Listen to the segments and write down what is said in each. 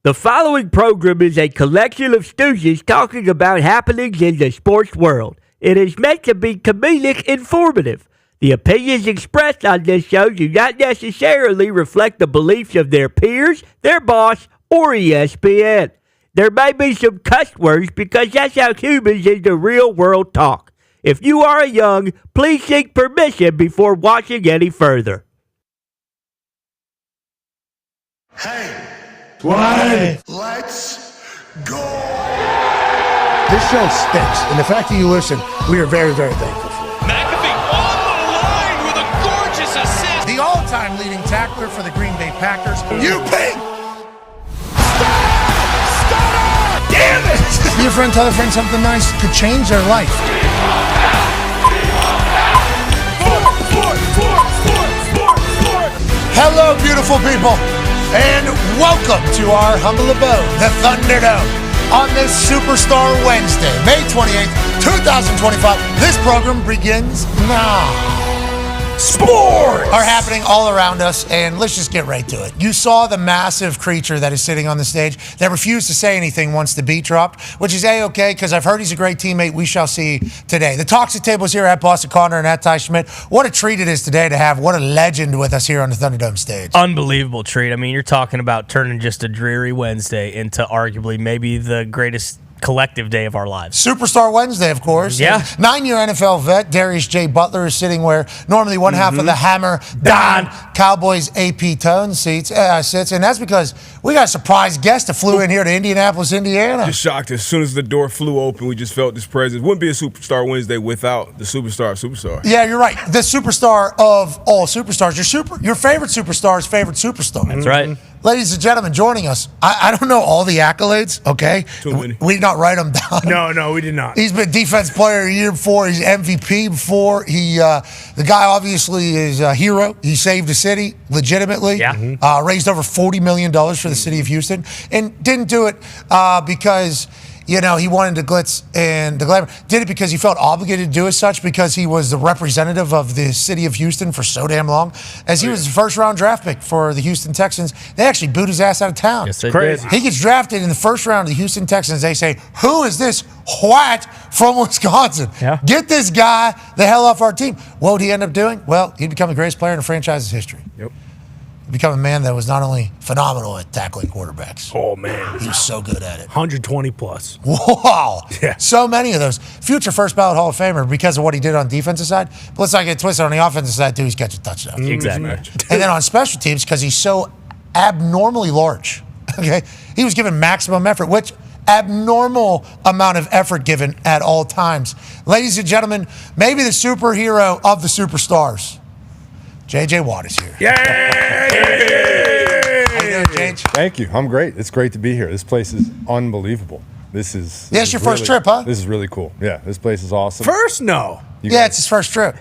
The following program is a collection of stooges talking about happenings in the sports world. It is meant to be comedic informative. The opinions expressed on this show do not necessarily reflect the beliefs of their peers, their boss, or ESPN. There may be some cuss words because that's how humans in the real world talk. If you are young, please seek permission before watching any further. Hey. Why? Let's go! This show stinks, and the fact that you listen, we are very, very thankful for it. McAfee on the line with a gorgeous assist. The all-time leading tackler for the Green Bay Packers. You ping! Stutter! Damn it! Your friend tell a friend something nice could change their life. Hello, beautiful people. And welcome to our humble abode, the Thunderdome, on this Superstar Wednesday, May 28th, 2025. This program begins now. Sports are happening all around us, and let's just get right to it. You saw the massive creature that is sitting on the stage that refused to say anything once the beat dropped, which is A-okay, because I've heard he's a great teammate. We shall see today. The Toxic Table is here at Boston Connor and at Ty Schmidt. What a treat it is today to have what a legend with us here on the Thunderdome stage. Unbelievable treat. I mean, you're talking about turning just a dreary Wednesday into arguably maybe the greatest collective day of our lives. Superstar Wednesday, of course. Yeah. 9-year NFL vet Darius J. Butler is sitting where normally one half of the Hammer Dahn Cowboys AP Tone sits, and that's because we got a surprise guest that flew in here to Indianapolis, Indiana. Just shocked. As soon as the door flew open, we just felt this presence. Wouldn't be a Superstar Wednesday without the superstar of superstar. Yeah, you're right. The superstar of all superstars. Your favorite superstar's favorite superstar. That's right. Ladies and gentlemen, joining us. I don't know all the accolades, okay? Too many. We did not write them down. No, we did not. He's been Defense Player of the Year before. He's MVP before. The guy obviously is a hero. He saved the city legitimately. Yeah. Raised over $40 million for the city of Houston. And didn't do it because, you know, he wanted the glitz and the glamour. Did it because he felt obligated to do as such because he was the representative of the city of Houston for so damn long. As he was the first-round draft pick for the Houston Texans, they actually booed his ass out of town. Yes, they Crazy. did. He gets drafted in the first round of the Houston Texans. They say, who is this white from Wisconsin? Yeah. Get this guy the hell off our team. What would he end up doing? Well, he'd become the greatest player in the franchise's history. Yep. He'd become a man that was not only phenomenal at tackling quarterbacks. Oh, man. He was so good at it. 120 plus. Wow. Yeah. So many of those. Future first ballot Hall of Famer because of what he did on the defensive side. But let's not get twisted on the offensive side, too. He's catching touchdowns. Exactly. And then on special teams, because he's so abnormally large, okay, he was given maximum effort, which abnormal amount of effort given at all times. Ladies and gentlemen, maybe the superhero of the superstars, J.J. Watt is here. Yay! How you doing, J.J.? Thank you. I'm great. It's great to be here. This place is unbelievable. This is Your first trip, huh? This is really cool. Yeah, this place is awesome. First, no. Yeah, it's his first trip.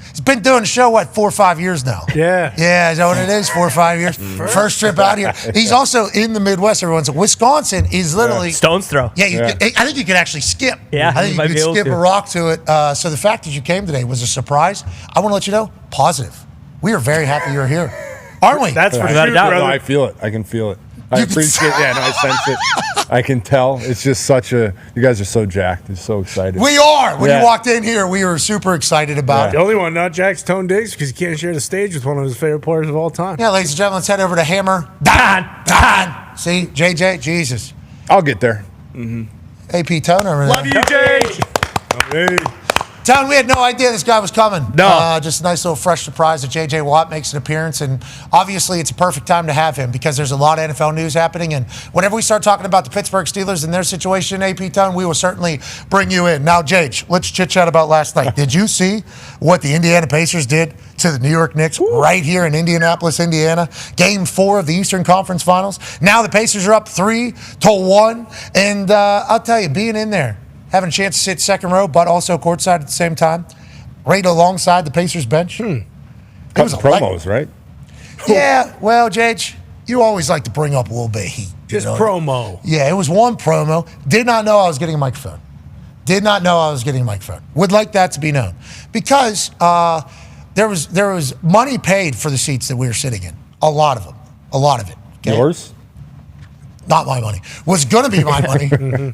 He's been doing the show, 4 or 5 years now? Yeah. Yeah, is that what it is? 4 or 5 years? First trip out here. He's also in the Midwest, everyone. So Wisconsin is literally... Stone's throw. Yeah, I think you could actually skip. Yeah, I think might you be could able skip to. a rock to it. So the fact that you came today was a surprise. I want to let you know, positive. We are very happy you're here. Aren't we? That's for Without a sure, doubt. No, brother. I feel it. I can feel it. I You can appreciate it. Yeah, no, I sense it. I can tell. It's just such a... You guys are so jacked. You're so excited. We are. When Yeah. you walked in here, we were super excited about The it. only one not Jack's Tone Diggs because he can't share the stage with one of his favorite players of all time. Yeah, ladies and gentlemen, let's head over to Hammer. Dahn. See, JJ, Jesus. I'll get there. AP Tone over there. Love you, Jay. Hey. Town, we had no idea this guy was coming. No. Just a nice little fresh surprise that J.J. Watt makes an appearance, and obviously it's a perfect time to have him because there's a lot of NFL news happening, and whenever we start talking about the Pittsburgh Steelers and their situation, AP Town, we will certainly bring you in. Now, J.J., let's chit-chat about last night. Did you see what the Indiana Pacers did to the New York Knicks right here in Indianapolis, Indiana? Game 4 of the Eastern Conference Finals. Now the Pacers are up 3-1, and I'll tell you, being in there, having a chance to sit second row, but also courtside at the same time, right alongside the Pacers bench. It was Promos, right? Yeah, well, JH, you always like to bring up a little bit of heat. Just you know? promo. Yeah, it was one promo. Did not know I was getting a microphone. Would like that to be known. Because there was money paid for the seats that we were sitting in. A lot of them. A lot of it. Okay? Yours? not my money, was going to be my money.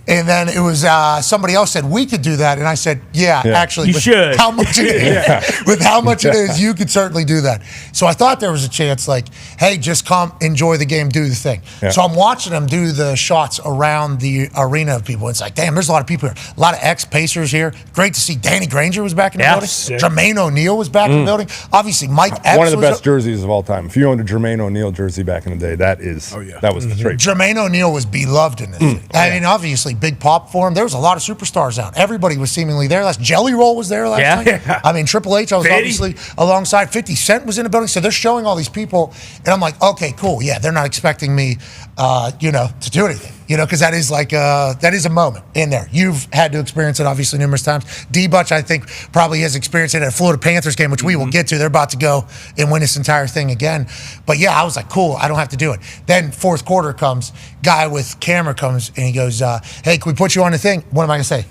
And then it was somebody else said, we could do that. And I said, yeah. Actually, you should. How much it is, with how much it is, you could certainly do that. So I thought there was a chance, like, hey, just come, enjoy the game, do the thing. Yeah. So I'm watching them do the shots around the arena of people. It's like, damn, there's a lot of people here. A lot of ex-Pacers here. Great to see Danny Granger was back in the building. Jermaine O'Neal was back in the building. Obviously, Mike Epps one of the best jerseys of all time. If you owned a Jermaine O'Neal jersey back in the day, that was the straight. Jermaine O'Neal was beloved in this city. I mean, obviously, big pop for him. There was a lot of superstars out. Everybody was seemingly there. Jelly Roll was there last night. Yeah. I mean, Triple H, I was obviously alongside. 50 Cent was in the building. So they're showing all these people. And I'm like, okay, cool. Yeah, they're not expecting me, to do anything. Because that is that is a moment in there. You've had to experience it, obviously, numerous times. D-Butch, I think, probably has experienced it at a Florida Panthers game, which we will get to. They're about to go and win this entire thing again. But, yeah, I was like, cool, I don't have to do it. Then fourth quarter comes, guy with camera comes, and he goes, hey, can we put you on the thing? What am I going to say?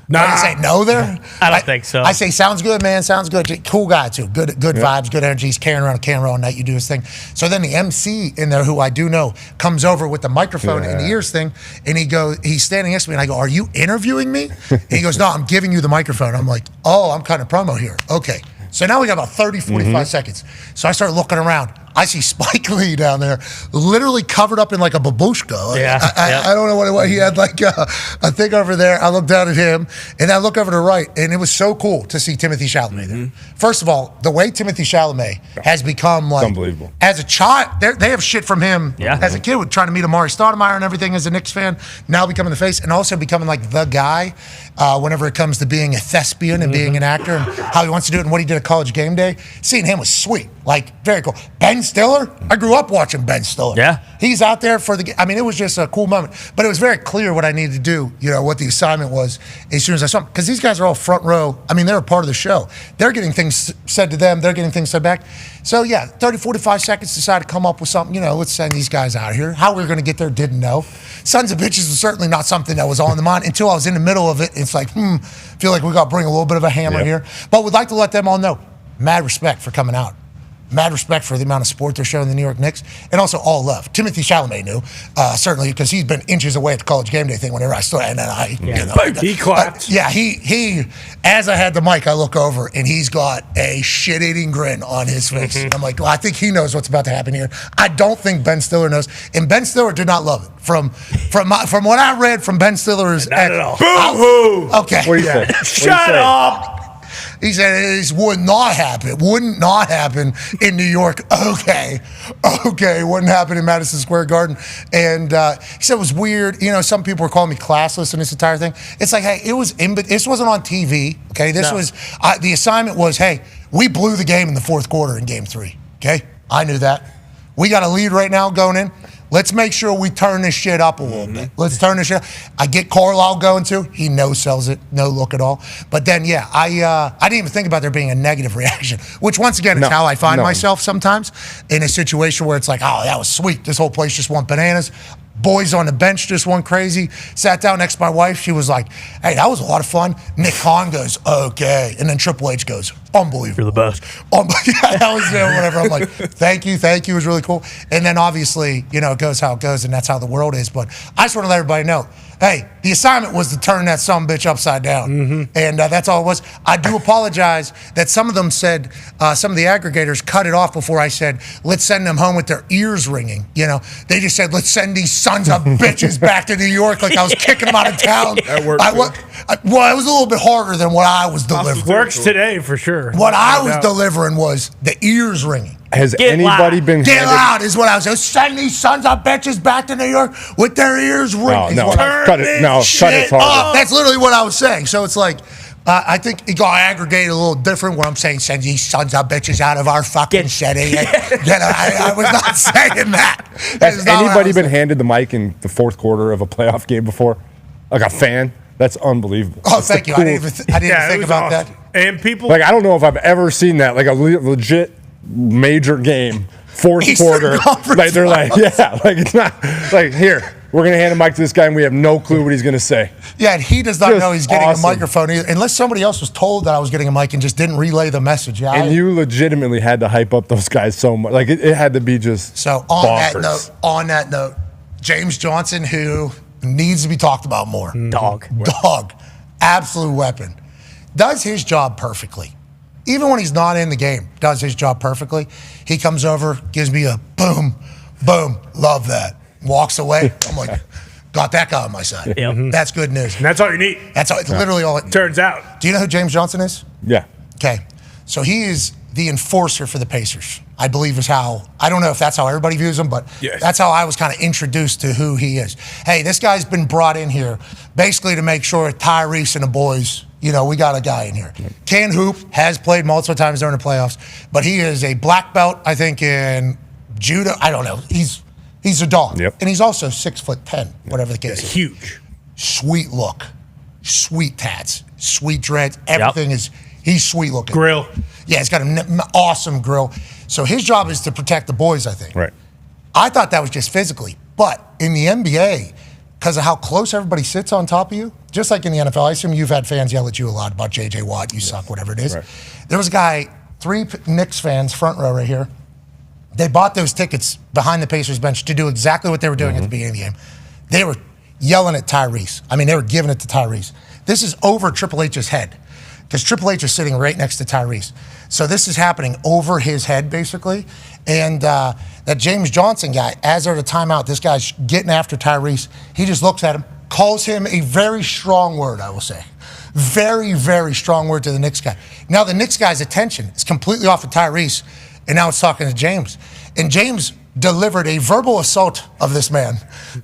Am I going to say no there? I don't think so. I say, sounds good, man, sounds good. Cool guy, too. Good vibes, good energy. He's carrying around a camera all night. You do his thing. So then the MC in there, who I do know, comes over with the microphone in the ears thing, and he's standing next to me, and I go, are you interviewing me? And he goes, no, I'm giving you the microphone. I'm like, oh, I'm kind of promo here. Okay. So now we got about 30, 45 seconds. So I start looking around. I see Spike Lee down there, literally covered up in like a babushka. I don't know what it was. He had like a thing over there. I look down at him, and I look over to the right, and it was so cool to see Timothy Chalamet there. First of all, the way Timothy Chalamet has become like, unbelievable. As a child, they have shit from him as a kid, with trying to meet Amari Stoudemire and everything as a Knicks fan, now becoming the face, and also becoming like the guy whenever it comes to being a thespian and being an actor, and how he wants to do it and what he did at College Game Day. Seeing him was sweet, like very cool. Ben Stiller, I grew up watching Ben Stiller. Yeah. He's out there for the, I mean, it was just a cool moment. But it was very clear what I needed to do, what the assignment was as soon as I saw him. Because these guys are all front row. I mean, they're a part of the show. They're getting things said to them. They're getting things said back. So, 30, 45 seconds, decided to come up with something. Let's send these guys out of here. How we were going to get there, didn't know. Sons of bitches was certainly not something that was on the mind until I was in the middle of it. It's like, feel like we got to bring a little bit of a hammer here. But we'd like to let them all know, mad respect for coming out. Mad respect for the amount of sport they're showing the New York Knicks, and also all love. Timothy Chalamet knew, certainly, because he's been inches away at the College Game Day thing whenever I stood, and then he clapped. He, as I had the mic, I look over, and he's got a shit-eating grin on his face. I'm like, well, I think he knows what's about to happen here. I don't think Ben Stiller knows, and Ben Stiller did not love it. From what I read from Ben Stiller's not at all. Boo-hoo! Okay. What do you say? Shut up! He said it would not happen. Wouldn't not happen in New York. Okay. Wouldn't happen in Madison Square Garden. And he said it was weird. Some people were calling me classless in this entire thing. It's like, hey, this wasn't on TV. Okay, was the assignment was, hey, we blew the game in the fourth quarter in Game 3. Okay, I knew that. We got a lead right now going in. Let's make sure we turn this shit up a little bit. Let's turn this shit up. I get Carlisle going too. He no-sells it, no look at all. But then, I didn't even think about there being a negative reaction, which once again is how I find myself sometimes in a situation where it's like, oh, that was sweet. This whole place just went bananas. Boys on the bench just went crazy. Sat down next to my wife. She was like, hey, that was a lot of fun. Nick Khan goes, okay. And then Triple H goes, unbelievable. You're the best. That was whatever. I'm like, thank you. It was really cool. And then obviously, it goes how it goes, and that's how the world is. But I just want to let everybody know, hey, the assignment was to turn that sumbitch upside down. And that's all it was. I do apologize that some of them said, some of the aggregators cut it off before I said, let's send them home with their ears ringing. They just said, let's send these sons of bitches back to New York, like I was kicking them out of town. That worked. Well, it was a little bit harder than what I was delivering. Works today for sure. What I was delivering was the ears ringing. Has anybody been Get loud is what I was saying. Send these sons of bitches back to New York with their ears ringing. Cut it harder. That's literally what I was saying. So it's like, I think it got aggregated a little different where I'm saying send these sons of bitches out of our fucking city. I was not saying that. Has anybody been handed the mic in the fourth quarter of a playoff game before? Like a fan? That's unbelievable. Oh, thank you. I didn't even think about that. And people, I don't know if I've ever seen that, like a legit major game, fourth quarter. They're like, it's not like, here, we're going to hand a mic to this guy and we have no clue what he's going to say. Yeah, and he does not know he's getting a microphone either, unless somebody else was told that I was getting a mic and just didn't relay the message. Yeah, and you legitimately had to hype up those guys so much. Like, it had to be just So bonkers. on that note, James Johnson, who needs to be talked about more. Dog. Absolute weapon. Does his job perfectly. Even when he's not in the game, does his job perfectly. He comes over, gives me a boom, boom, love that. Walks away. I'm like, got that guy on my side. Yep. That's good news. And that's all you need. That's all, literally all it Turns out. Do you know who James Johnson is? Yeah. Okay. So he is the enforcer for the Pacers, I believe is how, I don't know if that's how everybody views him, but that's how I was kind of introduced to who he is. Hey, this guy's been brought in here basically to make sure Tyrese and the boys, we got a guy in here. Can hoop, has played multiple times during the playoffs, but he is a black belt, I think, in judo. I don't know. He's a dog. Yep. And he's also 6'10", whatever the case is. Huge. Sweet look. Sweet tats. Sweet dreads. Everything is, he's sweet looking. Grill. Yeah, he's got an awesome grill. So his job is to protect the boys, I think. Right. I thought that was just physically. But in the NBA, because of how close everybody sits on top of you, just like in the NFL, I assume you've had fans yell at you a lot about J.J. Watt, you suck, whatever it is. Right. There was a guy, 3 Knicks fans, front row right here. They bought those tickets behind the Pacers bench to do exactly what they were doing at the beginning of the game. They were yelling at Tyrese. I mean, they were giving it to Tyrese. This is over Triple H's head because Triple H is sitting right next to Tyrese. So this is happening over his head, basically. And that James Johnson guy, as they're at a timeout, this guy's getting after Tyrese. He just looks at him, calls him a very strong word, I will say. Very, very strong word to the Knicks guy. Now the Knicks guy's attention is completely off of Tyrese, and now it's talking to James. And James delivered a verbal assault of this man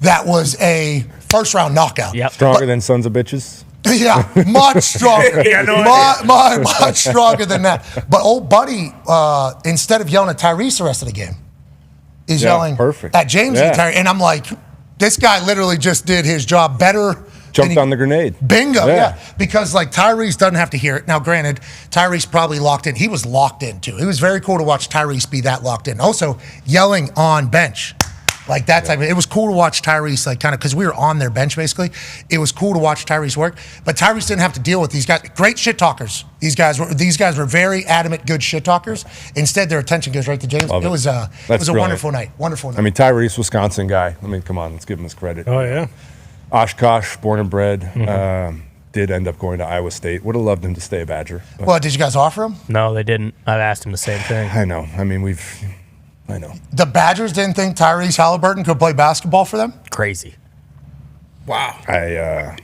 that was a first-round knockout. Yep. Stronger than sons of bitches? Yeah, much stronger. Much stronger than that. But old buddy, instead of yelling at Tyrese the rest of the game, is yelling at James and Tyrese. And I'm like, this guy literally just did his job better. Jumped on the grenade. Bingo, yeah. Because like Tyrese doesn't have to hear it. Now, granted, Tyrese probably locked in. He was locked in too. It was very cool to watch Tyrese be that locked in. Also, yelling on bench. Like that type of, it was cool to watch Tyrese, like kind of, because we were on their bench basically. It was cool to watch Tyrese work, but Tyrese didn't have to deal with these guys. Great shit talkers. These guys were very adamant, good shit talkers. Instead, their attention goes right to James. It was a wonderful night. Wonderful night. I mean, Tyrese, Wisconsin guy. I mean, come on, let's give him his credit. Oh, yeah. Oshkosh, born and bred. Did end up going to Iowa State. Would have loved him to stay a Badger. Well, did you guys offer him? No, they didn't. I've asked him the same thing. I know. I mean, I know. The Badgers didn't think Tyrese Halliburton could play basketball for them? Crazy. Wow.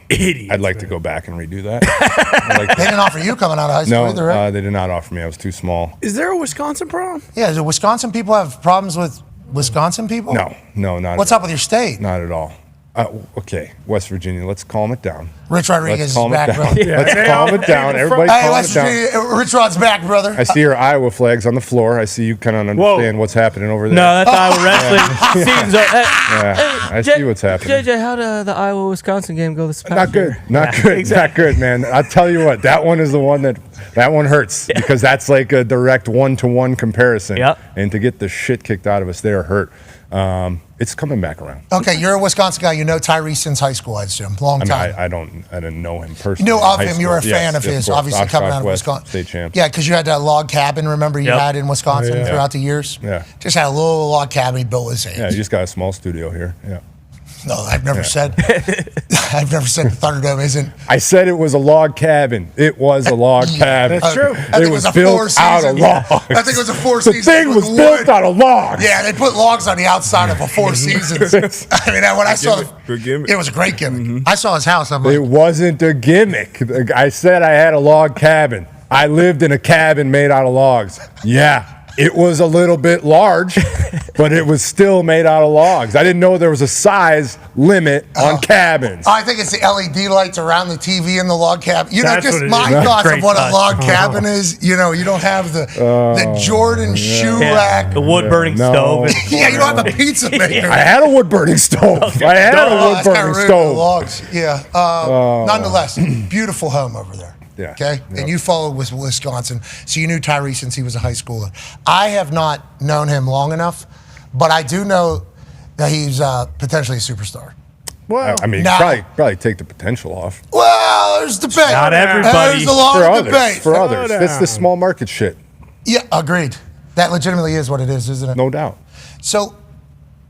Idiot. I'd like to go back and redo that. They didn't offer you coming out of high school either, right? They did not offer me. I was too small. Is there a Wisconsin problem? Yeah, do Wisconsin people have problems with Wisconsin people? No, not. What's up with your state? Not at all. Okay, West Virginia. Let's calm it down. Rich Rodriguez is back, brother. Let's calm it down. Everybody calm it down. Rich Rod's back, brother. I see your Iowa flags on the floor. I see you kind of understand what's happening over there. No, that's Iowa wrestling. Seasons I see what's happening. JJ, how did the Iowa-Wisconsin game go this past Not good. year? Not good. Exactly. Not good, man. I'll tell you what. That one is the one that one hurts because that's like a direct one-to-one comparison. Yep. And to get the shit kicked out of us there hurt. It's coming back around. Okay, you're a Wisconsin guy. You know Tyrese since high school, I assume. Long time. I didn't know him personally. You knew of him. You were a fan of his, obviously, coming out of Wisconsin. State champ. Yeah, because you had that log cabin, remember, you had in Wisconsin throughout the years? Yeah. Just had a little log cabin he built with his hands. Yeah, you just got a small studio here. Yeah. No, I've never said the Thunderdome isn't. I said it was a log cabin. It was a log cabin. That's true. It was built out of logs. I think it was a four The seasons. thing was built out of logs. Yeah, they put logs on the outside of a Four Seasons. I mean, when I saw Good gimmick. it was a great gimmick. I saw his house. I'm like, It wasn't a gimmick. I said I had a log cabin. I lived in a cabin made out of logs. Yeah. It was a little bit large, but it was still made out of logs. I didn't know there was a size limit on cabins. I think it's the LED lights around the TV in the log cabin. You know, That's just what it my is. thoughts Great of what touch. a log cabin is. You know, you don't have the Jordan shoe rack. The wood-burning No. stove. Yeah, you don't have a pizza maker. I had a wood-burning stove. I had a That's kinda wood-burning rude with the stove. logs. Yeah. Nonetheless, beautiful home over there. Yeah. Okay? And you followed with Wisconsin, so you knew Tyrese since he was a high schooler. I have not known him long enough, but I do know that he's potentially a superstar. Well, I mean, Now- probably take the potential off. Well, there's debate. Not everybody. There's a lot For of others. debate. For others. down. That's the small market shit. Yeah, agreed. That legitimately is what it is, isn't it? No doubt. So,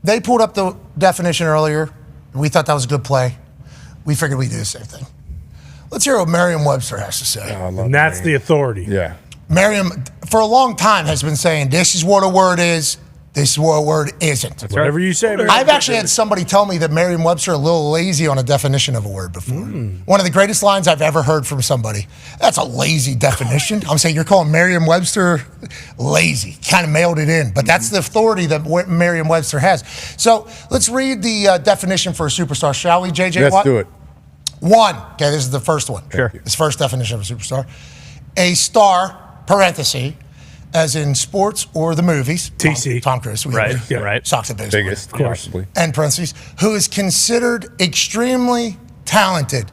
they pulled up the definition earlier, and we thought that was a good play. We figured we'd do the same thing. Let's hear what Merriam-Webster has to say. And that's the authority. Yeah. Merriam, for a long time, has been saying, this is what a word is, this is what a word isn't. Whatever you say. I've actually had somebody tell me that Merriam-Webster a little lazy on a definition of a word before. One of the greatest lines I've ever heard from somebody. That's a lazy definition. I'm saying you're calling Merriam-Webster lazy. Kind of mailed it in. But that's the authority that Merriam-Webster has. So let's read the definition for a superstar, shall we, JJ Let's Watt? do it. One. Okay, this is the first one. Sure. This first definition of a superstar. A star, parenthesis, as in sports or the movies. TC. Tom Cruise. Right, yeah. Right. Sox and baseball. Biggest, possibly. And parentheses, who is considered extremely talented.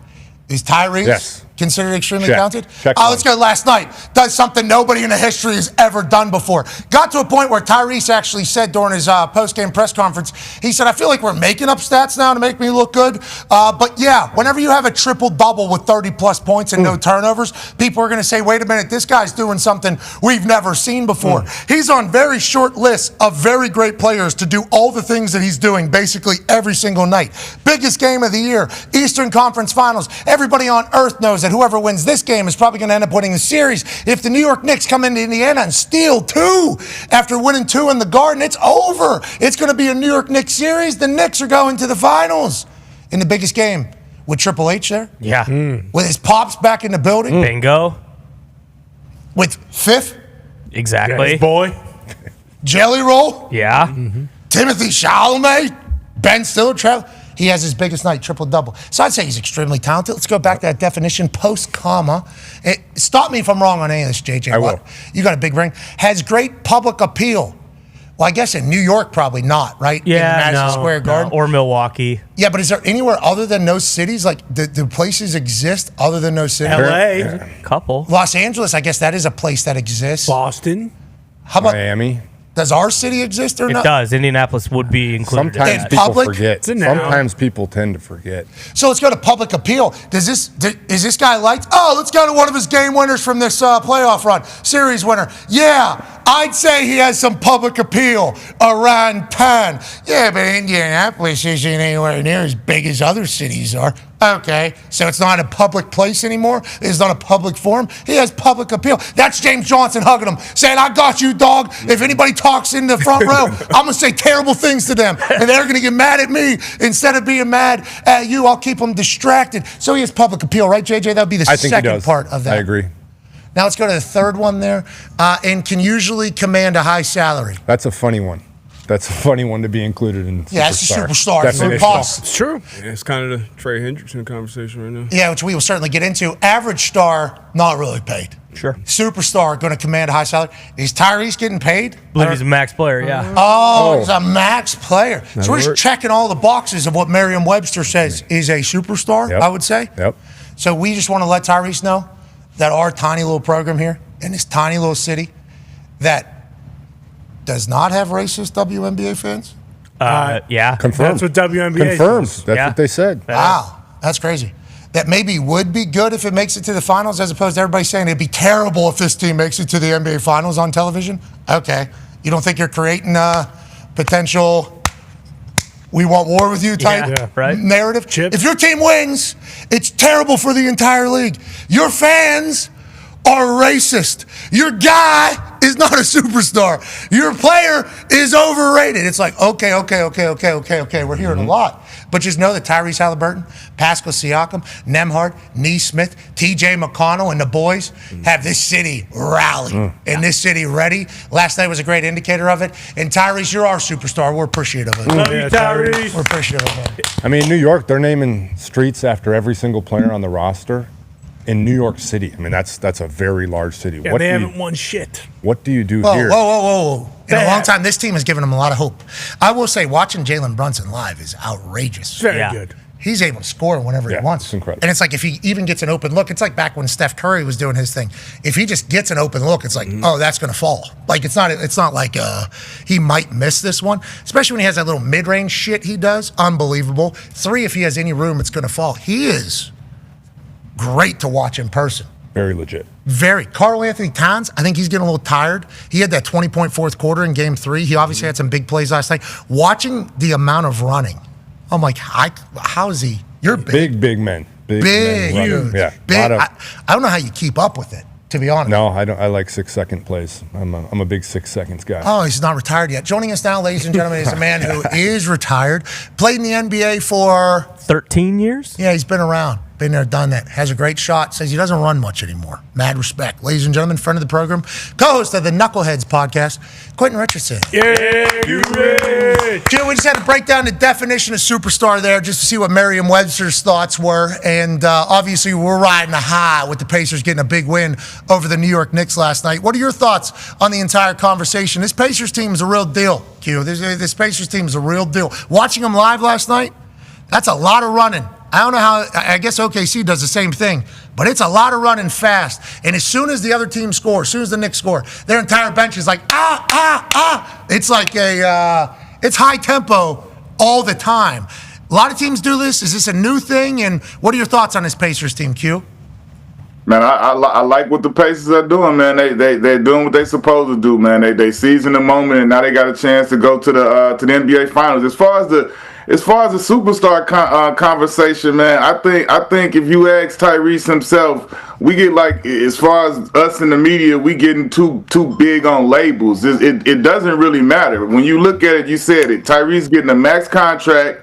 Is Tyrese Yes. considered extremely Check. talented? Check Let's go last night. Does something nobody in the history has ever done before. Got to a point where Tyrese actually said during his post-game press conference, he said, I feel like we're making up stats now to make me look good. But yeah, whenever you have a triple-double with 30-plus points and no turnovers, people are going to say, wait a minute, this guy's doing something we've never seen before. He's on very short lists of very great players to do all the things that he's doing basically every single night. Biggest game of the year, Eastern Conference Finals. Everybody on earth knows that whoever wins this game is probably going to end up winning the series. If the New York Knicks come into Indiana and steal 2 after winning 2 in the Garden, it's over. It's going to be a New York Knicks series. The Knicks are going to the finals in the biggest game with Triple H there. Yeah. With his pops back in the building. Bingo. With Fifth, Exactly. His boy. Jelly Roll, Yeah. Timothy Chalamet, Ben Stiller, Trevor. He has his biggest night, triple-double. So I'd say he's extremely talented. Let's go back to that definition, post-comma. Stop me if I'm wrong on any of this, JJ. I will. You got a big ring. Has great public appeal. Well, I guess in New York, probably not, right? Yeah, in Madison no, Square Garden. Or Milwaukee. Yeah, but is there anywhere other than those cities? Like, do places exist other than those cities? L.A. Couple. Los Angeles, I guess that is a place that exists. Boston. How about, Miami. does our city exist or It not? does. Indianapolis would be included. Sometimes in that. people public? forget. It's a noun. Sometimes people tend to forget. So let's go to public appeal. Is this guy liked? Oh, let's go to one of his game winners from this playoff run, series winner. Yeah, I'd say he has some public appeal around town. Yeah, but Indianapolis isn't anywhere near as big as other cities are. Okay, so it's not a public place anymore. It's not a public forum. He has public appeal. That's James Johnson hugging him, saying, I got you, dog. If anybody talks in the front row, I'm going to say terrible things to them, and they're going to get mad at me. Instead of being mad at you, I'll keep them distracted. So he has public appeal, right, JJ? That would be the I think he second does. part of that. I agree. Now let's go to the third one there, and can usually command a high salary. That's a funny one. That's a funny one to be included in. Yeah, it's a superstar. Definition. Boss. It's true. Yeah, it's kind of the Trey Hendrickson conversation right now. Yeah, which we will certainly get into. Average star, not really paid. Sure. Superstar, going to command a high salary. Is Tyrese getting paid? I believe he's a max player, yeah. Oh, he's a max player. So we're just works. checking all the boxes of what Merriam-Webster says is a superstar, Yep. I would say. Yep. So we just want to let Tyrese know that our tiny little program here in this tiny little city that does not have racist WNBA fans. Yeah. Confirmed. That's what WNBA Confirmed. says. That's Yeah. what they said. Wow, that's crazy. That maybe would be good if it makes it to the finals, as opposed to everybody saying it'd be terrible if this team makes it to the NBA finals on television. Okay. You don't think you're creating a potential we want war with you type Yeah, right. narrative? Chip. If your team wins, it's terrible for the entire league. Your fans are racist. Your guy is not a superstar. Your player is overrated. It's like, okay. We're hearing a lot. But just know that Tyrese Halliburton, Pascal Siakam, Nembhard, Neesmith, TJ McConnell, and the boys have this city rally and this city ready. Last night was a great indicator of it. And Tyrese, you're our superstar. We're appreciative of it. Love you, Tyrese. We're appreciative of it. I mean, New York, they're naming streets after every single player on the roster. In New York City, I mean, that's a very large city. Yeah, they haven't won shit. What do you do Whoa, here? whoa. In a Bad. long time, this team has given them a lot of hope. I will say, watching Jalen Brunson live is outrageous. Very Yeah. good. He's able to score whenever he Yeah, wants. it's incredible. And it's like if he even gets an open look, it's like back when Steph Curry was doing his thing. If he just gets an open look, it's like, oh, that's going to fall. Like it's not like he might miss this one, especially when he has that little mid-range shit he does. Unbelievable. 3, if he has any room, it's going to fall. He is great to watch in person. Very legit. Very. Karl Anthony Towns, I think he's getting a little tired. He had that 20-point fourth quarter in game 3. He obviously had some big plays last night. Watching the amount of running, I'm like, how is he? You're big. Big men. Big men Huge. Yeah. Big. I don't know how you keep up with it, to be honest. No, I don't. I like 6-second plays. I'm a big 6 seconds guy. Oh, he's not retired yet. Joining us now, ladies and gentlemen, is a man who is retired. Played in the NBA for 13 years? Yeah, he's been around. Been there, done that. Has a great shot. Says he doesn't run much anymore. Mad respect. Ladies and gentlemen, friend of the program, co-host of the Knuckleheads podcast, Quentin Richardson. Yeah, you rich. Jim, we just had to break down the definition of superstar there just to see what Merriam-Webster's thoughts were. And obviously, we're riding a high with the Pacers getting a big win over the New York Knicks last night. What are your thoughts on the entire conversation? This Pacers team is a real deal, Q. This Pacers team is a real deal. Watching them live last night, that's a lot of running. I don't know how, I guess OKC does the same thing, but it's a lot of running fast. And as soon as the other team scores, as soon as the Knicks score, their entire bench is like, It's like it's high tempo all the time. A lot of teams do this. Is this a new thing? And what are your thoughts on this Pacers team, Q? Man, I like what the Pacers are doing, man. They're doing what they're supposed to do, man. They seizing the moment, and now they got a chance to go to the NBA Finals. As far as the superstar conversation, man, I think if you ask Tyrese himself, we get like, as far as us in the media, we getting too big on labels. It doesn't really matter. When you look at it, you said it. Tyrese getting a max contract.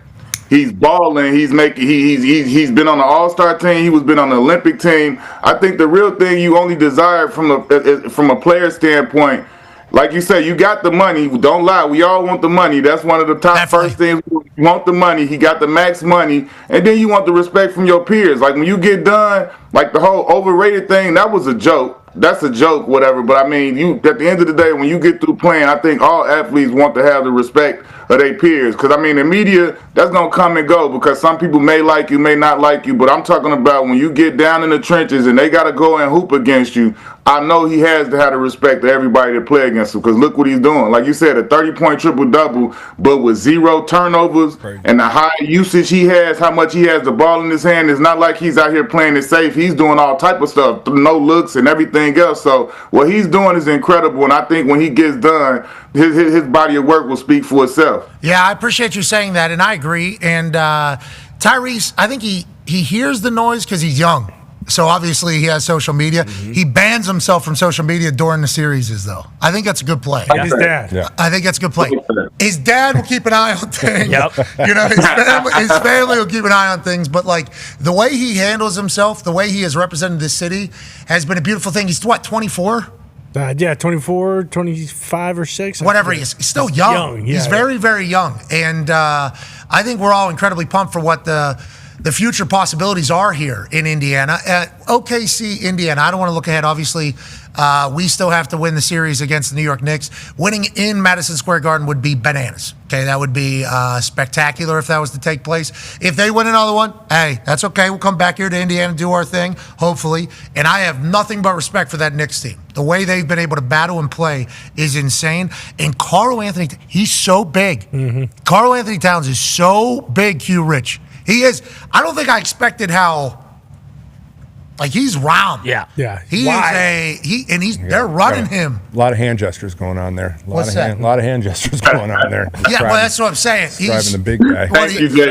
He's balling. He's been on the All-Star team. He was been on the Olympic team. I think the real thing you only desire from a player standpoint, like you say, you got the money. Don't lie. We all want the money. That's one of the top first things. You want the money. He got the max money. And then you want the respect from your peers. Like when you get done, like the whole overrated thing, that was a joke. That's a joke, whatever. But I mean, at the end of the day, when you get through playing, I think all athletes want to have the respect of their peers. Because, I mean, the media, that's going to come and go because some people may like you, may not like you. But I'm talking about when you get down in the trenches and they got to go and hoop against you, I know he has to have the respect of everybody that play against him because look what he's doing. Like you said, a 30-point triple-double, but with 0 turnovers and the high usage he has, how much he has the ball in his hand, it's not like he's out here playing it safe. He's doing all type of stuff, no looks and everything else. So what he's doing is incredible, and I think when he gets done, his body of work will speak for itself. Yeah, I appreciate you saying that, and I agree. And Tyrese, I think he hears the noise because he's young. So obviously he has social media. Mm-hmm. He bans himself from social media during the series, though. I think that's a good play. Like his dad. Yeah. I think that's a good play. His dad will keep an eye on things. Yep. You know, his family will keep an eye on things. But like the way he handles himself, the way he has represented this city, has been a beautiful thing. He's what, 24? Yeah, 24, 25 or 6. Whatever he is. He's still young. He's very, very young. And I think we're all incredibly pumped for what the future possibilities are here in Indiana. OKC, Indiana, I don't want to look ahead. Obviously, we still have to win the series against the New York Knicks. Winning in Madison Square Garden would be bananas. Okay, that would be spectacular if that was to take place. If they win another one, hey, that's okay. We'll come back here to Indiana and do our thing, hopefully. And I have nothing but respect for that Knicks team. The way they've been able to battle and play is insane. And Karl Anthony, he's so big. Mm-hmm. Karl Anthony Towns is so big, Q Rich. He is. I don't think I expected how. Like he's round. Yeah. He is they're running him. A lot of hand gestures going on there. A What's that? lot of hand gestures going on there. Yeah, well, that's what I'm saying. He's driving the big guy. What are you saying?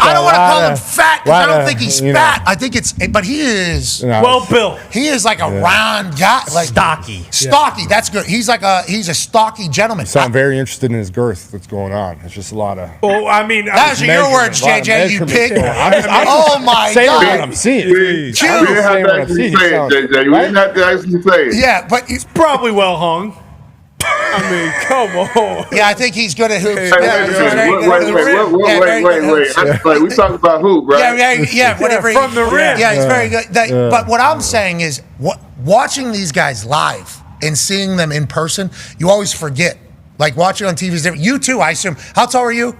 I don't want to call him fat because I don't think he's fat. I think but he is well built. He is like a round guy, like stocky. Stocky. That's good. He's a stocky gentleman. You sound very interested in his girth. That's going on. It's just a lot of. Well, I mean, those are your words, JJ. You pig. Oh my. Saying what I'm seeing. We didn't have to actually say it, JJ. We didn't have to actually say it. Yeah, but he's probably well hung. I mean, come on. Yeah, I think he's good at hoops. Wait. We talking about hoop, right? Yeah, whatever. From the rim. Yeah, he's very good. But what I'm saying is, watching these guys live and seeing them in person, you always forget. Like watching on TV is different. You too, I assume. How tall are you?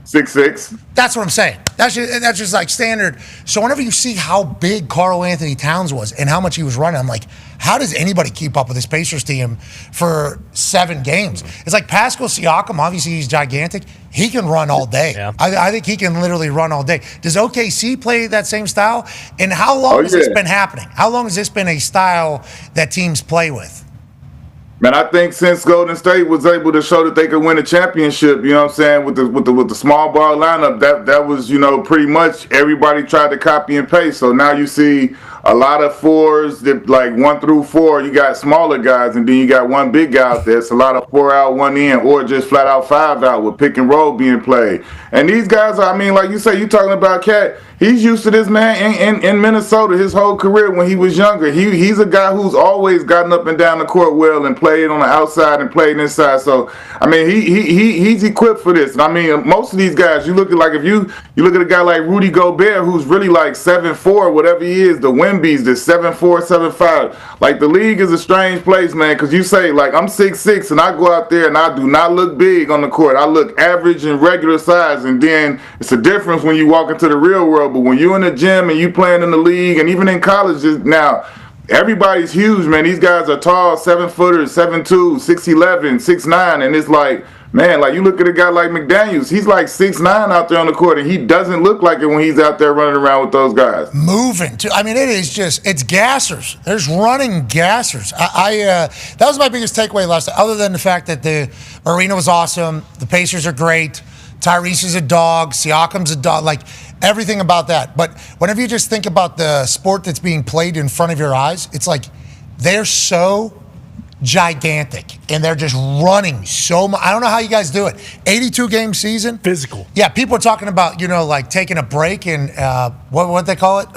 6'6". That's what I'm saying. That's just like standard. So whenever you see how big Karl Anthony Towns was and how much he was running, I'm like, how does anybody keep up with this Pacers team for 7 games? It's like Pascal Siakam, obviously he's gigantic. He can run all day. Yeah. I think he can literally run all day. Does OKC play that same style? And how long has this been happening? How long has this been a style that teams play with? Man, I think since Golden State was able to show that they could win a championship, you know what I'm saying, with the small ball lineup, that was, pretty much everybody tried to copy and paste. So now you see a lot of 4s, that like 1 through 4, you got smaller guys, and then you got one big guy out there. It's a lot of 4 out, 1 in, or just flat out 5 out with pick and roll being played. And these guys, like you say, you talking about Cat. He's used to this, man, in Minnesota his whole career when he was younger. He's a guy who's always gotten up and down the court well and played on the outside and played inside. So, he's equipped for this. And most of these guys, you look at, like, if you look at a guy like Rudy Gobert, who's really like 7'4", whatever he is, the Wemby's, the 7'4", 7'5". Like, the league is a strange place, man, because you say, like, I'm 6'6", and I go out there and I do not look big on the court. I look average and regular size, and then it's a difference when you walk into the real world. But when you're in the gym and you playing in the league, and even in college now, everybody's huge, man. These guys are tall, 7-footers, 7'2", 6'11", 6'9", and it's like, man, like you look at a guy like McDaniels, he's like 6'9" out there on the court, and he doesn't look like it when he's out there running around with those guys. Moving too. It is just, it's gassers. There's running gassers. That was my biggest takeaway last night, other than the fact that the arena was awesome, the Pacers are great, Tyrese is a dog, Siakam's a dog, like everything about that. But whenever you just think about the sport that's being played in front of your eyes, it's like they're so gigantic and they're just running so much. I don't know how you guys do it. 82-game season. Physical. Yeah, people are talking about, like taking a break and what they call it?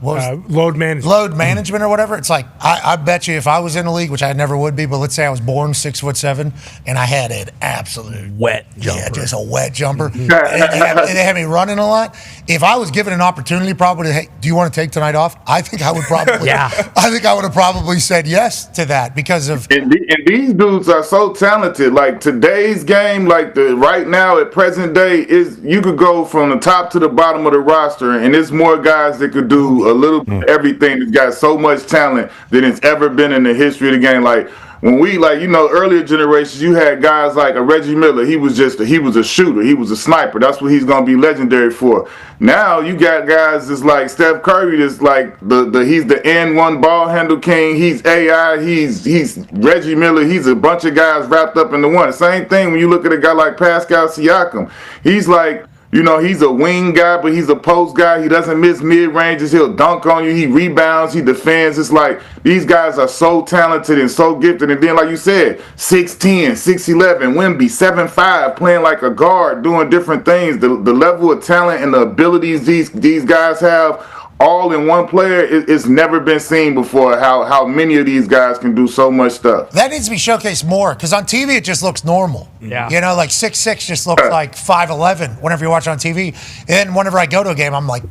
Load management. Load management or whatever. It's like, I bet you if I was in the league, which I never would be, but let's say I was born 6'7", and I had an absolute wet jumper. Yeah, just a wet jumper. and they had me running a lot. If I was given an opportunity, probably, hey, do you want to take tonight off? I think I would probably. Yeah. I think I would have probably said yes to that because of. And these dudes are so talented. Like today's game, like right now at present day, is you could go from the top to the bottom of the roster, and there's more guys that could do a little bit of everything. That's got so much talent than it's ever been in the history of the game. Like when we, earlier generations, you had guys like a Reggie Miller. He was a shooter. He was a sniper. That's what he's gonna be legendary for. Now you got guys that's like Steph Curry. That's like he's the N1 ball handle king. He's AI. He's Reggie Miller. He's a bunch of guys wrapped up into one. Same thing when you look at a guy like Pascal Siakam. He's like, he's a wing guy, but he's a post guy. He doesn't miss mid-ranges. He'll dunk on you. He rebounds. He defends. It's like these guys are so talented and so gifted. And then, like you said, 6'10", 6'11", Wemby, 7'5", playing like a guard, doing different things. The level of talent and the abilities these guys have all in one player, it's never been seen before how many of these guys can do so much stuff. That needs to be showcased more because on TV it just looks normal. Yeah. Like 6'6" just looks like 5'11" whenever you watch it on TV. And then whenever I go to a game, I'm like,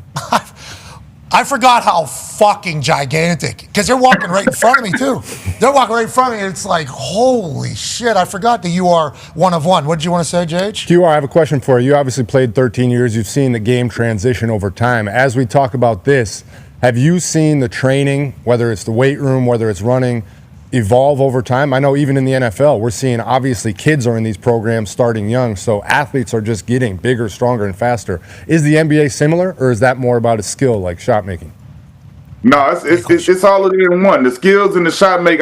I forgot how fucking gigantic, because they're walking right in front of me too. They're walking right in front of me. It's like, holy shit, I forgot that you are one of one. What did you want to say, JH? QR, I have a question for you. You obviously played 13 years. You've seen the game transition over time. As we talk about this, have you seen the training, whether it's the weight room, whether it's running, evolve over time? I know even in the NFL, we're seeing obviously kids are in these programs starting young, so athletes are just getting bigger, stronger, and faster. Is the NBA similar, or is that more about a skill like shot making? No, it's all of it in one. The skills and the shot make.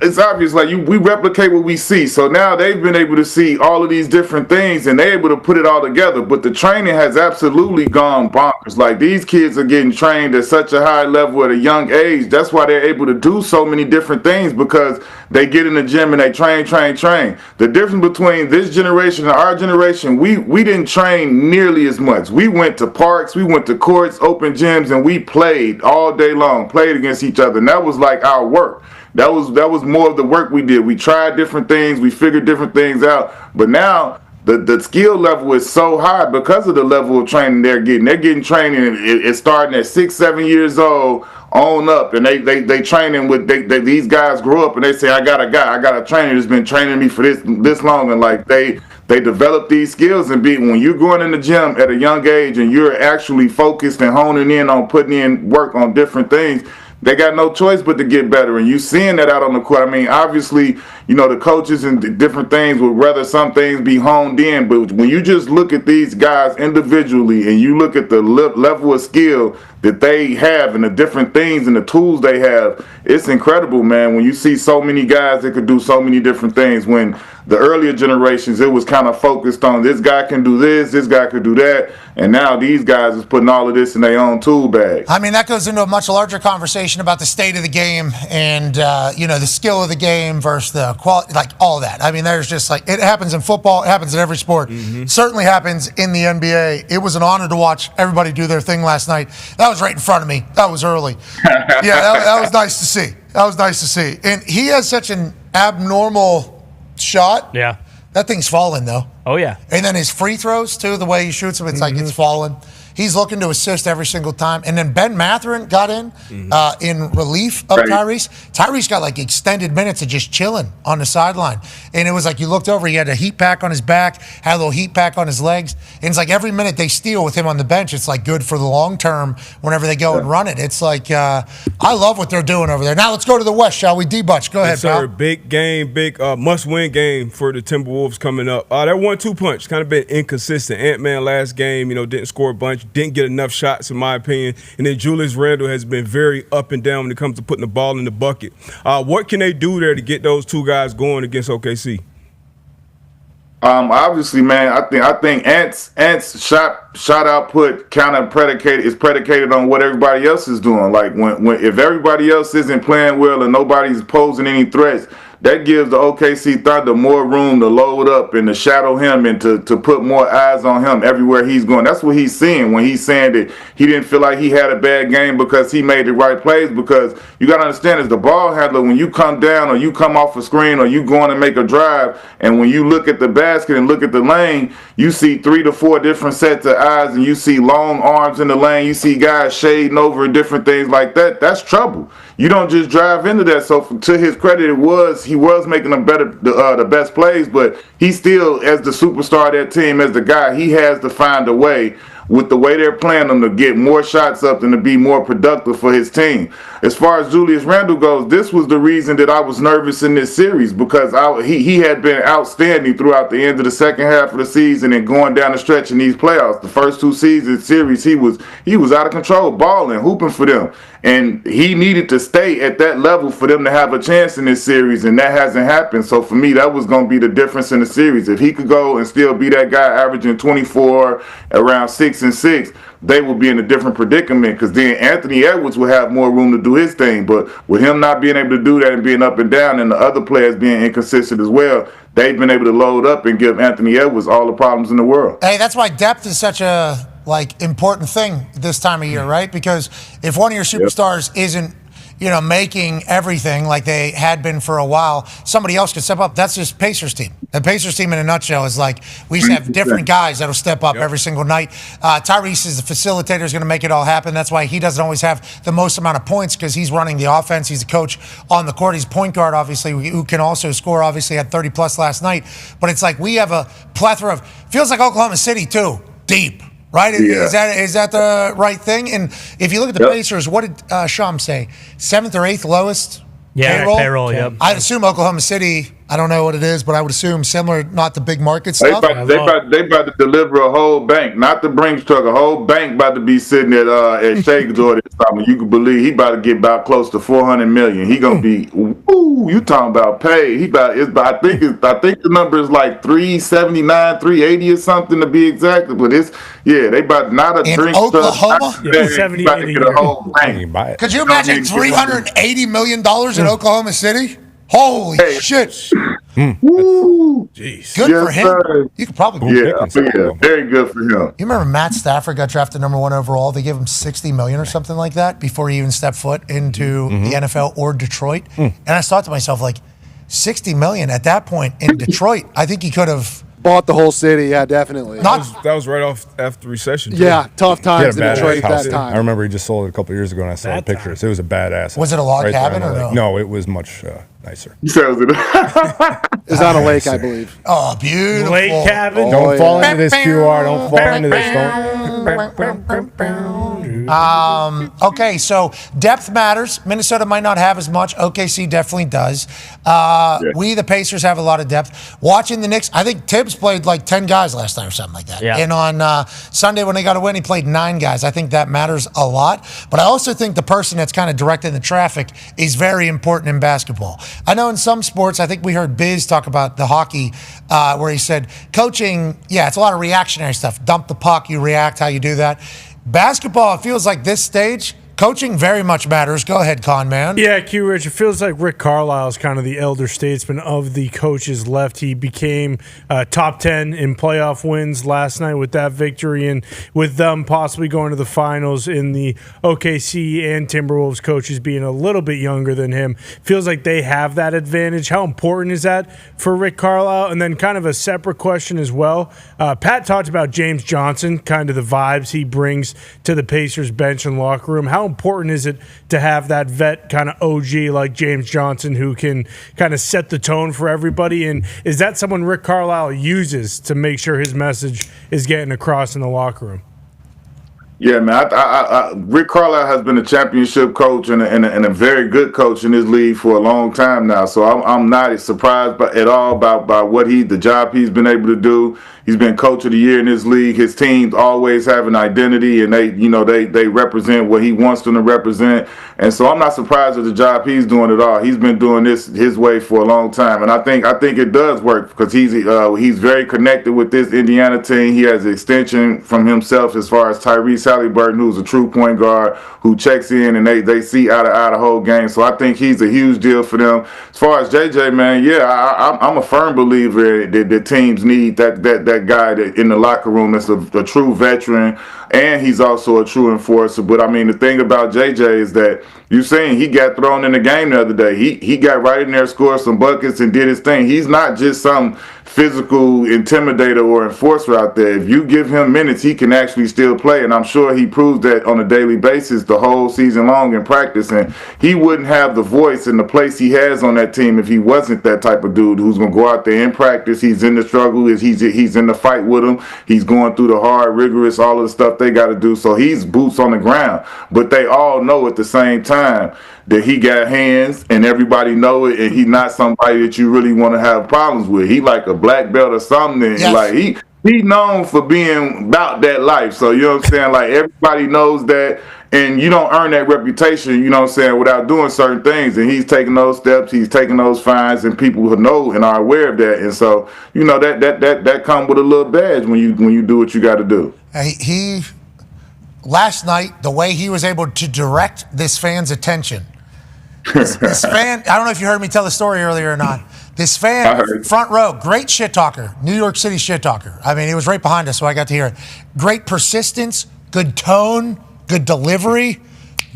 It's obvious, we replicate what we see. So now they've been able to see all of these different things, and they're able to put it all together. But the training has absolutely gone bonkers. Like, these kids are getting trained at such a high level at a young age. That's why they're able to do so many different things, because they get in the gym and they train. The difference between this generation and our generation, we didn't train nearly as much. We went to parks, we went to courts, open gyms, and we played all day long, played against each other. And that was like our work. That was more of the work we did. We tried different things. We figured different things out. But now the skill level is so high because of the level of training they're getting. They're getting training. It's starting at 6-7 years old on up, and they training with these guys grow up and they say, I got a trainer that's been training me for this long, and like they they develop these skills, and when you're going in the gym at a young age and you're actually focused and honing in on putting in work on different things, they got no choice but to get better. And you seeing that out on the court. I mean, obviously, the coaches and the different things would rather some things be honed in, but when you just look at these guys individually and you look at the level of skill that they have and the different things and the tools they have, it's incredible, man. When you see so many guys that could do so many different things, when the earlier generations, it was kind of focused on this guy can do this guy could do that, and now these guys is putting all of this in their own tool bag. I mean, that goes into a much larger conversation about the state of the game and, the skill of the game versus the quality, like all that. I mean, there's just it happens in football, it happens in every sport. Certainly happens in the NBA. It was an honor to watch everybody do their thing last night. That was right in front of me. That was early. That was nice to see. That was nice to see. And he has such an abnormal shot. Yeah. That thing's falling, though. Oh, yeah. And then his free throws, too, the way he shoots them, it's like it's falling. He's looking to assist every single time. And then Ben Mathurin got in relief of Tyrese. Tyrese got extended minutes of just chilling on the sideline. And it was like you looked over, he had a heat pack on his back, had a little heat pack on his legs. And it's like every minute they steal with him on the bench, it's good for the long term whenever they go and run it. It's I love what they're doing over there. Now let's go to the West, shall we? D-Butch, go ahead, pal. Big game, big must-win game for the Timberwolves coming up. That 1-2 punch kind of been inconsistent. Ant-Man last game, didn't score a bunch. Didn't get enough shots, in my opinion. And then Julius Randle has been very up and down when it comes to putting the ball in the bucket. What can they do there to get those two guys going against OKC? Obviously, man, I think Ant's shot output kind of predicated on what everybody else is doing. Like when if everybody else isn't playing well and nobody's posing any threats, that gives the OKC Thunder more room to load up and to shadow him and to put more eyes on him everywhere he's going. That's what he's seeing when he's saying that he didn't feel like he had a bad game because he made the right plays. Because you got to understand, as the ball handler, when you come down or you come off a screen or you going to make a drive, and when you look at the basket and look at the lane, you see 3 to 4 different sets of eyes, and you see long arms in the lane. You see guys shading over and different things like that. That's trouble. You don't just drive into that. So to his credit, he was making the best plays, but he still, as the superstar of that team, as the guy, he has to find a way, with the way they're playing them, to get more shots up and to be more productive for his team. As far as Julius Randle goes, this was the reason that I was nervous in this series, because he had been outstanding throughout the end of the second half of the season and going down the stretch in these playoffs. The first 2 series, he was out of control, balling, hooping for them. And he needed to stay at that level for them to have a chance in this series, and that hasn't happened. So for me, that was going to be the difference in the series. If he could go and still be that guy averaging 24, around 6 and 6, they will be in a different predicament, because then Anthony Edwards will have more room to do his thing. But with him not being able to do that and being up and down, and the other players being inconsistent as well, they've been able to load up and give Anthony Edwards all the problems in the world. Hey, that's why depth is such a important thing this time of year, right? Because if one of your superstars isn't, making everything like they had been for a while, somebody else could step up. That's just Pacers team. The Pacers team in a nutshell is we just have different guys that'll step up every single night. Tyrese is the facilitator, is going to make it all happen. That's why he doesn't always have the most amount of points, because he's running the offense. He's the coach on the court. He's point guard, obviously, who can also score. Obviously had 30 plus last night. But it's like we have a plethora of, feels like Oklahoma City too, deep. Right? Yeah. Is that the right thing? And if you look at the Pacers, what did Sham say? 7th or 8th lowest payroll? Yep. I'd assume Oklahoma City, I don't know what it is, but I would assume similar, not the big market stuff. They about to deliver a whole bank, not the Brinks truck, a whole bank about to be sitting at Shake's or this time. You can believe he about to get about close to $400 million. He gonna be, you talking about pay? I think the number is like 379, 380 or something to be exact. But they about not a drink Oklahoma. Truck. He about to get a whole bank. Could you imagine $380 million in Oklahoma City? Holy shit. Woo. Jeez. Good for him. Sir. You could probably very good for him. You remember Matt Stafford got drafted number 1 overall? They gave him $60 million or something like that before he even stepped foot into the NFL or Detroit. And I thought to myself, $60 million at that point in Detroit, I think he could have bought the whole city. Yeah, definitely. That was right off after the recession. Yeah, tough times in Detroit at that time. I remember he just sold it a couple of years ago, and I saw the pictures. It was a badass. Was it a log cabin or no? No, it was much Nicer. You said it was It's on a lake, I believe. Oh, beautiful. Lake cabin. Don't fall into this QR. Don't fall into this. Okay, so depth matters. Minnesota might not have as much. OKC definitely does. We, the Pacers, have a lot of depth. Watching the Knicks, I think Tibbs played like 10 guys last night or something like that. Yeah. And on Sunday when they got a win, he played 9 guys. I think that matters a lot. But I also think the person that's kind of directing the traffic is very important in basketball. I know in some sports, I think we heard Biz talk about the hockey where he said, coaching, yeah, it's a lot of reactionary stuff. Dump the puck, you react, how you do that. Basketball, it feels like this stage, coaching very much matters. Go ahead, Con Man. Yeah, Q Rich. It feels like Rick Carlisle is kind of the elder statesman of the coaches left. He became top 10 in playoff wins last night with that victory, and with them possibly going to the finals in the OKC and Timberwolves coaches being a little bit younger than him. Feels like they have that advantage. How important is that for Rick Carlisle? And then kind of a separate question as well. Pat talked about James Johnson, kind of the vibes he brings to the Pacers bench and locker room. How important is it to have that vet kind of OG like James Johnson who can kind of set the tone for everybody? And is that someone Rick Carlisle uses to make sure his message is getting across in the locker room? Yeah, man. Rick Carlisle has been a championship coach and a very good coach in this league for a long time now. So I'm not surprised at all by what the job he's been able to do. He's been coach of the year in this league. His teams always have an identity, and they represent what he wants them to represent. And so I'm not surprised at the job he's doing at all. He's been doing this his way for a long time, and I think it does work because he's very connected with this Indiana team. He has an extension from himself as far as Tyrese Halliburton, who's a true point guard who checks in, and they see out of the whole game. So I think he's a huge deal for them. As far as JJ, man, yeah, I'm a firm believer that teams need that guy in the locker room that's a true veteran, and he's also a true enforcer. But I mean, the thing about JJ is that you've seen he got thrown in the game the other day. He got right in there, scored some buckets, and did his thing. He's not just some physical intimidator or enforcer out there. If you give him minutes, he can actually still play, and I'm sure he proves that on a daily basis the whole season long in practice. And he wouldn't have the voice and the place he has on that team if he wasn't that type of dude who's going to go out there in practice. He's in the struggle. He's in the fight with them. He's going through the hard, rigorous, all of the stuff they got to do. So he's boots on the ground. But they all know at the same time that he got hands, and everybody know it, and he's not somebody that you really want to have problems with. He like a black belt or something. Yes. Like he known for being about that life. So you know what I'm saying? Like everybody knows that, and you don't earn that reputation, you know what I'm saying, without doing certain things. And he's taking those steps, he's taking those fines, and people who know and are aware of that. And so, you know, that comes with a little badge when you do what you got to do. He last night, the way he was able to direct this fan's attention. This fan, I don't know if you heard me tell the story earlier or not. This fan, front row, great shit talker, New York City shit talker. I mean, he was right behind us, so I got to hear it. Great persistence, good tone, good delivery,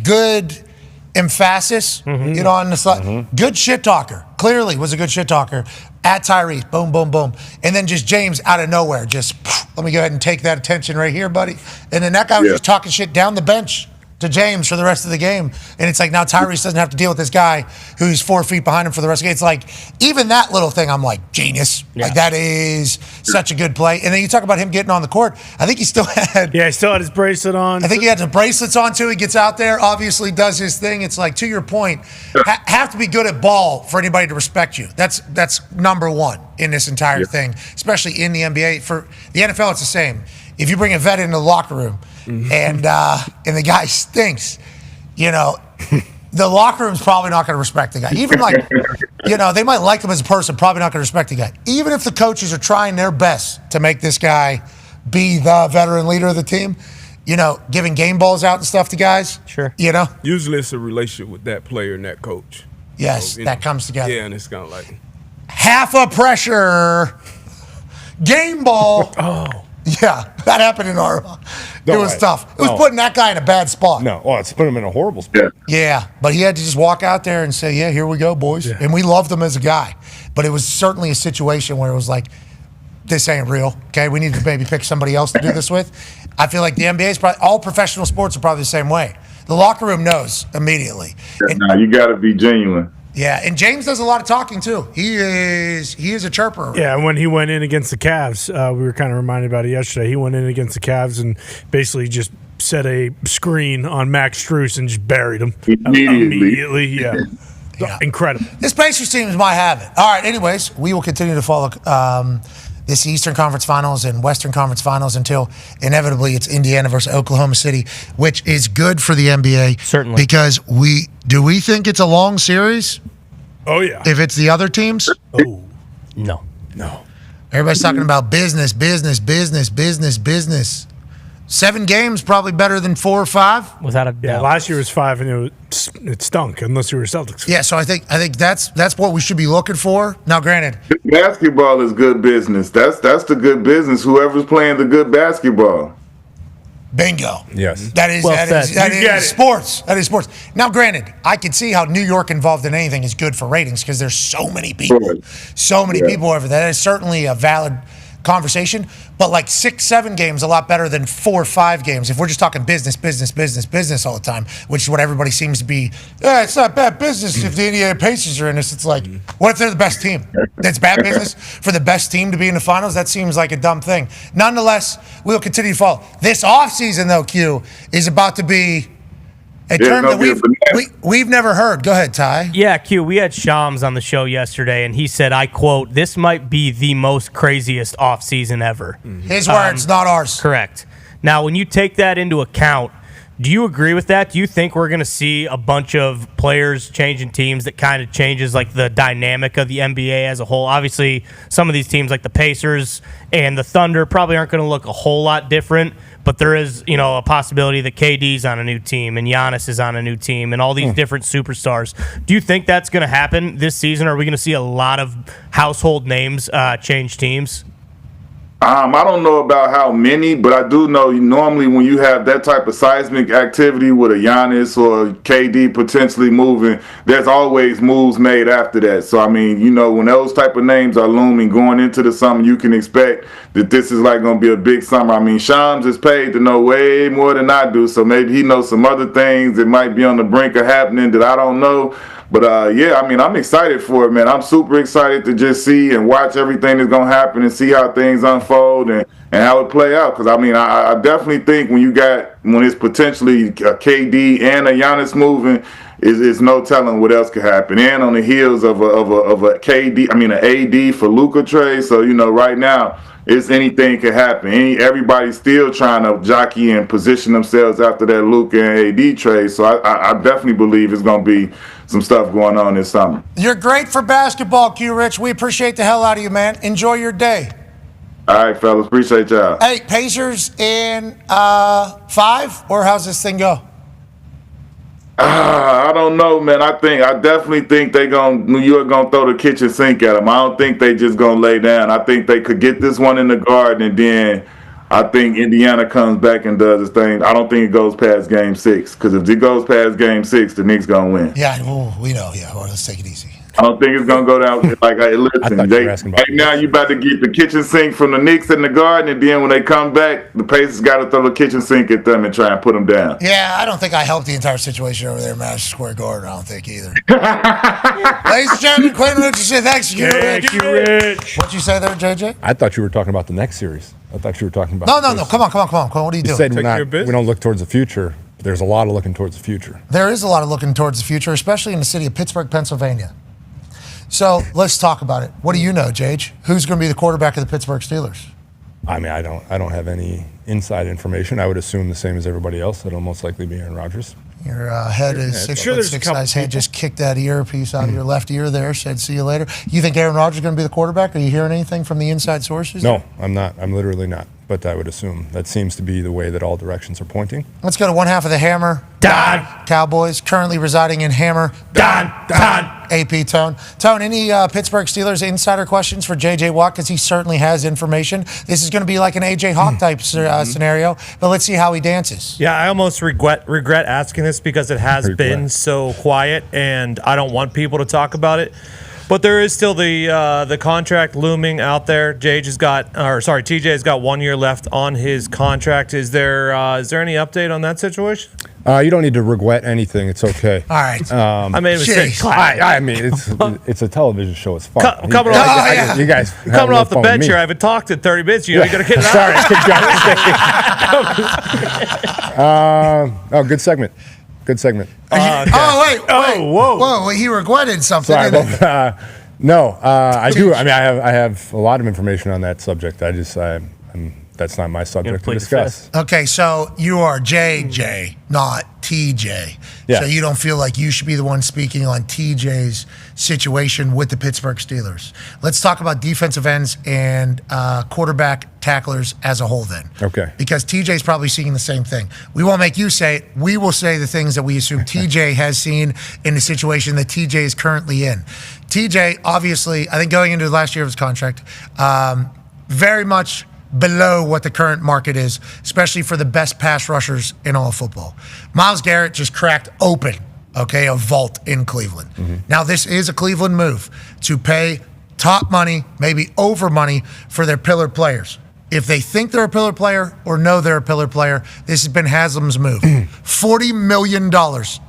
good emphasis, you know, on the side. Good shit talker. Clearly was a good shit talker. At Tyrese, boom, boom, boom. And then just James out of nowhere, just, let me go ahead and take that attention right here, buddy. And then that guy was just talking shit down the bench to James for the rest of the game. And it's like now Tyrese doesn't have to deal with this guy who's 4 feet behind him for the rest of the game. It's like, even that little thing, I'm like, genius. Yeah. Like, that is such a good play. And then you talk about him getting on the court. I think he still had... Yeah, he still had his bracelet on. I think he had the bracelets on, too. He gets out there, obviously does his thing. It's like, to your point, have to be good at ball for anybody to respect you. That's number one in this entire thing, especially in the NBA. For the NFL, it's the same. If you bring a vet into the locker room, and the guy stinks, you know, the locker room's probably not going to respect the guy. Even like, you know, they might like him as a person, probably not going to respect the guy. Even if the coaches are trying their best to make this guy be the veteran leader of the team, you know, giving game balls out and stuff to guys. Sure. You know? Usually it's a relationship with that player and that coach. Yes, so, that comes together. Yeah, and it's kind of like... half a pressure. Game ball. Oh. Yeah, that happened in our... It was tough. It was putting that guy in a bad spot. No, it's putting him in a horrible spot. Yeah, but he had to just walk out there and say, yeah, here we go, boys. Yeah. And we loved him as a guy. But it was certainly a situation where it was like, this ain't real, okay? We need to maybe pick somebody else to do this with. I feel like the NBA is probably... all professional sports are probably the same way. The locker room knows immediately. Now, you got to be genuine. Yeah, and James does a lot of talking too. He is a chirper. Yeah, when he went in against the Cavs, we were kind of reminded about it yesterday. He went in against the Cavs and basically just set a screen on Max Strus and just buried him immediately. Yeah. Incredible. This Pacers team might have it. All right, anyways, we will continue to follow this Eastern Conference Finals and Western Conference Finals until inevitably it's Indiana versus Oklahoma City, which is good for the NBA. Certainly. Because we think it's a long series? Oh, yeah. If it's the other teams? Oh. No. Everybody's talking about business. 7 games probably better than 4 or 5. Without a doubt. Yeah, last year was 5 and it stunk unless you were Celtics. Yeah, so I think that's what we should be looking for. Now, granted, Basketball is good business. That's the good business. Whoever's playing the good basketball. bingo. Yes. That is sports. That is sports. Now, granted, I can see how New York involved in anything is good for ratings because there's so many people. So many people over there. That is certainly a valid conversation, but like 6-7 games a lot better than 4 or 5 games. If we're just talking business all the time, which is what everybody seems to be. Yeah, it's not bad business if the Indiana Pacers are in this. It's like, what if they're the best team? That's bad business for the best team to be in the finals. That seems like a dumb thing. Nonetheless, we'll continue to follow. This offseason, though, Q, is about to be a term that we've never heard. Go ahead, Ty. Yeah, Q, we had Shams on the show yesterday, and he said, I quote, "This might be the most craziest offseason ever." His words, not ours. Correct. Now, when you take that into account, do you agree with that? Do you think we're going to see a bunch of players changing teams that kind of changes like the dynamic of the NBA as a whole? Obviously, some of these teams like the Pacers and the Thunder probably aren't going to look a whole lot different, but there is, a possibility that KD's on a new team and Giannis is on a new team and all these different superstars. Do you think that's going to happen this season? Are we going to see a lot of household names change teams? I don't know about how many, but I do know normally when you have that type of seismic activity with a Giannis or KD potentially moving, there's always moves made after that. So, I mean, when those type of names are looming going into the summer, you can expect that this is like going to be a big summer. I mean, Shams is paid to know way more than I do, so maybe he knows some other things that might be on the brink of happening that I don't know. But, I'm excited for it, man. I'm super excited to just see and watch everything that's going to happen and see how things unfold and how it play out. Because, I definitely think when it's potentially a KD and a Giannis moving, it's no telling what else could happen. And on the heels of a KD, an AD for Luka trade. So, right now, anything can happen. Everybody's still trying to jockey and position themselves after that Luka and AD trade. So I definitely believe it's going to be some stuff going on this summer. You're great for basketball, Q Rich. We appreciate the hell out of you, man. Enjoy your day. All right, fellas. Appreciate y'all. Hey, Pacers in 5, or how's this thing go? I don't know, man. I definitely think New York gonna throw the kitchen sink at them. I don't think they just gonna lay down. I think they could get this one in the Garden, and then I think Indiana comes back and does its thing. I don't think it goes past Game 6, because if it goes past Game 6, the Knicks gonna win. Yeah, we know. Yeah, well, let's take it easy. I don't think it's gonna go down listen. Right now you about to get the kitchen sink from the Knicks in the Garden, and then when they come back, the Pacers got to throw the kitchen sink at them and try and put them down. Yeah, I don't think I helped the entire situation over there in Madison Square Garden. I don't think either. Ladies and gentlemen, Quentin Richardson, thanks, Q Rich. What'd you say there, JJ? I thought you were talking about the next series. I thought you were talking about. No. Come on. What are you doing? You said we don't look towards the future. There's a lot of looking towards the future. There is a lot of looking towards the future, especially in the city of Pittsburgh, Pennsylvania. So let's talk about it. What do you know, Jage? Who's going to be the quarterback of the Pittsburgh Steelers? I don't have any inside information. I would assume the same as everybody else. It'll most likely be Aaron Rodgers. Your head is 6'6" guy's head just kicked that earpiece out of your left ear there, said see you later. You think Aaron Rodgers is going to be the quarterback? Are you hearing anything from the inside sources? No, I'm not. I'm literally not. But I would assume that seems to be the way that all directions are pointing. Let's go to one half of the Hammer. Dahn. Cowboys, currently residing in Hammer. Dahn. AP Tone. Tone, any Pittsburgh Steelers insider questions for J.J. Watt? Because he certainly has information. This is going to be like an A.J. Hawk type scenario, but let's see how he dances. Yeah, I almost regret asking this because it has been so quiet, and I don't want people to talk about it. But there is still the contract looming out there. TJ's got 1 year left on his contract. Is there any update on that situation? You don't need to regret anything. It's okay. All right. I mean, I mean, it's a television show. It's fun. Coming you guys coming off the bench here, I haven't talked in 30 minutes. You got to get it Sorry. Good segment. Good segment. Okay. Whoa! He regretted something. Sorry, no, I do. I mean, I have a lot of information on that subject. That's not my subject to discuss. Okay, so you are JJ, not TJ. Yeah. So you don't feel like you should be the one speaking on TJ's situation with the Pittsburgh Steelers. Let's talk about defensive ends and quarterback tacklers as a whole then. Okay. Because TJ's probably seeing the same thing. We won't make you say it. We will say the things that we assume TJ has seen in the situation that TJ is currently in. TJ, obviously, I think going into the last year of his contract, very much below what the current market is, especially for the best pass rushers in all of football. Myles Garrett just cracked open, a vault in Cleveland. Mm-hmm. Now, this is a Cleveland move to pay top money, maybe over money, for their pillar players. If they think they're a pillar player or know they're a pillar player, this has been Haslam's move. $40 million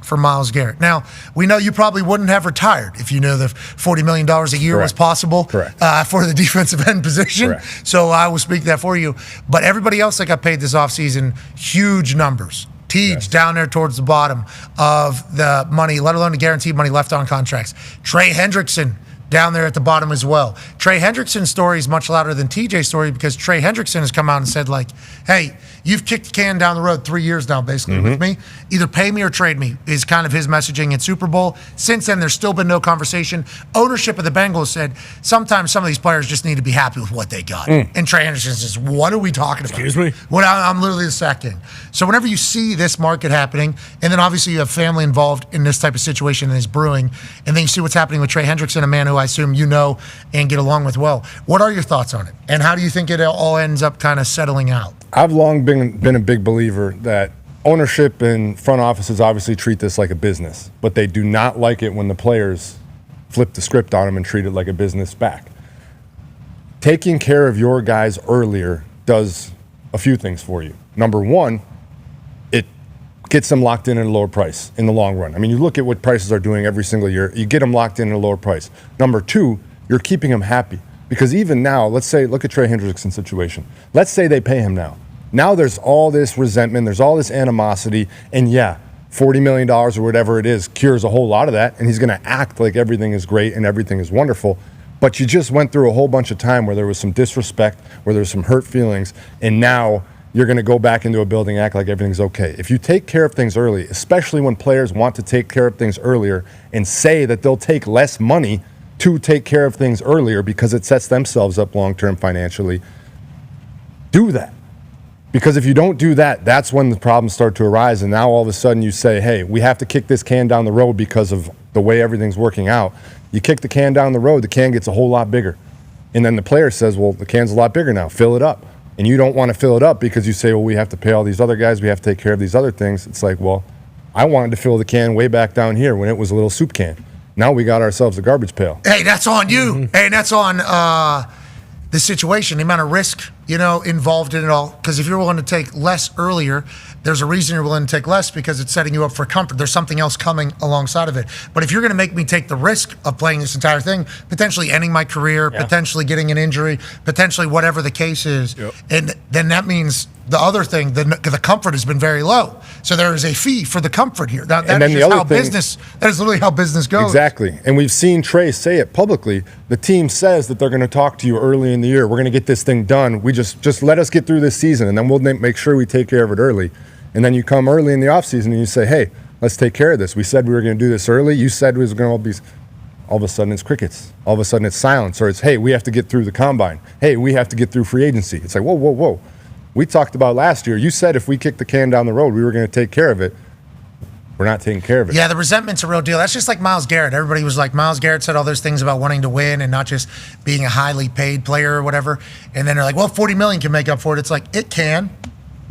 for Myles Garrett. Now, we know you probably wouldn't have retired if you knew that $40 million a year was possible for the defensive end position. Correct. So I will speak that for you. But everybody else that got paid this offseason, huge numbers. Teej down there towards the bottom of the money, let alone the guaranteed money left on contracts. Trey Hendrickson down there at the bottom as well. Trey Hendrickson's story is much louder than TJ's story because Trey Hendrickson has come out and said, hey, you've kicked the can down the road 3 years now, basically, with me. Either pay me or trade me is kind of his messaging at Super Bowl. Since then, there's still been no conversation. Ownership of the Bengals said sometimes some of these players just need to be happy with what they got. And Trey Hendrickson says, what are we talking about? Excuse me? I'm literally the second. So whenever you see this market happening, and then obviously you have family involved in this type of situation that is brewing, and then you see what's happening with Trey Hendrickson, a man who I assume you know and get along with well. What are your thoughts on it? And how do you think it all ends up kind of settling out? I've long been a big believer that ownership and front offices obviously treat this like a business, but they do not like it when the players flip the script on them and treat it like a business back. Taking care of your guys earlier does a few things for you. Number one, it gets them locked in at a lower price in the long run. I mean, you look at what prices are doing every single year, you get them locked in at a lower price. Number two, you're keeping them happy. Because even now, look at Trey Hendrickson's situation. Let's say they pay him now. Now there's all this resentment, there's all this animosity, and $40 million or whatever it is cures a whole lot of that, and he's going to act like everything is great and everything is wonderful. But you just went through a whole bunch of time where there was some disrespect, where there was some hurt feelings, and now you're going to go back into a building and act like everything's okay. If you take care of things early, especially when players want to take care of things earlier and say that they'll take less money to take care of things earlier because it sets themselves up long-term financially, do that. Because if you don't do that, that's when the problems start to arise, and now all of a sudden you say, hey, we have to kick this can down the road because of the way everything's working out. You kick the can down the road, the can gets a whole lot bigger. And then the player says, well, the can's a lot bigger now, fill it up. And you don't want to fill it up because you say, well, we have to pay all these other guys, we have to take care of these other things. It's like, well, I wanted to fill the can way back down here when it was a little soup can. Now we got ourselves a garbage pail. Hey, that's on you. Hey, that's on the situation, the amount of risk, involved in it all. Because if you're willing to take less earlier, there's a reason you're willing to take less because it's setting you up for comfort. There's something else coming alongside of it. But if you're going to make me take the risk of playing this entire thing, potentially ending my career, potentially getting an injury, potentially whatever the case is, and then that means the other thing, the comfort has been very low. So there is a fee for the comfort here. That is literally how business goes. Exactly. And we've seen Trey say it publicly. The team says that they're going to talk to you early in the year. We're going to get this thing done. We just let us get through this season, and then we'll make sure we take care of it early. And then you come early in the offseason and you say, hey, let's take care of this. We said we were going to do this early. You said we was going to all be. All of a sudden it's crickets. All of a sudden it's silence. Or it's, hey, we have to get through the combine. Hey, we have to get through free agency. It's like, whoa. We talked about last year. You said if we kicked the can down the road, we were going to take care of it. We're not taking care of it. Yeah, the resentment's a real deal. That's just like Myles Garrett. Everybody was like, Myles Garrett said all those things about wanting to win and not just being a highly paid player or whatever. And then they're like, well, $40 million can make up for it. It's like, it can.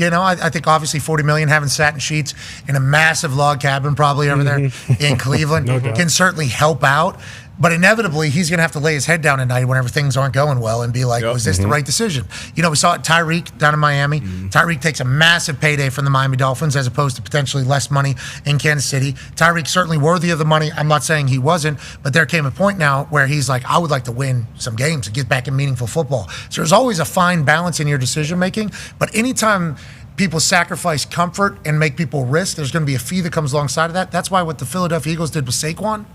I think obviously $40 million, having satin sheets in a massive log cabin probably over there in Cleveland can certainly help out. But inevitably, he's going to have to lay his head down at night whenever things aren't going well and be like, was this the right decision? You know, we saw it Tyreek down in Miami. Tyreek takes a massive payday from the Miami Dolphins as opposed to potentially less money in Kansas City. Tyreek's certainly worthy of the money. I'm not saying he wasn't, but there came a point now where he's like, I would like to win some games and get back in meaningful football. So there's always a fine balance in your decision making. But anytime people sacrifice comfort and make people risk, there's going to be a fee that comes alongside of that. That's why what the Philadelphia Eagles did with Saquon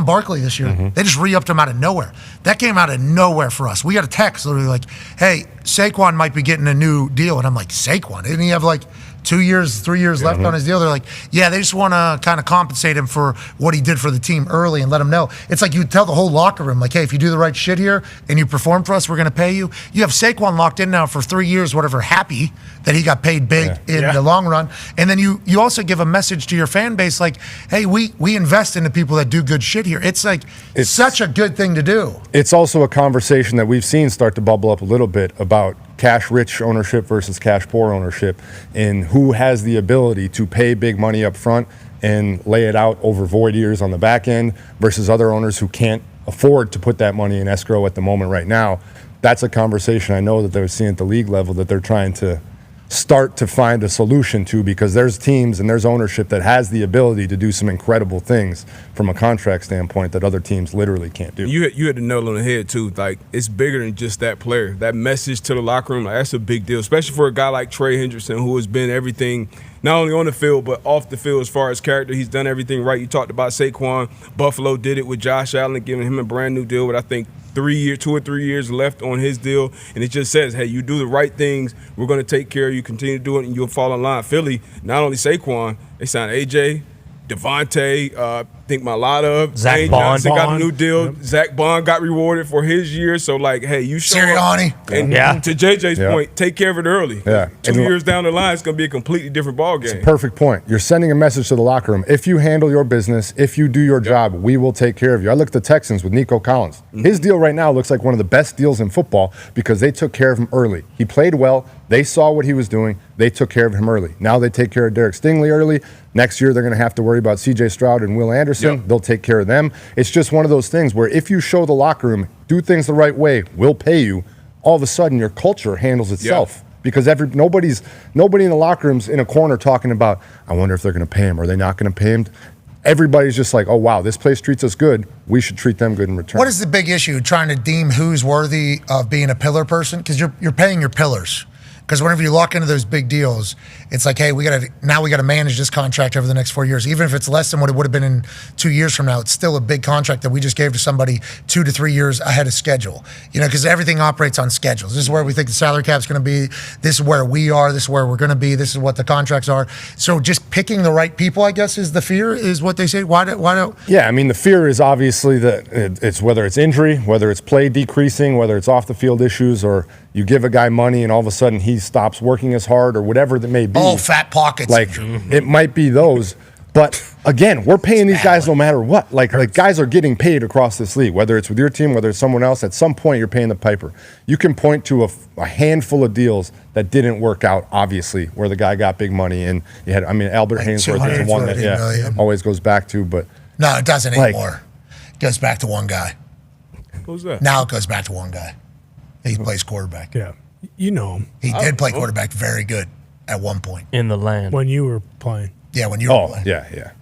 Barkley this year, they just re-upped him out of nowhere. That came out of nowhere for us. We got a text literally like, hey, Saquon might be getting a new deal. And I'm like, Saquon? Didn't he have like 2 years, 3 years left on his deal? They're like, yeah, they just want to kind of compensate him for what he did for the team early and let him know. It's like you tell the whole locker room, like, hey, if you do the right shit here and you perform for us, we're going to pay you. You have Saquon locked in now for 3 years, whatever, happy that he got paid big in the long run. And then you also give a message to your fan base like, hey, we invest into people that do good shit here. It's like such a good thing to do. It's also a conversation that we've seen start to bubble up a little bit about cash-rich ownership versus cash-poor ownership and who has the ability to pay big money up front and lay it out over void years on the back end versus other owners who can't afford to put that money in escrow at the moment right now. That's a conversation I know that they're seeing at the league level that they're trying to start to find a solution to, because there's teams and there's ownership that has the ability to do some incredible things from a contract standpoint that other teams literally can't do. You hit the nail on the head too. Like, it's bigger than just that player. That message to the locker room, like, that's a big deal, especially for a guy like Trey Hendrickson, who has been everything, not only on the field but off the field as far as character. He's done everything right. You talked about Saquon. Buffalo did it with Josh Allen, giving him a brand new deal with, I think, 2 or 3 years left on his deal, and it just says, hey, you do the right things, we're going to take care of you, continue to do it, and you'll fall in line. Philly, not only Saquon, they signed AJ, Devontae, I think Malata, Zach Bond got a new deal. Zach Bond got rewarded for his year. So, like, hey, you show Sirianni. up. And to JJ's point, take care of it early. Yeah. 2 years down the line, it's going to be a completely different ball game. It's a perfect point. You're sending a message to the locker room. If you handle your business, if you do your job, we will take care of you. I look at the Texans with Nico Collins. His deal right now looks like one of the best deals in football because they took care of him early. He played well. They saw what he was doing. They took care of him early. Now they take care of Derek Stingley early. Next year, they're going to have to worry about CJ Stroud and Will Anderson. They'll take care of them. It's just one of those things where if you show the locker room, do things the right way, we'll pay you, all of a sudden your culture handles itself. Because nobody in the locker room's in a corner talking about, I wonder if they're going to pay him. Are they not going to pay him? Everybody's just like, oh, wow, this place treats us good. We should treat them good in return. What is the big issue, trying to deem who's worthy of being a pillar person? Because you're paying your pillars. Because whenever you lock into those big deals, it's like, hey, we got to manage this contract over the next 4 years. Even if it's less than what it would have been in 2 years from now, it's still a big contract that we just gave to somebody 2 to 3 years ahead of schedule. You know, because everything operates on schedules. This is where we think the salary cap is going to be. This is where we are. This is where we're going to be. This is what the contracts are. So just picking the right people, I guess, is the fear, is what they say. Why don't? Yeah, I mean, the fear is obviously that it's whether it's injury, whether it's play decreasing, whether it's off the field issues, or you give a guy money and all of a sudden he stops working as hard or whatever that may be. Oh, fat pockets. Like, it might be those. But again, we're paying these guys no matter what. Like guys are getting paid across this league, whether it's with your team, whether it's someone else. At some point, you're paying the piper. You can point to a handful of deals that didn't work out, obviously, where the guy got big money. And you had, Albert Hainsworth is one that always goes back to. But no, it doesn't anymore. It goes back to one guy. Who's that? Now it goes back to one guy. He plays quarterback. Yeah. You know him. He did play quarterback very good at one point. In the land. When you were playing. Yeah, when you were playing. Yeah.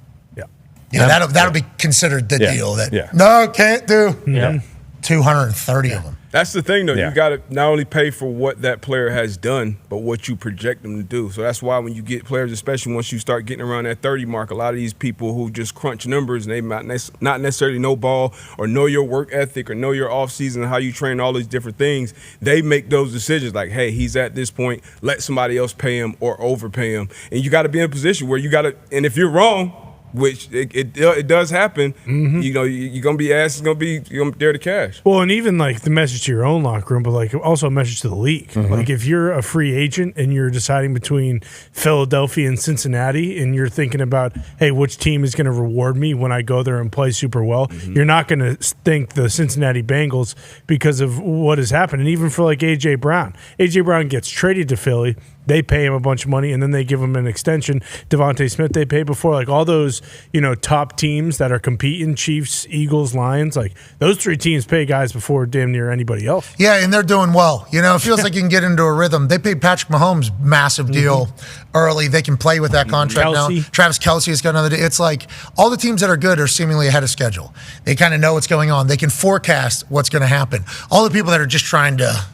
Yeah, that'll be considered the deal that no, can't do. Yeah. 230 of them. That's the thing, though. You got to not only pay for what that player has done, but what you project them to do. So that's why when you get players, especially once you start getting around that 30 mark, a lot of these people who just crunch numbers and they might not necessarily know ball or know your work ethic or know your offseason and how you train, all these different things, they make those decisions like, hey, he's at this point, let somebody else pay him or overpay him. And you got to be in a position where you got to – and if you're wrong – which it does happen. You know, you're gonna be asked. You're gonna be there to cash. Well, and even like the message to your own locker room, but like also a message to the league. Like if you're a free agent and you're deciding between Philadelphia and Cincinnati, and you're thinking about, hey, which team is going to reward me when I go there and play super well? You're not going to think the Cincinnati Bengals because of what has happened. And even for like AJ Brown gets traded to Philly. they pay him a bunch of money, and then they give him an extension. Devontae Smith, they paid before. Like all those, top teams that are competing, Chiefs, Eagles, Lions, like those 3 teams pay guys before damn near anybody else. Yeah, and they're doing well. It feels like you can get into a rhythm. They paid Patrick Mahomes massive deal early. They can play with that contract now. Travis Kelce has got another deal. It's like all the teams that are good are seemingly ahead of schedule. They kind of know what's going on. They can forecast what's going to happen. All the people that are just trying to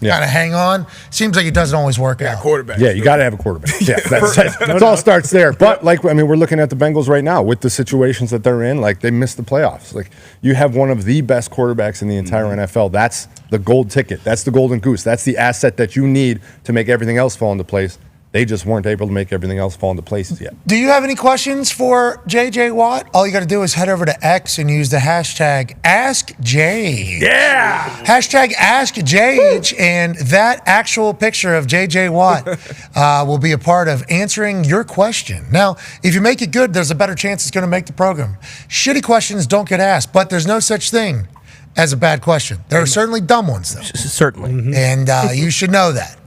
kind of hang on, seems like it doesn't always work out. Quarterback. Yeah, you got to have a quarterback. Yeah, it all starts there. But we're looking at the Bengals right now with the situations that they're in. Like they missed the playoffs. Like you have one of the best quarterbacks in the entire NFL. That's the gold ticket. That's the golden goose. That's the asset that you need to make everything else fall into place. They just weren't able to make everything else fall into place yet. Do you have any questions for JJ Watt? All you got to do is head over to X and use the hashtag AskJage. Yeah! Hashtag AskJage, and that actual picture of JJ Watt will be a part of answering your question. Now, if you make it good, there's a better chance it's going to make the program. Shitty questions don't get asked, but there's no such thing as a bad question. There are certainly dumb ones, though. Certainly. And you should know that.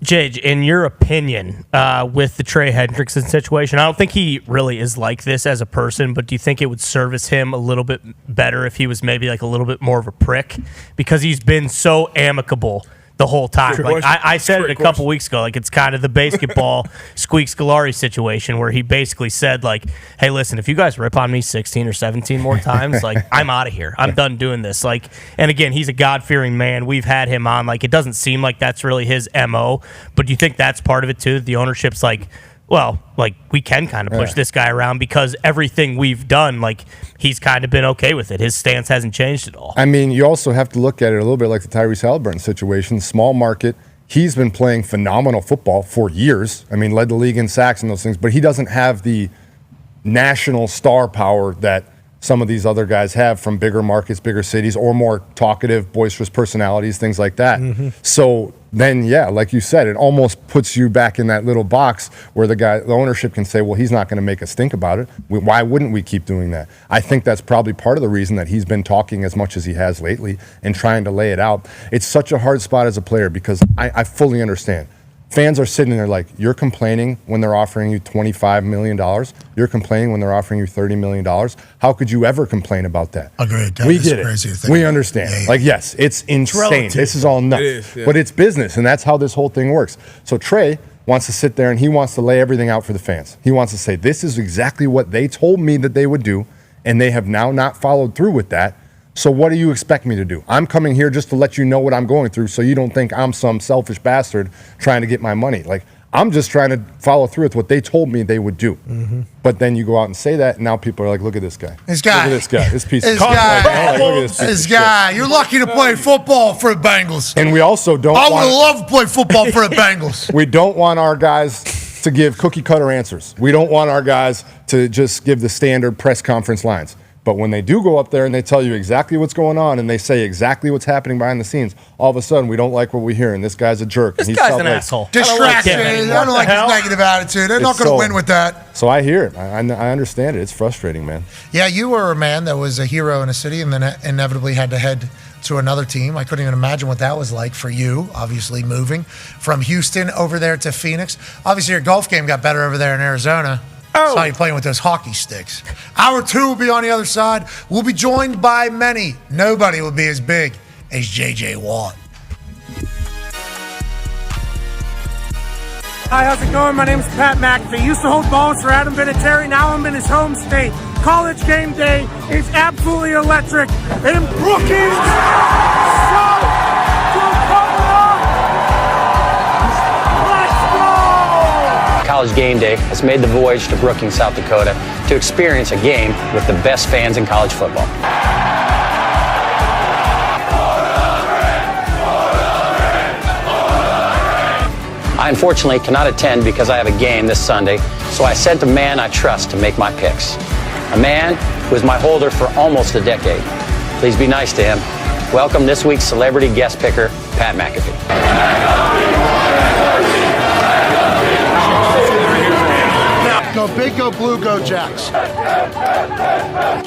Jage, in your opinion, with the Trey Hendrickson situation, I don't think he really is like this as a person, but do you think it would service him a little bit better if he was maybe like a little bit more of a prick? Because he's been so amicable the whole time. Like I said it a couple weeks ago, like it's kind of the basketball Squeak Scolari situation where he basically said like, hey, listen, if you guys rip on me 16 or 17 more times, like I'm out of here. I'm done doing this. Like, and again, he's a God-fearing man. We've had him on. Like, it doesn't seem like that's really his MO, but do you think that's part of it too? The ownership's like, well, like we can kind of push this guy around because everything we've done, like he's kind of been okay with it. His stance hasn't changed at all. I mean, you also have to look at it a little bit like the Tyrese Halliburton situation. Small market. He's been playing phenomenal football for years. I mean, led the league in sacks and those things, but he doesn't have the national star power that some of these other guys have from bigger markets, bigger cities, or more talkative, boisterous personalities, things like that. So then, yeah, like you said, it almost puts you back in that little box where the ownership can say, well, he's not going to make us think about it. Why wouldn't we keep doing that? I think that's probably part of the reason that he's been talking as much as he has lately and trying to lay it out. It's such a hard spot as a player because I fully understand. Fans are sitting there like, you're complaining when they're offering you $25 million. You're complaining when they're offering you $30 million. How could you ever complain about that? Agreed. We get it. We understand. Yeah. Like, yes, it's insane. This is all nuts. It is, yeah. But it's business, and that's how this whole thing works. So Trey wants to sit there, and he wants to lay everything out for the fans. He wants to say, this is exactly what they told me that they would do, and they have now not followed through with that. So what do you expect me to do? I'm coming here just to let you know what I'm going through so you don't think I'm some selfish bastard trying to get my money. Like, I'm just trying to follow through with what they told me they would do. But then you go out and say that, and now people are like, look at this guy. This guy. Look at this guy. This piece of This shit. guy. Like, look at this piece This of guy. shit. You're lucky to play football for the Bengals. And we also don't I would want... love to play football for the Bengals. We don't want our guys to give cookie-cutter answers. We don't want our guys to just give the standard press conference lines. But when they do go up there and they tell you exactly what's going on and they say exactly what's happening behind the scenes, all of a sudden we don't like what we hear and this guy's a jerk. This and guy's an asshole. Distraction. I don't like his negative attitude. They're not going to win with that. So I hear it. I understand it. It's frustrating, man. Yeah, you were a man that was a hero in a city and then inevitably had to head to another team. I couldn't even imagine what that was like for you, obviously moving from Houston over there to Phoenix. Obviously your golf game got better over there in Arizona. Saw you playing with those hockey sticks. Hour 2 will be on the other side. We'll be joined by many. Nobody will be as big as JJ Watt. Hi, how's it going? My name is Pat McAfee. Used to hold balls for Adam Vinatieri. Now I'm in his home state. College game day is absolutely electric. In Brookings, College game day has made the voyage to Brookings, South Dakota to experience a game with the best fans in college football. I unfortunately cannot attend because I have a game this Sunday, so I sent a man I trust to make my picks. A man who is my holder for almost a decade. Please be nice to him. Welcome this week's celebrity guest picker, Pat McAfee. Go big, go blue, go Jacks.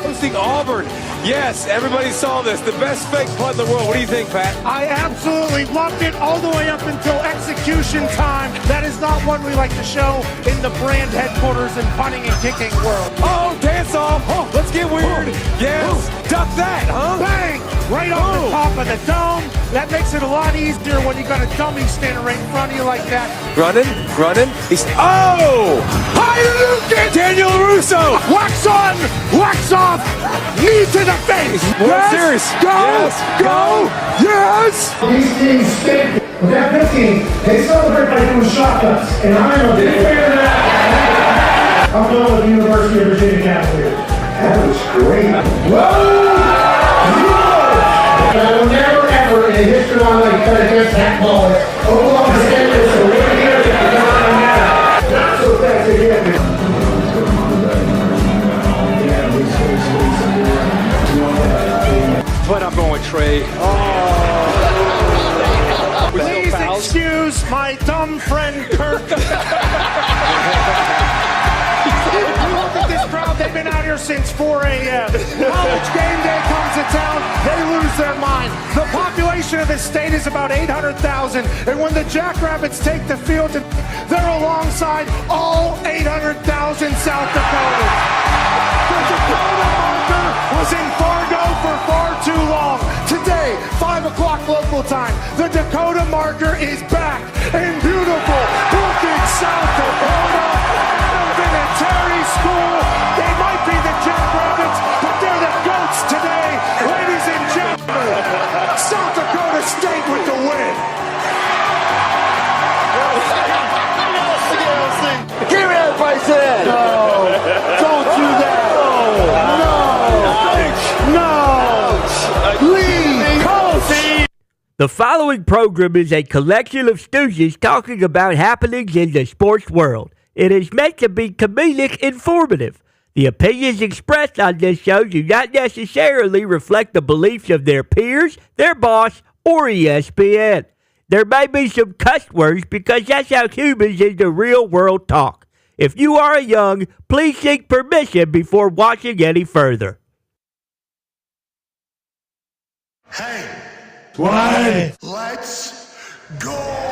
Hosting Auburn Yes, everybody saw this. The best fake punt in the world. What do you think, Pat? I absolutely loved it all the way up until execution time. That is not one we like to show in the brand headquarters and punting and kicking world. Oh, dance off. Oh, let's get weird. Yes. Duck that, huh? Bang! Right on the top of the dome. That makes it a lot easier when you got a dummy standing right in front of you like that. Running. Oh! High Daniel Russo! Wax on! Wax off! Knee to the face! World Series. Go! Yes. Go! Yes! These teams stink. With that 15, they celebrate by doing shotguns. And I'm a big fan of that. I'm going with the University of Virginia Cavaliers. That was great. Whoa! I will never, ever in the history of my life cut against that ball. Oklahoma State is the winner here. Not so fast again. But I'm going with Trey. Please excuse my dumb friend Kirk. You look at this crowd, they've been out here since 4 a.m. College game day comes to town, they lose their mind. The population of this state is about 800,000, and when the Jackrabbits take the field, they're alongside all 800,000 South Dakotans. The Dakota marker was in Fargo for far too long. Today, 5 o'clock local time, the Dakota marker is back in beautiful Brookings, South Dakota. Terry School. They might be the Jackrabbits, but they're the GOATs today. Ladies and gentlemen, South Dakota State with the win. Give me that Bison! No, don't do that. No. Leave coach. The following program is a collection of stooges talking about happenings in the sports world. It is meant to be comedic informative. The opinions expressed on this show do not necessarily reflect the beliefs of their peers, their boss, or ESPN. There may be some cuss words because that's how humans in the real world talk. If you are young, please seek permission before watching any further. Hey, Why? let's go.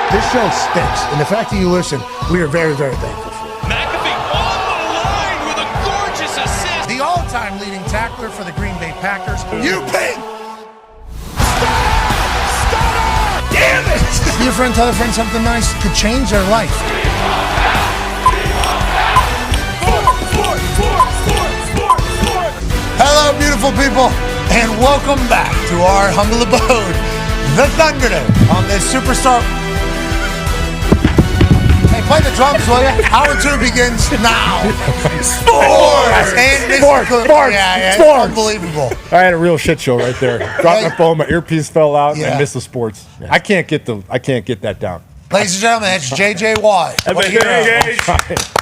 This show stinks, and the fact that you listen, we are very, very thankful for. McAfee on the line with a gorgeous assist. The all-time leading tackler for the Green Bay Packers, you pig! Damn it! Your friend tell a friend something nice could change their life. Hello, beautiful people, and welcome back to our humble abode, the Thunderdome, on this superstar. Hey, play the drums, will you? Hour 2 begins now. Sports! And this Sports! Yeah, it's unbelievable. I had a real shit show right there. Dropped my phone, my earpiece fell out, and Yeah. I missed the sports. I can't get that down. Ladies and gentlemen, that's JJ Watt. What a hero. Hey,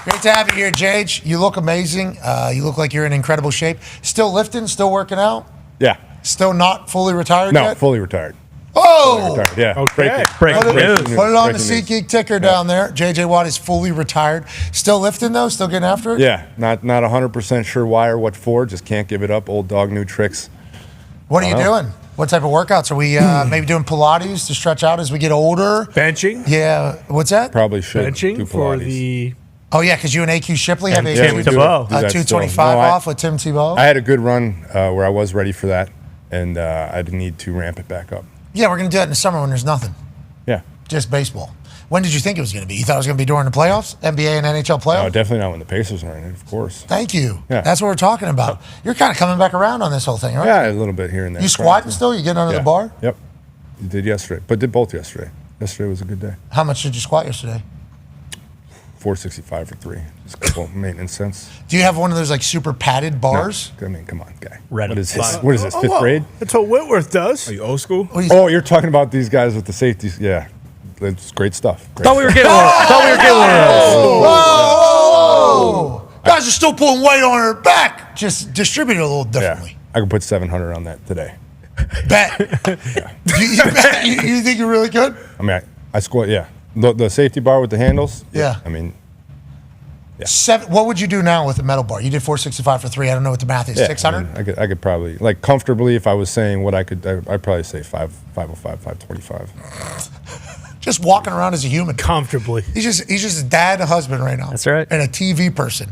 Great to have you here, Jage. You look amazing. You look like you're in incredible shape. Still lifting, still working out? Yeah. Still not fully retired No, yet? fully retired. Oh! Fully retired, yeah. Okay. Breaking Put news. it on the Breaking news. SeatGeek ticker down there. JJ Watt is fully retired. Still lifting, though? Still getting after it? Yeah, not 100% sure why or what for. Just can't give it up. Old dog, new tricks. What are you doing? What type of workouts? Are we maybe doing Pilates to stretch out as we get older? Benching? Yeah. What's that? Probably should do Benching for Pilates. the... Oh, yeah, because you and AQ Shipley have a Yeah, we do that 225 still. No, off with Tim Tebow. I had a good run where I was ready for that, and I didn't need to ramp it back up. Yeah, we're going to do that in the summer when there's nothing. Yeah. Just baseball. When did you think it was going to be? You thought it was going to be during the playoffs? NBA and NHL playoffs? No, definitely not when the Pacers are in it, of course. Thank you. Yeah. That's what we're talking about. You're kind of coming back around on this whole thing, right? Yeah, a little bit here and there. You squatting still? You getting under the bar? Yep. You did yesterday, but did both yesterday. Yesterday was a good day. How much did you squat yesterday? 465 for 3. Just a couple maintenance cents. Do you have one of those like super padded bars? No, I mean, come on, guy. Red What is flag. this? What is this? Fifth well, grade? That's what Whitworth does. Are you old school? Oh, you're talking about these guys with the safeties. Yeah, it's great stuff. Great Thought we were stuff. getting one. Thought we were getting one of those. Whoa! Guys are still pulling weight on her back. Just distribute it a little differently. Yeah, I could put 700 on that today. Bet. You think you're really good? I mean, I squat. Yeah, the safety bar with the handles. Yeah. I mean, What would you do now with a metal bar? You did 465 for 3. I don't know what the math is. 600? I could probably, like, comfortably, if I was saying what I could, I'd probably say 505, 525. Just walking around as a human. Comfortably. He's just a dad and a husband right now. That's right. And a TV person.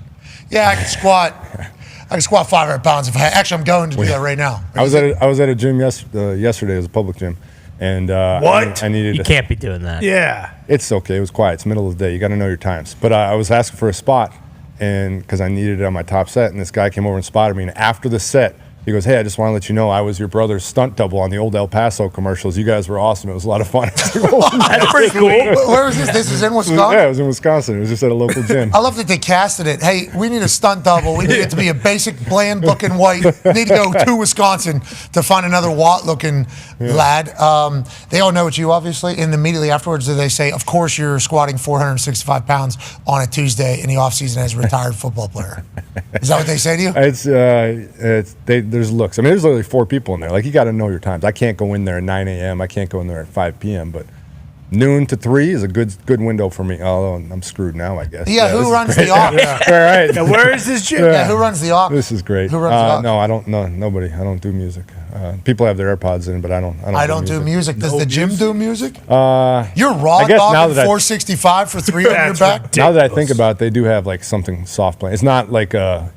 Yeah, I could squat 500 pounds if I'm going to do that right now. I was at a gym yesterday. It was a public gym. And what? I needed. You can't be doing that. Yeah. It's okay. It was quiet. It's middle of the day. You got to know your times. But I was asking for a spot, and because I needed it on my top set, and this guy came over and spotted me. And after the set, he goes, "Hey, I just want to let you know I was your brother's stunt double on the old El Paso commercials. You guys were awesome. It was a lot of fun." That's pretty cool. Where was this? This is in Wisconsin? Yeah, it was in Wisconsin. It was just at a local gym. I love that they casted it. Hey, we need a stunt double. We need it to be a basic, bland-looking white. We need to go to Wisconsin to find another Watt-looking lad. They all know it's you, obviously. And immediately afterwards, they say, of course, you're squatting 465 pounds on a Tuesday in the offseason as a retired football player. Is that what they say to you? There's looks. I mean, there's literally 4 people in there. Like, you got to know your times. I can't go in there at 9 a.m. I can't go in there at 5 p.m. But noon to 3 is a good window for me. Although I'm screwed now, I guess. Yeah, who runs the office? All right. Now, where is this gym? Yeah, who runs the office? This is great. Who runs the office? No, I don't. No, nobody. I don't do music. People have their AirPods in, but I don't. I don't do music. Does the gym do music? You're raw dogging 465 for 3 on your back. Ridiculous. Now that I think about it, they do have like something soft playing. It's not like a.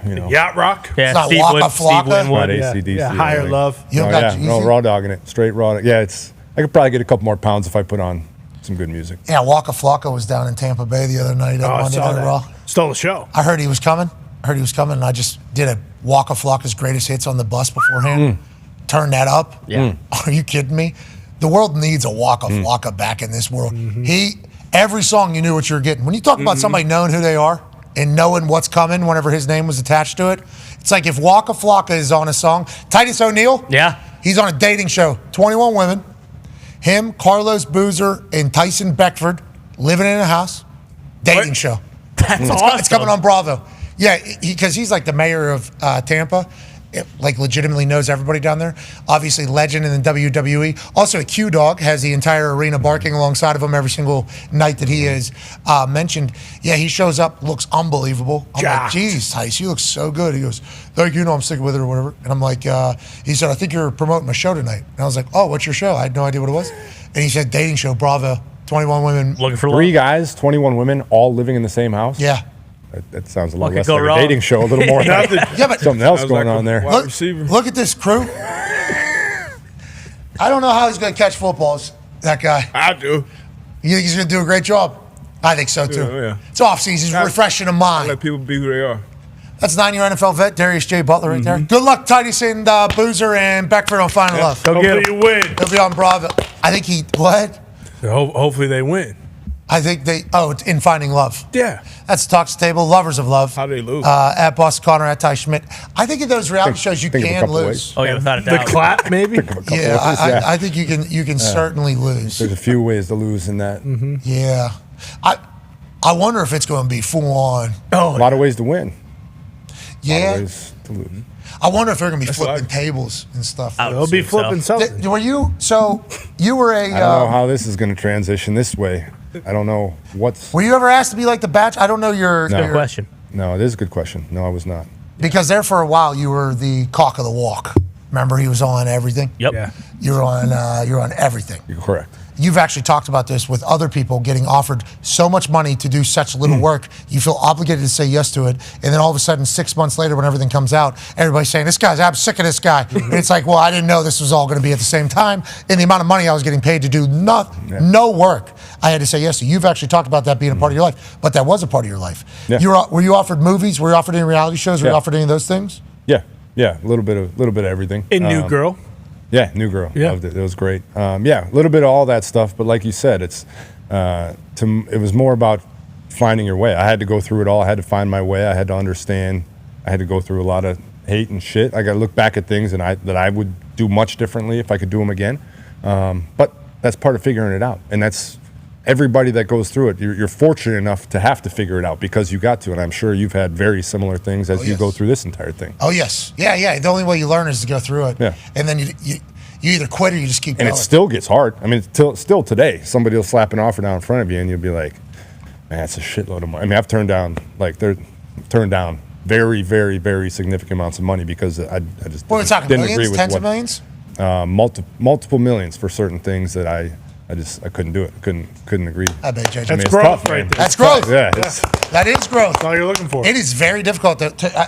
Yacht rock. Yeah, it's not Waka Flocka. Not AC/DC. Yeah, Higher Love. No, raw dogging it. Straight raw. Yeah, I could probably get a couple more pounds if I put on some good music. Yeah, Waka Flocka was down in Tampa Bay the other night on Monday Night Raw. Stole the show. I heard he was coming. And I just did a Waka Flocka's greatest hits on the bus beforehand. Turn that up. Yeah. Are you kidding me? The world needs a Waka Flocka back in this world. Every song you knew what you were getting. When you talk about somebody knowing who they are and knowing what's coming whenever his name was attached to it, it's like if Waka Flocka is on a song, Titus O'Neil, he's on a dating show, 21 women, him, Carlos Boozer, and Tyson Beckford living in a house, dating show. That's awesome. It's coming on Bravo. Yeah, because he's like the mayor of Tampa. Like legitimately knows everybody down there. Obviously legend in the WWE. Also a Q-Dog has the entire arena barking alongside of him every single night that he is mentioned. Yeah, he shows up, looks unbelievable. I'm like, geez, Tice, you look so good. He goes, thank you, I'm sticking with it or whatever. And I'm like, he said, I think you're promoting my show tonight. And I was like, oh, what's your show? I had no idea what it was. And he said, dating show, Bravo, 21 women. Looking for 3 guys, 21 women, all living in the same house? Yeah. That sounds a little less like a dating show, a little more like something else going on there. Look at this crew. I don't know how he's going to catch footballs, that guy. I do. You think he's going to do a great job? I think so, too. Yeah. It's off-season. He's refreshing the mind. Let people be who they are. That's 9-year NFL vet, Darius J. Butler right there. Good luck, Titus and Boozer and Beckford on Final Love. Hopefully you win. He'll be on Bravo. I think what? Hopefully they win. I think it's in Finding Love. Yeah. That's Talks Table, Lovers of Love. How do they lose? At Boston Connor, at Ty Schmidt. I think in those reality shows you can lose. Oh, yeah, without a doubt. The clap, maybe? I think you can certainly lose. There's a few ways to lose in that. Yeah. I wonder if it's going to be full on. A lot of ways to win. Yeah. A lot of ways to lose. I wonder if they're going to be flipping tables and stuff. They'll be flipping something. You were I don't know how this is going to transition this way. I don't know what's. Were you ever asked to be like the Bachelor? I don't know your. No. Good question. No, it is a good question. No, I was not. Because there for a while you were the cock of the walk. Remember, he was on everything. Yep. Yeah. You're on everything. You're correct. You've actually talked about this with other people getting offered so much money to do such little work, you feel obligated to say yes to it, and then all of a sudden 6 months later when everything comes out, everybody's saying, I'm sick of this guy. And it's like, well, I didn't know this was all going to be at the same time, and the amount of money I was getting paid to do no work, I had to say yes to. You've actually talked about that being a part of your life, but that was a part of your life. Yeah. Were you offered movies? Were you offered any reality shows? Were you offered any of those things? Yeah, a little bit of everything. In New Girl. Yeah, New Girl. Yeah. Loved it. It was great. A little bit of all that stuff, but like you said, it was more about finding your way. I had to go through it all. I had to find my way. I had to understand. I had to go through a lot of hate and shit. I got to look back at things that I would do much differently if I could do them again. But that's part of figuring it out, and that's everybody that goes through it. You're fortunate enough to have to figure it out because you got to, and I'm sure you've had very similar things as you go through this entire thing. Oh, yes. Yeah. The only way you learn is to go through it. Yeah. And then you either quit or you just keep going. And it still gets hard. I mean, still today, somebody will slap an offer down in front of you, and you'll be like, Man, that's a shitload of money. I mean, I've turned down very, very, very significant amounts of money because I just What are we talking, didn't millions, agree with tens what, of millions? Multiple millions for certain things that I couldn't do it. Couldn't agree. I bet, JJ. That's it's growth tough, right man. there. That's growth. Yeah, that is growth. That's all you're looking for. It is very difficult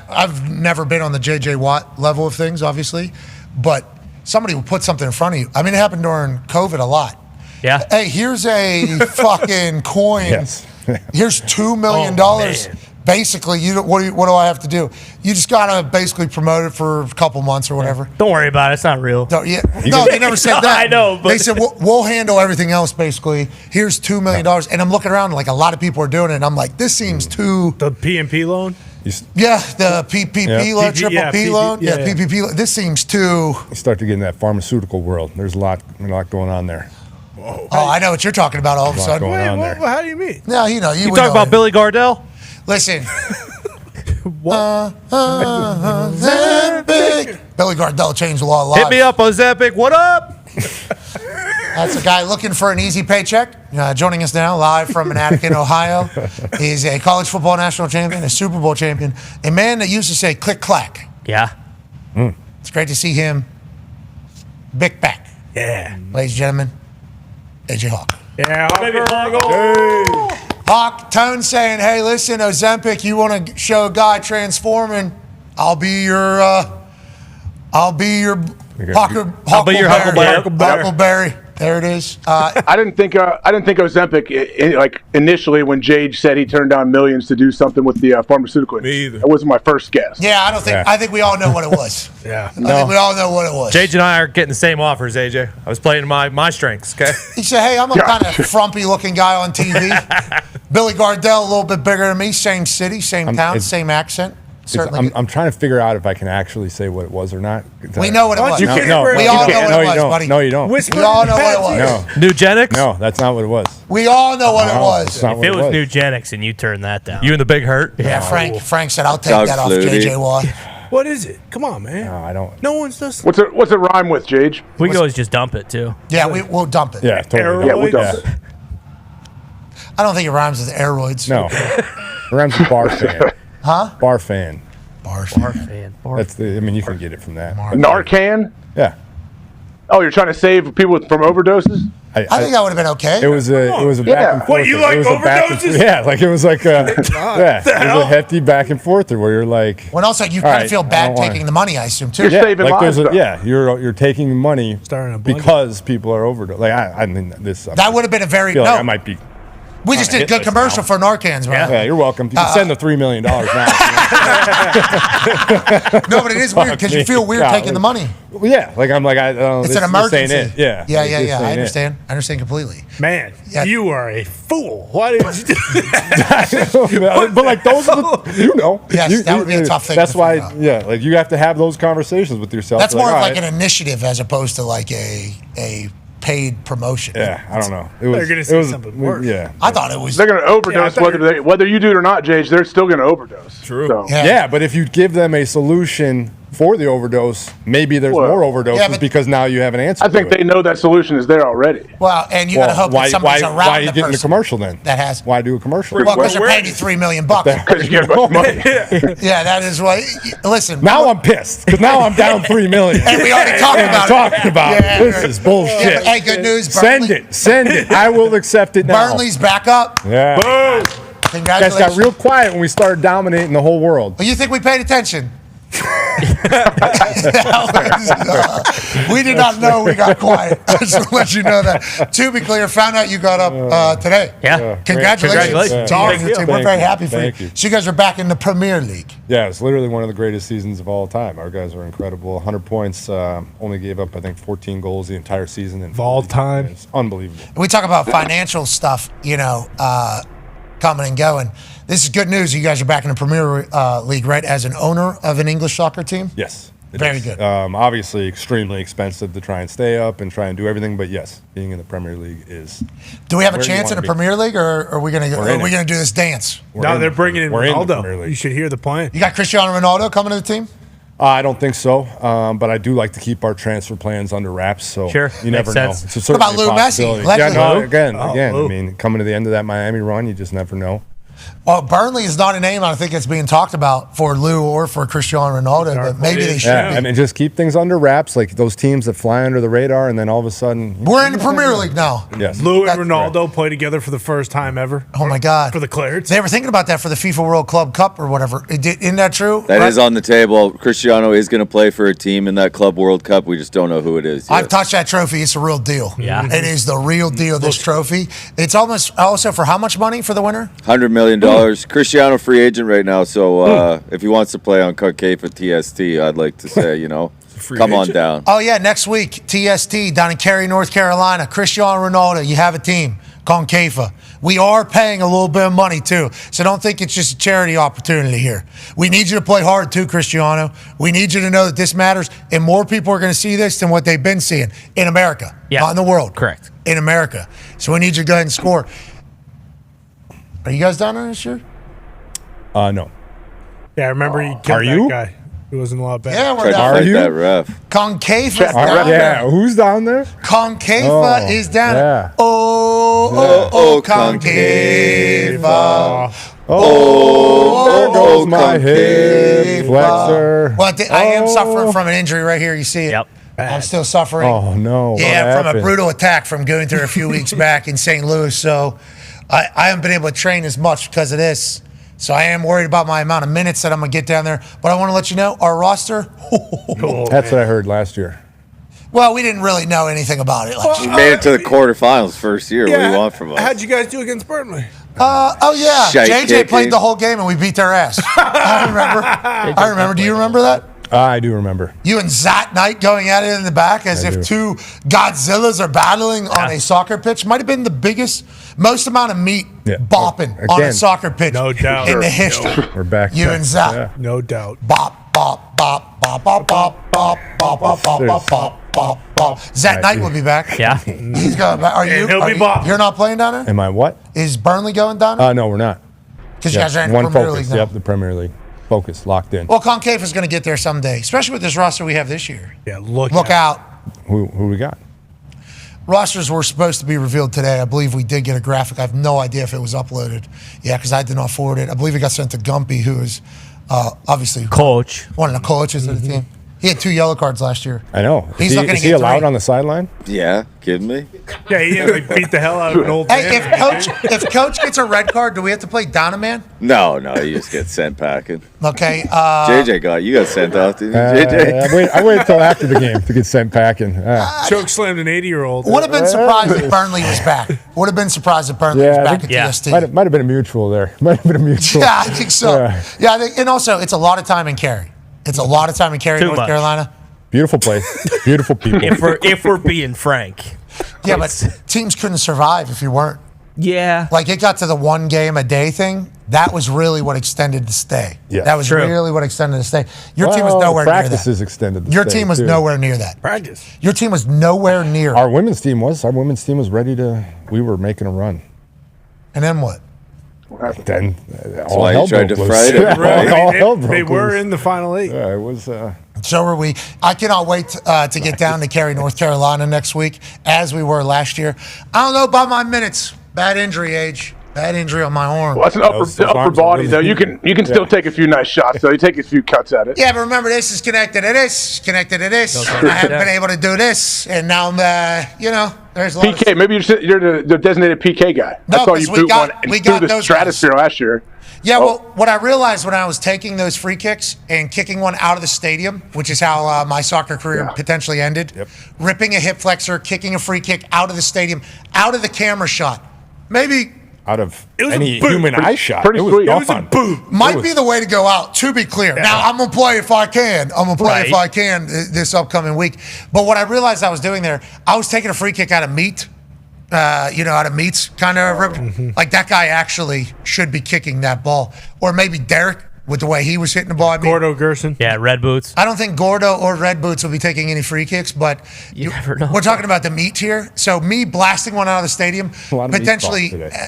I've never been on the JJ Watt level of things, obviously, but somebody will put something in front of you. I mean, it happened during COVID a lot. Yeah. Hey, here's a fucking coin. Yes. Here's $2 million. man. Basically, what do I have to do? You just gotta basically promote it for a couple months or whatever. Don't worry about it. It's not real. No, they never said that. I know, but they said we'll handle everything else. Basically, here's $2 million, and I'm looking around like a lot of people are doing it. And I'm like, this seems too. The PNP loan. Yeah, the PPP loan, triple P loan. Yeah, PPP. Loan. This seems too. You start to get in that pharmaceutical world. There's a lot going on there. Oh, I know what you're talking about. All of a sudden, How do you mean? No, you You talk about Billy Gardell? Listen. Ozempic. Billy Gardell changed the law a lot. Hit me up, Ozempic. What up? That's a guy looking for an easy paycheck. Joining us now, live from Manhattan, Ohio. He's a college football national champion, a Super Bowl champion, a man that used to say click clack. Yeah. It's great to see him. Big back. Yeah. Ladies and gentlemen, AJ Hawk. Yeah, Baby Hawk. Hawk, Tone saying, hey, listen, Ozempic, you want to show a guy transforming, I'll be your Huckleberry. There it is. I didn't think Ozempic initially when Jage said he turned down millions to do something with the pharmaceutical industry. Me either. That wasn't my first guess. Yeah, I don't think. I think we all know what it was. Yeah. I think we all know what it was. Jage and I are getting the same offers, AJ. I was playing my strengths, okay? He said, hey, I'm a kind of frumpy looking guy on TV. Billy Gardell, a little bit bigger than me, same city, same town, same accent. Certainly. I'm trying to figure out if I can actually say what it was or not. We know what it was. We all know what it was, buddy. No, you don't. We all know what it was. No. Nugenics? No, that's not what it was. We all know what it was. If it was Nugenics and you turned that down. You and the Big Hurt? Yeah, Frank said, I'll take that off JJ Watt. What is it? Come on, man. No, I don't. No one's listening. What's it rhyme with, Jage? We could always just dump it, too. Yeah, we'll dump it. Yeah, totally. Yeah, we'll dump it. I don't think it rhymes with aeroids. No. It rhymes with bar fan. Huh? Bar fan. Bar fan. That's the. I mean, you can get it from that. Narcan? Yeah. Oh, you're trying to save people from overdoses? I think that would have been okay. It was a back and forth. What, you like overdoses? Yeah, like it was like a it was a hefty back and forth where you're like. When also you kind of feel bad taking the money, I assume too. You're saving lives. You're taking money because people are overdosing. Like I mean this. That would have been a very like I might be. We just did a good commercial for Narcan's, right? Yeah, you're welcome. You can send the $3 million now. No, but it is weird because you feel weird taking the money. Well, yeah, like I'm like I don't. It's an emergency. It. Yeah. Yeah. I understand. I understand completely. Man, you are a fool. Why did you do that? But like those are the, Yes, that would be a tough thing. That's why, like you have to have those conversations with yourself. That's more of like an initiative as opposed to like a paid promotion. Yeah, I don't know. They're going to say something worse. Yeah, I thought it was. They're going to overdose whether you do it or not, Jage. They're still going to overdose. True. So. Yeah, but if you give them a solution for the overdose, maybe there's more overdoses because now you have an answer. I think they know that solution is there already. Well, and you got to hope that somebody's around why are you the getting the person commercial then? that has. Why do a commercial? Well, because they're paying you $3 million. Because you get money. Yeah, that is why. Listen. Now I'm pissed because now I'm down $3 million. And we already talked about it. This is bullshit. Yeah, hey, good news. Send it. I will accept it now. Burnley's back up. Yeah. Boom. Congratulations. You guys got real quiet when we started dominating the whole world. Well, you think we paid attention? We did not know we got quiet. Just to let you know that. To be clear, found out you got up today. Yeah. Congratulations. To all of your team. We're very happy for you. Thank you. So you guys are back in the Premier League. Yeah, it's literally one of the greatest seasons of all time. Our guys are incredible. 100 points. Only gave up, I think, 14 goals the entire season. Of all time. It's unbelievable. We talk about financial stuff, coming and going. This is good news. You guys are back in the Premier League, right? As an owner of an English soccer team? Yes. Very good. Obviously, extremely expensive to try and stay up and try and do everything. But yes, being in the Premier League is. Do we have a chance in the Premier League, or are we going to do this dance? No, they're bringing in Ronaldo. You should hear the plan. You got Cristiano Ronaldo coming to the team? I don't think so, but I do like to keep our transfer plans under wraps. So Sure, you never makes know. sense. It's a What about certainly a Lou Messi? possibility. Yeah, no, Lou? again. Lou. I mean, coming to the end of that Miami run, you just never know. Well, Burnley is not a name I think it's being talked about for Lou or for Cristiano Ronaldo, but maybe they should Yeah, be. I mean, just keep things under wraps, like those teams that fly under the radar, and then all of a sudden We're in the Premier League now. Yes. Lou and Ronaldo play together for the first time ever. Oh my God! For the Clarets. They were thinking about that for the FIFA World Club Cup or whatever. Isn't that true? That is on the table. Cristiano is going to play for a team in that Club World Cup. We just don't know who it is yet. I've touched that trophy. It's a real deal. Yeah. It is the real deal, this trophy. It's almost also for how much money for the winner? $100 million. Cristiano free agent right now, so if he wants to play on CONCAFA TST, I'd like to say, come on down. Oh, yeah, next week, TST down in Cary, North Carolina. Cristiano Ronaldo, you have a team, CONCAFA. We are paying a little bit of money, too, so don't think it's just a charity opportunity here. We need you to play hard, too, Cristiano. We need you to know that this matters, and more people are going to see this than what they've been seeing in America, not in the world. Correct. In America. So we need you to go ahead and score. Are you guys down on this year? No. Yeah, I remember he killed that guy. He wasn't a lot bad. Yeah, we're Tried to down. fight you? that ref. CONCAFA's Yeah, down there. who's down there? CONCAFA is down there. Yeah. Oh, CONCAFA. There goes my hip flexor. Well, I am suffering from an injury right here. You see it? Yep. I'm still suffering. Oh, no. What Yeah, from a happened? brutal attack from going through a few weeks back in St. Louis. So I haven't been able to train as much because of this. So I am worried about my amount of minutes that I'm going to get down there. But I want to let you know, our roster, That's what I heard last year. well, we didn't really know anything about it. We made it to the quarterfinals first year. What do you want from us? How'd you guys do against Burnley? Oh, yeah. Shite JJ kicking. played the whole game and we beat their ass. I remember. Do you remember that? I do remember. You and Zat Knight going at it in the back as I if do. two Godzillas are battling on a soccer pitch. Might have been the most amount of meat bopping on a Again, soccer pitch no doubt. in the history. We're back. You and Zat. Yeah. No doubt. Bop, bop, bop, bop, bop, bop, bop, bop, bop, bop, bop, bop, bop, bop. Zat Knight will be back. Yeah. He's going back. Are you? And he'll Are be you- bopping. You're not playing down there? Am I what? Is Burnley going down there? No, we're not. Because you guys are in the one Premier focus. League now. Yep, the Premier League. Focus, locked in. Well, CONCAFA is going to get there someday, especially with this roster we have this year. Yeah, look out. Who we got? Rosters were supposed to be revealed today. I believe we did get a graphic. I have no idea if it was uploaded. Yeah, because I did not forward it. I believe it got sent to Gumpy, who is obviously Coach. one of the coaches of the team. He had 2 yellow cards last year. I know. He's not going is to he get allowed 3. on the sideline? Yeah, kidding me? Yeah, he beat the hell out of an old Hey, man. if coach gets a red card, do we have to play Donovan? No, you just get sent packing. Okay. JJ you got sent off, didn't you, JJ? I waited until after the game to get sent packing. Choke slammed an 80-year-old. Would have been surprised if Burnley was back. Would have been surprised if Burnley was back at TST. Might have been a mutual there. Might have been a mutual. Yeah, I think so. Yeah. Yeah, I think, and also it's a lot of time in Cary. It's a lot of time in Cary, Too North much. Carolina. Beautiful place. Beautiful people. If we're being frank. Yeah, but teams couldn't survive if you weren't. Yeah. Like it got to the 1 game a day thing. That was really what extended the stay. Yeah. That was True. really what extended the stay. Your team was nowhere near that. Practices extended the Your stay, team was too. nowhere near that. Practice. Your team was nowhere near. Our women's team was. Our women's team was ready to. We were making a run. And then what? Then all why you hell tried broke to loose. fight it, right? All hell They broke were loose. in the final 8. Yeah, it was. So were we. I cannot wait to get down to Cary, North Carolina next week, as we were last year. I don't know about my minutes. Bad injury, Age. Bad injury on my arm. Well, that's an upper body, though. You can still take a few nice shots, though. You take a few cuts at it. Yeah, but remember, this is connected to this, connected to this. I haven't been able to do this, and now I'm, there's a lot PK, of... maybe you're the designated PK guy. No, I saw you 'cause we boot got- one we through got the those stratosphere last year. Yeah, well, what I realized when I was taking those free kicks and kicking one out of the stadium, which is how my soccer career potentially ended, ripping a hip flexor, kicking a free kick out of the stadium, out of the camera shot, maybe... Out of was any a boot. human Pretty- eye shot. pretty It was sweet. It gone. was a boot. Might be the way to go out, to be clear. Now, I'm going to play if I can. I'm going to play if I can this upcoming week. But what I realized I was doing there, I was taking a free kick out of meat. Out of meats kind of. Like that guy actually should be kicking that ball. Or maybe Derek with the way he was hitting the ball. I mean, Gordo Gerson. Yeah, red boots. I don't think Gordo or Red Boots will be taking any free kicks, but You never know. we're talking about the meat here. So me blasting one out of the stadium, A lot of meat potentially... talk today.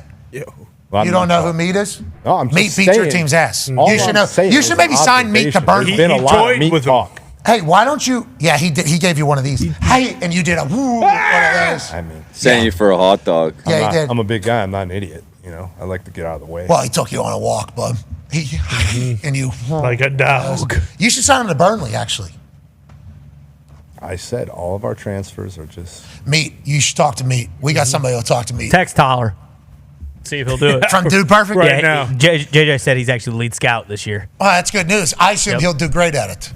Well, you don't know who Meat is? No, I'm Meat just beat saying. your team's ass. All You should I'm know. saying You is should maybe an sign Meat to observation. Burnley. There's been a lot of meat talk. Hey, why don't you? Yeah, he did. He gave you one of these. Hey, and you did a woo. One of those. I mean, Sent you for a hot dog. Yeah, he did. I'm a big guy. I'm not an idiot. You know, I like to get out of the way. Well, he took you on a walk, bud. And you like a dog. You should sign him to Burnley, actually. I said all of our transfers are just Meat. You should talk to Meat. We got somebody who'll talk to Meat. Text Tyler. See if he'll do it. From Dude Perfect? Right now. JJ said he's actually the lead scout this year. Oh, that's good news. I assume he'll do great at it.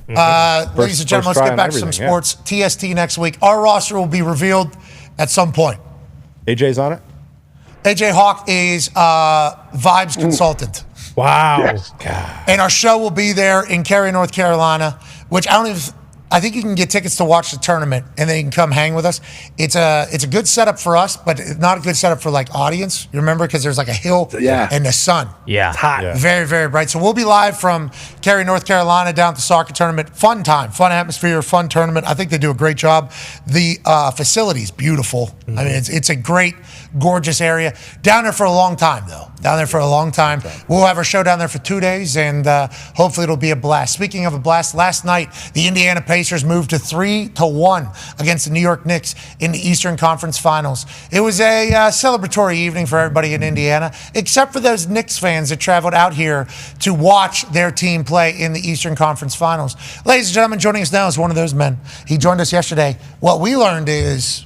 Ladies and gentlemen, let's get back to some sports. TST next week. Our roster will be revealed at some point. AJ's on it? AJ Hawk is Vibes consultant. Wow. Yes. And our show will be there in Cary, North Carolina, which I think you can get tickets to watch the tournament, and then you can come hang with us. It's a good setup for us, but it's not a good setup for like audience. You remember, because there's like a hill and the sun. Yeah. It's hot. Yeah. Very, very bright. So we'll be live from Cary, North Carolina, down at the soccer tournament. Fun time, fun atmosphere, fun tournament. I think they do a great job. The facility's beautiful. Mm-hmm. I mean, it's a great, gorgeous area. Down there for a long time, though. Down there for a long time. We'll have our show down there for 2 days, and hopefully it'll be a blast. Speaking of a blast, last night, the Indiana Pacers moved to 3-1 against the New York Knicks in the Eastern Conference Finals. It was a celebratory evening for everybody in Indiana, except for those Knicks fans that traveled out here to watch their team play in the Eastern Conference Finals. Ladies and gentlemen, joining us now is one of those men. He joined us yesterday. What we learned is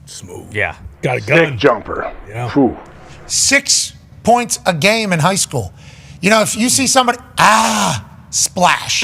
smooth. Yeah. Got a gun. Big jumper. Yeah. Whew. 6 points a game in high school. You know, if you see somebody, splash.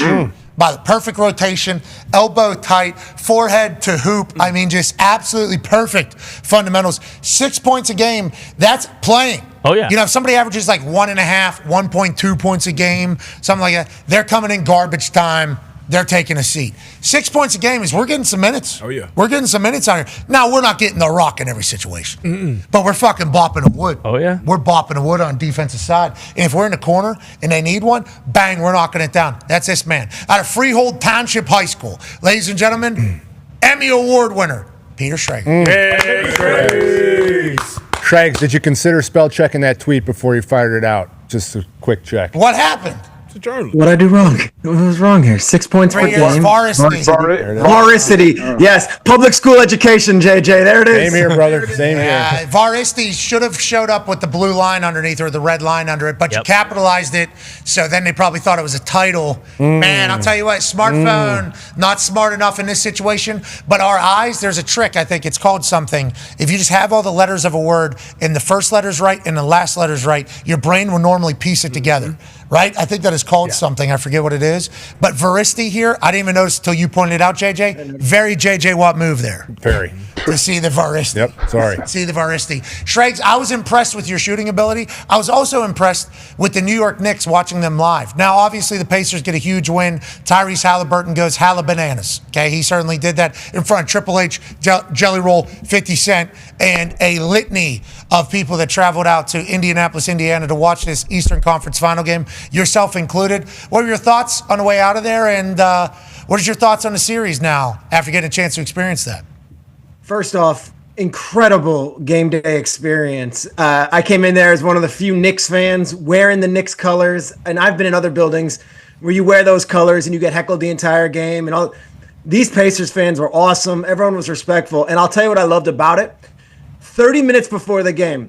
By the perfect rotation, elbow tight, forehead to hoop. I mean, just absolutely perfect fundamentals. 6 points a game, that's playing. Oh, yeah. You know, if somebody averages like 1.5, 1.2 points a game, something like that, they're coming in garbage time. They're taking a seat. 6 points a game is we're getting some minutes. Oh, yeah. We're getting some minutes out here. Now, we're not getting the rock in every situation, but we're fucking bopping the wood. Oh, yeah. We're bopping the wood on defensive side. And if we're in the corner and they need one, bang, we're knocking it down. That's this man. Out of Freehold Township High School, ladies and gentlemen, Emmy Award winner, Peter Schrager. Hey, Schrags, did you consider spell checking that tweet before you fired it out? Just a quick check. What happened? It's a journal. What'd I do wrong? What was wrong here? 6 points per 3 years, game. varsity. Varsity. Yes. Public school education, JJ. There it is. Same here, brother. Same here. Varsity should have showed up with the blue line underneath or the red line under it, but you capitalized it, so then they probably thought it was a title. Man, I'll tell you what, smartphone, not smart enough in this situation, but our eyes, there's a trick, I think it's called something. If you just have all the letters of a word and the first letter's right and the last letter's right, your brain will normally piece it together. Right? I think that is called something. I forget what it is. But Varisti here, I didn't even notice until you pointed it out, JJ. Very JJ Watt move there. Very. To see the Varisti. Yep, sorry. See the Varisti. Schrags, I was impressed with your shooting ability. I was also impressed with the New York Knicks watching them live. Now, obviously, the Pacers get a huge win. Tyrese Halliburton goes bananas. Okay, he certainly did that in front of Triple H, Jelly Roll, 50 Cent, and a litany of people that traveled out to Indianapolis, Indiana to watch this Eastern Conference final game, yourself included. What were your thoughts on the way out of there, and what is your thoughts on the series now after getting a chance to experience that? First off, incredible game day experience. I came in there as one of the few Knicks fans wearing the Knicks colors, and I've been in other buildings where you wear those colors and you get heckled the entire game. And all these Pacers fans were awesome. Everyone was respectful. And I'll tell you what I loved about it. 30 minutes before the game,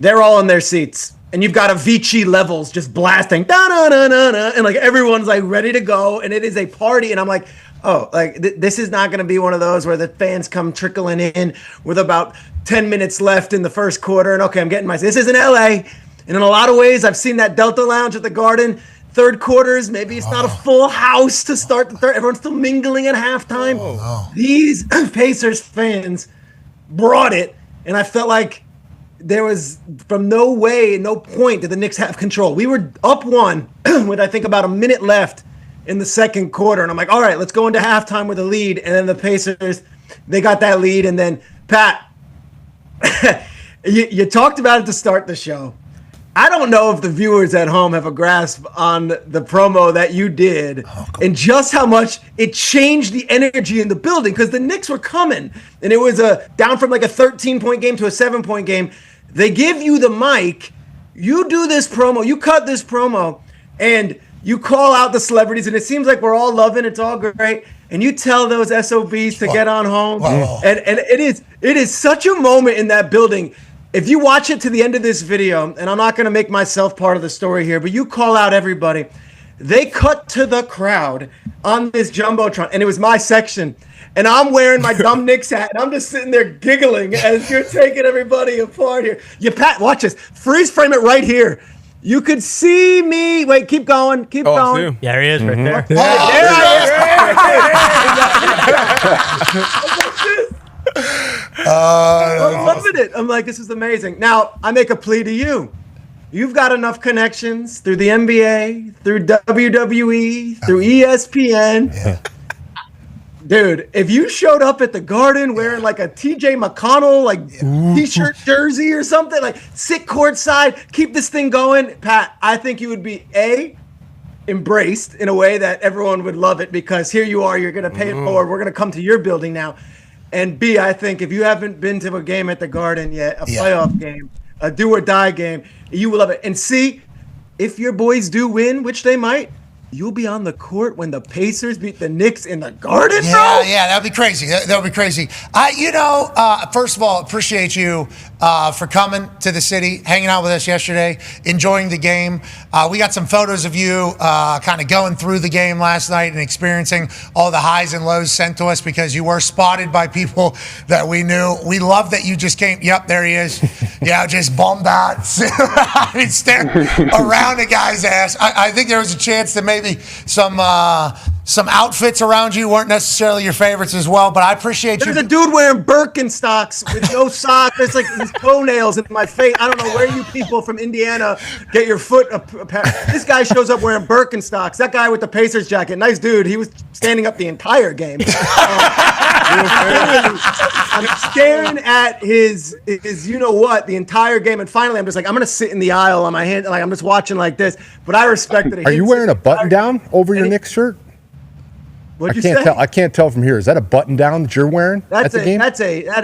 they're all in their seats. And you've got Avicii levels just blasting, da-na-na-na-na, and like everyone's like ready to go, and it is a party. And I'm like, oh, like this is not going to be one of those where the fans come trickling in with about 10 minutes left in the first quarter. And okay, I'm getting this isn't LA. And in a lot of ways, I've seen that Delta Lounge at the Garden. Third quarters, maybe it's not a full house to start the third. Everyone's still mingling at halftime. These Pacers fans brought it, and I felt like there was from no point did the Knicks have control. We were up one with I think about a minute left in the second quarter, and I'm like, all right, let's go into halftime with a lead. And then the Pacers, they got that lead, and then Pat, you talked about it to start the show. I don't know if the viewers at home have a grasp on the promo that you did and just how much it changed the energy in the building, because the Knicks were coming, and it was down from like a 13-point game to a 7-point game. They give you the mic, You do this promo, you cut this promo, and you call out the celebrities, and it seems like we're all loving it's all great, and you tell those SOBs to get on home. And it is such a moment in that building. If you watch it to the end of this video, and I'm not going to make myself part of the story here, but you call out everybody. They cut to the crowd on this Jumbotron, and it was my section. And I'm wearing my dumb Knicks hat, and I'm just sitting there giggling as you're taking everybody apart here. Watch this. Freeze frame it right here. You could see me. Wait, keep going. Keep going. Yeah, there he is right there. There I am. I'm loving it. I'm like, this is amazing. Now, I make a plea to you. You've got enough connections through the NBA, through WWE, through ESPN. Yeah. Dude, if you showed up at the Garden wearing like a TJ McConnell t-shirt jersey or something, like sit courtside, keep this thing going, Pat, I think you would be embraced in a way that everyone would love it, because here you are, you're going to pay it forward. We're going to come to your building now. And B, I think if you haven't been to a game at the Garden yet, a playoff game, a do or die game, you will love it. And C, if your boys do win, which they might, you'll be on the court when the Pacers beat the Knicks in the Garden, bro? Yeah, that'd be crazy. That would be crazy. First of all, appreciate you for coming to the city, hanging out with us yesterday, enjoying the game. We got some photos of you kind of going through the game last night and experiencing all the highs and lows sent to us, because you were spotted by people that we knew. We love that you just came. Yep, there he is. Yeah, just bummed out. Staring around a guy's ass. I think there was a chance that maybe some outfits around you weren't necessarily your favorites as well, but I appreciate you. There's a dude wearing Birkenstocks with no socks. There's like his toenails in my face. I don't know where you people from Indiana get your foot. This guy shows up wearing Birkenstocks. That guy with the Pacers jacket, nice dude. He was standing up the entire game. I'm staring at his you know what the entire game, and finally I'm just like, I'm gonna sit in the aisle on my hand, like I'm just watching like this. But I respect it. Are you wearing a button down over your Knicks shirt? What'd you say? I can't tell from here. Is that a button down that you're wearing? That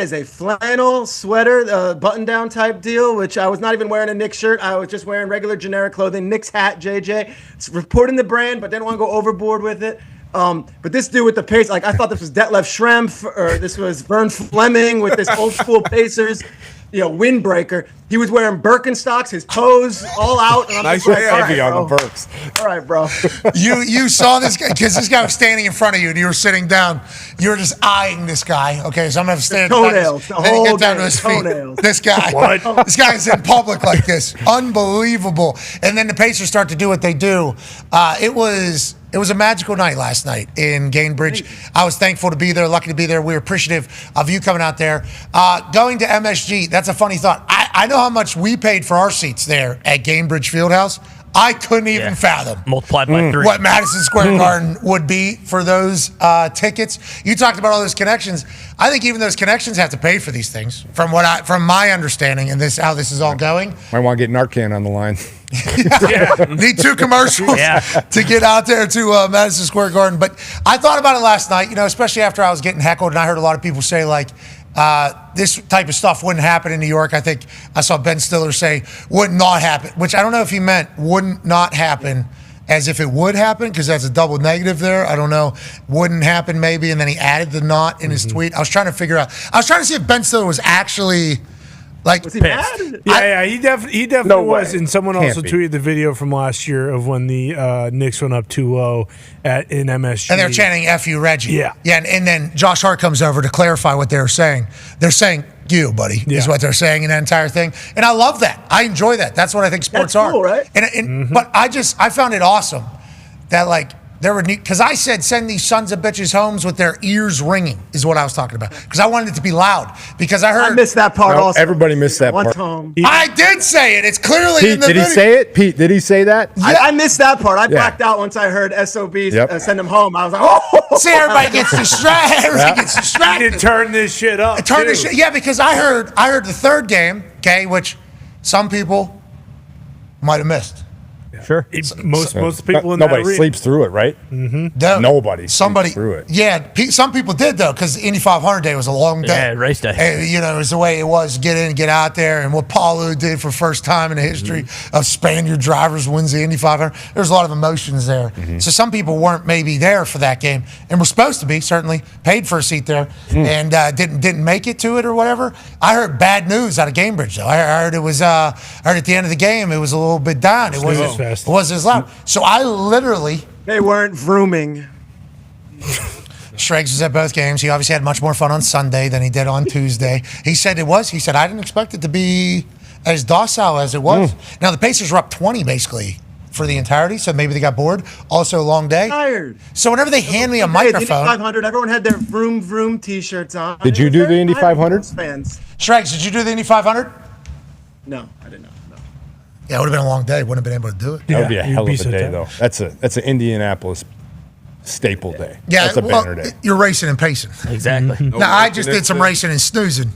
is a flannel sweater, button down type deal. Which I was not even wearing a Knicks shirt. I was just wearing regular generic clothing. Knicks hat, JJ. It's reporting the brand, but didn't want to go overboard with it. But this dude with the Pacers, like I thought this was Detlef Schrempf or this was Vern Fleming with this old school Pacers, windbreaker. He was wearing Birkenstocks, his toes all out. And I'm nice like, heavy on the Birks. All right, bro. You saw this guy, because this guy was standing in front of you and you were sitting down. You were just eyeing this guy. Okay, so I'm going to stand toenails. Then he gets down to his feet. This guy. What? This guy's in public like this. Unbelievable. And then the Pacers start to do what they do. It was a magical night last night in Gainbridge. I was thankful to be there, lucky to be there. We were appreciative of you coming out there. Going to MSG, that's a funny thought. I know how much we paid for our seats there at Gainbridge Fieldhouse. I couldn't even fathom multiplied by 3 what Madison Square Garden would be for those tickets. You talked about all those connections. I think even those connections have to pay for these things, from my understanding, and how this is all going. Might want to get Narcan on the line. Need 2 commercials to get out there to Madison Square Garden. But I thought about it last night, especially after I was getting heckled, and I heard a lot of people say, like, this type of stuff wouldn't happen in New York. I think I saw Ben Stiller say would not happen, which I don't know if he meant wouldn't not happen as if it would happen, because that's a double negative there. I don't know. Wouldn't happen maybe, and then he added the not in his tweet. I was trying to see if Ben Stiller was actually like, was he mad? Yeah, he definitely was. And someone also tweeted the video from last year of when the Knicks went up 2-0 in MSG. And they're chanting F you, Reggie. Yeah. And then Josh Hart comes over to clarify what they were saying. They're saying, you, buddy, is what they're saying in that entire thing. And I love that. I enjoy that. That's what I think sports That's cool, right? But I found it awesome that, like, there were, because I said send these sons of bitches homes with their ears ringing is what I was talking about, because I wanted it to be loud, because I missed that part also. Everybody missed that part. I did say it. It's clearly in the video. Did he say it? Pete, did he say that? Yeah. I missed that part. I blacked out once I heard SOBs send them home. I was like, oh. See, everybody gets distracted. Everybody gets distracted. You did turn this shit up. Yeah, because I heard the third game, okay, which some people might have missed. Sure. Most people in that nobody arena. sleeps through it, right? Mm-hmm. Nobody Somebody sleeps through it. Yeah, some people did though, because the Indy 500 day was a long day. Yeah, race day. And, it was the way it was. Get in, get out there, and what Paulo did for first time in the history of Spaniard drivers wins the Indy 500. There's a lot of emotions there. So some people weren't maybe there for that game, and were supposed to be, certainly paid for a seat there, and didn't make it to it or whatever. I heard bad news out of Cambridge though. I heard it was I heard at the end of the game it was a little bit down. It wasn't as loud. So I literally... They weren't vrooming. Schrager was at both games. He obviously had much more fun on Sunday than he did on Tuesday. He said it was. He said, I didn't expect it to be as docile as it was. Now, the Pacers were up 20, basically, for the entirety, so maybe they got bored. Also, a long day. Tired. So whenever they hand me a The microphone... Indy 500, everyone had their vroom vroom T-shirts on. Did you do the Indy 500? Fans. Schrager, did you do the Indy 500? No, I did not. No. Yeah, it would have been a long day. Wouldn't have been able to do it. That would be a hell of a day, though. That's an Indianapolis staple day. Yeah, That's a banner day. You're racing and pacing. Exactly. Now, I just did some racing and snoozing.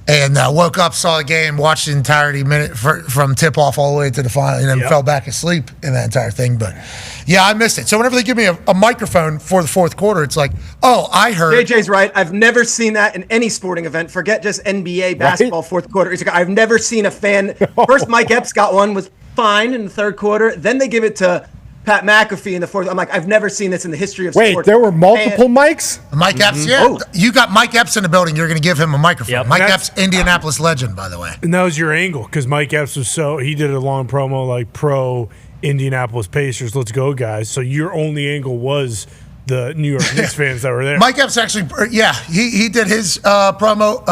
And woke up, saw the game, watched the entirety minute from tip-off all the way to the final, and then fell back asleep in that entire thing. But, yeah, I missed it. So whenever they give me a microphone for the fourth quarter, it's like, oh, I heard. JJ's right. I've never seen that in any sporting event. Forget just NBA basketball fourth quarter. It's like, I've never seen a fan. First, Mike Epps got one, was fine in the third quarter. Then they give it to Pat McAfee in the fourth. I'm like, I've never seen this in the history of sports. Wait, there were multiple mics? Mike Epps, yeah. You got Mike Epps in the building. You're going to give him a microphone. Yep. Mike Epps, Indianapolis legend, by the way. And that was your angle, because Mike Epps was he did a long promo like pro Indianapolis Pacers, let's go guys. So your only angle was the New York Knicks fans that were there. Mike Epps actually, he did his promo,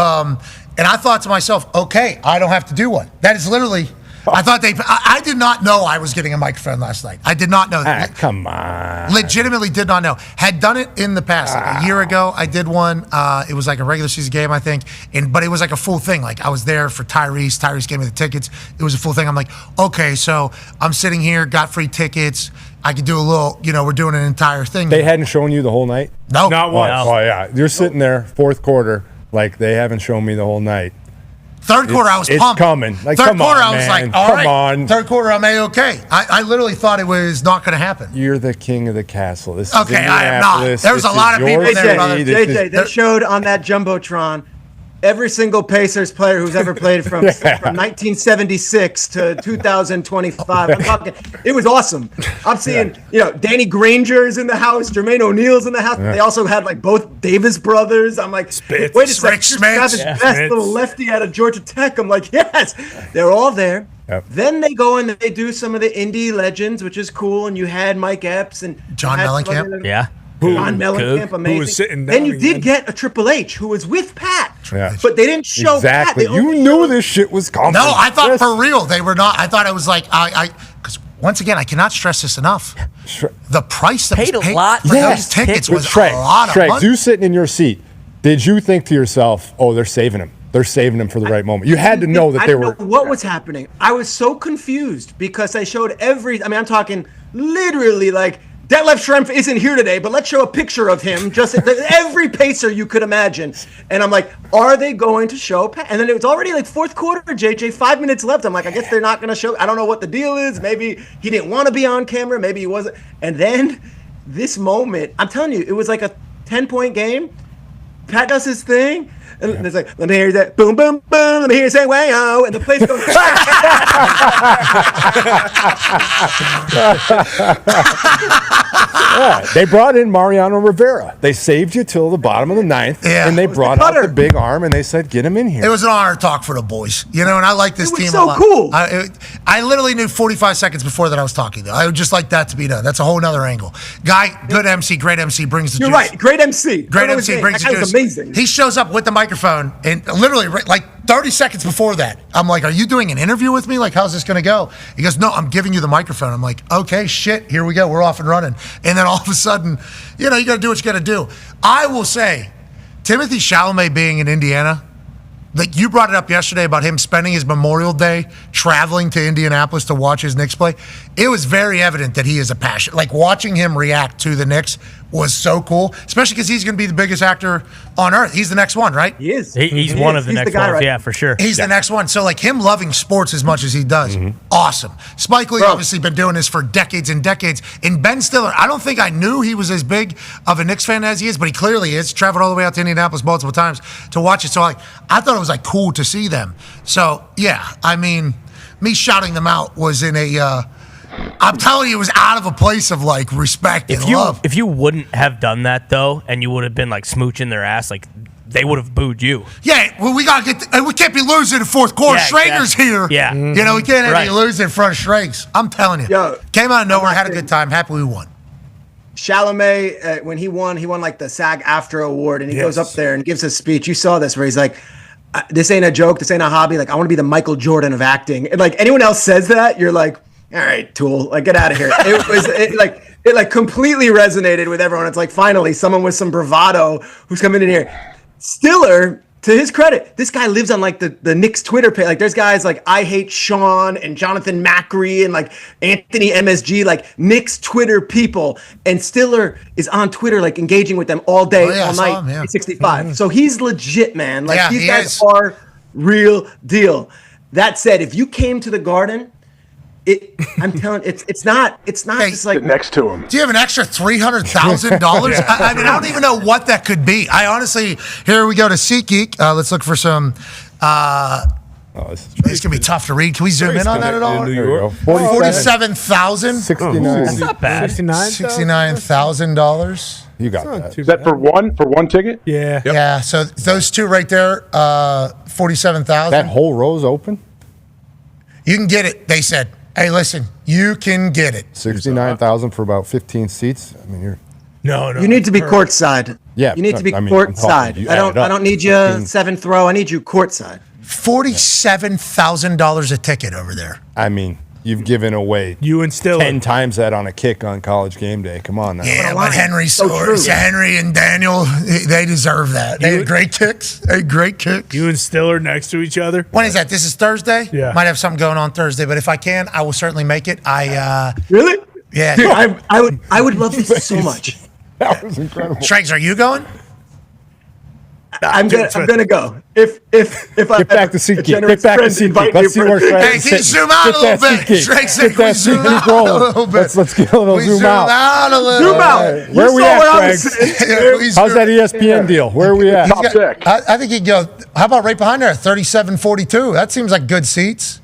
and I thought to myself, okay, I don't have to do one. That is literally... I thought I did not know I was getting a microphone last night. I did not know that. Come on. Legitimately did not know. Had done it in the past. Like a year ago, I did one. It was like a regular season game, I think. But it was like a full thing. Like I was there for Tyrese. Tyrese gave me the tickets. It was a full thing. I'm like, okay, so I'm sitting here, got free tickets. I could do a little, we're doing an entire thing. They hadn't shown you the whole night? No. Not once. Oh, yeah. You're sitting there, fourth quarter, like they haven't shown me the whole night. Third quarter, I was pumped. It's coming. Like, Third come quarter, on, I was man. like, all right. Come on. Third quarter, I'm A-okay. I literally thought it was not going to happen. You're the king of the castle. This is Okay, I am not. Indianapolis. There's a lot of people there, brother. JJ, they showed on that Jumbotron every single Pacers player who's ever played from 1976 to 2025. I'm talking, it was awesome. I'm seeing, Danny Granger's in the house, Jermaine O'Neal's in the house. Yeah. They also had like both Davis brothers. I'm like, Spitz. wait a second, Rick Smits. this best little lefty out of Georgia Tech. I'm like, yes, they're all there. Yep. Then they go and they do some of the indie legends, which is cool. And you had Mike Epps and John Mellencamp. Yeah. John Mellencamp, amazing. Who was sitting then you down did again. get a Triple H who was with Pat, Yeah. but they didn't show Exactly. Pat. They You only knew showed- this shit was coming. No, I thought Yes. for real they were not. I thought it was like because once again I cannot stress this enough. The price that Paid was a paid lot for for those those tickets tickets. was Shrek, a lot of money. you sitting in your seat, did you think to yourself, oh, they're saving him? They're saving him for the right moment. You had to know that I they didn't were. know what was happening. I was so confused because they showed I'm talking literally like Detlef Schrempf isn't here today, but let's show a picture of him. Just every Pacer you could imagine. And I'm like, are they going to show Pat? And then it was already like fourth quarter, JJ, 5 minutes left. I'm like, I guess they're not going to show. I don't know what the deal is. Maybe he didn't want to be on camera. Maybe he wasn't. And then this moment, I'm telling you, it was like a 10-point game. Pat does his thing. And it's like, let me hear that boom, boom, boom. Let me hear you say, wow. And the place goes. Yeah, they brought in Mariano Rivera. They saved you till the bottom of the ninth, and they brought out the big arm, and they said, get him in here. It was an honor to talk for the boys, and I like this team so a lot. cool. I literally knew 45 seconds before that I was talking, though. I would just like that to be done. That's a whole nother angle. Guy, good MC, great MC, brings the You're juice. right. Great MC. Great MC brings the That guy juice. was amazing. He shows up with the microphone, and literally, like 30 seconds before that, I'm like, are you doing an interview with me? Like, how's this going to go? He goes, no, I'm giving you the microphone. I'm like, okay, shit, here we go. We're off and running. And then all of a sudden, you got to do what you got to do. I will say, Timothy Chalamet being in Indiana, like you brought it up yesterday about him spending his Memorial Day traveling to Indianapolis to watch his Knicks play. It was very evident that he is a passion. Like watching him react to the Knicks was so cool, especially because he's going to be the biggest actor on earth. He's the next one, right? He is. He's one of the next ones, right? yeah, for sure. He's the next one. So, like, him loving sports as much as he does, awesome. Spike Lee obviously been doing this for decades and decades. And Ben Stiller, I don't think I knew he was as big of a Knicks fan as he is, but he clearly is. Traveled all the way out to Indianapolis multiple times to watch it. So, like, I thought it was, like, cool to see them. So, yeah, I mean, me shouting them out was in a... I'm telling you, it was out of a place of like respect and love. If you wouldn't have done that though, and you would have been like smooching their ass, like they would have booed you. Yeah, well, we can't be losing in the fourth quarter. Yeah, Schrager's here. Yeah, you know we can't have you lose in front of Schrags. I'm telling you. Came out of nowhere, had a good time. Happy we won. Chalamet, when he won like the SAG-AFTRA award, and he goes up there and gives a speech. You saw this where he's like, "This ain't a joke. This ain't a hobby. Like I want to be the Michael Jordan of acting." And like anyone else says that, you're like, all right, tool, like get out of here. It completely resonated with everyone. It's like finally someone with some bravado who's coming in here. Stiller, to his credit, this guy lives on like the Knicks Twitter page. Like there's guys like I Hate Sean and Jonathan Macri and like Anthony MSG, like Knicks Twitter people. And Stiller is on Twitter, like engaging with them all day, all night. Him, 65. So he's legit, man. Like these guys are real deal. That said, if you came to the Garden, I'm telling it's not just like next to him. Do you have an extra $300,000? I mean, I don't even know what that could be. I honestly, here we go to SeatGeek. Let's look for some. It's gonna be tough to read. Can we zoom in on that at all? New York. 47,000. 69. That's not bad. $69,000. You got that. Is that for one ticket? Yeah. Yeah. So those two right there, 47,000. That whole row's open. You can get it. They said, "Hey, listen, you can get it." 69,000 for about 15 seats. I mean, you're. No. You need to be courtside. Yeah, you need to be I'm courtside. talking, I don't need you 7th row. I need you courtside. $47,000 a ticket over there. I mean, you've given away you and Stiller 10 times that on a kick on College Game Day. Come on now. Yeah, but Henry Henry and Daniel, they deserve that. They had great kicks. You and Stiller next to each other. When is that? This is Thursday? Yeah. Might have something going on Thursday, but if I can, I will certainly make it. Really? Yeah. Dude, I would love this so much. That was incredible. Schrags, are you going? I'm gonna go. If I get back to SeatGeek. Get back to SeatGeek. Let's see where Schrags. Hey, can you zoom out a little bit? Schrags, can we zoom out a little bit? Let's get a little zoom out. A little zoom out. Where are we at, Schrags? How's that ESPN deal? Where are we at? Top six. I think he'd go. How about right behind there? 3742. That seems like good seats.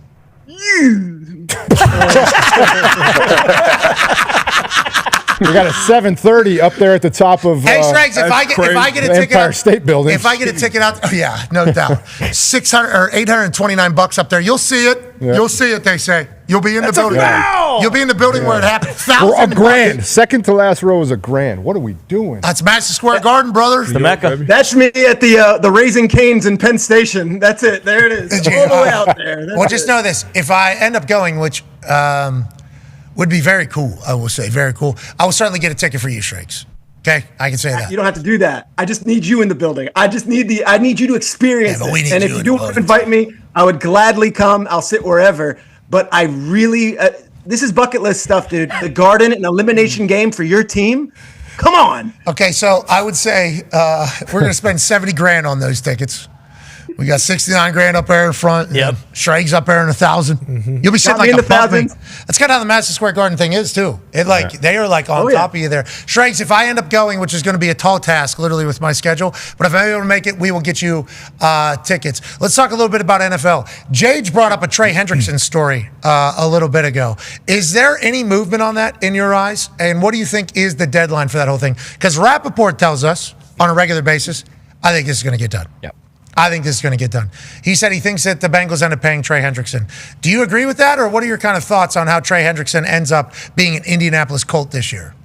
We got a 7:30 up there at the top of. Hey, Schrags, if I get a ticket, Empire State Building. If I get a ticket out, no doubt, $600 or $829 up there. You'll see it. Yeah. You'll see it. They say you'll be in the building. Wow. You'll be in the building where it happened. For $1,000. Second to last row is $1,000. What are we doing? That's Madison Square Garden, brother. The Mecca. That's me at the Raising Cane's in Penn Station. That's it. There it is. All the way out there. Well, just know this: if I end up going, which would be very cool, I will say, very cool. I will certainly get a ticket for you, Schrags. Okay, I can say that. You don't have to do that. I just need you in the building. I need you to experience it. And if you do want to invite me, I would gladly come. I'll sit wherever. But I really, this is bucket list stuff, dude. The Garden, an elimination game for your team. Come on. Okay, so I would say we're going to spend $70,000 on those tickets. We got $69,000 up there in front. Yep. Schrags up there in $1,000. You'll be sitting like a bump. That's kind of how the Madison Square Garden thing is too. They are like on top of you there. Schrags, if I end up going, which is going to be a tall task, literally with my schedule, but if I'm able to make it, we will get you tickets. Let's talk a little bit about NFL. Jage brought up a Trey Hendrickson story a little bit ago. Is there any movement on that in your eyes? And what do you think is the deadline for that whole thing? Because Rappaport tells us on a regular basis, I think this is going to get done. Yep. I think this is going to get done. He said he thinks that the Bengals end up paying Trey Hendrickson. Do you agree with that, or what are your kind of thoughts on how Trey Hendrickson ends up being an Indianapolis Colt this year?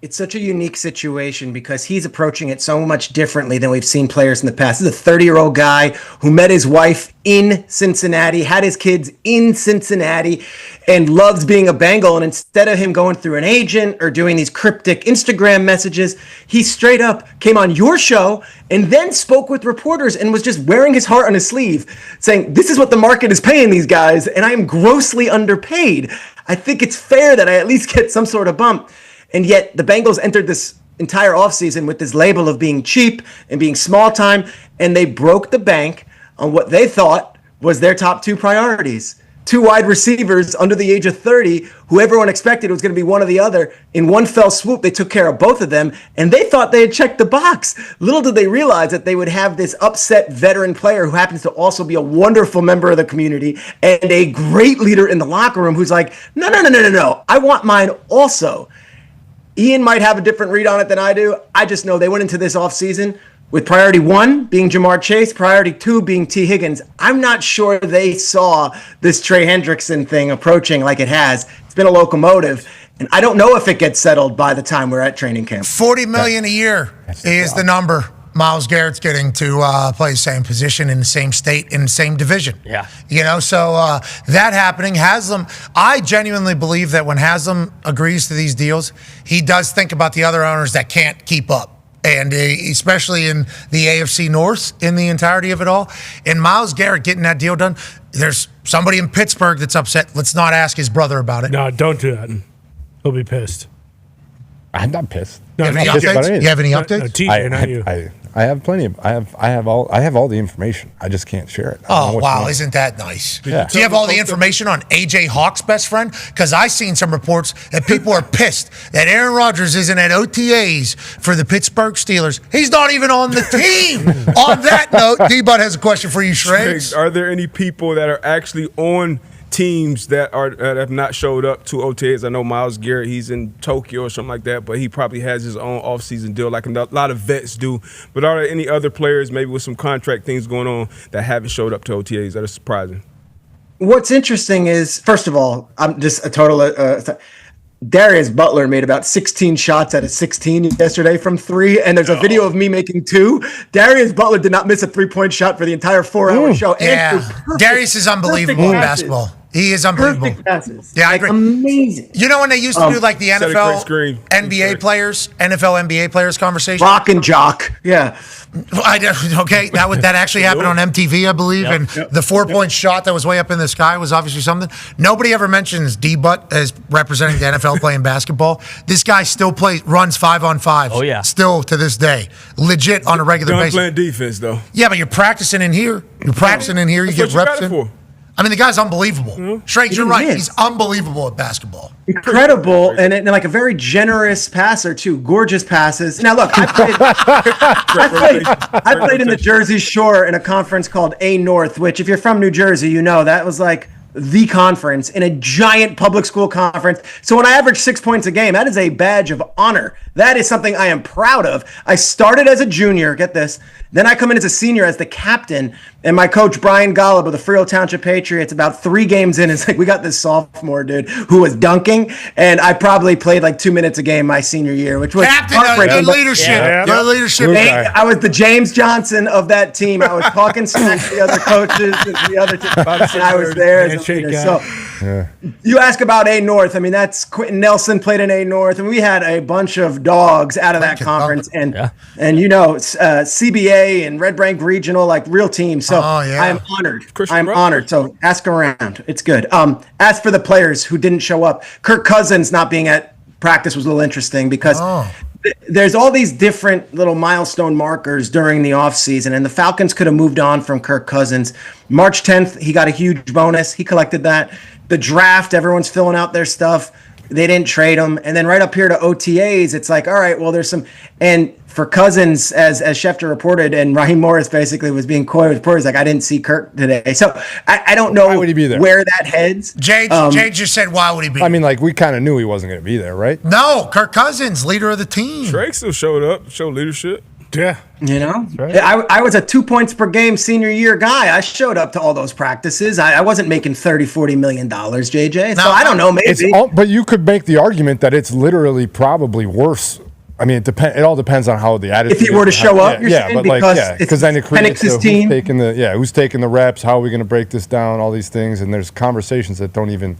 It's such a unique situation because he's approaching it so much differently than we've seen players in the past. This is a 30-year-old guy who met his wife in Cincinnati, had his kids in Cincinnati, and loves being a Bengal. And instead of him going through an agent or doing these cryptic Instagram messages, he straight up came on your show and then spoke with reporters and was just wearing his heart on his sleeve, saying, this is what the market is paying these guys, and I am grossly underpaid. I think it's fair that I at least get some sort of bump. And yet the Bengals entered this entire offseason with this label of being cheap and being small time, and they broke the bank on what they thought was their top 2 priorities. 2 wide receivers under the age of 30, who everyone expected was going to be one or the other. In one fell swoop, they took care of both of them, and they thought they had checked the box. Little did they realize that they would have this upset veteran player who happens to also be a wonderful member of the community and a great leader in the locker room who's like, no, I want mine also. Ian might have a different read on it than I do. I just know they went into this offseason with priority 1 being Jamar Chase, priority 2 being T. Higgins. I'm not sure they saw this Trey Hendrickson thing approaching like it has. It's been a locomotive, and I don't know if it gets settled by the time we're at training camp. $40 million a year is the number Myles Garrett's getting to play the same position in the same state, in the same division. Yeah. So that happening, Haslam, I genuinely believe that when Haslam agrees to these deals, he does think about the other owners that can't keep up. And especially in the AFC North, in the entirety of it all. And Myles Garrett getting that deal done, there's somebody in Pittsburgh that's upset. Let's not ask his brother about it. No, don't do that. He'll be pissed. I'm not pissed. You have any updates? You have any updates? No, TJ, not you. I have plenty of. I have all the information. I just can't share it. Oh wow, isn't that nice? Yeah. Do you have all the information on AJ Hawk's best friend? Because I've seen some reports that people are pissed that Aaron Rodgers isn't at OTAs for the Pittsburgh Steelers. He's not even on the team. On that note, D-Bud has a question for you, Shrek. Are there any people that are actually on teams that have not showed up to OTAs? I know Myles Garrett, he's in Tokyo or something like that, but he probably has his own offseason deal like a lot of vets do. But are there any other players maybe with some contract things going on that haven't showed up to OTAs that are surprising? What's interesting is, first of all, I'm just a total Darius Butler made about 16 shots out of 16 yesterday from 3, and there's a video of me making 2. Darius Butler did not miss a 3-point shot for the entire 4-hour show. Yeah, Darius is unbelievable in basketball. He is unbelievable. Perfect passes. Yeah, I agree. Amazing. You know when they used to do like the NFL, NBA players conversation? Rock and jock. Yeah. Okay, that actually happened on MTV, I believe, and the 4-point shot that was way up in the sky was obviously something. Nobody ever mentions D-Butt as representing the NFL playing basketball. This guy still runs 5-on-5. Oh, yeah. Still to this day. Legit on a regular basis. Playing defense, though. Yeah, but you're practicing in here. You get reps in. I mean, the guy's unbelievable. Shrek, you're right. He's unbelievable at basketball. Incredible, and like a very generous passer, too. Gorgeous passes. Now, look, I played in the Jersey Shore in a conference called A North, which, if you're from New Jersey, you know that was like the conference in a giant public school conference. So when I average 6 points a game, that is a badge of honor. That is something I am proud of. I started as a junior, get this. Then I come in as a senior as the captain, and my coach, Brian Golub of the Freehold Township Patriots, about 3 games in, is like, we got this sophomore dude who was dunking, and I probably played like 2 minutes a game my senior year, which was good leadership. Good leadership. I was the James Johnson of that team. I was talking smack to the other coaches and the other team, and I was there as a leader. So you ask about A North. I mean, that's Quentin Nelson played in A North, and we had a bunch of dogs out of that conference, and you know, CBA and Red Bank Regional, like real teams. So I'm honored. I'm honored. So ask around. It's good. As for the players who didn't show up, Kirk Cousins not being at practice was a little interesting because there's all these different little milestone markers during the offseason, and the Falcons could have moved on from Kirk Cousins. March 10th, he got a huge bonus. He collected that. The draft, everyone's filling out their stuff. They didn't trade him. And then right up here to OTAs, it's like, all right, well, there's some. And for Cousins, as Schefter reported, and Raheem Morris basically was being coy with reporters, like, I didn't see Kirk today. So I don't know where that heads. Jade just said, why would he be I mean, like, we kind of knew he wasn't going to be there, right? No, Kirk Cousins, leader of the team. Drake still showed up, showed leadership. Yeah. You know, right. I was a 2 points per game senior year guy. I showed up to all those practices. I wasn't making $30-40 million, JJ. So I don't know, maybe. But you could make the argument that it's literally probably worse. I mean, it all depends on how the attitude. If he were to show up, you're saying, but because then it creates who's taking the reps, how are we going to break this down, all these things, and there's conversations that don't even.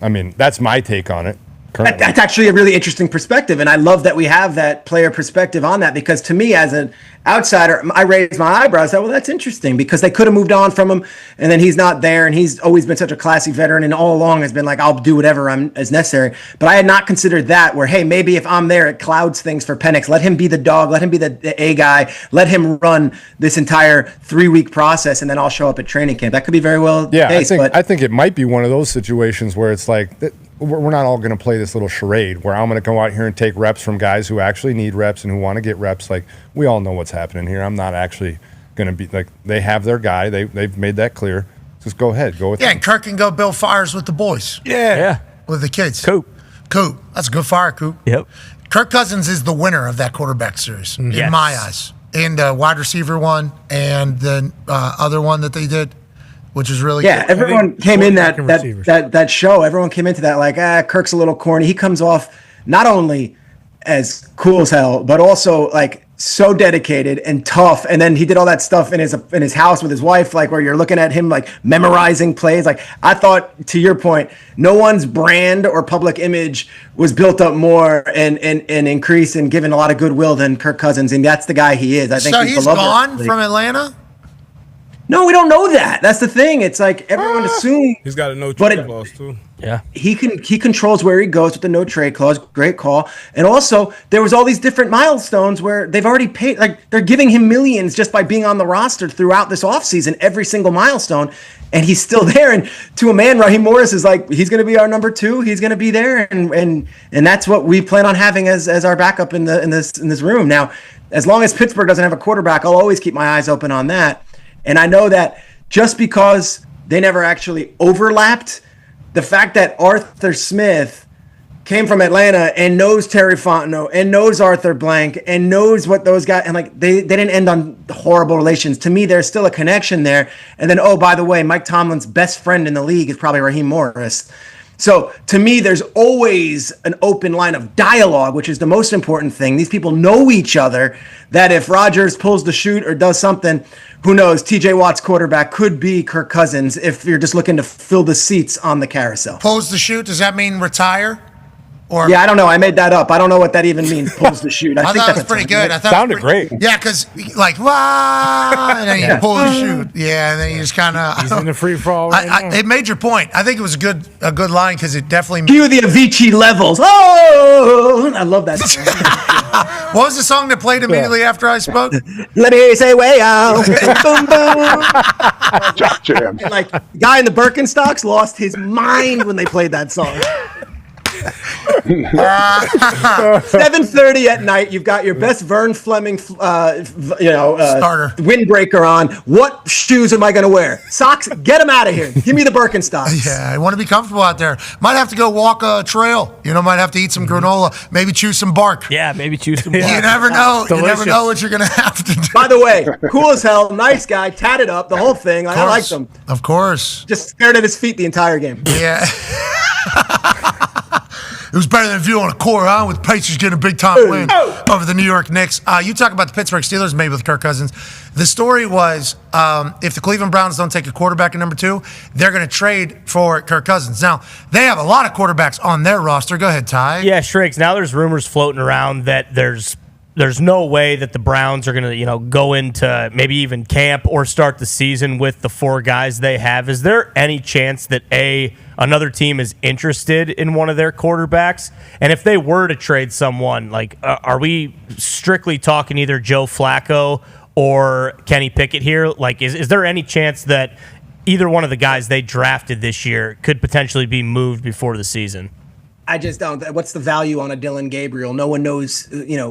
I mean, that's my take on it. That's actually a really interesting perspective, and I love that we have that player perspective on that, because to me, as an outsider, I raised my eyebrows. Well, that's interesting, because they could have moved on from him, and then he's not there, and he's always been such a classy veteran, and all along has been like, I'll do whatever as necessary. But I had not considered that, where, hey, maybe if I'm there, it clouds things for Penix. Let him be the dog. Let him be the A guy. Let him run this entire 3-week process, and then I'll show up at training camp. That could be very well the case. I think it might be one of those situations where it's like, we're not all going to play this little charade where I'm going to go out here and take reps from guys who actually need reps and who want to get reps. Like, we all know what's happening here. I'm not actually going to be like, they have their guy. They've made that clear. Just go ahead. Go with Yeah, him. and Kirk can go build fires with the boys. Yeah. With the kids. Coop. That's a good fire, Coop. Yep. Kirk Cousins is the winner of that quarterback series, in Yes. my eyes. And the wide receiver one and the other one that they did, which is really good. Everyone came in that show. Everyone came into that like, Kirk's a little corny. He comes off not only as cool as hell, but also like so dedicated and tough. And then he did all that stuff in his house with his wife, like where you're looking at him like memorizing plays. Like, I thought, to your point, no one's brand or public image was built up more and increased and given a lot of goodwill than Kirk Cousins, and that's the guy he is. I think so he's gone from Atlanta? No, we don't know that. That's the thing. It's like everyone assumes he's got a no trade clause too. Yeah, he controls where he goes with the no trade clause. Great call. And also, there was all these different milestones where they've already paid. Like, they're giving him millions just by being on the roster throughout this offseason, every single milestone, and he's still there. And to a man, Raheem Morris is like, he's going to be our number 2. He's going to be there, and that's what we plan on having as our backup in this room. Now, as long as Pittsburgh doesn't have a quarterback, I'll always keep my eyes open on that. And I know that just because they never actually overlapped, the fact that Arthur Smith came from Atlanta and knows Terry Fontenot and knows Arthur Blank and knows what those guys, and like they didn't end on horrible relations. To me, there's still a connection there. And then, oh, by the way, Mike Tomlin's best friend in the league is probably Raheem Morris. So to me, there's always an open line of dialogue, which is the most important thing. These people know each other, that if Rodgers pulls the chute or does something, who knows, TJ Watt's quarterback could be Kirk Cousins if you're just looking to fill the seats on the carousel. Pulls the chute, does that mean retire? Or yeah, I don't know. I made that up. I don't know what that even means, pulls the chute. I thought it was pretty good. I thought sounded great. Yeah, because like, wah, and then you pull the chute. Yeah, and then you just kind of. He's in the free fall right now. It made your point. I think it was a good line because it definitely. Cue the Avicii levels. Oh, I love that song. What was the song that played immediately after I spoke? Let me say way out. Boom, boom. And like, guy in the Birkenstocks lost his mind when they played that song. 7:30 at night. You've got your best Vern Fleming, starter windbreaker on. What shoes am I going to wear? Socks. Get them out of here. Give me the Birkenstocks. Yeah, I want to be comfortable out there. Might have to go walk a trail. Might have to eat some granola. Maybe chew some bark. Yeah, maybe chew some bark. You never know. You never know what you're going to have to do. By the way, cool as hell, nice guy, tatted up, the whole thing. I liked him. Of course. Just stared at his feet the entire game. Yeah. It was better than if you on a core, huh? With Pacers getting a big-time win over the New York Knicks. You talk about the Pittsburgh Steelers, maybe with Kirk Cousins. The story was if the Cleveland Browns don't take a quarterback at number 2, they're going to trade for Kirk Cousins. Now, they have a lot of quarterbacks on their roster. Go ahead, Ty. Yeah, Schrags. Now there's rumors floating around that there's no way that the Browns are going to, go into maybe even camp or start the season with the 4 guys they have. Is there any chance that another team is interested in one of their quarterbacks? And if they were to trade someone, like, are we strictly talking either Joe Flacco or Kenny Pickett here? Like, is there any chance that either one of the guys they drafted this year could potentially be moved before the season? I just don't. What's the value on a Dylan Gabriel? No one knows,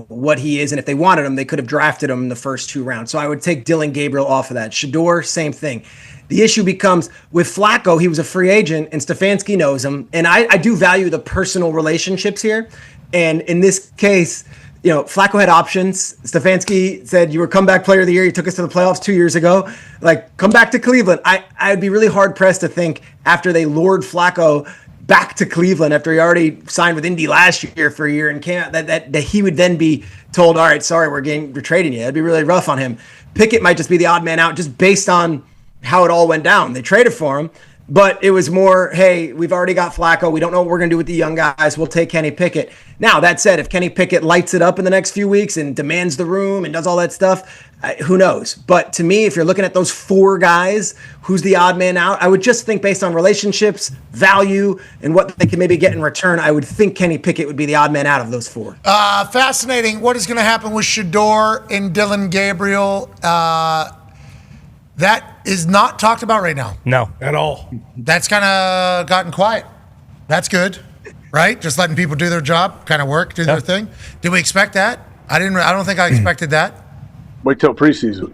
what he is. And if they wanted him, they could have drafted him in the first 2 rounds. So I would take Dylan Gabriel off of that. Shador, same thing. The issue becomes with Flacco, he was a free agent, and Stefanski knows him. And I do value the personal relationships here. And in this case, Flacco had options. Stefanski said, you were comeback player of the year. You took us to the playoffs 2 years ago. Like, come back to Cleveland. I would be really hard-pressed to think after they lured Flacco back to Cleveland after he already signed with Indy last year for a year in camp, that he would then be told, all right, sorry, we're trading you. That'd be really rough on him. Pickett might just be the odd man out just based on how it all went down. They traded for him. But it was more, hey, we've already got Flacco. We don't know what we're going to do with the young guys. We'll take Kenny Pickett. Now, that said, if Kenny Pickett lights it up in the next few weeks and demands the room and does all that stuff, who knows? But to me, if you're looking at those 4 guys, who's the odd man out? I would just think based on relationships, value, and what they can maybe get in return, I would think Kenny Pickett would be the odd man out of those 4. Fascinating. What is going to happen with Shedeur and Dillon Gabriel? That is not talked about right now. No. At all. That's kind of gotten quiet. That's good, right? Just letting people do their job, kind of work, do their thing. Did we expect that? I don't think I expected that. Wait till preseason.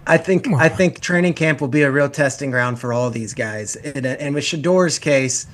I think training camp will be a real testing ground for all of these guys. And with Shedeur's case,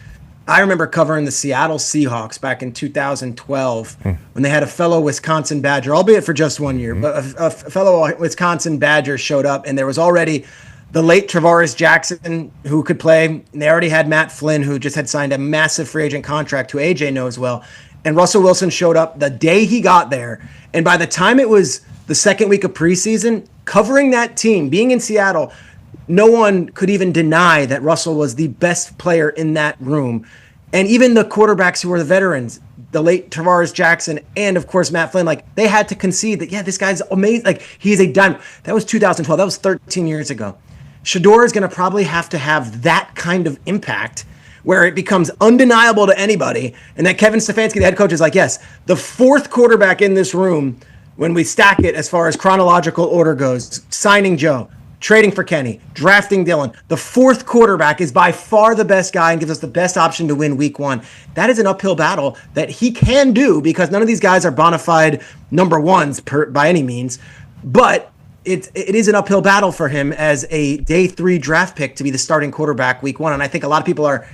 I remember covering the Seattle Seahawks back in 2012 when they had a fellow Wisconsin Badger, albeit for just 1 year, but a fellow Wisconsin Badger showed up, and there was already the late Travaris Jackson who could play. And they already had Matt Flynn, who just had signed a massive free agent contract, who AJ knows well. And Russell Wilson showed up the day he got there. And by the time it was the second week of preseason, covering that team, being in Seattle, no one could even deny that Russell was the best player in that room. And even the quarterbacks who were the veterans, the late Travaris Jackson and, of course, Matt Flynn, like, they had to concede that, yeah, this guy's amazing. Like, he's a diamond. That was 2012. That was 13 years ago. Shedeur is going to probably have to have that kind of impact where it becomes undeniable to anybody, and that Kevin Stefanski, the head coach, is like, yes, the 4th quarterback in this room, when we stack it as far as chronological order goes, signing Joe, trading for Kenny, drafting Dillon, the 4th quarterback is by far the best guy and gives us the best option to win week 1. That is an uphill battle that he can do because none of these guys are bona fide number ones by any means, but it is an uphill battle for him as a day 3 draft pick to be the starting quarterback week 1. And I think a lot of people are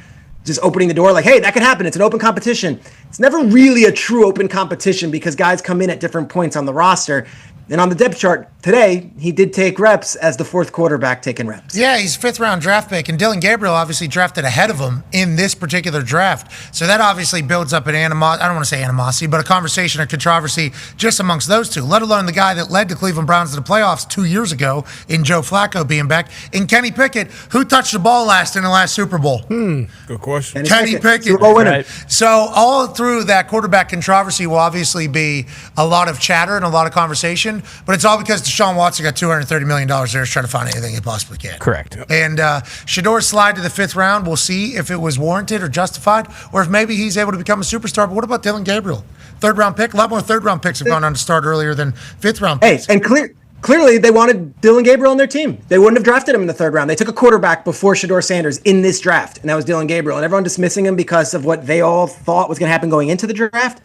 just opening the door like, hey, that could happen. It's an open competition. It's never really a true open competition because guys come in at different points on the roster. And on the depth chart today, he did take reps as the 4th quarterback taking reps. Yeah, he's 5th-round draft pick, and Dillon Gabriel obviously drafted ahead of him in this particular draft. So that obviously builds up an I don't want to say animosity, but a conversation or controversy just amongst those two, let alone the guy that led the Cleveland Browns to the playoffs 2 years ago in Joe Flacco being back, and Kenny Pickett, who touched the ball last in the last Super Bowl. Good question. Kenny Pickett. Super Bowl winner. So all through that quarterback controversy will obviously be a lot of chatter and a lot of conversation, but it's all because Deshaun Watson got $230 million there to try to find anything he possibly can. Correct. And Shedeur's slide to the 5th round, we'll see if it was warranted or justified, or if maybe he's able to become a superstar. But what about Dillon Gabriel? 3rd-round pick? A lot more 3rd-round picks have gone on to start earlier than 5th-round picks. Hey, and clearly they wanted Dillon Gabriel on their team. They wouldn't have drafted him in the 3rd round. They took a quarterback before Shedeur Sanders in this draft, and that was Dillon Gabriel. And everyone dismissing him because of what they all thought was going to happen going into the draft.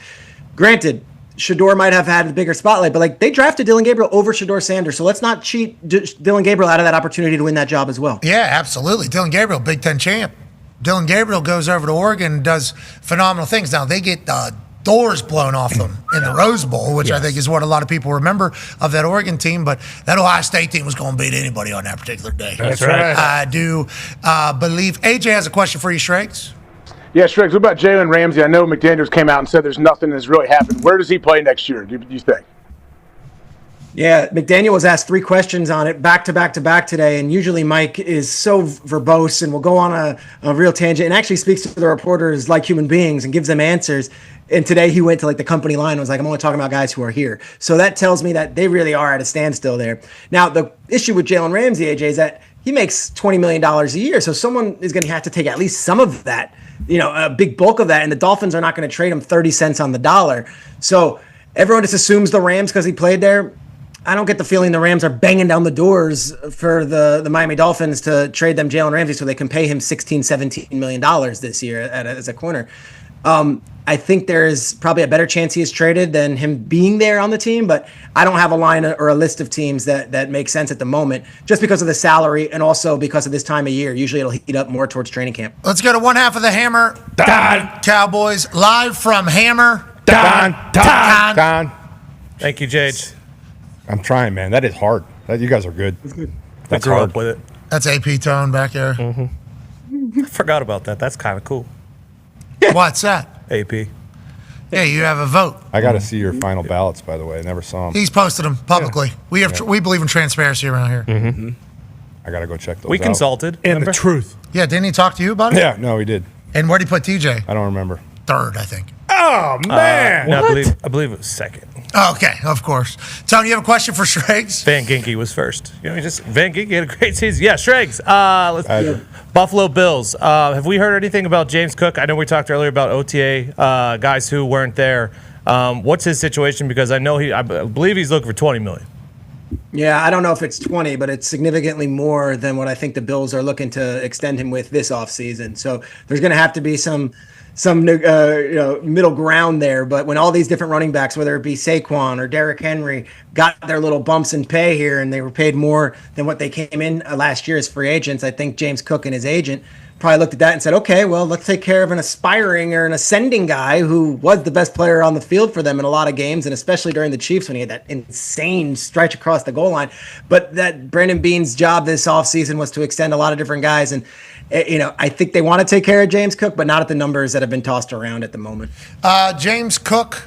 Granted, Shedeur might have had a bigger spotlight, but like they drafted Dillon Gabriel over Shedeur Sanders, so let's not cheat Dillon Gabriel out of that opportunity to win that job as well. Yeah, absolutely. Dillon Gabriel, Big Ten champ. Dillon Gabriel goes over to Oregon and does phenomenal things. Now, they get doors blown off them in the Rose Bowl, which I think is what a lot of people remember of that Oregon team, but that Ohio State team was going to beat anybody on that particular day. That's right. I do believe. AJ has a question for you, Schrags. Yeah, Schrags, what about Jaylen Ramsey? I know McDaniels came out and said there's nothing that's really happened. Where does he play next year, do you think? Yeah, McDaniel was asked 3 questions on it back to back today, and usually Mike is so verbose and will go on a real tangent and actually speaks to the reporters like human beings and gives them answers. And today he went to like the company line and was like, I'm only talking about guys who are here. So that tells me that they really are at a standstill there. Now, the issue with Jaylen Ramsey, AJ, is that he makes $20 million a year. So someone is going to have to take at least some of that, a big bulk of that. And the Dolphins are not going to trade him 30 cents on the dollar. So everyone just assumes the Rams because he played there. I don't get the feeling the Rams are banging down the doors for the Miami Dolphins to trade them Jaylen Ramsey so they can pay him $16, $17 million this year as a corner. I think there is probably a better chance he is traded than him being there on the team, but I don't have a line or a list of teams that make sense at the moment just because of the salary and also because of this time of year. Usually it'll heat up more towards training camp. Let's go to one half of the Hammer. Dahn. Cowboys, live from Hammer. Dahn. Thank you, Jade. I'm trying, man. That is hard. You guys are good. I grew up with it. That's AP tone back there. Mm-hmm. I forgot about that. That's kind of cool. What's that? AP. Yeah, you have a vote. I got to see your final ballots, by the way. I never saw them. He's posted them publicly. Yeah. We believe in transparency around here. Mm-hmm. I got to go check those We out. consulted. And the truth. Yeah, didn't he talk to you about it? Yeah, no, he did. And where'd he put TJ? I don't remember. Third, I think. Oh, man. No, I believe it was second. Okay, of course. Tony, you have a question for Schrags? Van Ginky was first. Van Ginky had a great season. Yeah, Schrags. Buffalo Bills. Have we heard anything about James Cook? I know we talked earlier about OTA guys who weren't there. What's his situation? Because I know I believe he's looking for $20 million. Yeah, I don't know if it's 20, but it's significantly more than what I think the Bills are looking to extend him with this offseason. So there's going to have to be some middle ground there. But when all these different running backs, whether it be Saquon or Derrick Henry, got their little bumps in pay here and they were paid more than what they came in last year as free agents, I think James Cook and his agent probably looked at that and said, okay, well, let's take care of an aspiring or an ascending guy who was the best player on the field for them in a lot of games, and especially during the Chiefs when he had that insane stretch across the goal line. But that Brandon Beane's job this offseason was to extend a lot of different guys. And, I think they want to take care of James Cook, but not at the numbers that have been tossed around at the moment. James Cook,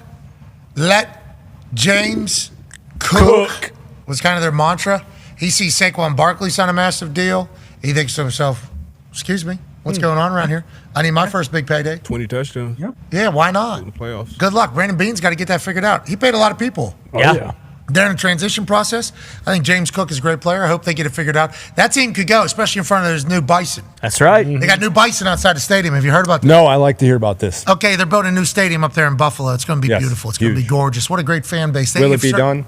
let James Cook was kind of their mantra. He sees Saquon Barkley sign a massive deal. He thinks to himself, excuse me, what's going on around here? I need my first big payday. 20 touchdowns. Yeah, why not? In the playoffs. Good luck. Brandon Beane's got to get that figured out. He paid a lot of people. Yeah. They're in a transition process. I think James Cook is a great player. I hope they get it figured out. That team could go, especially in front of their new Bison. That's right. They got new Bison outside the stadium. Have you heard about that? No, I like to hear about this. Okay, they're building a new stadium up there in Buffalo. It's going to be beautiful. It's going to be gorgeous. What a great fan base. Will it be done?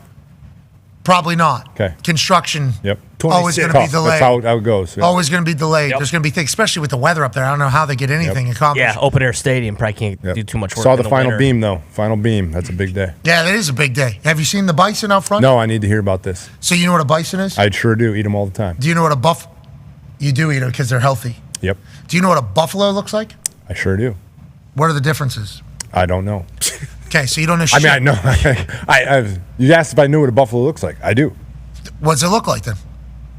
Probably not. Okay. Construction. Yep. Always going to be delayed. That's how it goes. Yeah. Always going to be delayed. There's going to be things, especially with the weather up there. I don't know how they get anything accomplished. Yeah, open air stadium probably can't do too much work. Saw the in final winter. beam, though. Final beam. That's a big day. Yeah, that is a big day. Have you seen the Bison out front? No, I need to hear about this. So you know what a Bison is? I sure do. Eat them all the time. Do you know what a You do eat them because they're healthy. Yep. Do you know what a buffalo looks like? I sure do. What are the differences? I don't know. Okay, so you don't know shit. I mean, I know. You asked if I knew what a buffalo looks like. I do. What does it look like then?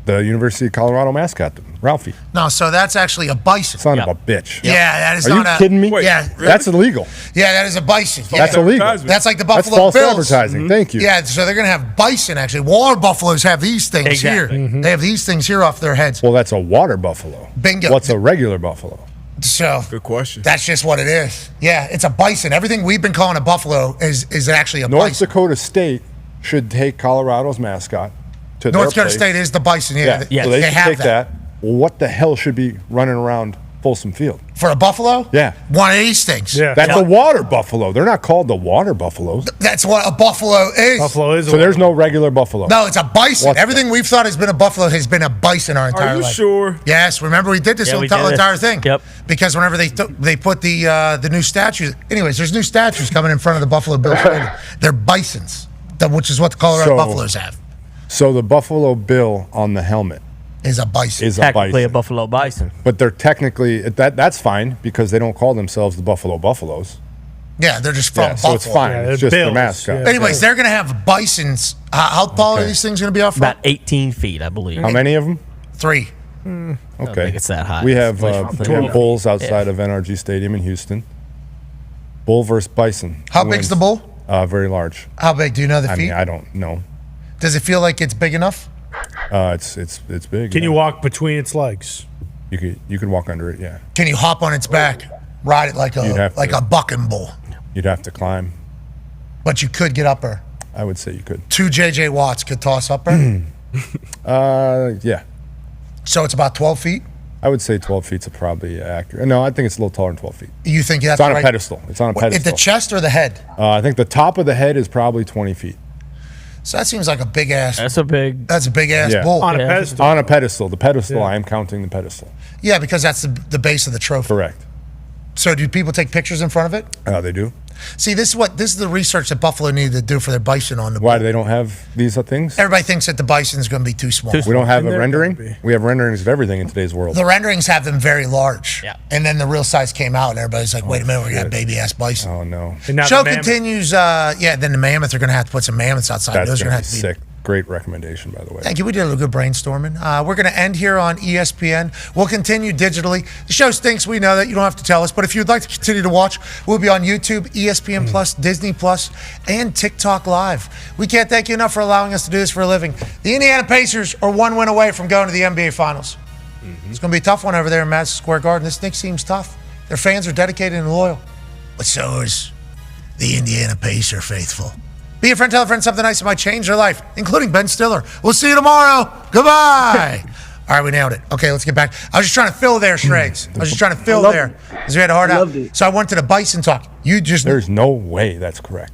The University of Colorado mascot, Ralphie. No, so that's actually a bison. Son of a bitch. Yeah, that is Are not you a... kidding me? Yeah. Really? That's illegal. Yeah, that is a bison. That's illegal. That's like the That's Buffalo false Bills. advertising. Thank you. Yeah, so they're going to have bison, actually. Water buffaloes have these things here. They have these things here off their heads. Well, that's a water buffalo. Bingo. What's a regular buffalo? So good question. That's just what it is. Yeah, it's a bison. Everything we've been calling a buffalo is actually a North bison. Dakota State should take Colorado's mascot to North their Dakota place. State is the bison. Yeah, So they should have take that. Well, what the hell should be running around Folsom Field? For a buffalo? Yeah. One of these things. Yeah. That's a water buffalo. They're not called the water buffaloes. That's what a buffalo is. Buffalo is. So there's no regular buffalo. No, it's a bison. What Everything we've thought has been a buffalo has been a bison our entire Are you life. sure? Yes. Remember we did this Yeah, whole we did entire this. thing. Yep. Because whenever they put the new statues. Anyways, there's new statues coming in front of the Buffalo Bills. They're bisons, which is what the Colorado Buffaloes have. So the Buffalo Bill on the helmet is a bison. Technically a Buffalo Bison. But they're technically that's fine because they don't call themselves the Buffalo Buffaloes. Yeah, they're just from so Buffalo. it's fine. Yeah, it's just Bills. their mascot. Yeah. Anyways, they're going to have bisons. How tall are these things going to be off front? About 18 feet, I believe. How many of them? 3. I don't Okay. think it's that high. We have It's bulls outside of NRG Stadium in Houston. Bull versus bison. How Who big's wins? the bull? Very large. How big? Do you know the I feet? mean, I don't know. Does it feel like it's big enough? It's big. Can yeah. you walk between its legs? You could walk under it. Yeah. Can you hop on its back, ride it like You'd have to. a bucking bull? You'd have to climb. But you could get up her. I would say you could. 2 J.J. Watts could toss up her. Yeah. So it's about 12 feet? I would say 12 feet's probably accurate. No, I think it's a little taller than 12 feet. You think that's It's on right? a pedestal. It's on a At pedestal. the chest or the head? I think the top of the head is probably 20 feet. So that seems like a big ass. That's a big. That's a big ass Yeah. bull. On a pedestal. On a pedestal. The pedestal, Yeah. I am counting the pedestal. Yeah, because that's the base of the trophy. Correct. So do people take pictures in front of it? They do. See, this is the research that Buffalo needed to do for their bison on the Why do they don't have these things? Everybody thinks that the bison is going to be too small. We don't have a They're rendering? gonna be. We have renderings of everything in today's world. The renderings have them very large. Yeah. And then the real size came out, and everybody's like, wait a minute, we got baby ass bison. Oh, no. And now Show the mammoth. continues. Then the mammoth, they're going to have to put some mammoths outside. That's Those are going going to to be have to sick. be Great recommendation, by the way. Thank you. We did a good brainstorming. We're going to end here on ESPN. We'll continue digitally. The show stinks. We know that. You don't have to tell us. But if you'd like to continue to watch, we'll be on YouTube, ESPN Plus, Disney Plus, and TikTok Live. We can't thank you enough for allowing us to do this for a living. The Indiana Pacers are 1 win away from going to the NBA Finals. It's going to be a tough one over there in Madison Square Garden. This thing seems tough. Their fans are dedicated and loyal. But so is the Indiana Pacer faithful. Be a friend, tell a friend something nice that might change their life, including Ben Stiller. We'll see you tomorrow. Goodbye. All right, we nailed it. Okay, let's get back. I was just trying to fill there, Schrags. I was just trying to fill there because we had a hard out. So I went to the Bison talk. There's no way that's correct.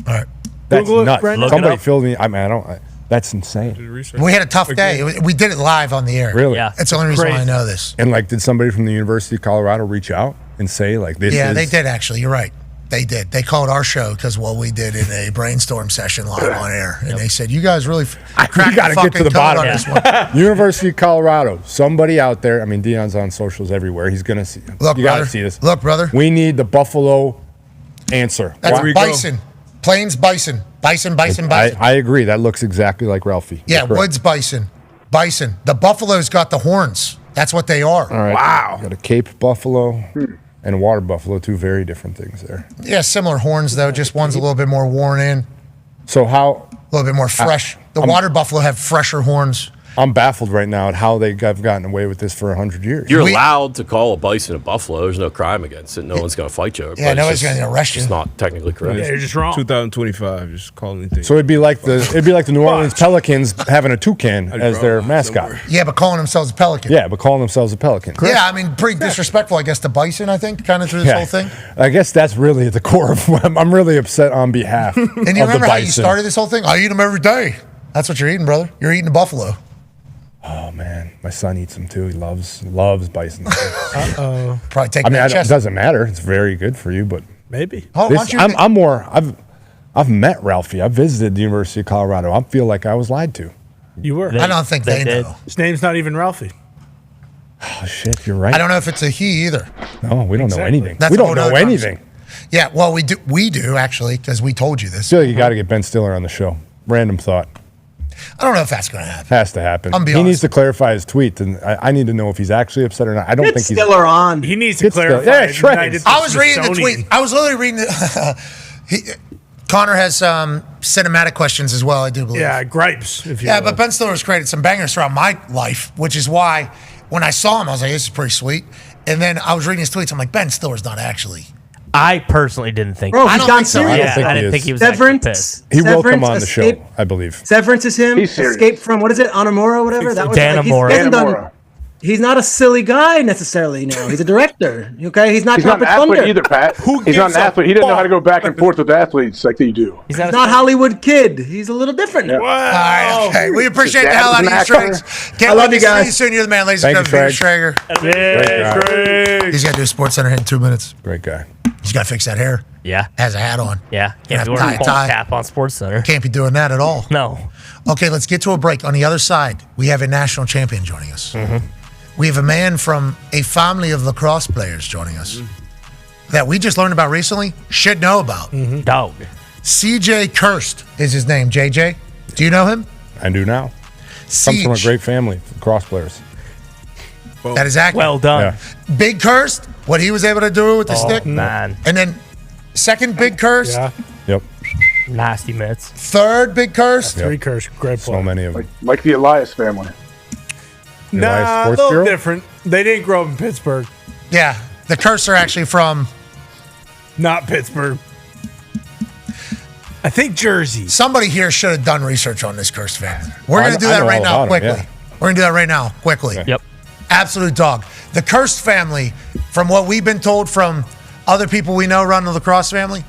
All right. That's Google it, nuts. Brendan. Somebody Look it up. filled me. I don't. That's insane. We had a tough day. We did it live on the air. Really? That's the only reason why I know this. And did somebody from the University of Colorado reach out and say this? Yeah, they did actually. You're right. They did. They called our show because we did in a brainstorm session live on air, and they said, "You guys really cracked We got to the get to the fucking bottom code of on this one." University of Colorado. Somebody out there. I mean, Dion's on socials everywhere. He's gonna see. Look, you got to brother. see this. Look, brother. We need the Buffalo answer. That's Why- Bison. Plains Bison. Bison. I agree. That looks exactly like Ralphie. Yeah, You're correct. Woods Bison. Bison. The Buffalo's got the horns. That's what they are. All right. Wow. Got a Cape Buffalo and a Water Buffalo. Two very different things there. Yeah, similar horns though. Just one's a little bit more worn in. So how? A little bit more fresh. The Water Buffalo have fresher horns. I'm baffled right now at how they have gotten away with this for 100 years. You're allowed to call a bison a buffalo. There's no crime against it. No one's going to fight you. Yeah, nobody's going to arrest you. It's not technically correct. Yeah, you're just wrong. 2025. Just call anything. So it'd be like the New Orleans Pelicans having a toucan as their mascot. Yeah, but calling themselves a pelican. Yeah, but calling themselves a pelican. Yeah, I mean, pretty disrespectful, I guess, to Bison, I think, kind of through this whole thing. I guess that's really at the core of what I'm really upset on behalf And of you remember the how you Bison. started this whole thing? I eat them every day. That's what you're eating, brother. You're eating a buffalo. Oh man, my son eats them too. He loves bison. Uh-oh. Probably take I mean, that it doesn't matter. It's very good for you, but maybe. Oh, why don't you I'm more. I've met Ralphie. I've visited the University of Colorado. I feel like I was lied to. You were. I don't think they know. His name's not even Ralphie. Oh shit, you're right. I don't know if it's a he either. No, we don't know anything. That's we a don't whole know nother anything. Yeah, well, we do actually, because we told you this. I feel like you got to get Ben Stiller on the show. Random thought. I don't know if that's going to happen. Has to happen. I'm be he honest. needs to clarify his tweet, and I need to know if he's actually upset or not. I don't think he's Stiller on. He needs to Get Stiller. clarify. Yeah, Trey. United I was reading the Smithsonian. tweet. I was literally reading Connor has cinematic questions as well, I do believe. Yeah, gripes. If you Yeah, will. but Ben Stiller has created some bangers throughout my life, which is why when I saw him, I was like, this is pretty sweet. And then I was reading his tweets. I'm like, Ben Stiller's not actually. I personally didn't think. Bro, I he's don't gone think so. serious. Yeah, I didn't think he was actually pissed. He will come Severance, on the show, escape- I believe. Severance is him. He's serious. Escape from what is it? Anamora, whatever. That was Danamora. he hasn't done- Danamora. He's not a silly guy necessarily. No, he's a director. Okay, he's not He's not an Tropic athlete Thunder. either, Pat. Who He's not gives an a athlete. He didn't know how to go fuck? back and forth with athletes like you do. He's not Hollywood Kid. He's a little different. All right, okay. We appreciate the His hell out dad of you, was an Strings. Can't I love wait you to see guys. you soon. You're the man, ladies Thank and you, gentlemen. Peter Craig. Schrager. Great. He's got to do a Sports Center hit in 2 minutes. Great guy. He's got to fix that hair. Yeah. Has a hat on. Yeah. Gonna Can't be have wearing a tie. cap on Sports Center. Can't be doing that at all. No. Okay, let's get to a break. On the other side, we have a national champion joining us. We have a man from a family of lacrosse players joining us that we just learned about recently, should know about. Dog. CJ Kirst is his name. JJ, do you know him? I do now. Comes from a great family, cross players. That is accurate. Well done. Yeah. Big Kirst, what he was able to do with the stick. Man. And then second Big Kirst, Yeah. Yep. Nasty mitts. third Big Kirst. Three Kirsch. Great So player. many of them. Like the Elias family. Elias Nah, a Sports little Bureau? different. They didn't grow up in Pittsburgh. Yeah, the Kirsts are actually from Not Pittsburgh. I think Jersey. somebody here should have done research on this Kirst family. We're I going to do know that right all now about 'em, quickly. yeah. We're going to do that right now quickly. Yep. Absolute dog. The Kirst family, from what we've been told from other people we know run the lacrosse family,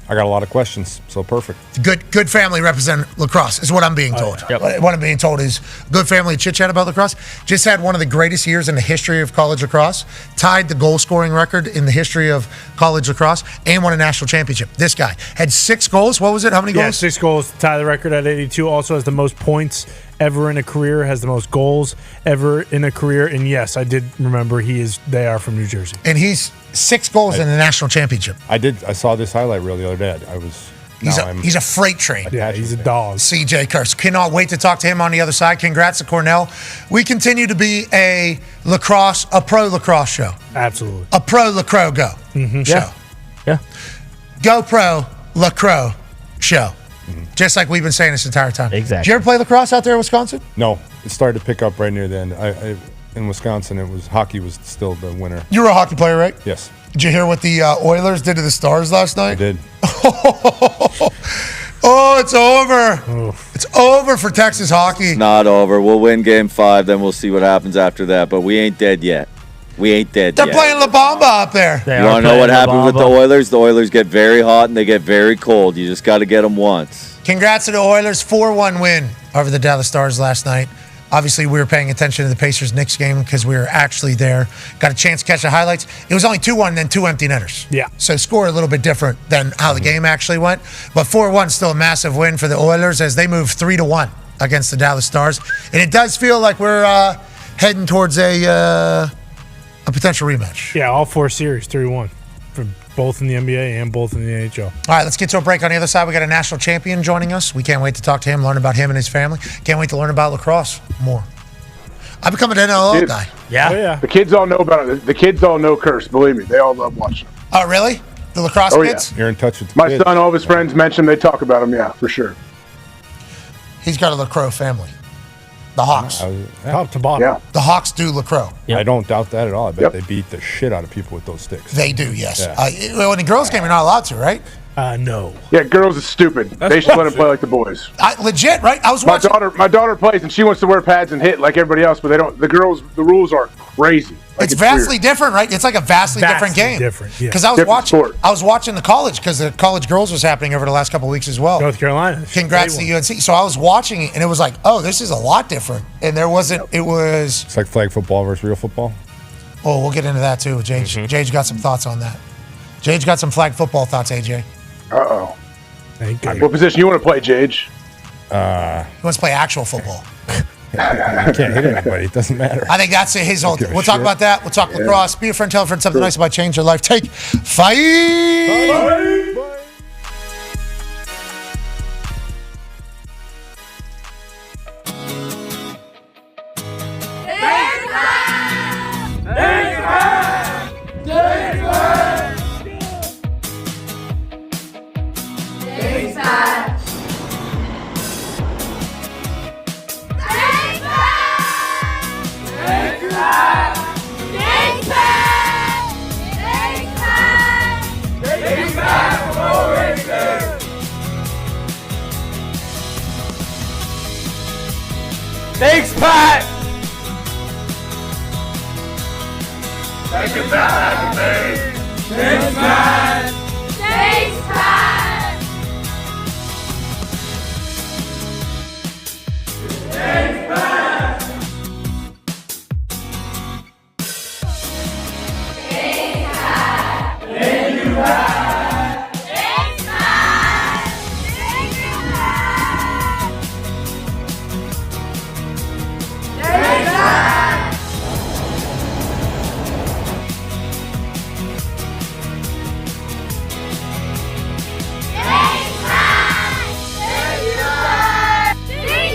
I got a lot of questions, so perfect. good family represent lacrosse is what I'm being told. What I'm being told is good family chit chat about lacrosse. Just had one of the greatest years in the history of college lacrosse, tied the goal scoring record in the history of college lacrosse, and won a national championship. This guy had 6 goals. What was it? How many Yeah, goals? 6 goals to tie the record at 82. Also has the most points ever in a career. Has the most goals ever in a career. And yes, I did remember they are from New Jersey. And he's 6 goals in the national championship. I saw this highlight reel the other day. I was He's a freight train. Yeah, he's a dog. CJ Kirst. Cannot wait to talk to him on the other side. Congrats to Cornell. We continue to be a pro lacrosse show. Absolutely. A pro lacrosse go show. Yeah. Go pro lacrosse show. Just like we've been saying this entire time. Exactly. Did you ever play lacrosse out there in Wisconsin? No, it started to pick up right near the end. In Wisconsin, hockey was still the winner. You were a hockey player, right? Yes. Did you hear what the Oilers did to the Stars last night? I did. Oh, it's over. It's over for Texas hockey. Not over. We'll win Game 5, then we'll see what happens after that. But we ain't dead yet. They're playing La Bamba up there. You want to know what happened with the Oilers? The Oilers get very hot and they get very cold. You just got to get them once. Congrats to the Oilers. 4-1 win over the Dallas Stars last night. Obviously, we were paying attention to the Pacers-Knicks game because we were actually there. Got a chance to catch the highlights. It was only 2-1, then 2 empty netters. Yeah. So score a little bit different than how the game actually went. But 4-1 still a massive win for the Oilers as they move 3-1 against the Dallas Stars. And it does feel like we're heading towards a potential rematch. Yeah, all 4 series, 3-1. For both in the NBA and both in the NHL. All right, let's get to a break on the other side. We got a national champion joining us. We can't wait to talk to him, learn about him and his family. Can't wait to learn about lacrosse more. I've become an NLL guy. Yeah. Oh, yeah. The kids all know about it. The kids all know Kirst. Believe me, they all love watching. Oh, really? The lacrosse kids? You're in touch with the My kids. son, all of his friends mention they talk about him. Yeah, for sure. He's got a lacrosse family. The Hawks. Top to bottom. Yeah. The Hawks do lacrosse. I don't doubt that at all. I bet they beat the shit out of people with those sticks. They do, yes. Yeah. Well, in the girls' game, you're not allowed to, right? No. Yeah, girls is stupid. They should let them play like the boys. Legit, right? I was watching. My daughter plays and she wants to wear pads and hit like everybody else, but they don't. The girls, the rules are crazy. Like, It's vastly different, right? It's like a vastly different game. different, yeah. Because I was Different watching. sport. I was watching the college because the college girls was happening over the last couple of weeks as well. North Carolina. Congrats to UNC. So I was watching it and it was like, oh, this is a lot different. And there wasn't. It was. It's like flag football versus real football. Oh, we'll get into that too. Jage. Jage got some thoughts on that. Jage got some flag football thoughts. AJ. Uh-oh. Thank you. What position you want to play, Jage? He wants to play actual football. You can't hit anybody. It doesn't matter. I think that's his whole. Don't give a We'll talk shit. about that. We'll talk lacrosse. Be a friend, tell a friend something nice about change your life. Take fight. Thanks, Pat! Take it back, baby! Thanks, Pat! Thanks, Pat! Thanks, Pat! Thanks, Pat! Thank you, Pat! Thanks, Pat! Thank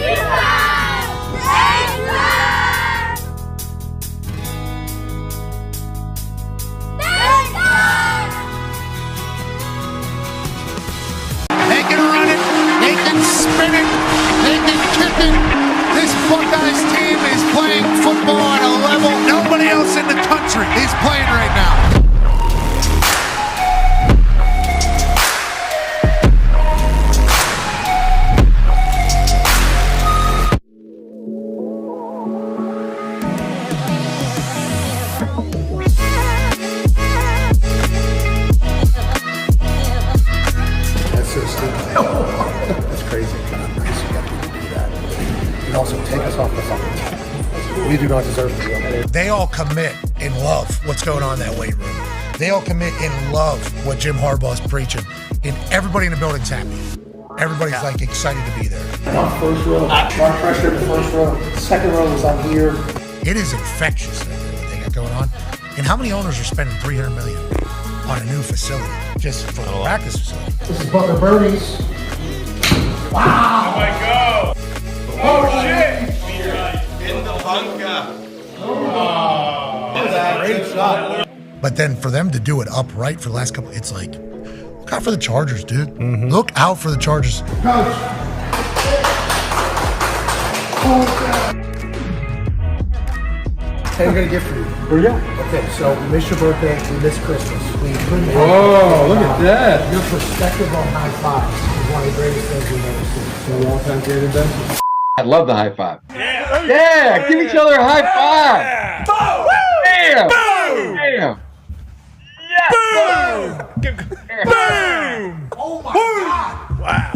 you, Pat! Thanks, Pat! They can run it. They can spin it. They can kick it. This Buckeyes team is playing football at a level nobody else in the country is playing right now. That's so stupid. That's crazy. I'm nice. You got to do that. And also take us off the fucking. We do not deserve to be up there. They all commit and love what's going on in that weight room. They all commit and love what Jim Harbaugh's preaching. And everybody in the building's happy. Everybody's like excited to be there. Mark first row. Mark Freshman in the first row. Second row was on here. It is infectious, what they got going on. And how many owners are spending $300 million? on a new facility, just for the practice facility. This is Butler Birdies. Wow! Oh my God! Oh shit! In the bunker. That's a great shot. But then for them to do it upright for the last couple, it's like, look out for the Chargers, dude. Mm-hmm. Look out for the Chargers. Coach. Hey, we got a gift for you. Here we go. Okay, so we missed your birthday, we missed Christmas. We couldn't Whoa, look at that. Your perspective on high fives is one of the greatest things we've ever seen. So all-time great invention. I love the high five. Yeah, give each other a high five. Boom! Bam! Boom! Bam! Boom! Boom! Oh my God! Wow!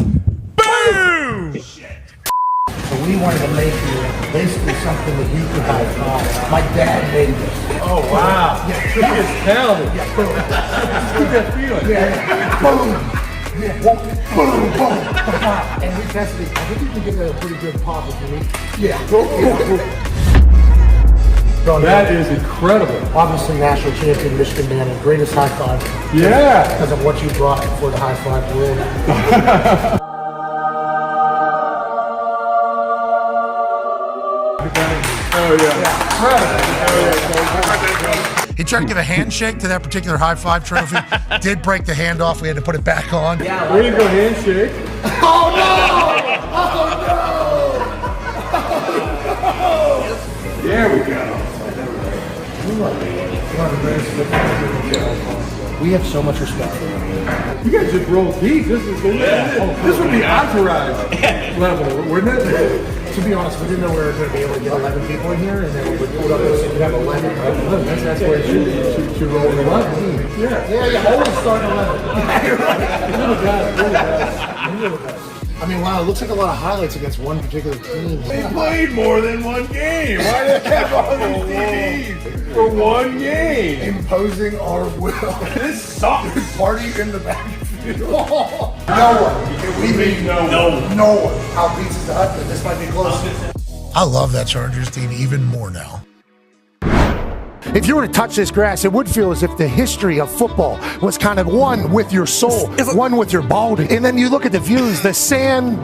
Boom! So we wanted to make you basically something that you could high five. My dad made this. Oh, wow. Yeah, He is talented. Yeah, boom. Keep that feeling. Yeah, boom. Yeah, boom, boom. And we tested. I think you can get a pretty good pop if you need. Yeah. That is incredible. Obviously, national champion, Michigan man, and greatest high five. Yeah. Because of what you brought for the high five world. Oh, yeah. He tried to give a handshake to that particular high five trophy. Did break the hand off. We had to put it back on. There you go, handshake. Oh no! There we go. We have so much respect for you. You guys just roll deep. This would be entourage level, wouldn't it? To be honest, we didn't know we were going to be able to get 11 people in here, and then we pulled up and said, you have 11. That's where it should roll 11. Yeah, always start 11. You're right. You're the best. I mean, wow, it looks like a lot of highlights against one particular team. They played more than one game. Why did they have all these TVs for one game? Imposing our will. This sucks. Party in the backfield. No one. We mean no one. How Pizza Hut, but this might be close. I love that Chargers team even more now. If you were to touch this grass, it would feel as if the history of football was kind of one with your soul, one with your body. And then you look at the views, the sand,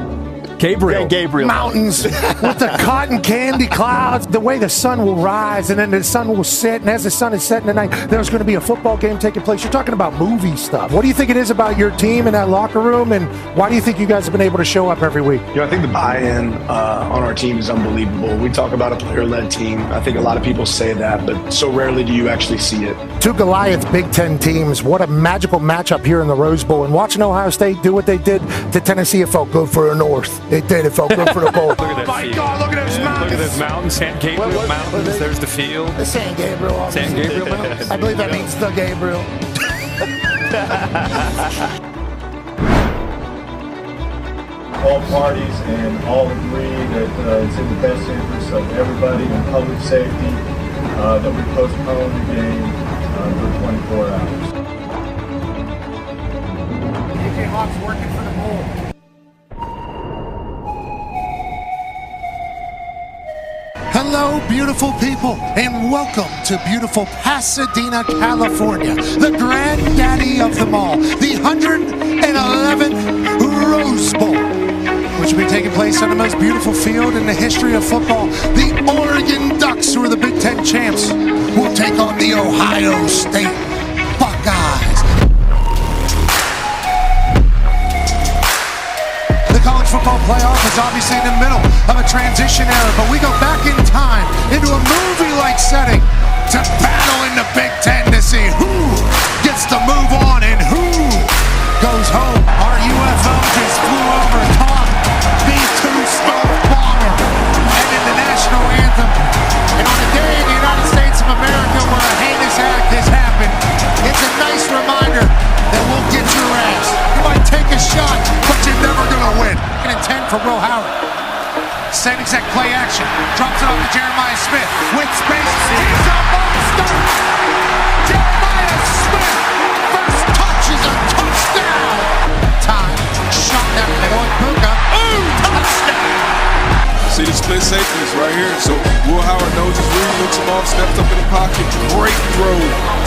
Gabriel mountains with the cotton candy clouds, the way the sun will rise and then the sun will set, and as the sun is setting tonight, there's going to be a football game taking place. You're talking about movie stuff. What do you think it is about your team in that locker room, and why do you think you guys have been able to show up every week? I think the buy-in on our team is unbelievable. We talk about a player-led team. I think a lot of people say that, but so rarely do you actually see it. Two Goliath Big Ten teams. What a magical matchup here in the Rose Bowl. And watching Ohio State do what they did to Tennessee, it felt good for the North. It did. It felt good for the bowl. Look at that field. God, look at those mountains. Look at those mountains. San Gabriel Mountains. There's the field. The San Gabriel. Obviously. San Gabriel Mountains. I believe that means the Gabriel. All parties and all agree that it's in the best interest of everybody and public safety that we postpone the game for 24 hours. AJ Hawk's working for the bowl. Hello, beautiful people, and welcome to beautiful Pasadena, California, the granddaddy of them all, the 111th Rose Bowl, which will be taking place on the most beautiful field in the history of football. The Oregon Ducks, who are the Big Ten champs, will take on the Ohio State Buckeyes. The college football playoff is obviously in the middle of a transition era, but we go back in time into a movie-like setting to battle in the Big Ten to see who gets to move on and who goes home. Our UFO just flew over top B-2 Smoke Bomber and in the national anthem. And on a day in the United States of America where a heinous act has happened, it's a nice reminder that we'll get your ass. You might take a shot, but you're never gonna win. And 10 for Will Howard. Same exact play action. Drops it off to Jeremiah Smith. With space. He's a monster. Jeremiah Smith. First touch is a touchdown. Time. Shot down the middle. And Puka. Ooh, touchdown. See the split safeties right here. So Will Howard knows his read, looks him off, steps up in the pocket. Great throw.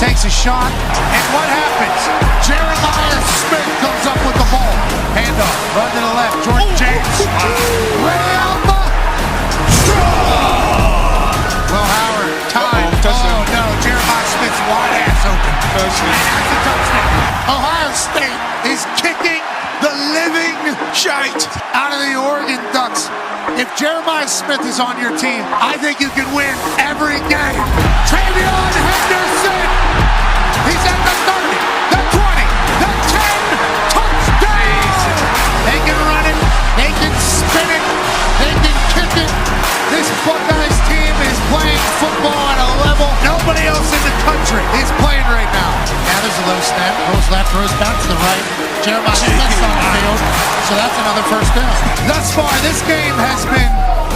Takes a shot, and what happens? Jeremiah Smith comes up with the ball. Handoff, run to the left. Jordan James. Will Howard, time. Oh no, Jeremiah Smith's wide ass open. And that's a touchdown. Ohio State is kicking the living shite out of the Oregon Ducks. If Jeremiah Smith is on your team, I think you can win every game. Trey Hendrickson. He's at the 30, the 20, the 10. Touchdown! They can run it. They can spin it. They can kick it. This Buckeyes team is playing football at a level nobody else in the country is playing right now. Now there's a low snap. Goes left, throws back to the right. Jeremiah Smith's on the field. So that's another first down. Thus far, this game has been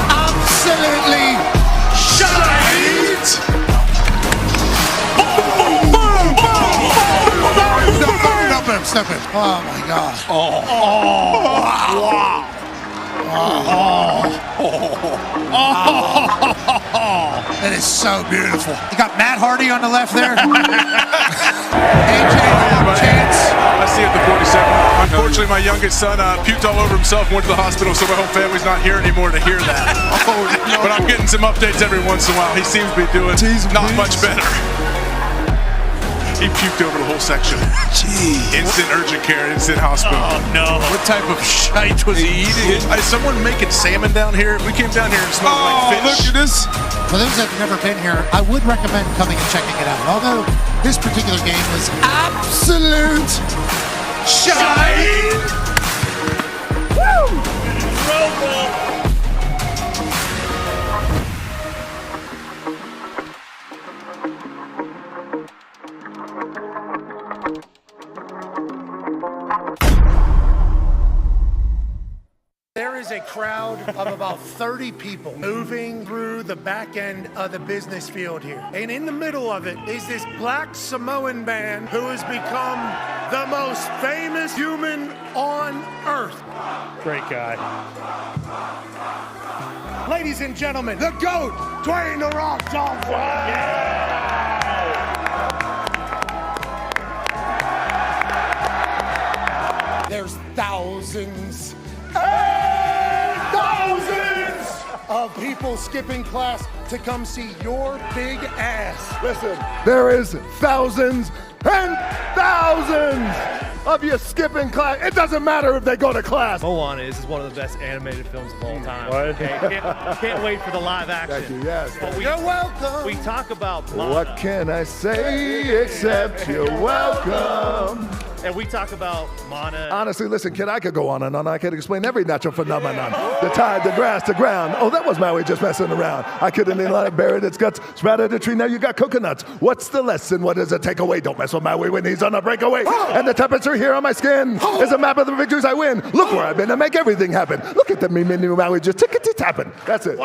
absolutely shite. Step it. Oh my God. Wow. That is so beautiful. You got Matt Hardy on the left there. AJ, chance. I see it at the 47. Unfortunately, my youngest son puked all over himself, went to the hospital, so my whole family's not here anymore to hear that. No. But I'm getting some updates every once in a while. He seems to be doing not much better. He puked over the whole section. Jeez. Instant urgent care, instant hospital. Oh, no. What type of shite was he eating? Is someone making salmon down here? We came down here and smelled like fish. Look at this. For those that have never been here, I would recommend coming and checking it out. Although this particular game was absolute shite. Woo! Roll ball. There is a crowd of about 30 people moving through the back end of the business field here. And in the middle of it is this black Samoan man who has become the most famous human on earth. Great guy. Ladies and gentlemen, the GOAT, Dwayne "The Rock" Johnson. Yeah. There's thousands of people skipping class to come see your big ass. Listen, there is thousands and thousands of you skipping class. It doesn't matter if they go to class. Moana is one of the best animated films of all time. What? Okay, can't wait for the live action. Thank you, yes. But You're welcome. We talk about Moana. What can I say except you're welcome? And we talk about Mana. Honestly, listen, kid, I could go on and on. I could explain every natural phenomenon. The tide, the grass, the ground. Oh, that was Maui just messing around. I couldn't let it buried its guts. Sprouted a tree, now you got coconuts. What's the lesson? What is a takeaway? Don't mess with Maui when he's on a breakaway. And the temperature here on my skin is a map of the victories I win. Look where I've been to make everything happen. Look at the me Maui just tickety-tapping. That's it.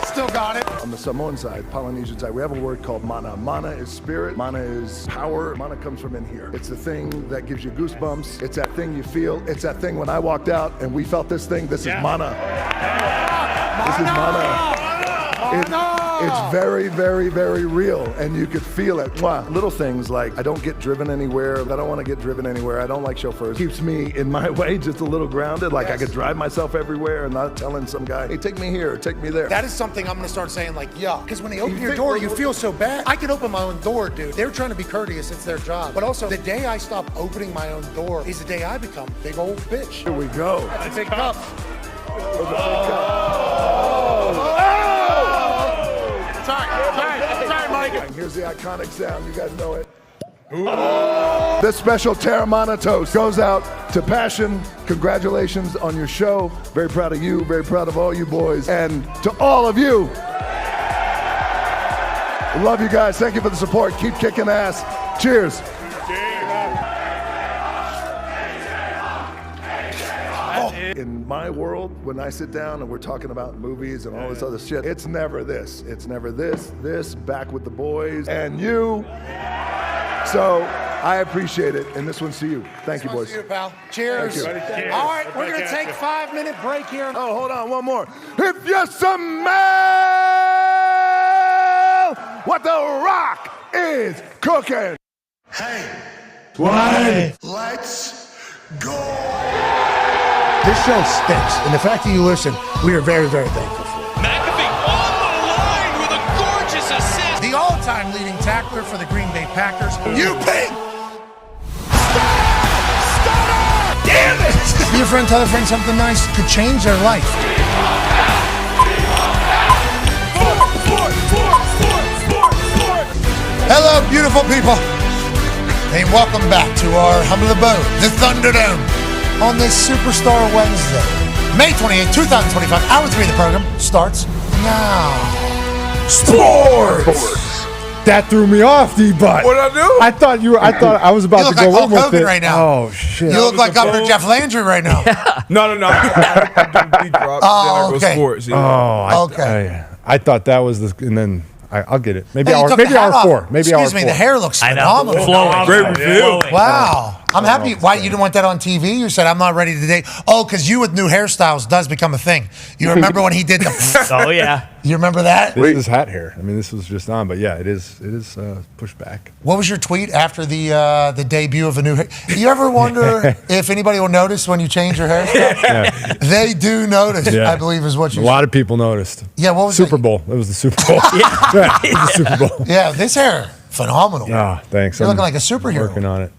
Still got it. On the Samoan side, Polynesian side, we have a word called mana. Mana is spirit. Mana is power. Mana comes from in here. It's the thing that gives you goosebumps. It's that thing you feel. It's that thing when I walked out and we felt this thing. This is mana. This is mana. It's very, very, very real, and you could feel it. Mwah. Little things like I don't get driven anywhere. I don't want to get driven anywhere. I don't like chauffeurs. Keeps me in my way just a little grounded. Like I could drive myself everywhere and not telling some guy, hey, take me here, take me there. That is something I'm going to start saying like, yeah. Because when they open your door, you feel so bad. I can open my own door, dude. They're trying to be courteous. It's their job. But also, the day I stop opening my own door is the day I become a big old bitch. Here we go. That's a big cup. Sorry, Mike. Here's the iconic sound. You guys know it. This special Terramana toast goes out to Passion. Congratulations on your show. Very proud of you. Very proud of all you boys. And to all of you, love you guys. Thank you for the support. Keep kicking ass. Cheers. In my world, when I sit down and we're talking about movies and all this other shit, it's never this. It's never this, back with the boys, and you. So I appreciate it, and this one's to you. Thank you, boys. See you, pal. Cheers. Thank you. All right, we're going to take a 5-minute break here. Oh, hold on, one more. If you smell what the Rock is cooking. Hey. Why? Let's go. This show stinks, and the fact that you listen, we are very, very thankful for. McAfee on the line with a gorgeous assist. The all-time leading tackler for the Green Bay Packers, you pig! Damn it! Your friend tell a friend something nice could change their life. Hello, beautiful people, and welcome back to our humble abode, the Thunderdome, on this Superstar Wednesday, May 28, 2025. Hour 3 of the program starts now. Sports. That threw me off, D-Butt. What'd I do? I thought I was about You to look go like Hulk in with Hogan it. right now. Oh shit. You look like Governor Jeff Landry right now. No. Oh, okay. Sports, you know. Oh, Okay. I thought that was the, and then I'll get it. Maybe Hey, you hour, took maybe the hat hour off. 4. Maybe hour Excuse me, 4. the hair looks I know. phenomenal. Flowing. Great reveal. Wow. I'm happy. Why you didn't want that on TV? You said I'm not ready to date. Oh, because you with new hairstyles does become a thing. You remember when he did the? Oh yeah. You remember that? This is hat hair. I mean, this was just on, but yeah, it is pushed back. What was your tweet after the debut of a new hair? You ever wonder if anybody will notice when you change your hairstyle? Yeah. They do notice. Yeah. I believe is what you. A lot of people noticed. Yeah. What was Super it? Bowl? It was the Super Bowl. Yeah, it was the Super Bowl. Yeah. This hair, phenomenal. Ah, thanks. You're I'm looking like a superhero. Working on it.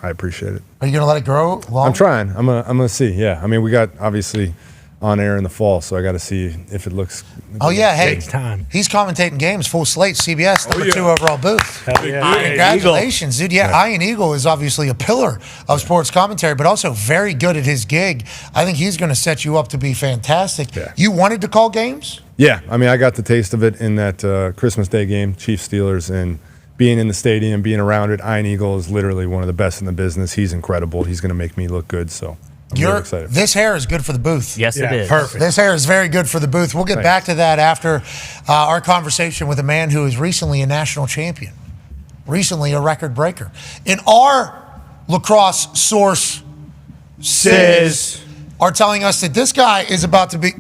I appreciate it. Are you gonna let it grow long? I'm trying. I'm gonna see. Yeah. I mean, we got obviously on air in the fall, so I got to see if it looks. Oh yeah, hey, Takes time. he's commentating games, full slate, CBS, number 2 overall booth. yeah. Congratulations, dude. Yeah, Ian Eagle is obviously a pillar of sports commentary, but also very good at his gig. I think he's going to set you up to be fantastic. Yeah. You wanted to call games? Yeah, I mean, I got the taste of it in that Christmas Day game, Chiefs Steelers, and being in the stadium, being around it. Ian Eagle is literally one of the best in the business. He's incredible. He's going to make me look good. So I'm really excited. This hair is good for the booth. Yes, it is. Perfect. This hair is very good for the booth. We'll get back to that after our conversation with a man who is recently a national champion, recently a record breaker. In our lacrosse source says are telling us that this guy is about to be.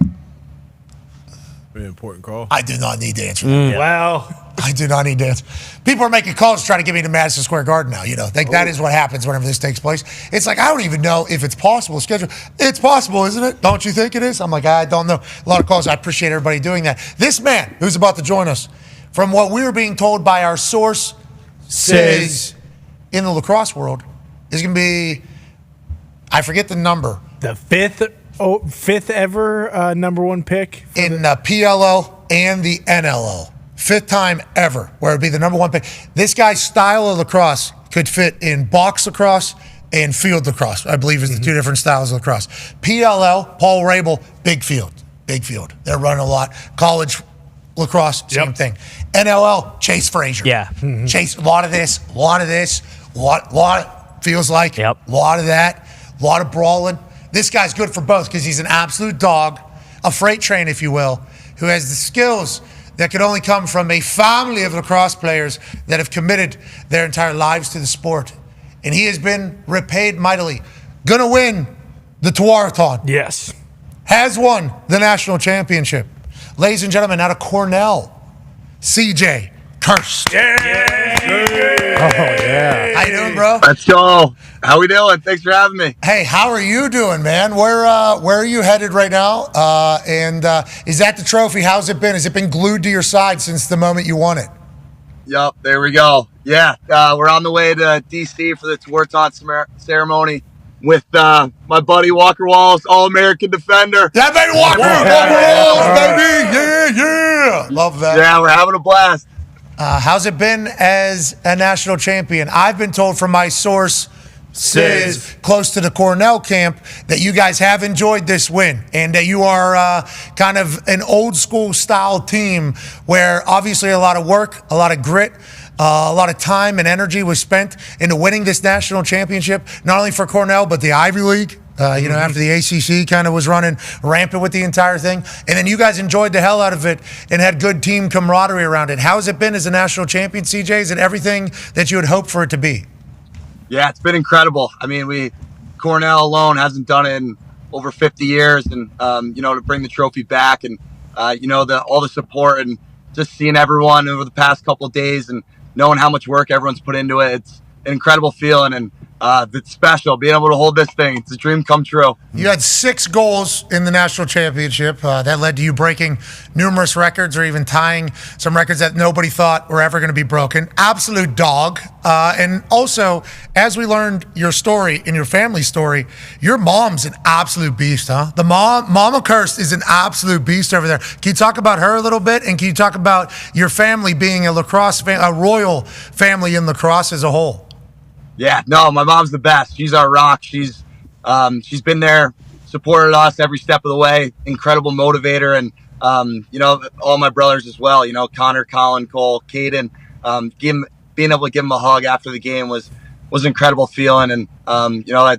Very important call. I do not need to answer that. Well, I do not need to answer. People are making calls to try to get me to Madison Square Garden now. You know, that is what happens whenever this takes place. It's like, I don't even know if it's possible to schedule. It's possible, isn't it? Don't you think it is? I'm like, I don't know. A lot of calls. I appreciate everybody doing that. This man who's about to join us, from what we were being told by our source, says in the lacrosse world, is going to be, I forget the number. the fifth ever number 1 pick in the PLO and the NLO. 5th time ever where it'd be the number 1 pick. This guy's style of lacrosse could fit in box lacrosse and field lacrosse, I believe is the 2 different styles of lacrosse. PLO, Paul Rabel, big field. They're running a lot. College lacrosse, same thing. NLL, Chase Frazier. Yeah. Chase, a lot of this, feels like, a lot of that, a lot of brawling. This guy's good for both because he's an absolute dog, a freight train, if you will, who has the skills that could only come from a family of lacrosse players that have committed their entire lives to the sport. And he has been repaid mightily. Gonna win the Tuarathon. Yes. Has won the national championship. Ladies and gentlemen, out of Cornell, CJ Kirst. How you doing, bro? Let's go. How we doing? Thanks for having me. Hey, how are you doing, man? Where are you headed right now? And is that the trophy? How's it been? Has it been glued to your side since the moment you won it? Yep, there we go. Yeah, we're on the way to DC for the Tuarathon ceremony with my buddy Walker Wallace, All-American defender. That baby Walker Wallace, baby. Yeah. Love that. Yeah, we're having a blast. How's it been as a national champion? I've been told from my source, says close to the Cornell camp, that you guys have enjoyed this win and that you are kind of an old school style team where obviously a lot of work, a lot of grit, a lot of time and energy was spent into winning this national championship, not only for Cornell, but the Ivy League After the ACC kind of was running rampant with the entire thing. And then you guys enjoyed the hell out of it and had good team camaraderie around it. How has it been as a national champion, CJ? Is it everything that you had hoped for it to be? Yeah, it's been incredible. I mean, Cornell alone hasn't done it in over 50 years. And, to bring the trophy back and, all the support and just seeing everyone over the past couple of days and knowing how much work everyone's put into it. It's an incredible feeling, and it's special being able to hold this thing. It's a dream come true. You had 6 goals in the national championship. That led to you breaking numerous records or even tying some records that nobody thought were ever going to be broken. Absolute dog. And also, as we learned your story and your family story, your mom's an absolute beast, huh? The Mama Kirst is an absolute beast over there. Can you talk about her a little bit? And can you talk about your family being a lacrosse a royal family in lacrosse as a whole? Yeah, no, my mom's the best. She's our rock. She's been there, supported us every step of the way. Incredible motivator, and all my brothers as well. Connor, Colin, Cole, Caden. Being able to give them a hug after the game was an incredible feeling, and I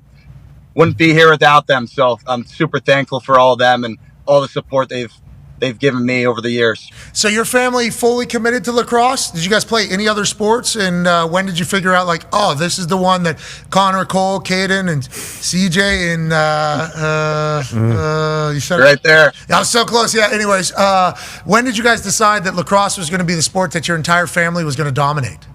wouldn't be here without them. So I'm super thankful for all of them and all the support they've given me over the years. So your family fully committed to lacrosse? Did you guys play any other sports? And when did you figure out, this is the one that Connor, Cole, Caden, and CJ, and you said right there. I was so close. Yeah. Anyways, when did you guys decide that lacrosse was going to be the sport that your entire family was going to dominate?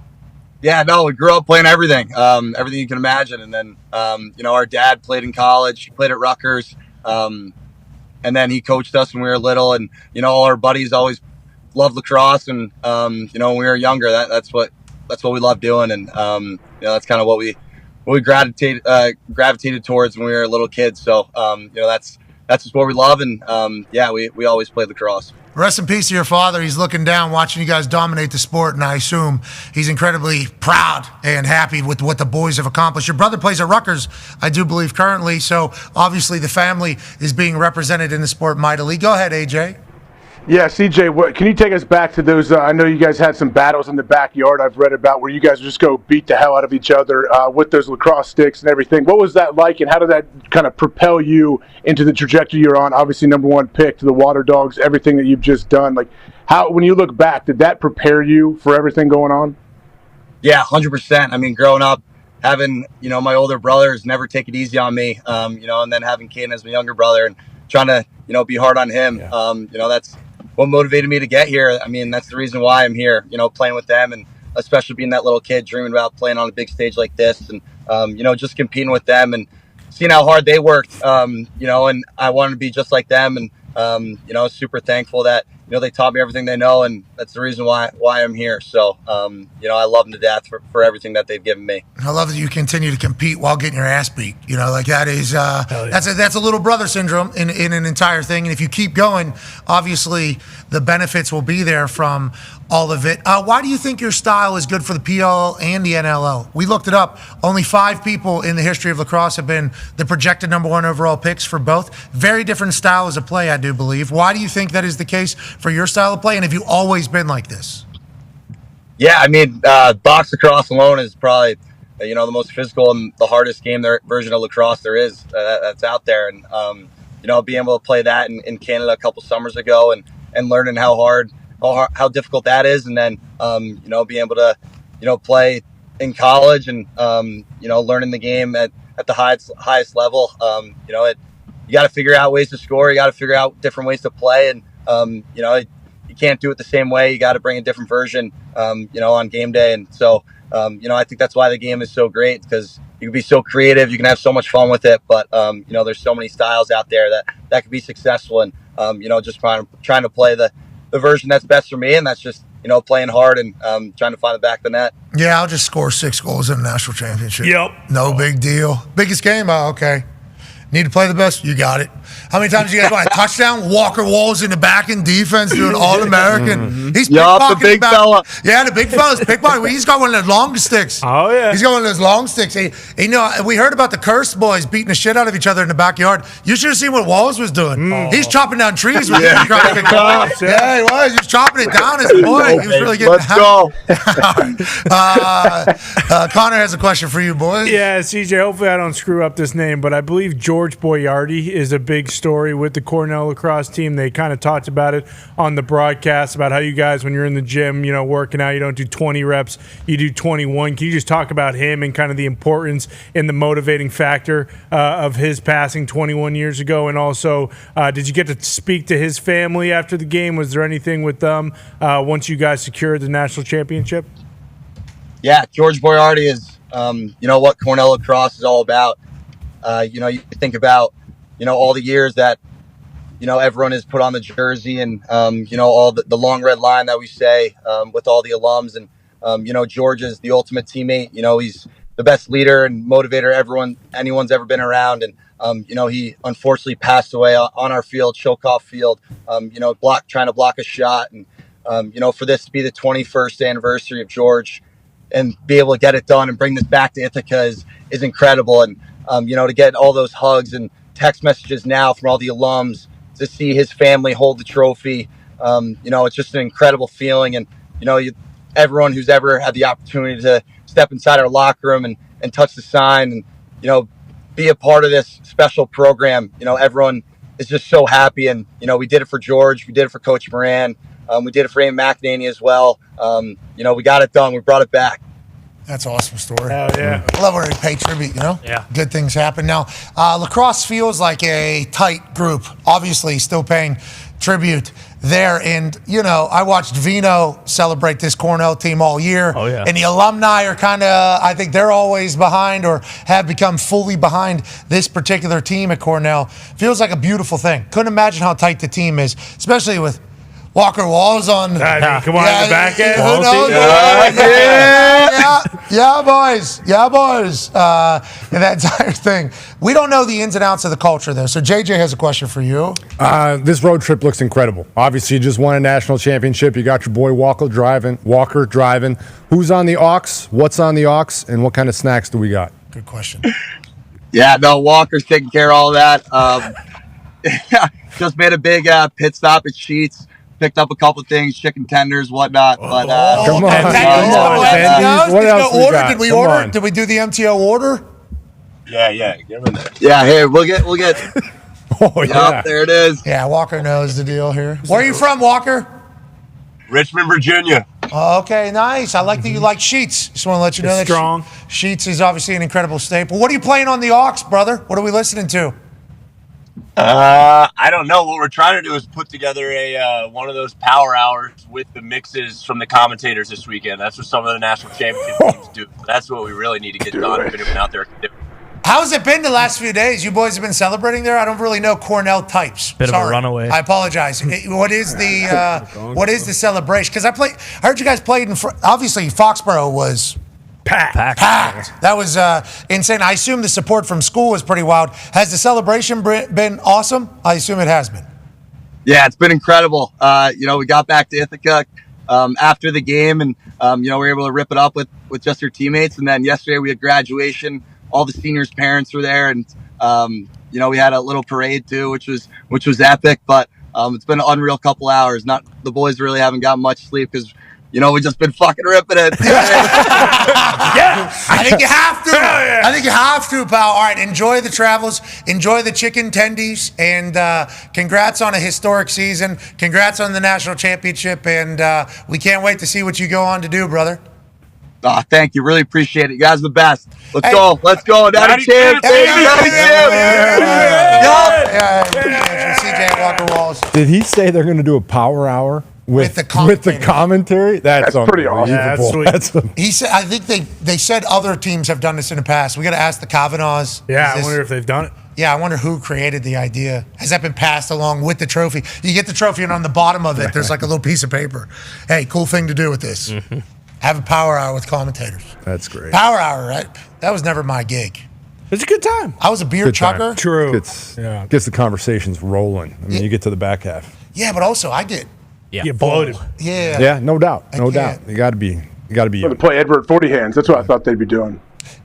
Yeah, no, we grew up playing everything, everything you can imagine. And then, our dad played in college. He played at Rutgers. And then he coached us when we were little, and all our buddies always loved lacrosse. And when we were younger, that's what we loved doing, and that's kind of what we gravitated towards when we were little kids. So that's just what we love, and we always played lacrosse. Rest in peace to your father. He's looking down, watching you guys dominate the sport, and I assume he's incredibly proud and happy with what the boys have accomplished. Your brother plays at Rutgers, I do believe, currently, so obviously the family is being represented in the sport mightily. Go ahead, AJ. Yeah, CJ, can you take us back to those? I know you guys had some battles in the backyard I've read about where you guys just go beat the hell out of each other with those lacrosse sticks and everything. What was that like, and how did that kind of propel you into the trajectory you're on? Obviously, #1 pick to the Water Dogs, everything that you've just done. When you look back, did that prepare you for everything going on? Yeah, 100%. I mean, growing up, having, my older brothers never take it easy on me, and then having Caden as my younger brother and trying to, be hard on him. Yeah. That's what motivated me to get here. I mean, that's the reason why I'm here, playing with them, and especially being that little kid dreaming about playing on a big stage like this, and, just competing with them and seeing how hard they worked, and I wanted to be just like them. And, super thankful that, they taught me everything they know, and that's the reason why I'm here. So, I love them to death for everything that they've given me. I love that you continue to compete while getting your ass beat. That is, that's a little brother syndrome in an entire thing. And if you keep going, obviously the benefits will be there from all of it. Why do you think your style is good for the PL and the NLL? We looked it up. Only 5 people in the history of lacrosse have been the projected #1 overall picks for both. Very different styles of play, I do believe. Why do you think that is the case for your style of play, and have you always been like this? Yeah, I mean, box lacrosse alone is probably, the most physical and the hardest version of lacrosse there is that's out there. And, being able to play that in Canada a couple summers ago and learning how difficult that is. And then, being able to, play in college and, learning the game at the highest level. You got to figure out ways to score. You got to figure out different ways to play. And, you can't do it the same way. You got to bring a different version, on game day. And so, I think that's why the game is so great, because you can be so creative. You can have so much fun with it. But, there's so many styles out there that could be successful. And, just trying to play the version that's best for me. And that's just, playing hard and trying to find the back of the net. Yeah, I'll just score 6 goals in a national championship. Yep. No big deal. Biggest game? Oh, okay. Need to play the best? You got it. How many times you guys want a touchdown? Walker Wall's in the back in defense doing All-American. He's the big fella. Yeah, the big fella's pickpocketing. He's got one of those long sticks. Oh, yeah. He's got one of those long sticks. We heard about the Kirst boys beating the shit out of each other in the backyard. You should have seen what Walls was doing. He's chopping down trees with Yeah, he was. He was chopping it down as a boy. He was really getting Let's go. Connor has a question for you, boys. Yeah, CJ, hopefully I don't screw up this name, but I believe George Boiardi is a big story with the Cornell lacrosse team. They kind of talked about it on the broadcast about how you guys, when you're in the gym, working out, you don't do 20 reps, you do 21. Can you just talk about him and kind of the importance and the motivating factor of his passing 21 years ago? And also, did you get to speak to his family after the game? Was there anything with them once you guys secured the national championship? Yeah, George Boiardi is, what Cornell lacrosse is all about. You think about, all the years that, everyone has put on the jersey and, all the long red line that we say with all the alums. And, George is the ultimate teammate. He's the best leader and motivator anyone's ever been around. And, he unfortunately passed away on our field, Chilkoff Field, trying to block a shot. And, for this to be the 21st anniversary of George and be able to get it done and bring this back to Ithaca is incredible. And, to get all those hugs and text messages now from all the alums to see his family hold the trophy. It's just an incredible feeling. And, everyone who's ever had the opportunity to step inside our locker room and touch the sign and, be a part of this special program, everyone is just so happy. And, we did it for George. We did it for Coach Moran. We did it for Ian McEnany as well. We got it done. We brought it back. That's an awesome story. Hell yeah. I love when we pay tribute, Yeah. Good things happen. Now, lacrosse feels like a tight group. Obviously, still paying tribute there. And, I watched Vino celebrate this Cornell team all year. Oh, yeah. And the alumni are kind of, I think they're always behind or have become fully behind this particular team at Cornell. Feels like a beautiful thing. Couldn't imagine how tight the team is, especially with Walker Walls on. Come on, the back end. Who knows? Yeah, boys. And that entire thing. We don't know the ins and outs of the culture there. So JJ has a question for you. This road trip looks incredible. Obviously, you just won a national championship. You got your boy Walker driving. Who's on the aux? What's on the aux? And what kind of snacks do we got? Good question. Yeah, no, Walker's taking care of all that. Just made a big pit stop at Sheets. Picked up a couple of things, chicken tenders, whatnot. But come on. What else we got? Did we order? Did we do the MTO order? Yeah. Give him that. Yeah, here we'll get. Oh yeah, yep, there it is. Yeah, Walker knows the deal here. Where are you from, Walker? Richmond, Virginia. Okay, nice. I like that you like Sheets. Just want to let you know that strong. Sheets is obviously an incredible staple. What are you playing on the aux, brother? What are we listening to? I don't know. What we're trying to do is put together a one of those power hours with the mixes from the commentators this weekend. That's what some of the national championship teams do. That's what we really need to get done. If anyone out there can do it. How's it been the last few days? You boys have been celebrating there? I don't really know Cornell types. Bit of a runaway. I apologize. What is the celebration? Because I heard you guys played in. Obviously, Foxborough was packed. That was insane. I assume the support from school was pretty wild. Has the celebration been awesome? I assume it has been. Yeah, it's been incredible. We got back to Ithaca after the game, and we were able to rip it up with just your teammates. And then yesterday we had graduation. All the seniors' parents were there, and we had a little parade too, which was epic. But it's been an unreal couple hours. The boys really haven't gotten much sleep because we've just been fucking ripping it. Yeah, I think you have to. I think you have to, pal. All right, enjoy the travels, enjoy the chicken tendies, and congrats on a historic season. Congrats on the national championship, and we can't wait to see what you go on to do, brother. Oh, thank you. Really appreciate it. You guys are the best. Let's go. Let's go. Daddy champ, baby. Daddy champ. CJ Walker Walls. Did he say they're going to do a power hour with the commentary? That's pretty awesome. Yeah, that's sweet. He said. I think they said other teams have done this in the past. We got to ask the Kavanaughs. Yeah, I wonder if they've done it. Yeah, I wonder who created the idea. Has that been passed along with the trophy? You get the trophy, and on the bottom of it, there's like a little piece of paper. Hey, cool thing to do with this. Mm-hmm. Have a power hour with commentators. That's great. Power hour, right? That was never my gig. It's a good time. I was a beer chucker. True. Gets the conversations rolling. I mean, you get to the back half. Yeah, but also I get. Yeah, bloated. Yeah. Yeah, no doubt. No doubt. You got to be. To play Edward 40 hands. That's what I thought they'd be doing.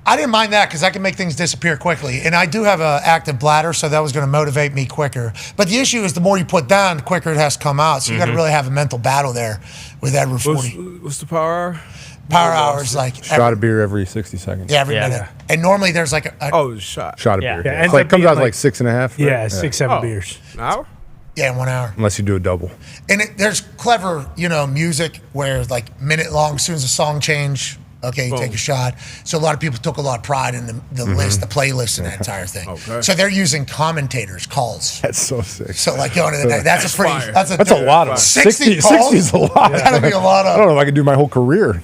I didn't mind that because I can make things disappear quickly. And I do have an active bladder, so that was going to motivate me quicker. But the issue is the more you put down, the quicker it has to come out. So you got to really have a mental battle there with that Route 40. What's the power hour? Power hour is like shot of beer every 60 seconds. every minute. And normally there's like a shot of Yeah. beer. Yeah, It's like, comes out to like 6.5. Yeah, right? 6-7 beers. An hour? Yeah, in 1 hour. Unless you do a double. And there's clever, music where like minute long, as soon as the song change, okay, you take a shot. So a lot of people took a lot of pride in the list, the playlist, and that entire thing. Okay. So they're using commentators' calls. That's so sick. So like going to the night, that's a lot of 60 calls. 60 is a lot. That'll be a lot of. I don't know if I could do my whole career.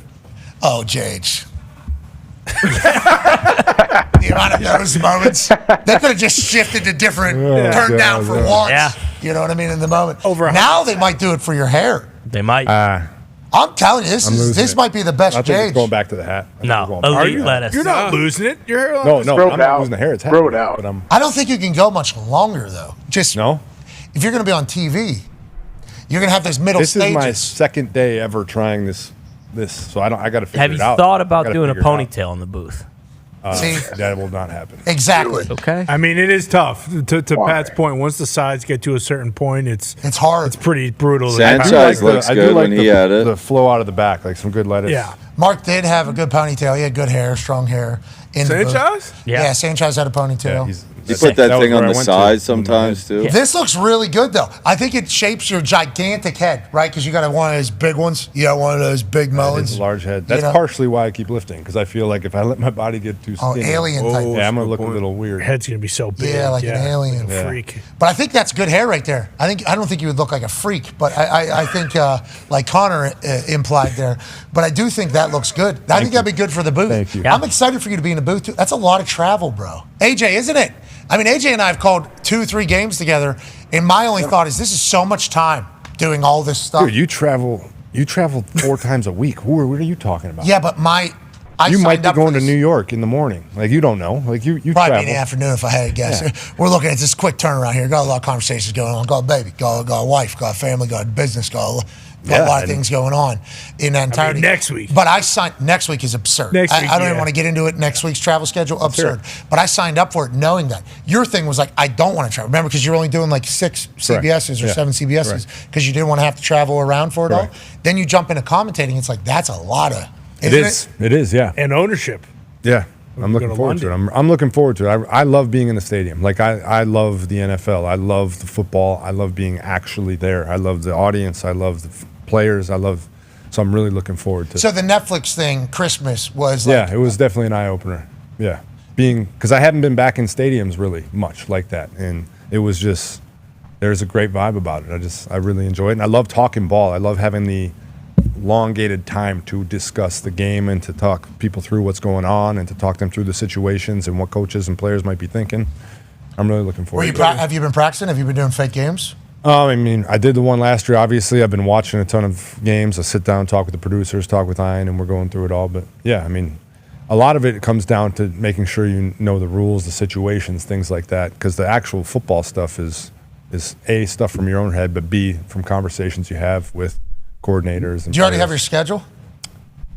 Oh, JH. The amount of those moments, they could have just shifted to different, turned down for walks. Yeah. You know what I mean? In the moment. Now they might do it for your hair. They might. I'm telling you, this might be the best I think JH. it's going back to the hat. No, elite lettuce. You're not losing it. Your hairline. No, is- I'm not losing the hair. It's hat. Throw it out. But I don't think you can go much longer though. Just no. If you're going to be on TV, you're going to have those middle This stages. is my second day ever trying this. So I got to figure Have it you out. thought about I gotta doing a figure it out. ponytail in the booth? See? That will not happen. Exactly. Okay. I mean, it is tough. To Pat's point, once the sides get to a certain point, it's hard. It's pretty brutal. Sanchez looks good when he had it. The flow out of the back, like some good lettuce. Yeah. Mark did have a good ponytail. He had good hair, strong hair. In the booth. Sanchez? Yeah, Sanchez had a ponytail. You put that thing on the side sometimes too. This looks really good, though. I think it shapes your gigantic head, right? Because you got one of those big ones. You got one of those big It's mullins. a large head. That's partially why I keep lifting, because I feel like if I let my body get too skinny, alien type. yeah, I'm gonna look a little weird. Head's gonna be so big. Yeah, like an alien. Yeah. Freak. But I think that's good hair right there. I don't think you would look like a freak, but I think like Connor implied there. But I do think that looks good. I think that'd be good for the booth. Thank you. I'm excited for you to be in the booth too. That's a lot of travel, bro. AJ, isn't it? I mean, AJ and I have called 2-3 games together, and my only thought is this is so much time doing all this stuff. Dude, you travel 4 times a week. What are you talking about? Yeah, but you might be up going for to New York in the morning. Like, you don't know. Like, you probably travel. in the afternoon if I had to guess. Yeah. We're looking at this quick turnaround here. Got a lot of conversations going on. Got a baby, got a wife, got a family, got a business, got a lot of things going on in that entirety. next week. But I signed, next week is absurd. Next week, I don't even want to get into it. Next week's travel schedule, absurd. But I signed up for it knowing that. Your thing was like, I don't want to travel. Remember, because you're only doing like 6 CBSs or 7 CBSs because you didn't want to have to travel around for it all. Then you jump into commentating. It's like, that's a lot of. It is, yeah. And ownership. Yeah. I'm looking forward to it. I'm looking forward to it. I love being in the stadium. Like, I love the NFL. I love the football. I love being actually there. I love the audience. I love the players. So I'm really looking forward to it. So the Netflix thing, Christmas, was like. Yeah, it was definitely an eye-opener. Yeah. Because I haven't been back in stadiums really much like that. And it was just, there's a great vibe about it. I really enjoy it. And I love talking ball. I love having the elongated time to discuss the game and to talk people through what's going on and to talk them through the situations and what coaches and players might be thinking. I'm really looking forward to it. Have you been practicing? Have you been doing fake games? I mean, I did the one last year. Obviously, I've been watching a ton of games. I sit down, talk with the producers, talk with Ian, and we're going through it all. But yeah, I mean, a lot of it comes down to making sure you know the rules, the situations, things like that. Because the actual football stuff is A, stuff from your own head, but B, from conversations you have with coordinators. And Do you already players. have your schedule?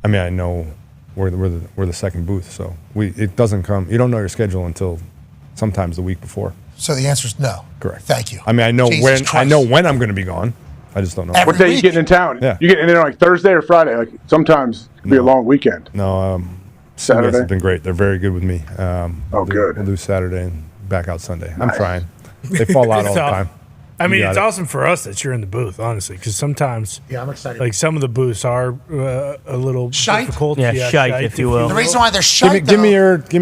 I mean, I know we're the second booth, so it doesn't come. You don't know your schedule until sometimes the week before. So the answer is no. Correct. Thank you. I mean, I know Jesus when Christ. I'm going to be gone. I just don't know. What day you getting in town? Yeah. You getting in there like Thursday or Friday? Like sometimes it could be a long weekend. No, Saturday? CBS has been great. They're very good with me. Good. We'll do Saturday and back out Sunday. I'm trying. They fall out all the time. I mean, You got it's it. awesome for us that you're in the booth, honestly, because sometimes, I'm excited. like some of the booths are a little difficult. Yeah, shite, if you will. The reason why they're shite, Give me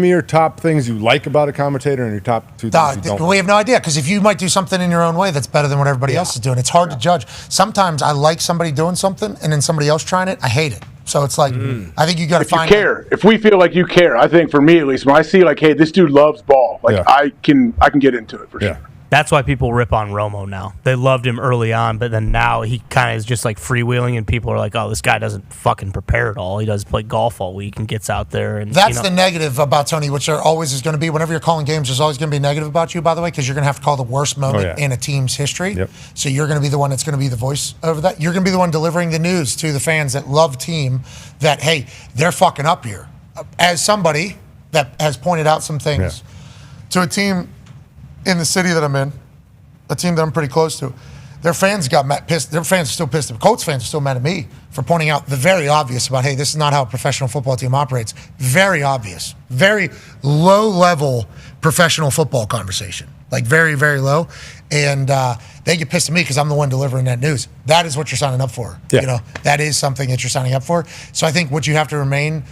your top things you like about a commentator and your top 2 things you don't. we have no idea because if you might do something in your own way that's better than what everybody else is doing, it's hard to judge. Sometimes I like somebody doing something and then somebody else trying it, I hate it. So it's like, I think you got to If you find. care, if we feel like you care, I think for me at least, when I see like, hey, this dude loves ball, like I can get into it for sure. That's why people rip on Romo now. They loved him early on, but then now he kind of is just like freewheeling, and people are like, "Oh, this guy doesn't fucking prepare at all. He does play golf all week and gets out there." And That's the negative about Tony, which there always is going to be. Whenever you're calling games, there's always going to be negative about you, by the way, because you're going to have to call the worst moment in a team's history. Yep. So you're going to be the one that's going to be the voice over that. You're going to be the one delivering the news to the fans that love team that, hey, they're fucking up here. As somebody that has pointed out some things to a team in the city that I'm in, a team that I'm pretty close to. Their fans got pissed. Their fans are still pissed. The Colts fans are still mad at me for pointing out the very obvious about, hey, this is not how a professional football team operates. Very obvious. Very low-level professional football conversation. Like very, very low. And they get pissed at me because I'm the one delivering that news. That is what you're signing up for. Yeah. You know, that is something that you're signing up for. So I think what you have to remain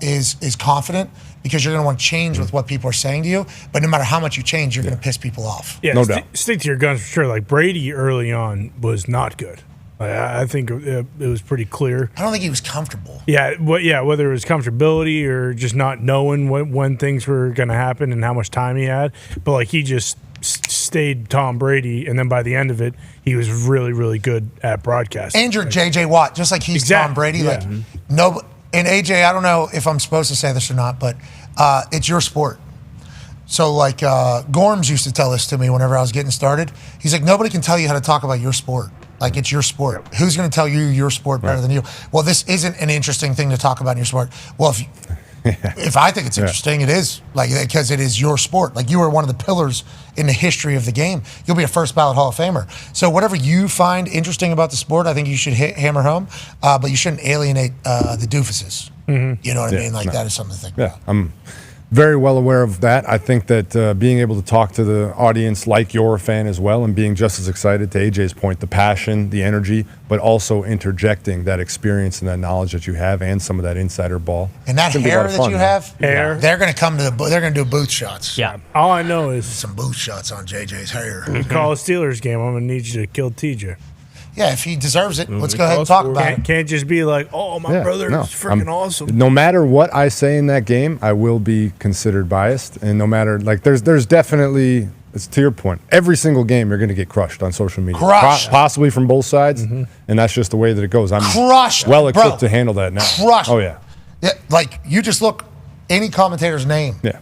is confident, because you're going to want to change with what people are saying to you. But no matter how much you change, you're going to piss people off. Yeah, no doubt. Stick to your guns for sure. Like Brady early on was not good. I think it was pretty clear. I don't think he was comfortable. Yeah, whether it was comfortability or just not knowing when things were going to happen and how much time he had. But like he just stayed Tom Brady, and then by the end of it, he was really, really good at broadcasting. And you're J.J. Watt, just like he's Tom Brady. Yeah. Like no. And AJ, I don't know if I'm supposed to say this or not, but it's your sport. So like Gorms used to tell this to me whenever I was getting started. He's like, nobody can tell you how to talk about your sport. Like, it's your sport. Who's going to tell you your sport better than you? Well, this isn't an interesting thing to talk about in your sport. Well, if I think it's interesting, it is. Like, because it is your sport. Like, you are one of the pillars in the history of the game. You'll be a first ballot Hall of Famer. So whatever you find interesting about the sport, I think you should hammer home. But you shouldn't alienate the doofuses. Mm-hmm. You know what I mean? Like, that is something to think about. I'm very well aware of that. I think that being able to talk to the audience like you're a fan as well, and being just as excited, to AJ's point, the passion, the energy, but also interjecting that experience and that knowledge that you have, and some of that insider ball. And that hair that you have, Hair. they're going to come to they're going to do booth shots. Yeah. All I know is some booth shots on JJ's hair. you call a Steelers game, I'm going to need you to kill TJ. Yeah, if he deserves it, let's go ahead and talk about it. Can't just be like, oh, my brother is freaking awesome. No matter what I say in that game, I will be considered biased. And no matter, like, there's definitely, it's to your point, every single game you're going to get crushed on social media. Crushed. Possibly from both sides. And that's just the way that it goes. I'm Crushed, well equipped bro. to handle that now. Crushed. Oh, yeah. Yeah, like, you just look any commentator's name. Yeah.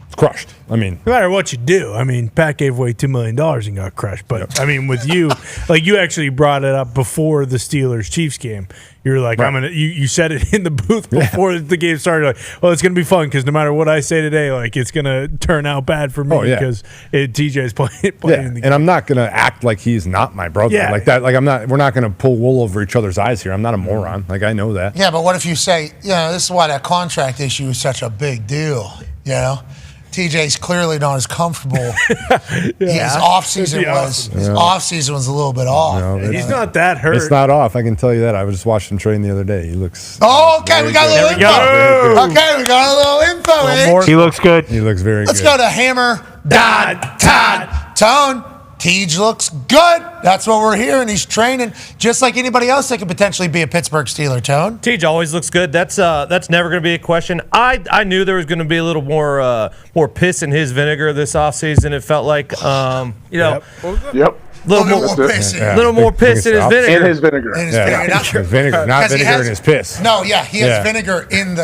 It's crushed. I mean, no matter what you do, I mean, Pat gave away $2 million and got crushed. But I mean, with you, like, you actually brought it up before the Steelers-Chiefs game. You were like, Right. I'm gonna. You said it in the booth before the game started. Like, well, it's gonna be fun because no matter what I say today, like, it's gonna turn out bad for me because TJ's playing in the game. And I'm not going to act like he's not my brother. Yeah. Like that. Like, we're not going to pull wool over each other's eyes here. I'm not a moron. Like, I know that. Yeah, but what if you say, you know, this is why that contract issue is such a big deal, you know? TJ's clearly not as comfortable. His off-season was a little bit off. No, He's not that hurt. It's not off. I can tell you that. I was just watching him train the other day. He looks. Oh, okay, we got a little info. Okay, we got a little info. He looks good. He looks very Let's good. go to Hammer, Todd, Tone. Tej looks good. That's what we're hearing. He's training just like anybody else that could potentially be a Pittsburgh Steeler, Tone. Tej always looks good. That's never going to be a question. I knew there was going to be a little more piss in his vinegar this offseason. It felt like, Yep. Little more piss in his vinegar. In his vinegar. In his vinegar. Vinegar, not vinegar in his piss. No, yeah, he has vinegar in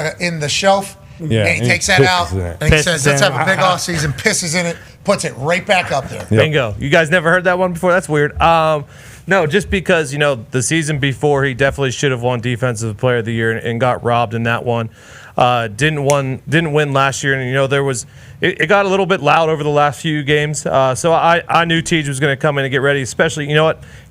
the shelf. Yeah, and he takes that out, and he says, let's have a big off season, pisses in it, puts it right back up there. Bingo. You guys never heard that one before? That's weird. No, just because, the season before, he definitely should have won Defensive Player of the Year and got robbed in that one. Didn't win last year, and there was it got a little bit loud over the last few games. So I knew Tej was going to come in and get ready. Especially,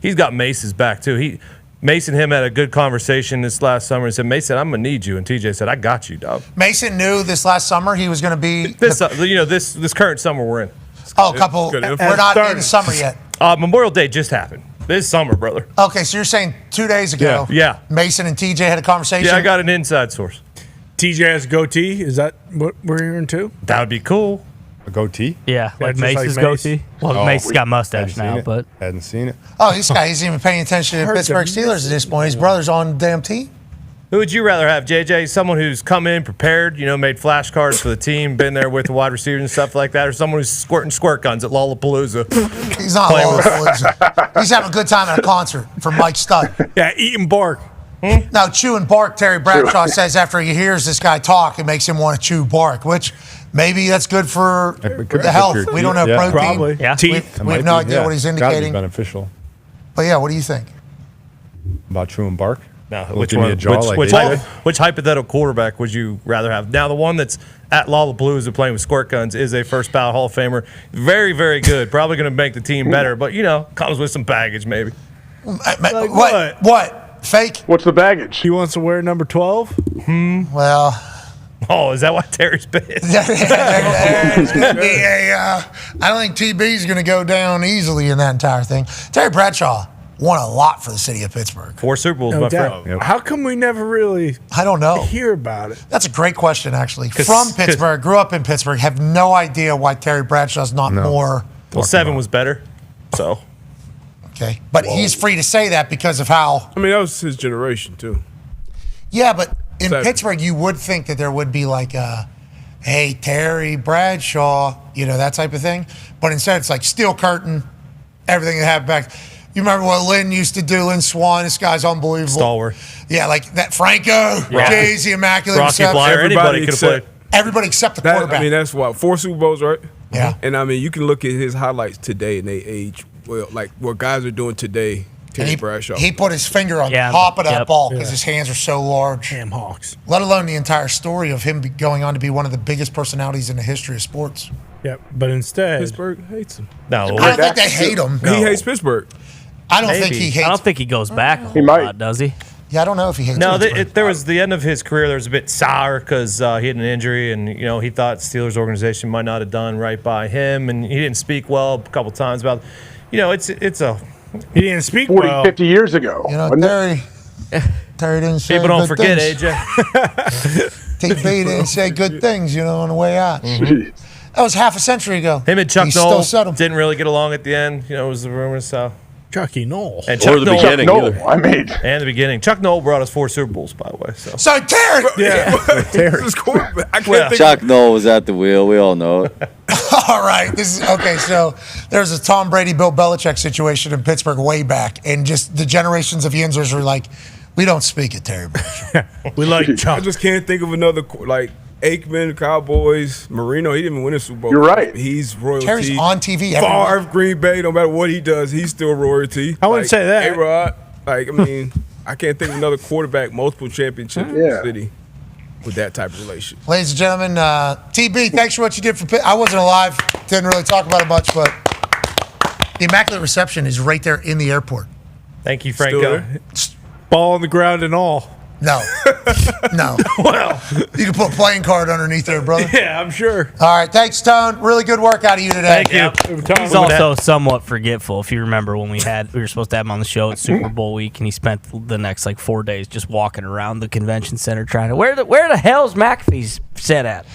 he's got Mace's back too. Mason and him had a good conversation this last summer and said, Mason, I'm gonna need you. And TJ said, I got you, dog. Mason knew this last summer he was going to be this current summer we're in. We're not in summer yet. Memorial Day just happened. This summer, brother. Okay, so you're saying 2 days ago, yeah. Mason and TJ had a conversation? Yeah, I got an inside source. TJ has a goatee. Is that what we're hearing too? That would be cool. A goatee? Yeah, like Mace's like Mace. goatee. Well, Mace's got mustache now, but hadn't seen it. Oh, this guy isn't even paying attention to Pittsburgh Steelers at this point. His brother's on the damn team. Who would you rather have, JJ? Someone who's come in prepared, made flashcards for the team, been there with the wide receivers and stuff like that, or someone who's squirting squirt guns at Lollapalooza? He's not Lollapalooza. He's having a good time at a concert for Mike Stud. Yeah, eating bark. Now, chewing bark, Terry Bradshaw says after he hears this guy talk, it makes him want to chew bark, which maybe that's good for the health. We don't have protein. Probably. Yeah. Teeth. We have no idea what he's Gotta be indicating. beneficial. But yeah, what do you think? About chewing bark? No, Don't give me a jaw like which AJ. which hypothetical quarterback would you rather have? Now, the one that's at Lala Blues and playing with squirt guns is a first ballot Hall of Famer. Very, very good. Probably going to make the team better, but, comes with some baggage maybe. What? Fake? What's the baggage? He wants to wear number 12? Well. Oh, is that why Terry's pissed? It's gonna be I don't think TB's going to go down easily in that entire thing. Terry Bradshaw won a lot for the city of Pittsburgh. 4 Super Bowls, my friend. Yep. How come we never really I don't know. hear about it? That's a great question, actually. From Pittsburgh, grew up in Pittsburgh, have no idea why Terry Bradshaw's not more. Well, 7 was better, so. Okay. But he's free to say that because of how. I mean, that was his generation, too. Yeah, but in 7. Pittsburgh, you would think that there would be like a, hey, Terry Bradshaw, that type of thing. But instead, it's like steel curtain, everything that happened back. You remember what Lynn used to do, Lynn Swan? This guy's unbelievable. Stalwart. Yeah, like that Franco, Jay's the Immaculate Rocky Reception. Blyer, anybody could have played. Everybody except the quarterback. I mean, that's what, 4 Super Bowls, right? Yeah. And, I mean, you can look at his highlights today and they age, well, like what guys are doing today, Terry Bradshaw. He put his finger on Yeah. the top of that Yep. ball because his hands are so large. Ham hawks. Let alone the entire story of him going on to be one of the biggest personalities in the history of sports. Yep, but instead. Pittsburgh hates him. No, I don't think they hate him. He hates Pittsburgh. I don't think he hates. I don't think he goes back a He whole might. lot, does he? Yeah, I don't know if he hates. No, Pittsburgh. there was the end of his career. There was a bit sour because he had an injury, and he thought Steelers organization might not have done right by him, and he didn't speak well a couple times about. It's a. He didn't speak 40, well. 50 years ago. Terry didn't say People don't good forget, things. AJ. TB didn't say good things, on the way out. Mhm. That was half a century ago. Him and Chuck He still Noll said 'em. didn't really get along at the end. It was the rumor. So Chucky Noll. and Or Chuck the Noll, beginning, No, either. I mean, and the beginning. Chuck Noll brought us 4 Super Bowls, by the way. So So Terry, This is quarterback. I can't Well, think Chuck Noll was at the wheel. We all know it. all right, this is okay. So there's a Tom Brady, Bill Belichick situation in Pittsburgh way back, and just the generations of Yinzers were like, we don't speak it, Terry. We like I Chuck. just can't think of another, like, Aikman, Cowboys, Marino. He didn't even win a Super Bowl. You're right. He's royalty. Terry's on TV every Favre, week. Green Bay, no matter what he does, he's still royalty. I wouldn't say that. A-Rod. Like, I mean, I can't think of another quarterback, multiple championship in the city with that type of relationship. Ladies and gentlemen, TB, thanks for what you did for Pitt. I wasn't alive, didn't really talk about it much, but the Immaculate Reception is right there in the airport. thank you, Still Franco. there? Ball on the ground and all. No. No. Well, You can put a playing card underneath there, brother. yeah, I'm sure. All right. Thanks, Tone. Really good work out of you today. Thank you. He's also somewhat forgetful. If you remember when we were supposed to have him on the show at Super Bowl week, and he spent the next 4 days just walking around the convention center trying to where the hell's McAfee's set at?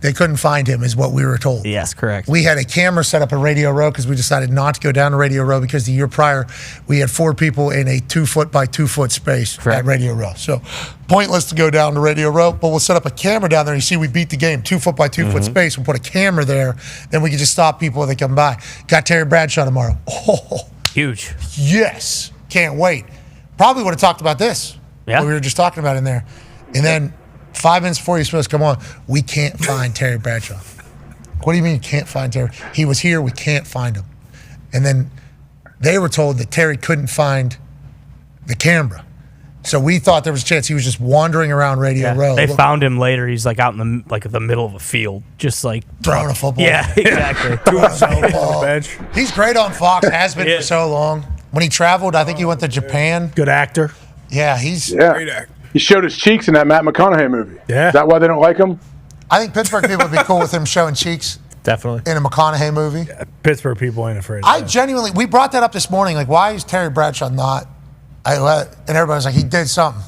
They couldn't find him, is what we were told. Yes, correct. We had a camera set up at Radio Row because we decided not to go down to Radio Row because the year prior we had 4 people in a 2 foot by 2 foot space at Radio Row. So pointless to go down to Radio Row, but we'll set up a camera down there. You see, we beat the game 2 foot by 2 foot space. We'll put a camera there, then we can just stop people when they come by. Got Terry Bradshaw tomorrow. Oh, Huge. yes, can't wait. Probably would have talked about this. Yeah. What we were just talking about in there, and then 5 minutes before you're supposed to come on, we can't find Terry Bradshaw. What do you mean you can't find Terry? He was here, we can't find him. And then they were told that Terry couldn't find the camera. So we thought there was a chance he was just wandering around Radio Row. They found him later. He's out in the middle of a field, just throwing a football. Yeah, exactly. Bench. He's great on Fox, has been for so long. When he traveled, I think he went to Japan. Good actor. Yeah, he's yeah. He showed his cheeks in that Matt McConaughey movie. Yeah. Is that why they don't like him? I think Pittsburgh people would be cool with him showing cheeks Definitely. in a McConaughey movie. Pittsburgh people ain't afraid of I that. genuinely, we brought that up this morning. Why is Terry Bradshaw not? And everybody's like, he did something.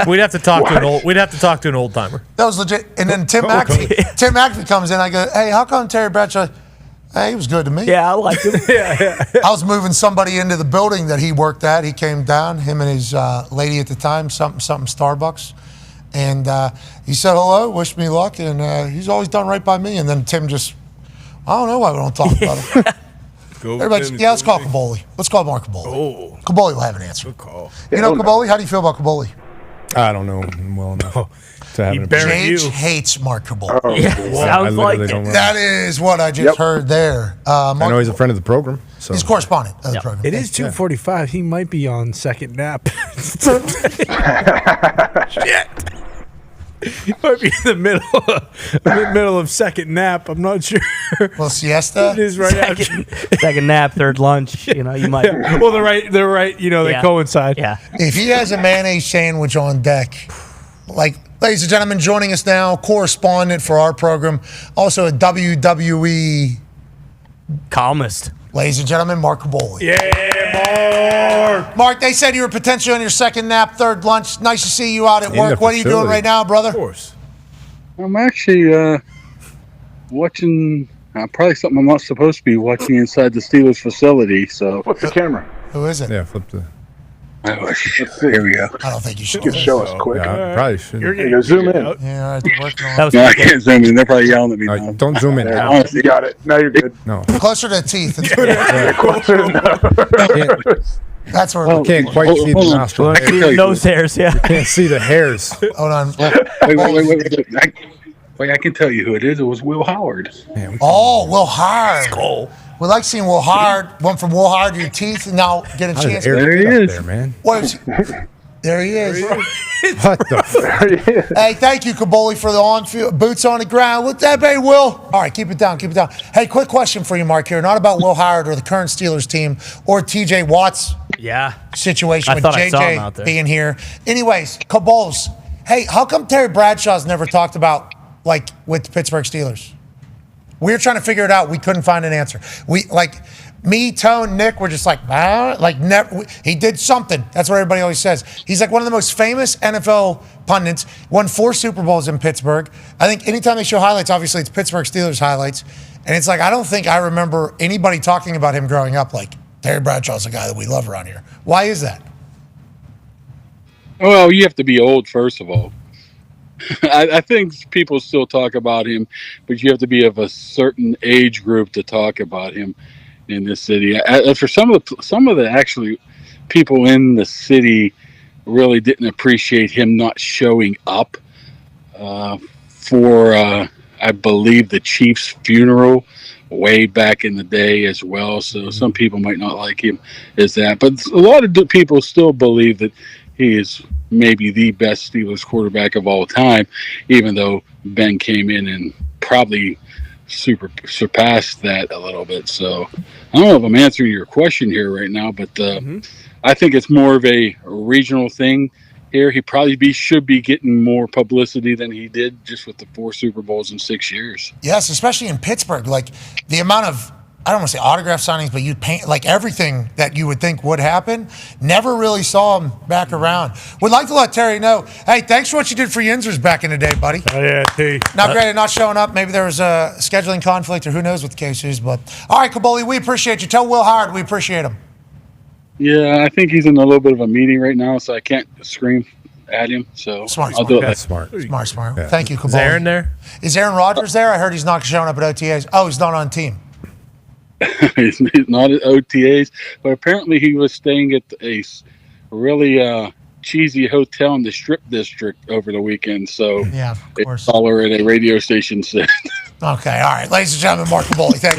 We'd have to talk to an old. We'd have to talk to an old timer. That was legit. And then Tim McAfee comes in. I go, hey, how come Terry Bradshaw? Hey, he was good to me. Yeah, I liked him. I was moving somebody into the building that he worked at. He came down, him and his lady at the time, something Starbucks. And he said hello, wished me luck, and he's always done right by me. And then Tim just, I don't know why we don't talk about him. Let's call Kaboly. Let's call Mark Kaboly. Oh. Kaboly will have an answer. Good call. You know Kaboly? How do you feel about Kaboly? I don't know him well enough. to having a Jage hates Mark Kaboly. Oh, yeah, sounds like it. That is what I just heard there. I know he's a friend of the program. So. He's correspondent of the program. It is 2:45. He might be on second nap. Shit. He might be in the middle of second nap. I'm not sure. Well, siesta. It is right after. Second nap, third lunch. You know, you might. Yeah. Well, they're right. You know, they coincide. Yeah. If he has a mayonnaise sandwich on deck, like, ladies and gentlemen, joining us now, correspondent for our program, also a WWE columnist. Ladies and gentlemen, Mark Kaboly. Yeah, Mark. Mark, they said you were potentially on your second nap, third lunch. Nice to see you out at work. What are you doing right now, brother? Of course. I'm actually watching probably something I'm not supposed to be watching inside the Steelers facility. So flip the camera. Who is it? Yeah, flip the. Here we go. I don't think you should. You can show us quick. Yeah, probably should. You're Go zoom in. Yeah, I working on No, I can't zoom in. They're probably yelling at me now. Don't zoom in. You got it. Now you're good. No. Closer to the teeth. It's Closer to That's where I can't quite see the nostril. Nose hairs, yeah. You can't see the hairs. Hold on. Wait, I can tell you who it is. It was Will Howard. Oh, Will Howard. We like seeing Will Howard. Went from Will Howard to your teeth, and now get a chance. There he is. There, man. What is there he is. What the fuck? Hey, thank you, Kaboly, for the on-field boots on the ground. What's that, baby, Will? All right, keep it down, keep it down. Hey, quick question for you, Mark, here. Not about Will Howard or the current Steelers team or TJ Watt's situation with JJ being here. Anyways, Kabols, hey, how come Terry Bradshaw's never talked about, like, with the Pittsburgh Steelers? We were trying to figure it out. We couldn't find an answer. Me, Tone, Nick were just like, never. He did something. That's what everybody always says. He's like one of the most famous NFL pundits. Won 4 Super Bowls in Pittsburgh. I think anytime they show highlights, obviously it's Pittsburgh Steelers highlights. And it's like, I don't think I remember anybody talking about him growing up like, Terry Bradshaw's a guy that we love around here. Why is that? Well, you have to be old, first of all. I think people still talk about him, but you have to be of a certain age group to talk about him in this city. For some of the actually people in the city really didn't appreciate him not showing up for I believe the Chiefs' funeral way back in the day as well. So some people might not like him as that, but a lot of people still believe that he is maybe the best Steelers quarterback of all time, even though Ben came in and probably surpassed that a little bit. So I don't know if I'm answering your question here right now, but I think it's more of a regional thing here. He probably should be getting more publicity than he did just with the 4 Super Bowls in 6 years. Yes, especially in Pittsburgh. Like the amount of, I don't want to say autograph signings, but you'd paint like everything that you would think would happen. Never really saw him back around. Would like to let Terry know, hey, thanks for what you did for Yinzers back in the day, buddy. Oh, yeah, T. Not great at not showing up. Maybe there was a scheduling conflict or who knows what the case is. But all right, Kaboly, we appreciate you. Tell Will Howard we appreciate him. Yeah, I think he's in a little bit of a meeting right now, so I can't scream at him. So Smart. Smart. Yeah. Thank you, Kaboly. Is Aaron there? Is Aaron Rodgers there? I heard he's not showing up at OTAs. Oh, he's not on team. He's not at OTAs, but apparently he was staying at a really cheesy hotel in the Strip District over the weekend. So yeah, of course. All at a radio station said. Okay, all right, ladies and gentlemen, Mark Kaboly, thank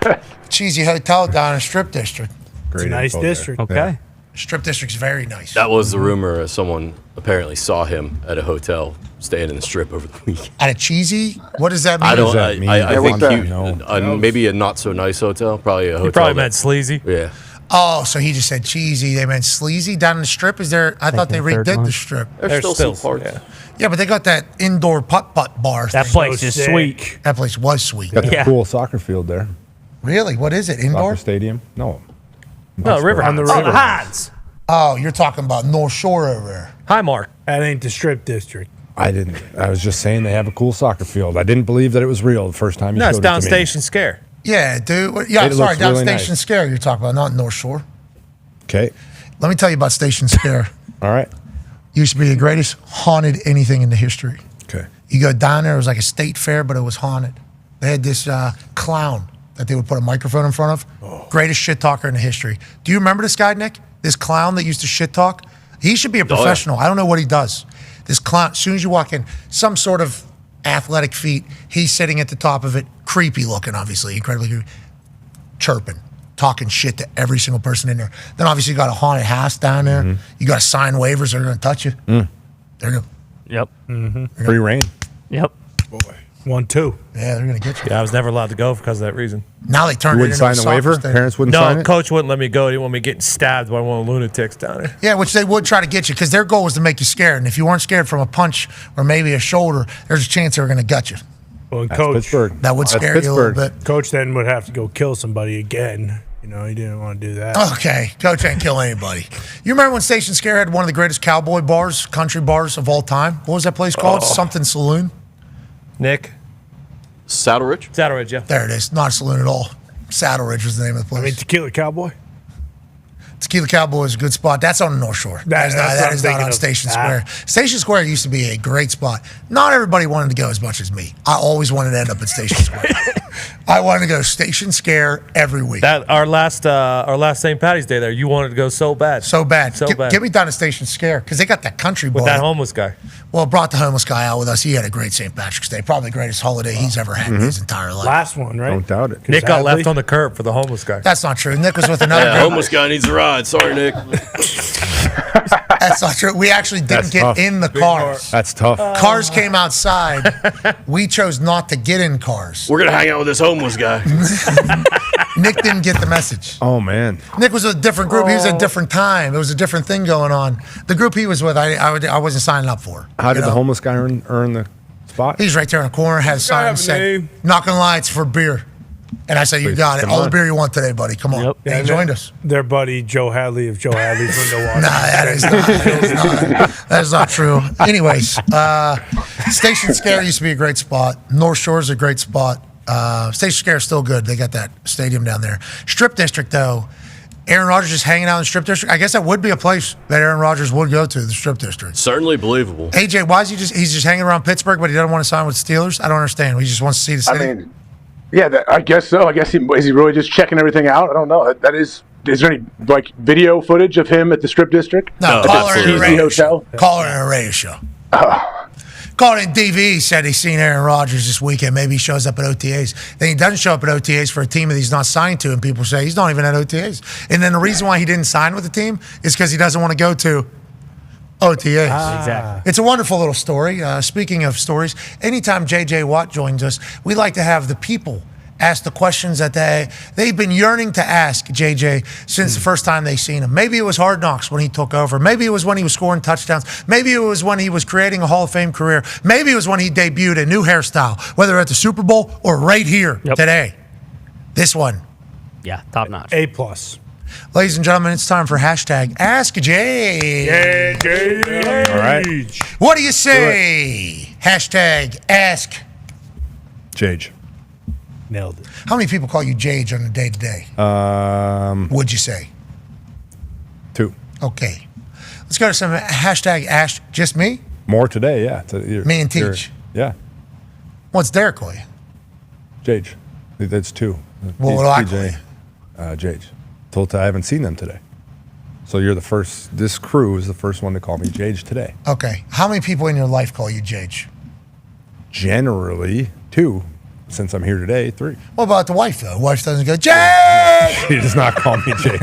you. Cheesy hotel down in Strip District. It's a nice district. Okay. Yeah. Strip District's very nice. That was the rumor. Someone apparently saw him at a hotel staying in the Strip over the weekend. At a cheesy? What does that mean? I don't. does that mean? I think No. maybe a not so nice hotel. Probably a hotel. He probably meant sleazy. Yeah. Oh, so he just said cheesy. They meant sleazy down in the Strip. Is there? I thought they redid the Strip. There's still some parts. Yeah, but they got that indoor putt-putt bar. That thing. place is sweet. That place was sweet. Got the cool soccer field there. Really? What is it? Indoor? Soccer stadium? No. River. On the Oh, river. the Hans. Oh, you're talking about North Shore over there. Hi, Mark. That ain't the Strip District. I didn't. I was just saying they have a cool soccer field. I didn't believe that it was real the first time you No, showed it's it to me. Downstation Scare. Yeah, dude. Yeah, It sorry, looks down really Station nice. Scare you're talking about, not North Shore. Okay. Let me tell you about Station Scare. All right. Used to be the greatest haunted anything in the history. Okay. You go down there, it was like a state fair, but it was haunted. They had this clown that they would put a microphone in front of. Greatest shit talker in the history. Do you remember this guy, Nick? This clown that used to shit talk? He should be a professional. I don't know what he does. This clown, as soon as you walk in, some sort of athletic feat, he's sitting at the top of it, creepy looking, obviously, incredibly creepy, chirping, talking shit to every single person in there. Then obviously you got a haunted house down there. Mm-hmm. You got to sign waivers. They're going to touch you. They're going to. Yep. Free reign. Yep. Boy. 1-2. Yeah, they're going to get you. Yeah, I was never allowed to go because of that reason. Now they turned You it wouldn't into a sign the waiver? soccer stadium. Parents wouldn't sign No, it? coach wouldn't let me go. He didn't want me getting stabbed by one of the lunatics down there. Yeah, which they would try to get you because their goal was to make you scared. And if you weren't scared from a punch or maybe a shoulder, there's a chance they were going to gut you. Well, and That's coach, Pittsburgh. That would That's scare you a little Pittsburgh. bit. coach then would have to go kill somebody again. You know, he didn't want to do that. Okay, coach ain't kill anybody. You remember when Station Scare had one of the greatest cowboy bars, country bars of all time? What was that place called? Something Saloon? Nick? Saddle Ridge? Saddle Ridge, yeah. There it is. Not a saloon at all. Saddle Ridge was the name of the place. I mean, Tequila Cowboy. Tequila Cowboy is a good spot. That's on the North Shore. That's what I'm That is not thinking on of. Station Ah. Square. Station Square used to be a great spot. Not everybody wanted to go as much as me. I always wanted to end up at Station Square. I wanted to go Station Scare every week. That our last St. Patty's Day there, you wanted to go so bad. So bad. So bad. Get me down to Station Scare because they got that country bar. With that homeless guy. Well, brought the homeless guy out with us. He had a great St. Patrick's Day. Probably the greatest holiday he's ever had in his entire life. Last one, right? Don't doubt it. Nick got Sadly- left on the curb for the homeless guy. That's not true. Nick was with another Yeah, group. homeless guy needs a ride. Sorry, Nick. That's not true. We actually didn't That's get tough. in the cars. That's tough. Cars came outside. We chose not to get in cars. We're going to hang out with this homeless guy. Nick didn't get the message. Oh, man. Nick was with a different group. He was at a different time. There was a different thing going on. The group he was with, I wasn't signing up for. How did You the know? homeless guy earn the spot? He's right there in the corner, has guy sign have a said, name? "Not gonna lie, it's for beer." And I said, "You Please, got it. come All the on. beer you want today, buddy. Come on." Yep. And he joined us. Their buddy Joe Hadley of Joe Hadley's Window Wash. Nah, that is not true. Anyways, Station Scare used to be a great spot. North Shore is a great spot. Station Scare is still good. They got that stadium down there. Strip District, though, Aaron Rodgers just hanging out in the Strip District. I guess that would be a place that Aaron Rodgers would go to, the Strip District. Certainly believable. AJ, why is he's just hanging around Pittsburgh, but he doesn't want to sign with the Steelers? I don't understand. He just wants to see the city. I mean, yeah, I guess so. I guess is he really just checking everything out? I don't know. That is there any like video footage of him at the Strip District? No, No, call her in a absolutely. radio show. Hotel? Call her in a radio show. Called in DV, said he's seen Aaron Rodgers this weekend. Maybe he shows up at OTAs. Then he doesn't show up at OTAs for a team that he's not signed to, and people say he's not even at OTAs. And then the reason why he didn't sign with the team is because he doesn't want to go to OTAs. Exactly. It's a wonderful little story. Speaking of stories, anytime JJ Watt joins us, we like to have the people ask the questions that they've been yearning to ask JJ since the first time they seen him. Maybe it was Hard Knocks when he took over. Maybe it was when he was scoring touchdowns. Maybe it was when he was creating a Hall of Fame career. Maybe it was when he debuted a new hairstyle, whether at the Super Bowl or right here today. This one. Yeah, top notch. A plus. Ladies and gentlemen, it's time for hashtag Ask Jay. All right. What do you say? Hashtag Ask. Jage. Nailed it. How many people call you Jage on a day-to-day? Would you say? 2. Okay. Let's go to some hashtag Ask Just Me. More today, yeah. Me and Teach. Yeah. What's Derek call you? Jage. That's 2. Well, what do I call you? Jage. I haven't seen them today. So you're the first, this crew is the first one to call me Jage today. Okay. How many people in your life call you Jage? Generally, 2. Since I'm here today, 3. What about the wife, though? Wife doesn't go, Jage! She does not call me Jage.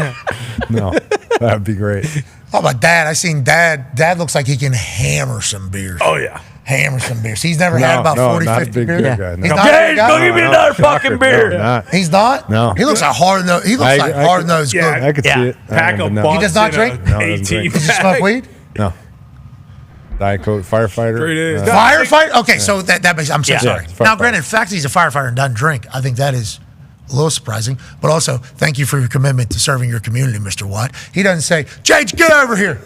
No, that would be great. How about Dad? I seen Dad. Dad looks like he can hammer some beers. Oh, yeah. Hammer some beers. He's never had about 40, not 50 big beers. beer guy. No. He's not a big guy? Go give me another fucking beer. No, not. He's not? No. He looks like hard-nosed. He looks like hard-nosed good. I could see it. Pack a No. box. He does not in drink? a No, he doesn't 18 drink. Does he smoke weed? No. Diet Coke, firefighter. Straight is. Firefighter? Okay, so that makes, I'm so sorry. Yeah, Now, firefighter. granted, the fact that he's a firefighter and doesn't drink, I think that is a little surprising. But also, thank you for your commitment to serving your community, Mr. Watt. He doesn't say, Jage, get over here.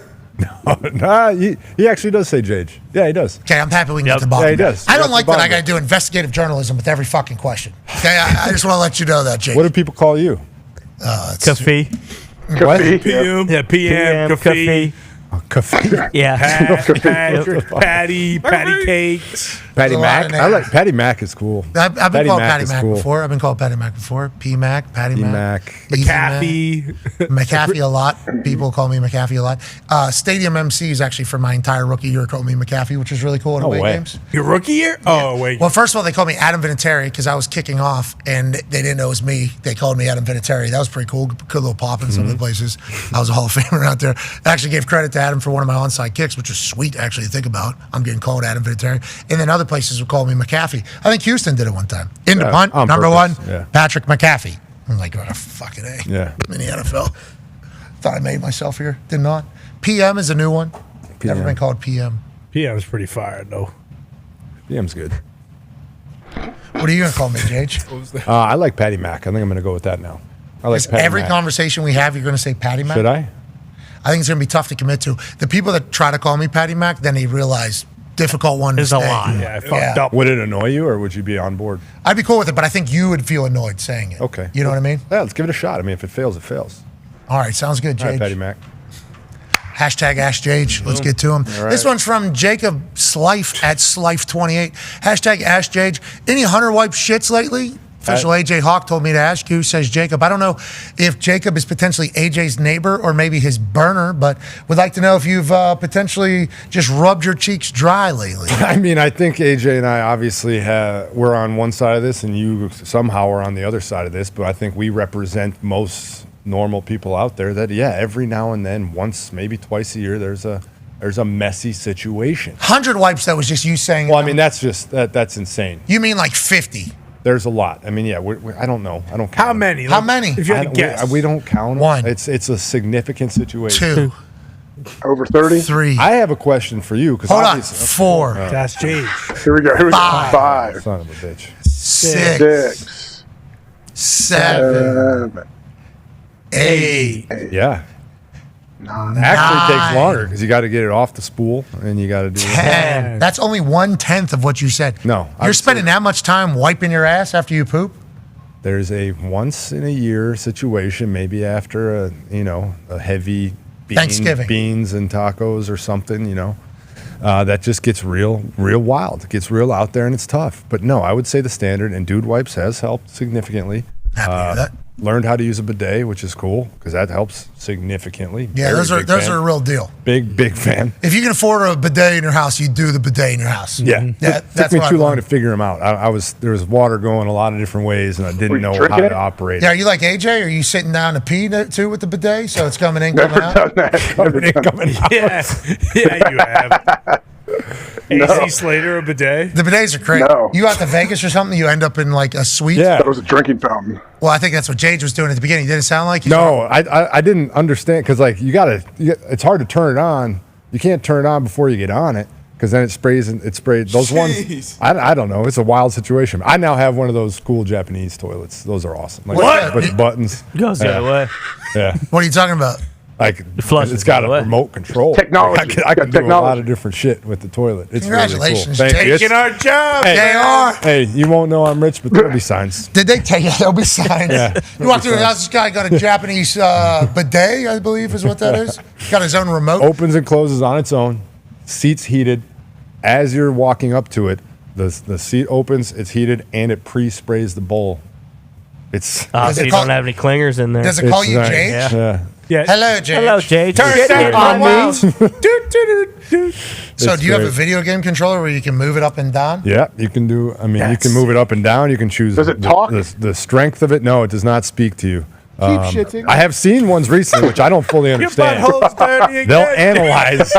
Nah, he actually does say Jage. Yeah, he does. Okay, I'm happy we can get to the bottom. Yeah, he does. I don't Get to like the that I bottom got of to do investigative journalism with every fucking question. Okay, I just want to let you know that, Jake. What do people call you? Coffee. What? PM. Yeah, PM, coffee. Coffee. Yeah. Patty, patty cakes. Patty There's a lot Mac. in I there. like Patty Mac is cool. I've been called Patty is Mac cool. before. I've been called Patty Mac before. P Mac, Patty Mac, McAfee. McAfee a lot. People call me McAfee a lot. Stadium MCs actually for my entire rookie year called me McAfee, which is really cool in No away way. games. Your rookie year? Oh, wait. Well, first of all, they called me Adam Vinatieri because I was kicking off and they didn't know it was me. They called me Adam Vinatieri. That was pretty cool. Good little pop in some of the places. I was a Hall of Famer out there. I actually gave credit to Adam for one of my onside kicks, which was sweet actually to think about. I'm getting called Adam Vinatieri. And then other places would call me McAfee. I think Houston did it one time. In the punt, on number purpose. one, Yeah. Patrick McAfee. I'm like, what a fucking A. Yeah. In the NFL. Thought I made myself here. Did not. PM is a new one. Never been called PM. PM's pretty fired, though. PM's good. What are you going to call me, Jage? I like Patty Mac. I think I'm going to go with that now. I like Patty Every Mac. conversation we have, you're going to say Patty Mac? Should I? I think it's going to be tough to commit to. The people that try to call me Patty Mac, then they realize difficult one There's to a say. lot. Yeah, I fucked up. Would it annoy you, or would you be on board? I'd be cool with it, but I think you would feel annoyed saying it. Okay. You know what I mean? Yeah, let's give it a shot. I mean, if it fails, it fails. All right, sounds good, All right, Jage. Patty Mac. Hashtag Ask Jage. Let's get to him. All right. This one's from Jacob Slife at Slife28. Hashtag Ask Jage. Any Hunter Wipe shits lately? Official AJ Hawk told me to ask you, says Jacob. I don't know if Jacob is potentially AJ's neighbor or maybe his burner, but would like to know if you've potentially just rubbed your cheeks dry lately. I mean, I think AJ and I obviously we're on one side of this, and you somehow are on the other side of this, but I think we represent most normal people out there that, yeah, every now and then, once, maybe twice a year, there's a messy situation. 100 wipes, that was just you saying. Well, I mean, that's just, that's insane. You mean like 50? There's a lot. I mean, yeah, I don't know. I don't count. How many? How many? If you had to guess. We don't count them. One. It's a significant situation. 2. Over 30? 3. I have a question for you. Hold on. 4. That's Jage. Here we go. 5. Son of a bitch. 6. 7. 8. Yeah. Actually, it takes longer because you got to get it off the spool and you got to do 10. That's only 1/10 of what you said. No. You're spending that much time wiping your ass after you poop? There's a once in a year situation, maybe after a heavy Thanksgiving. beans and tacos or something, that just gets real wild. It gets real out there and it's tough. But no, I would say the standard, and Dude Wipes has helped significantly. Happy to hear that. Learned how to use a bidet, which is cool because that helps significantly. Yeah, Very those big are fan. a real deal. Big fan. If you can afford a bidet in your house, you do the bidet in your house. Yeah, that's took me what too I've long learned. to figure them out. There was water going a lot of different ways, and I didn't know how to operate. Yeah, are you like AJ? Are you sitting down to pee too with the bidet, so it's coming in, coming out? Coming out. Yeah, yeah, you have. AC Slater, a bidet. The bidets are crazy. No. You out to Vegas or something, you end up in like a suite. Yeah. That was a drinking fountain. Well, I think that's what Jage was doing at the beginning. Did it sound like? No, I didn't understand because like it's hard to turn it on. You can't turn it on before you get on it because then it sprays those ones. I don't know. It's a wild situation. I now have one of those cool Japanese toilets. Those are awesome. Like, What? with buttons. Goes the other way. Yeah. What are you talking about? Like flushes it's got the a way. remote control. Technology. I can do a lot Technology. of different shit with the toilet. It's Congratulations, really cool. Thank you. taking our job. Hey, They are. Hey, you won't know I'm rich, but there'll be signs. Did they tell you there'll be signs? Yeah. You walk through the house, this guy got a Japanese bidet, I believe is what that is. Got his own remote. Opens and closes on its own. Seat's heated. As you're walking up to it, the seat opens, it's heated, and it pre-sprays the bowl. It's Does So it you call- don't have any clingers in there. Does it call you nice. Jage? Yeah. Yeah. Hello, Jage. Hello, Jage. Turn Get it on on me. So It's do you have a great. video game controller where you can move it up and down? Yeah, you can do. I mean, you can move it up and down. You can choose. Does it talk? The strength of it? No, it does not speak to you. shitting. I have seen ones recently, which I don't fully understand. butthole's dirty again. They'll analyze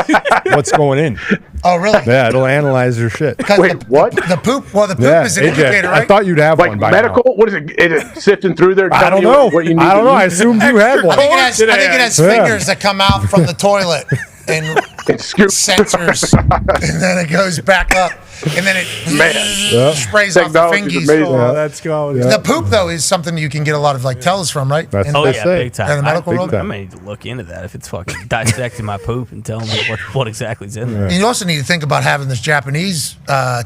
what's going in. Oh, really? Yeah, it'll analyze your shit. Wait, what? The poop. Well, the poop Yeah, is an AJ, indicator, right? I thought you'd have Like one by medical? What is it? Is it sifting through there? now. I telling don't you know. What you need I don't to know. I use? assumed you had I one. think it has Yeah. fingers that come out from the toilet and sensors, and then it goes back up, and then it sprays off the Technology's fingies. amazing. Oh, that's going. The poop though is something you can get a lot of like tells from, right? That's And- what Oh they yeah, say. big time. And the medical Big world? time. I may need to look into that if it's fucking dissecting my poop and telling me what exactly is in there. And you also need to think about having this Japanese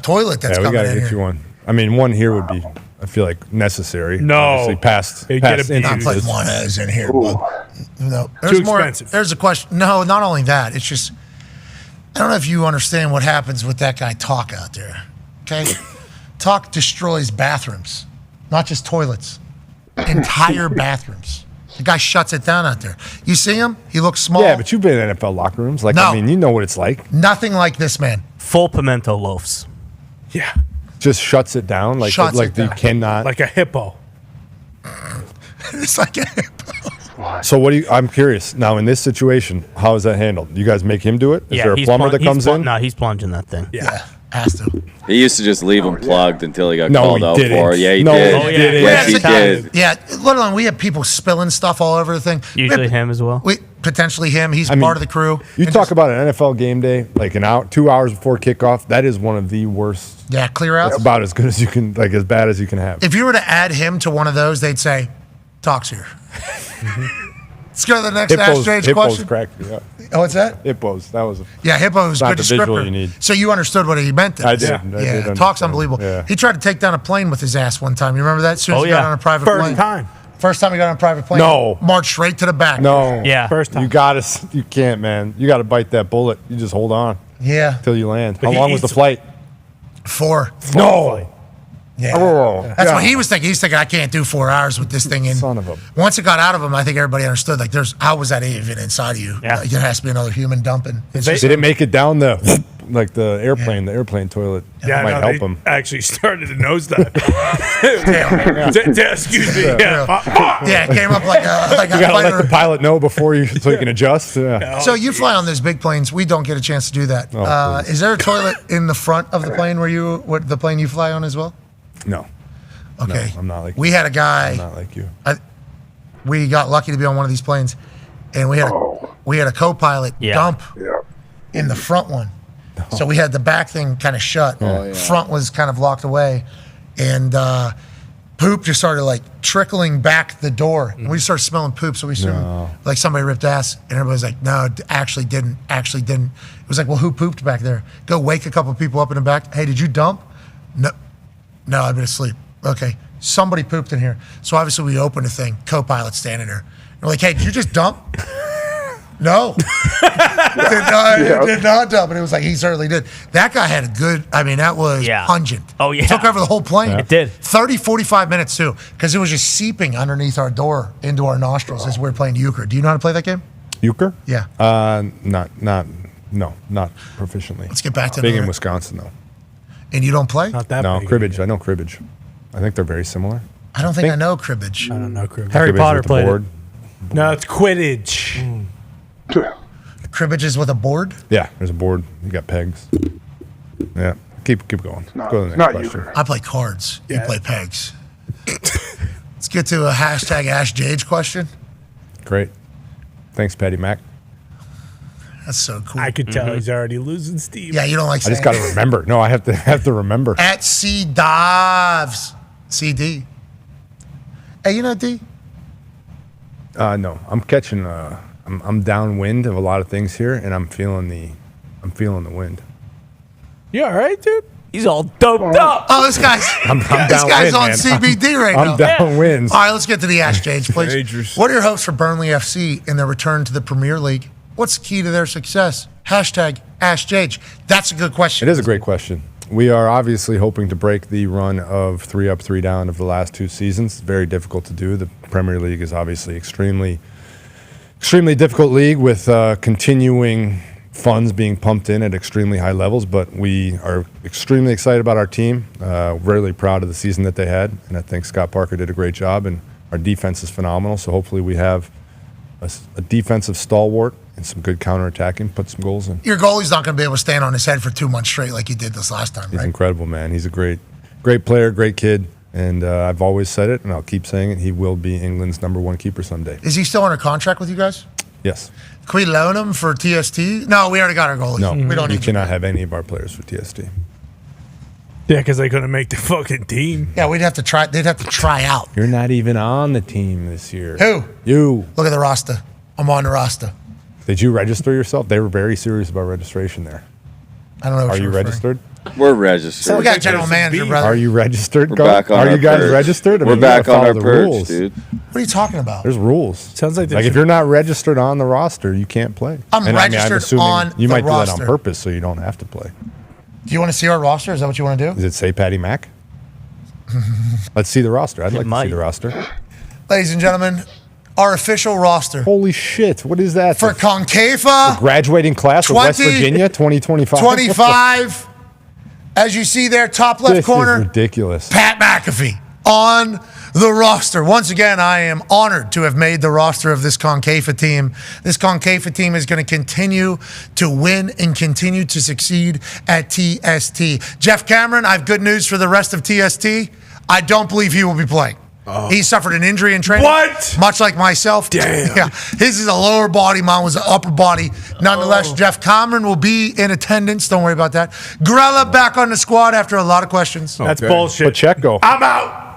toilet that's Yeah, we coming gotta in get here. you one. I mean, one here would be. I feel like necessary. No. Obviously past You get past a Not instances. putting one as in here, but no. There's Too expensive. There's a question. No, not only that. It's just I don't know if you understand what happens with that guy talk out there. okay? Talk destroys bathrooms, not just toilets, entire bathrooms. The guy shuts it down out there. You see him? He looks small. Yeah, but you've been in NFL locker rooms. Like, No. I mean, you know what it's like. Nothing like this man. Full pimento loafs. Yeah. Just shuts it down. Like, Shuts like it you down. cannot. Like a hippo. It's like a So what do you? I'm curious. Now in this situation, how is that handled? You guys make him do it? Is there a plumber that comes in? No, he's plunging that thing. Yeah, has to. He used to just leave him plugged until he got No, called he out didn't. for it. Yeah, he No, did. he didn't. Yes, he did. Yeah, let alone we have people spilling stuff all over the thing. Usually him as well. Potentially him. He's I mean, part of the crew. You talk about an NFL game day, like 2 hours before kickoff. That is one of the worst. Yeah, clear out. It's about as good as you can, like as bad as you can have. If you were to add him to one of those, they'd say, "Talk's here." Let's go to the next Ask Strange question. Cracked me up. Oh, what's that? Hippos. That was. Yeah, hippo was not good the visual descriptor. you need. So you understood what he meant. Then. I did. Yeah, I did Talk's understand. unbelievable. Yeah. He tried to take down a plane with his ass one time. You remember that? As soon as Oh, he got yeah. on a private First plane. time. First time he got on a private plane. No. Marched straight to the back. No. Yeah. First time. You gotta. You can't, man. You gotta bite that bullet. You just hold on Yeah. till you land. How he long was the eats- flight? 4. No. Yeah. Oh, That's yeah. what he was thinking. He's thinking, I can't do 4 hours with this thing in. Son of a. Once it got out of him, I think everybody understood. Like, how was that even inside of you? Yeah. Like, there has to be another human dumping. It's Did just- it make it down the like the airplane? The airplane toilet Yeah, might no, help they him. actually started to nosedive. Damn. Excuse me. Yeah, it came up like a You gotta let fighter. the pilot know before you so you can adjust. Yeah. So you fly on those big planes. We don't get a chance to do that. Oh, please. Is there a toilet in the front of the plane the plane you fly on as well? No. Okay. No, I'm not like We you. had a guy. I'm not like you. We got lucky to be on one of these planes, and we had a co-pilot dump in the front one. So we had the back thing kind of shut. Front was kind of locked away, and poop just started like trickling back the door. And we started smelling poop, so we assumed like somebody ripped ass, and everybody was like, "No, actually didn't. It was like, well, who pooped back there? Go wake a couple people up in the back. Hey, did you dump? No, I've been asleep. Okay, somebody pooped in here. So obviously we opened the thing. Co-pilot standing there. And we're like, hey, did you just dump? No. Did not dump. And it was like, he certainly did. That guy had a good, that was pungent. Oh, yeah. Took over the whole plane. It did. 30, 45 minutes too, because it was just seeping underneath our door into our nostrils as we were playing euchre. Do you know how to play that game? Euchre? Yeah. Not proficiently. Let's get back to Big the- in Wisconsin though. And you don't play? Not that No, big. cribbage. I know cribbage. I think they're very similar. I don't think I know cribbage. I don't know cribbage. Harry Cribbage Potter with the played board. No, it's Quidditch. Cribbage is with a board? Yeah, there's a board. You got pegs. Yeah. Keep going. Go to the next not question. I play cards. You play pegs. Let's get to a hashtag Ask Jage question. Great. Thanks, Patty Mac. That's so cool. I could tell he's already losing steam. Yeah, you don't like I just saying got to remember. No, I have to remember. At C Dives. CD. Hey, you know D? No, I'm catching. I'm downwind of a lot of things here, and I'm feeling the wind. You all right, dude? He's all doped up. Oh, this guy's this guy's downwind, on man. CBD right now. I'm downwind. All right, let's get to the Ask Jage, please. Dangerous. What are your hopes for Burnley FC in their return to the Premier League? What's the key to their success? Hashtag Ask Jage. That's a good question. It is a great question. We are obviously hoping to break the run of 3 up, 3 down of the last 2 seasons. Very difficult to do. The Premier League is obviously extremely difficult league with continuing funds being pumped in at extremely high levels, but we are extremely excited about our team. Really proud of the season that they had, and I think Scott Parker did a great job, and our defense is phenomenal. So hopefully we have a defensive stalwart and some good counterattacking, put some goals in. Your goalie's not going to be able to stand on his head for 2 months straight like he did this last time, He's right? incredible, man. He's a great player, great kid, and I've always said it, and I'll keep saying it. He will be England's #1 keeper someday. Is he still under contract with you guys? Yes. Can we loan him for TST? No, we already got our goalie. No, we don't you need cannot have any of our players for TST. Yeah, because they couldn't make the fucking team. Yeah, we'd have to try. They'd have to try out. You're not even on the team this year. Who? You. Look at the roster. I'm on the roster. Did you register yourself? They were very serious about registration there. I don't know. What Are you're you referring. registered? We're registered. So we got general manager, brother. Are you registered? We're Go? back on Are our you guys perch. registered? I We're mean, you gotta back on follow our the perch, rules. dude. What are you talking about? There's rules. Sounds like if you're not registered on the roster, you can't play. I'm registered assuming on you the might do that roster. on purpose so you don't have to play. Do you want to see our roster? Is that what you want to do? Does it say Patty Mac? Let's see the roster. I'd like to see the roster. Ladies and gentlemen, our official roster. Holy shit. What is that? For CONCAFA. The graduating class of West Virginia 2025. 25. As you see there, top left This corner. is ridiculous. Pat McAfee on the roster. Once again, I am honored to have made the roster of this CONCAFA team. This CONCAFA team is going to continue to win and continue to succeed at TST. Jeff Cameron, I have good news for the rest of TST. I don't believe he will be playing. He suffered an injury in training. What? Much like myself. Damn. Yeah. His is a lower body. Mine was an upper body. Nonetheless, Jeff Cameron will be in attendance. Don't worry about that. Grella back on the squad after a lot of questions. That's bullshit. Pacheco. I'm out.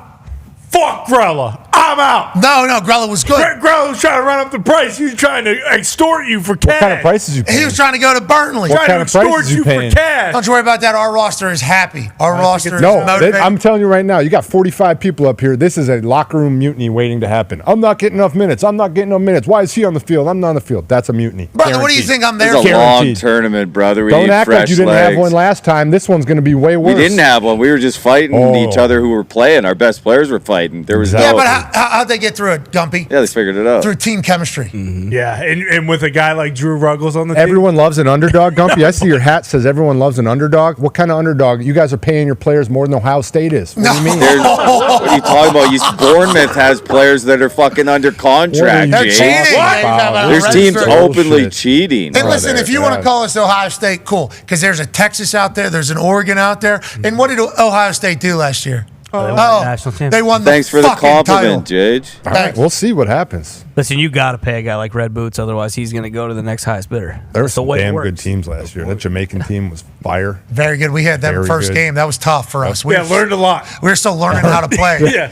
Fuck Grella. I'm out. No, Grella was good. Grella was trying to run up the price. He was trying to extort you for cash. What kind of prices you paying? He was trying to go to Burnley. What Trying kind to of prices extort you you paying? for cash. Don't you worry about that. Our roster is happy. Our roster is No, motivated. I'm telling you right now, you got 45 people up here. This is a locker room mutiny waiting to happen. I'm not getting enough minutes. I'm not getting enough minutes. Why is he on the field? I'm not on the field. That's a mutiny. Brother, what do you think I'm there It's for? a long tournament, brother. We Don't need act fresh like you didn't legs. have one last time. This one's going to be way worse. We didn't have one. We were just fighting each other who were playing. Our best players were fighting. There was Yeah, but how'd they get through it, Gumpy? Yeah, they figured it out. Through team chemistry. Yeah, and with a guy like Drew Ruggles on the team. Everyone loves an underdog, Gumpy. I see your hat says everyone loves an underdog. What kind of underdog? You guys are paying your players more than Ohio State is. What do you mean? What are you talking about? Bournemouth has players that are fucking under contract. They're James. cheating. There's teams openly cheating. And listen, if you want to call us Ohio State, cool. Because there's a Texas out there, there's an Oregon out there. And what did Ohio State do last year? They won the Thanks for the fucking compliment, title. Jage. All right, we'll see what happens. Listen, you got to pay a guy like Red Boots, otherwise he's going to go to the next highest bidder. There were That's the some way it damn works. good teams last year. That Jamaican team was fire. Very good. We had that Very first good. game. That was tough for us. Yeah, learned a lot. We were still learning how to play. Yeah.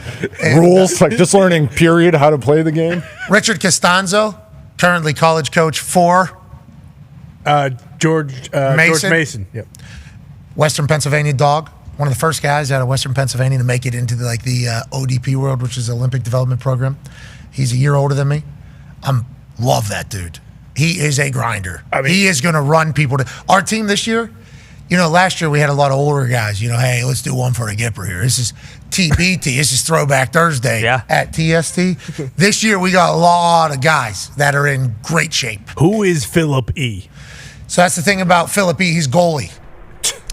Rules, like just learning, period, how to play the game. Richard Costanzo, currently college coach for George Mason. Yep. Western Pennsylvania Dog. One of the first guys out of Western Pennsylvania to make it into the ODP world, which is Olympic Development Program. He's a year older than me. Love that dude. He is a grinder. He is going to run people to our team this year. You know, last year we had a lot of older guys. You know, hey, let's do one for the Gipper here. This is TBT. This is Throwback Thursday at TST. This year we got a lot of guys that are in great shape. Who is Philip E? So that's the thing about Philip E. He's goalie.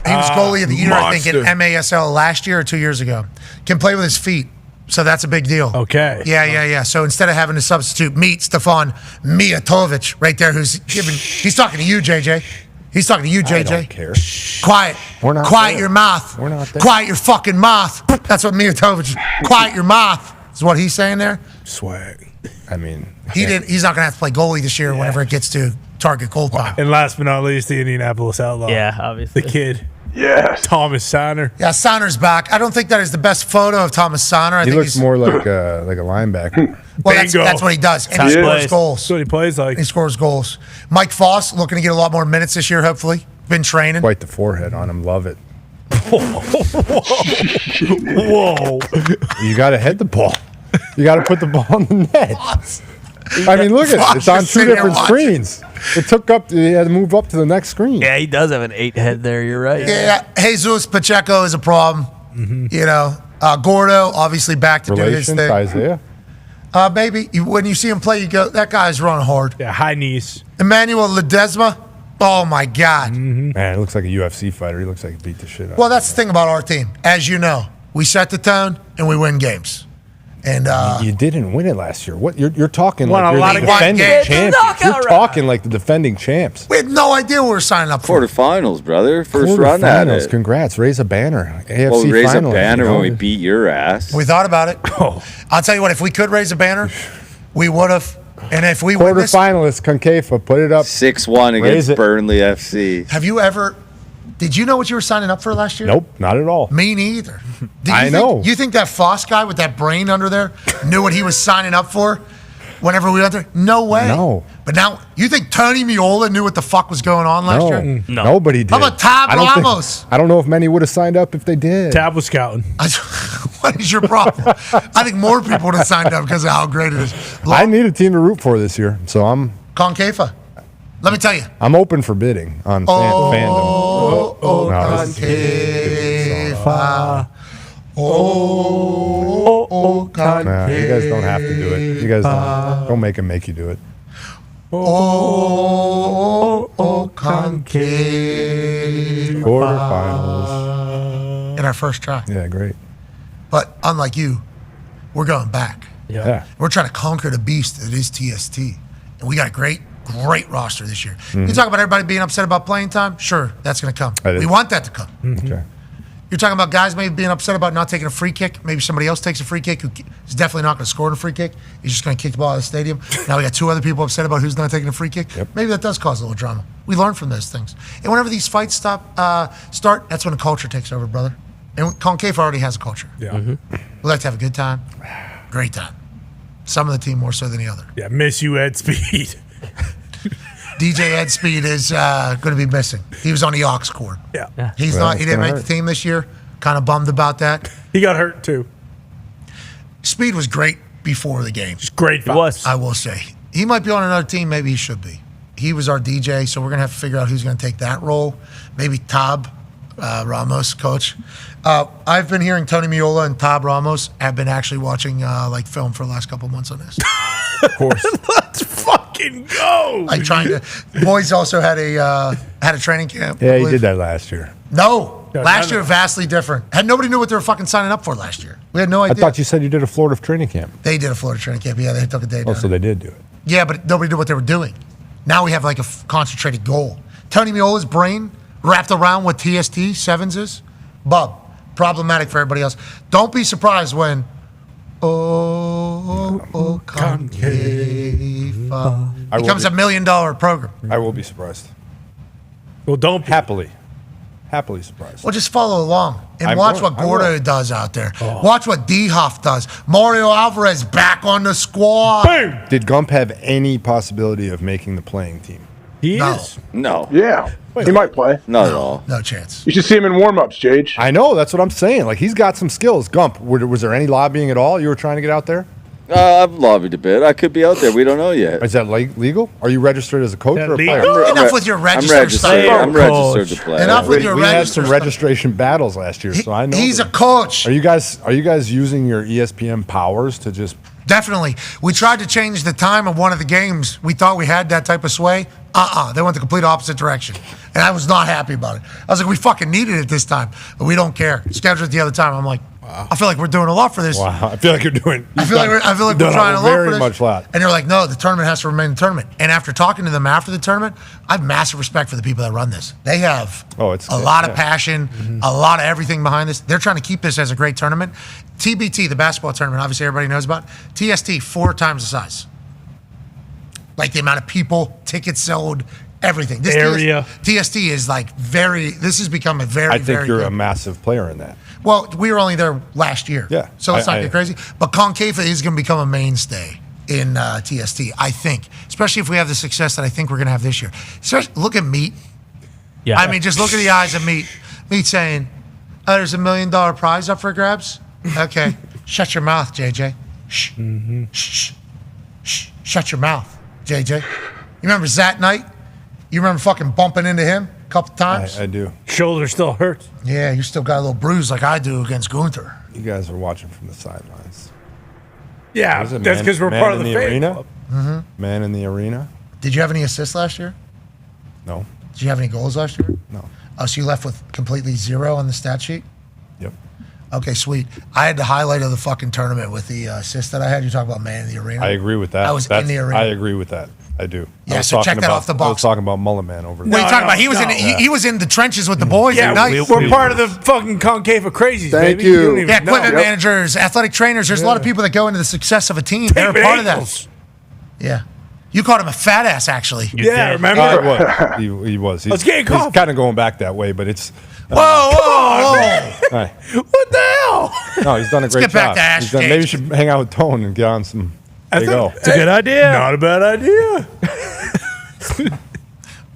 He was goalie of the year, I think, in MASL last year or 2 years ago. Can play with his feet, so that's a big deal. Okay. Yeah. So instead of having to substitute, meet Stefan Mijatovic right there, he's talking to you, JJ. He's talking to you, JJ. I don't care. Quiet. We're not Quiet there. your mouth. We're not there. Quiet your fucking mouth. That's what Mijatovic. Quiet your mouth is what he's saying there. Swag. I mean, He's not going to have to play goalie this year whenever it gets to target goal time. And last but not least, the Indianapolis Outlaw. Yeah, obviously. The kid. Yes. Thomas Sonner. Yeah, Sonner's back. I don't think that is the best photo of Thomas Sonner. I he think looks more like a linebacker. Well, that's what he does. And he scores goals. That's what he plays like. He scores goals. Mike Foss looking to get a lot more minutes this year, hopefully. Been training. Quite the forehead on him. Love it. Whoa. You got to head the ball. You got to put the ball in the net. I mean, look at it. It's on two different screens. It took up. You had to move up to the next screen. Yeah, he does have an 8 head there. You're right. Yeah, Jesus Pacheco is a problem. You know, Gordo obviously back to do his Relation thing. to Isaiah. Maybe when you see him play, you go, that guy's running hard. Yeah, high knees. Emmanuel Ledesma. Oh my God. Man, it looks like a UFC fighter. He looks like he beat the shit out. Well, that's the thing about our team. As you know, we set the tone and we win games. And you didn't win it last year. What you're talking Won like a you're lot the of defending games. champions. Knockout You're talking like the defending champs. we had no idea what we were signing up for. Quarterfinals, brother. First run at Quarterfinals. it. Congrats. Raise a banner. AFC Well, we raised a finals, banner you know? when we beat your ass. We thought about it. I'll tell you what, if we could raise a banner, we would have. And if we win this, Quarterfinalists, CONCAFA, put it up. 6-1 Raise against it. Burnley FC. have you ever? Did you know what you were signing up for last year? Nope, not at all. Me neither. I know. You think that Foss guy with that brain under there knew what he was signing up for whenever we went there? No way. No. But now, you think Tony Miola knew what the fuck was going on last year? No, nobody did. How about Tab I don't think- Ramos? I don't know if many would have signed up if they did. Tab was scouting. What is your problem? I think more people would have signed up because of how great it is. I need a team to root for this year, so I'm CONCAFA. Let me tell you. open for bidding on fandom. CONCAFA. CONCAFA. Nah, you guys don't have to do it. You guys don't make him make you do it. CONCAFA. Quarterfinals. In our first try. Yeah, great. But unlike you, we're going back. Yeah. We're trying to conquer the beast that is TST. And we got a great roster this year. You talk about everybody being upset about playing time? Sure, that's going to come. We want that to come. Okay. You're talking about guys maybe being upset about not taking a free kick. Maybe somebody else takes a free kick who is definitely not going to score on a free kick. He's just going to kick the ball out of the stadium. Now we got two other people upset about who's not taking a free kick. Maybe that does cause a little drama. We learn from those things. And whenever these fights start, that's when the culture takes over, brother. And CONCAFA already has a culture. Yeah. We like to have a good time, great time. Some of the team more so than the other. Yeah, miss you, Ed Speed. DJ Ed Speed is going to be missing. He was on the aux cord. Yeah. He's not. He didn't make the team this year. Kind of bummed about that. He got hurt too. Speed was great before the game. Just great. He was. I will say. He might be on another team. Maybe he should be. He was our DJ, so we're going to have to figure out who's going to take that role. Maybe Tab Ramos, coach. I've been hearing Tony Miola and Tab Ramos have been actually watching film for the last couple of months on this. Of course. Let's fucking go. Like trying to. Boys also had a training camp. Yeah, he did that last year. No. Last year, vastly different. Nobody knew what they were fucking signing up for last year. We had no idea. I thought you said you did a Florida training camp. They did a Florida training camp. Yeah, they took a day down. Oh, so they did do it. Yeah, but nobody knew what they were doing. Now we have like a concentrated goal. Tony Miola's brain wrapped around what TST Sevens is. Bub. Problematic for everybody else. Don't be surprised when CONCAFA becomes $1 million program. I will be surprised. Well, don't happily surprised. Well, just follow along and I watch will. what Gordo does out there. Watch what D-Huff does. Mario Alvarez back on the squad. Boom. Did Gump have any possibility of making the playing team? He is. No. Yeah. He might play. Not at all. No chance. You should see him in warm-ups, Jage. I know. That's what I'm saying. Like, he's got some skills. Gump, was there any lobbying at all? You were trying to get out there? I've lobbied a bit. I could be out there. We don't know yet. Is that legal? Are you registered as a coach or a player? Enough with your registered stuff. I'm registered to play. Enough with your We had registered some stuff. registration battles last year, so I know. He's a coach. Are you guys using your ESPN powers to just? Definitely. We tried to change the time of one of the games. We thought we had that type of sway. They went the complete opposite direction. And I was not happy about it. I was like, we fucking needed it this time, but we don't care. Schedule it the other time. I'm like, I feel like we're doing a lot for this. Wow, I feel like you're doing. I feel like we're trying a lot for this. Very much lot. And they're like, no, the tournament has to remain the tournament. And after talking to them after the tournament, I have massive respect for the people that run this. They have a lot of passion, a lot of everything behind this. They're trying to keep this as a great tournament. TBT, the basketball tournament, obviously everybody knows about. TST, 4 times the size. Like the amount of people, tickets sold, everything. This area. TST is like this has become a very, I think very you're good. a massive player in that. Well, we were only there last year. Yeah. So let's not get crazy. But CONCAFA is going to become a mainstay in TST, I think. Especially if we have the success that I think we're going to have this year. Look at Meat. Yeah. I mean, just look at the eyes of Meat. Meat saying, oh, there's $1 million prize up for grabs? Okay. Shut your mouth, JJ. Shh. Shh. Shh. Shut your mouth, JJ. You remember Zat Knight? You remember fucking bumping into him a couple times? I do. Shoulder still hurts. Yeah, you still got a little bruise like I do against Gunther. You guys are watching from the sidelines. Yeah, Was it that's because we're part of the fan arena. club. Mm-hmm. Man in the arena. Did you have any assists last year? No. Did you have any goals last year? No. Oh, so you left with completely 0 on the stat sheet? Yep. Okay, sweet. I had the highlight of the fucking tournament with the assist that I had. You talk about man in the arena. I agree with that. I was in the arena. I agree with that. I do. Yeah, I was so check talking that about- off the I box. was talking about Mullet Man over there. What are you talking about? He was in the trenches with the boys Yeah, at night. we're part of the fucking CONCAFA crazies, Thank baby. you. don't even Yeah, know. equipment managers, athletic trainers. There's a lot of people that go into the success of a team. They're a David part of that. Ingles. Yeah. You called him a fat ass, actually. Yeah, remember? He was. Let's get He's coffee. kind of going back that way, but it's. Whoa! Right. What the hell? No, he's done a Let's great get back job. to Ash He's done- maybe you should hang out with Tone and get on some. There you go. It's a good idea. Not a bad idea.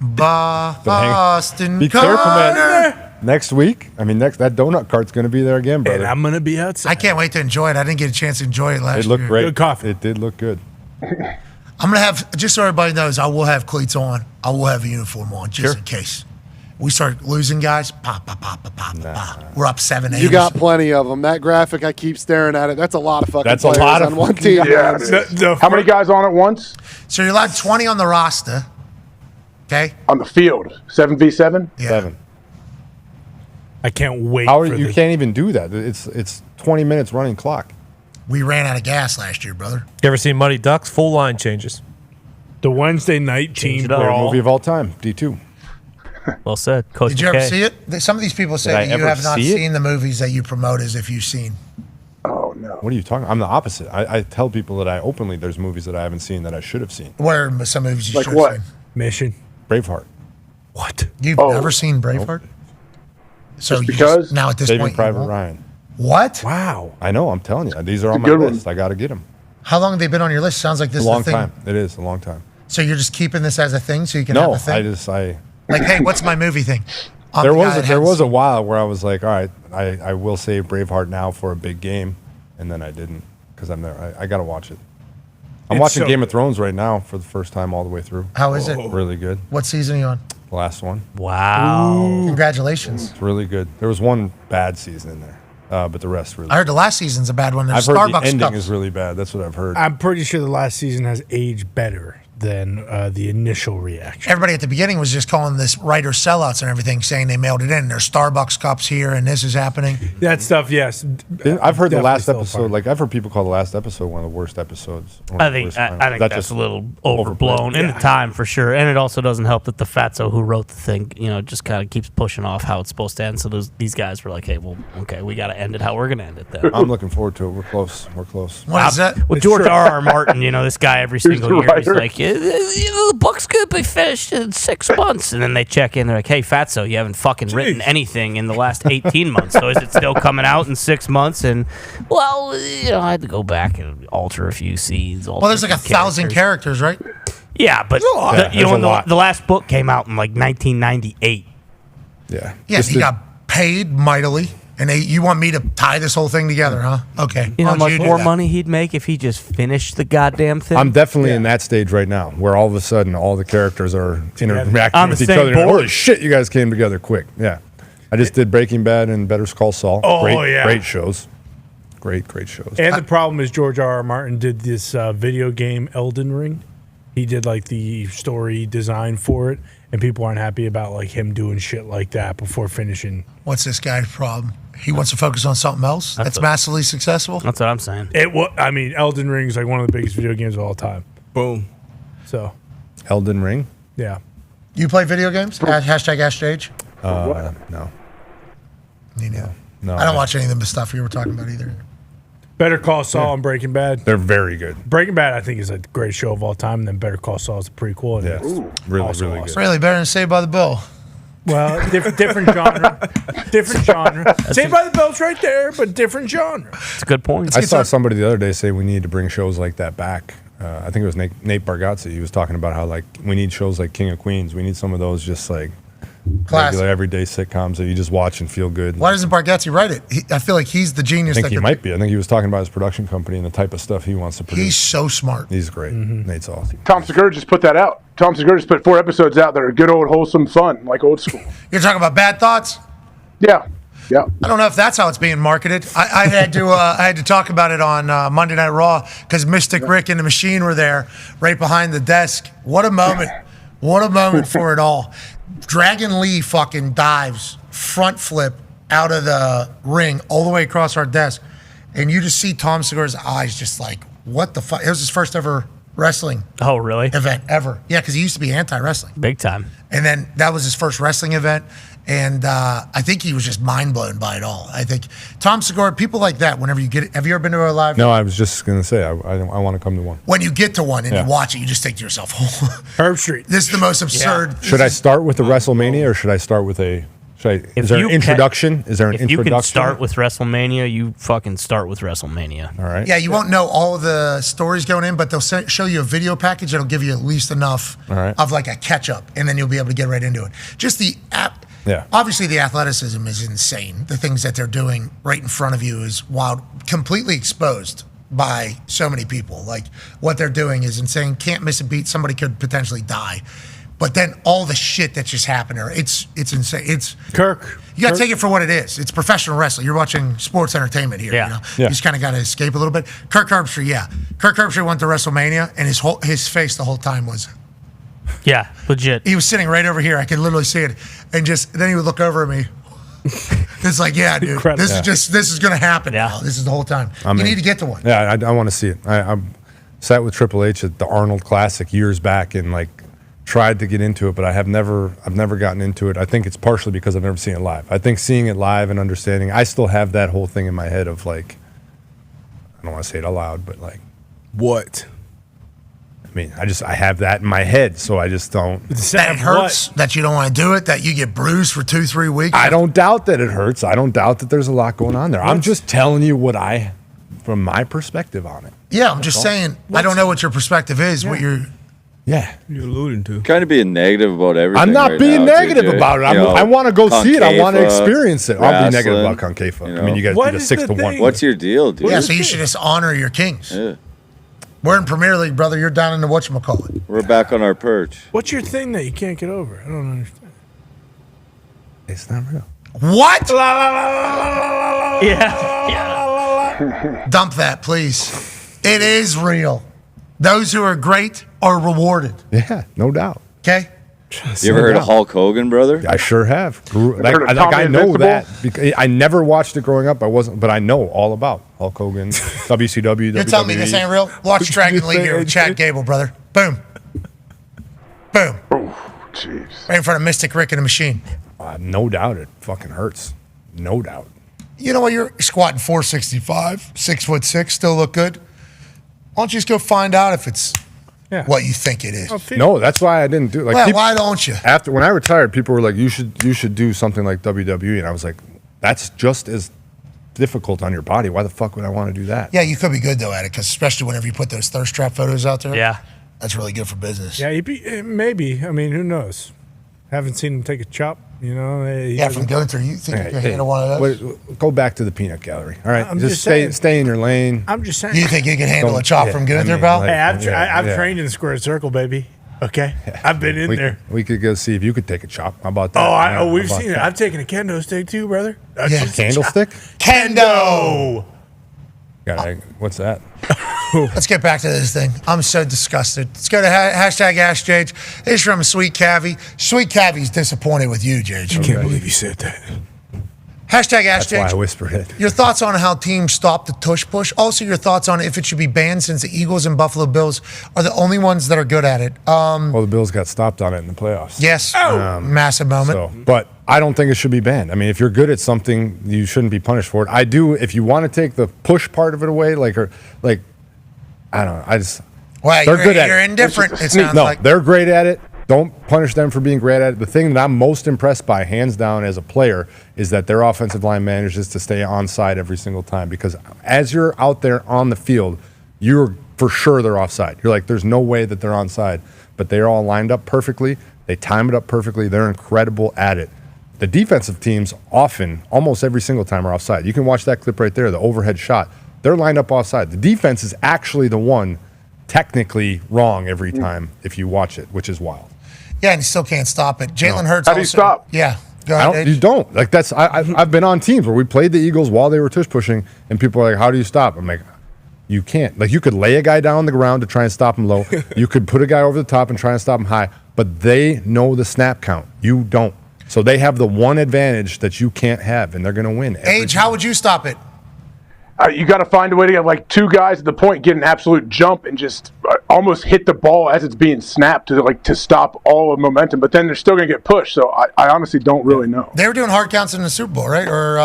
Boston Be careful, Carter. man. Next week, that donut cart's going to be there again, brother. And I'm going to be outside. I can't wait to enjoy it. I didn't get a chance to enjoy it last year. It looked great. Good coffee. It did look good. I'm going to have, just so everybody knows, I will have cleats on. I will have a uniform on, just in case. we start losing guys. Pop, pop, pop, pop, pop, pop. We're up 7-8. You got plenty of them. That graphic, I keep staring at it. That's a lot of fucking That's a players lot of on one fucking- team. Yeah. man. How many guys on at once? So you're allowed 20 on the roster. Okay. On the field, 7v7. Yeah. 7. I can't wait. How are, for you the- can't even do that. It's 20 minutes running clock. We ran out of gas last year, brother. You ever seen Muddy Ducks? Full line changes. The Wednesday night team Favorite brawl. movie of all time, D2. Well said. Coach Did you ever McKay. see it? Some of these people say Did I that you ever have not see it? seen the movies that you promote as if you've seen. Oh no. What are you talking? I'm the opposite. I tell people that I openly there's movies that I haven't seen that I should have seen. What are some movies you Like should what? have seen? Mission. Braveheart. What? You've Oh. never seen Braveheart? So Just you because? now at this Saving point, you Private won't? Ryan. What? Wow. I know. I'm telling you, these are on It's my a good one. list. I got to get them. How long have they been on your list? Sounds like this A is long the thing. time. It is a long time. So you're just keeping this as a thing so you can have No, a thing? I Like, hey, what's my movie thing? I'm there the guy was that there hasn't was a seen- while where I was like, all right, I will save Braveheart now for a big game, and then I didn't because I'm there. I got to watch it. I'm It's watching so Game of Thrones right now for the first time all the way through. How is it? Really good. What season are you on? The last one. Wow. Congratulations. It's really good. There was one bad season in there, but the rest really. I heard the last season's a bad one. There's I've heard Starbucks the ending cups. is really bad. That's what I've heard. I'm pretty sure the last season has aged better than the initial reaction. Everybody at the beginning was just calling this writer sellouts and everything, saying they mailed it in. There's Starbucks cups here, and this is happening. That stuff, yes. I've heard the Definitely last still episode. fun. Like I've heard people call the last episode one of the worst episodes. one I of the think worst I, finals. I think That that's just a little overblown in the time for sure, and it also doesn't help that the fatso who wrote the thing, just kind of keeps pushing off how it's supposed to end. So these guys were like, "Hey, well, okay, we got to end it how we're gonna end it then." I'm looking forward to it. We're close. We're close. What is that? With George R.R. Martin, this guy every single the year, he's writer. like, the book's gonna be finished in 6 months, and then they check in, they're like, "Hey, Fatso, you haven't fucking written anything in the last 18 months, so is it still coming out in 6 months?" And well, I had to go back and alter a few scenes. Well, there's like 1,000 characters, right? Yeah, but the last book came out in like 1998. Yeah. Yes, he got paid mightily, and you want me to tie this whole thing together, huh? Okay. You know how Why don't much do more that? money he'd make if he just finished the goddamn thing? I'm definitely in that stage right now, where all of a sudden all the characters are interacting On the with each same other. board. Holy shit, you guys came together quick. Yeah. I just did Breaking Bad and Better Call Saul. Oh, Great shows. Great shows. And the problem is George R.R. Martin did this video game Elden Ring. He did like the story design for it, and people aren't happy about like him doing shit like that before finishing. What's this guy's problem? He wants to focus on something else that's massively successful? That's what I'm saying. Elden Ring is like one of the biggest video games of all time. Boom. So, Elden Ring? yeah. You play video games? Hashtag #AskJage? No. Me neither. No. I don't watch any of the stuff you were talking about either. Better Call Saul and Breaking Bad. They're very good. Breaking Bad, I think, is a great show of all time, and then Better Call Saul is a prequel. And Yeah. it's Really, also really awesome. good. Really, better than Saved by the Bell. Well, different genre. Different genre. Saved by the Bell's right there, but different genre. It's a good point. I saw somebody the other day say we need to bring shows like that back. I think it was Nate Bargatze. He was talking about how we need shows like King of Queens. We need some of those just like regular everyday sitcoms that you just watch and feel good. Why doesn't Bargatze write it? I feel like he's the I genius. think that he could- might be. I think he was talking about his production company and the type of stuff he wants to produce. He's so smart. He's great. Nate's awesome. Tom Segura just put that out. Tom Segura just put 4 episodes out that are good old wholesome fun, like old school. You're talking about Bad Thoughts? Yeah. Yeah. I don't know if that's how it's being marketed. I had to talk about it on Monday Night Raw because Mystic Rick and the Machine were there right behind the desk. What a moment. What a moment for it all. Dragon Lee fucking dives, front flip out of the ring all the way across our desk. And you just see Tom Segura's eyes just like, what the fuck? It was his first ever wrestling Oh, really? event ever. Yeah, because he used to be anti-wrestling. Big time. And then that was his first wrestling event. And I think he was just mind blown by it all. I think Tom Segura, people like that, whenever you get it, have you ever been to a live? No, I was just going to say, I want to come to one. When you get to one and Yeah. you watch it, you just think to yourself, Herb Street. This is the most absurd. Should I start with the WrestleMania or should I start with is there an introduction? Is there an If introduction? you can start with WrestleMania, you fucking start with WrestleMania. All right. Yeah, you won't know all the stories going in, but they'll show you a video package that'll give you at least enough All right. of like a catch up, and then you'll be able to get right into it. Just the app. Yeah. Obviously, the athleticism is insane. The things that they're doing right in front of you is wild, completely exposed by so many people. Like what they're doing is insane. Can't miss a beat. Somebody could potentially die. But then all the shit that just happened there, it's insane. It's Kirk. You got to take it for what it is. It's professional wrestling. You're watching sports entertainment here. Yeah. You know? Yeah. You just kind of got to escape a little bit. Kirk Herbstreit, yeah. Kirk Herbstreit went to WrestleMania, and his face the whole time was. Yeah, legit. He was sitting right over here. I could literally see it, and then he would look over at me. It's like, yeah, dude, Incredible. this is going to happen. Now. This is the whole time. You need to get to one. Yeah, I want to see it. I sat with Triple H at the Arnold Classic years back and like tried to get into it, but I've never gotten into it. I think it's partially because I've never seen it live. I think seeing it live and understanding, I still have that whole thing in my head of like, I don't want to say it aloud, but like, what? I mean, I have that in my head, so I just don't. That it hurts, that you don't want to do it, that you get bruised for 2-3 weeks. I don't doubt that it hurts. I don't doubt that there's a lot going on there. I'm just telling you from my perspective on it. Yeah, I'm just saying, I don't know what your perspective is, what you're. Yeah. You're alluding to. Kind of being negative about everything. I'm not right being now, negative JJ. about it. You know, I want to go see it. I want to CONCAFA, experience it. I'll be negative about wrestling, CONCAFA. you know. I mean, you guys What did a is 6-1. What's your deal, dude? Yeah, so you should just honor your kings. Yeah. We're in Premier League, brother. You're down in the whatchamacallit. We're back on our perch. What's your thing that you can't get over? I don't understand. It's not real. What? Yeah. Dump that, please. It is real. Those who are great are rewarded. Yeah, no doubt. Okay? You ever heard of Hulk Hogan, brother? I sure have. heard of I Tommy know Invincible? that. Because I never watched it growing up. But I know all about Hulk Hogan, WCW, You're telling me this ain't real? Watch Dragon League here with Chad Gable, brother. Boom. Boom. Oh, jeez. Right in front of Mystic Rick and the Machine. No doubt it fucking hurts. No doubt. You know what? You're squatting 465, 6'6", still look good. Why don't you just go find out if it's what you think it is? No, that's why I didn't do it. Like, Well, why don't you? After when I retired, people were like, "You should do something like WWE," and I was like, "That's just as difficult on your body. Why the fuck would I want to do that?" Yeah, you could be good, though, at it, because especially whenever you put those thirst trap photos out there. Yeah. That's really good for business. Yeah, maybe. I mean, who knows? Haven't seen him take a chop. You know. Yeah, from Gunther, you think you can handle one of those? Wait, go back to the peanut gallery. All right, I'm just just saying. stay in your lane. I'm just saying. You think you can handle a chop from Gunther, pal? Hey, I've trained in the square circle, baby. Okay, I've been in there. We could go see if you could take a chop. How about that? We've seen it. I've taken a kendo stick too, brother. Yeah. Candlestick? Kendo! What's that? Let's get back to this thing. I'm so disgusted. Let's go to hashtag AskJage. This is from Sweet Cavy. Sweet Cavy's disappointed with you, Jage. I can't believe you said that. Hashtag That's why I AskJage. whispered it. Your thoughts on how teams stop the tush push. Also, your thoughts on if it should be banned since the Eagles and Buffalo Bills are the only ones that are good at it. Well, the Bills got stopped on it in the playoffs. Yes. Massive moment. But I don't think it should be banned. I mean, if you're good at something, you shouldn't be punished for it. I do. If you want to take the push part of it away, I don't know. Well, you're indifferent, it sounds like. They're great at it. Don't punish them for being great at it. The thing that I'm most impressed by, hands down, as a player, is that their offensive line manages to stay onside every single time. Because as you're out there on the field, you're for sure they're offside. You're like, there's no way that they're onside. But they're all lined up perfectly. They time it up perfectly. They're incredible at it. The defensive teams often, almost every single time, are offside. You can watch that clip right there, the overhead shot. They're lined up offside. The defense is actually the one technically wrong every time if you watch it, which is wild. Yeah, and you still can't stop it. Jalen Hurts. How do you stop? Yeah. Go ahead, You don't. Like that's. I've been on teams where we played the Eagles while they were tush pushing, and people are like, "How do you stop?" I'm like, "You can't. Like you could lay a guy down on the ground to try and stop him low. You could put a guy over the top and try and stop him high. But they know the snap count. You don't. So they have the one advantage that you can't have, and they're going to win. Age, how would you stop it? You got to find a way to get like two guys at the point, get an absolute jump, and just almost hit the ball as it's being snapped to stop all of momentum. But then they're still going to get pushed. So I honestly don't really know. They were doing hard counts in the Super Bowl, right? Or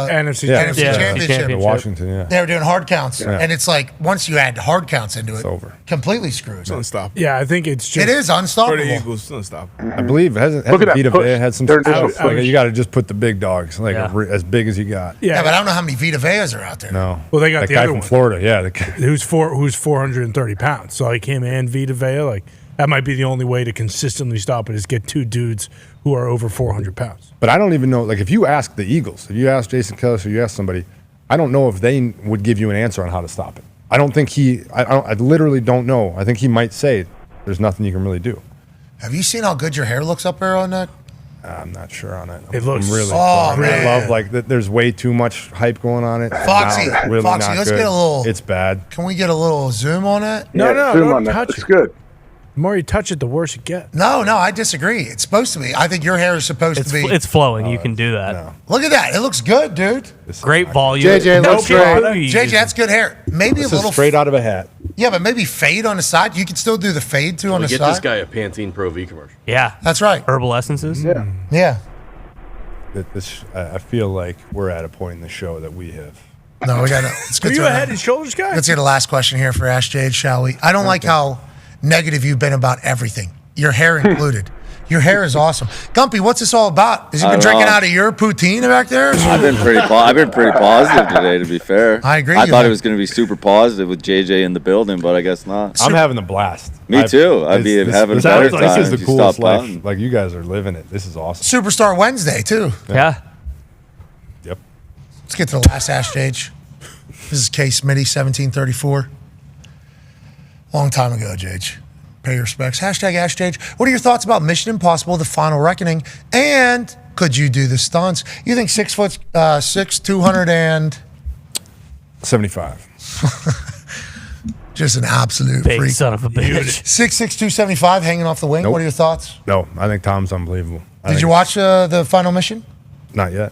NFC Championship. Washington, yeah. They were doing hard counts, Yeah. and it's like once you add hard counts into it, It's over. completely screwed. It's unstoppable. Yeah, I think it's just. It is unstoppable. For the Eagles, it's unstoppable. I believe hasn't Look at that Vita push. Vea had some They're stuff. just- Like, you got to just put the big dogs, as big as you got. Yeah, but I don't know how many Vita Veas are out there. No. Well, they got that the guy other from one. Florida. Yeah. The guy. who's 430 pounds. So like him and Vita Vea, like that might be the only way to consistently stop it is get two dudes who are over 400 pounds. But I don't even know. Like if you ask the Eagles, if you ask Jason Kelce or you ask somebody, I don't know if they would give you an answer on how to stop it. I don't think I literally don't know. I think he might say there's nothing you can really do. Have you seen how good your hair looks up there on that? I'm not sure on it. It looks- I'm really. Oh, I man. love like there's way too much hype going on it. Foxy, Now it's really Foxy, not let's good. get a little. It's bad. Can we get a little zoom on it? No, zoom don't on that. touch It's it. good. The more you touch it, the worse it gets. No, I disagree. It's supposed to be. I think your hair is supposed to be. It's flowing. You can do that. Look at that. It looks good, dude. Great volume. JJ, No looks great. product. JJ, that's good hair. Maybe This a is little. straight out of a hat. Yeah, but maybe fade on the side. You can still do the fade too on We the get side. this guy a Pantene Pro V commercial. Yeah, that's right. Herbal essences. Yeah. Yeah. I feel like we're at a point in the show that we have. No, we got to. Let's Are get you to a head and shoulders guy? Let's get the last question here for Ash Jade, shall we? I don't like how negative you've been about everything, your hair included. Your hair is awesome. Gumpy, what's this all about? Has he I been don't drinking know. out of your poutine back there? I've been pretty positive today, to be fair. I agree I with thought that. it was going to be super positive with JJ in the building, but I guess not. I'm having a blast. Me too. I'd be having a better time. This is the if you coolest stopped life. counting. Like you guys are living it. This is awesome. Superstar Wednesday, too. Yeah. Yep. Let's get to the last Ash Jade. This is Case Smitty, 1734. Long time ago, Jage. Pay your respects. Hashtag Ash Jage. What are your thoughts about Mission Impossible, The Final Reckoning? And could you do the stunts? You think 6'6", 200 and 75. Just an absolute Big freak. son of a bitch. 6'6", 275 hanging off the wing. Nope. What are your thoughts? No, I think Tom's unbelievable. Did you watch the Final Mission? Not yet.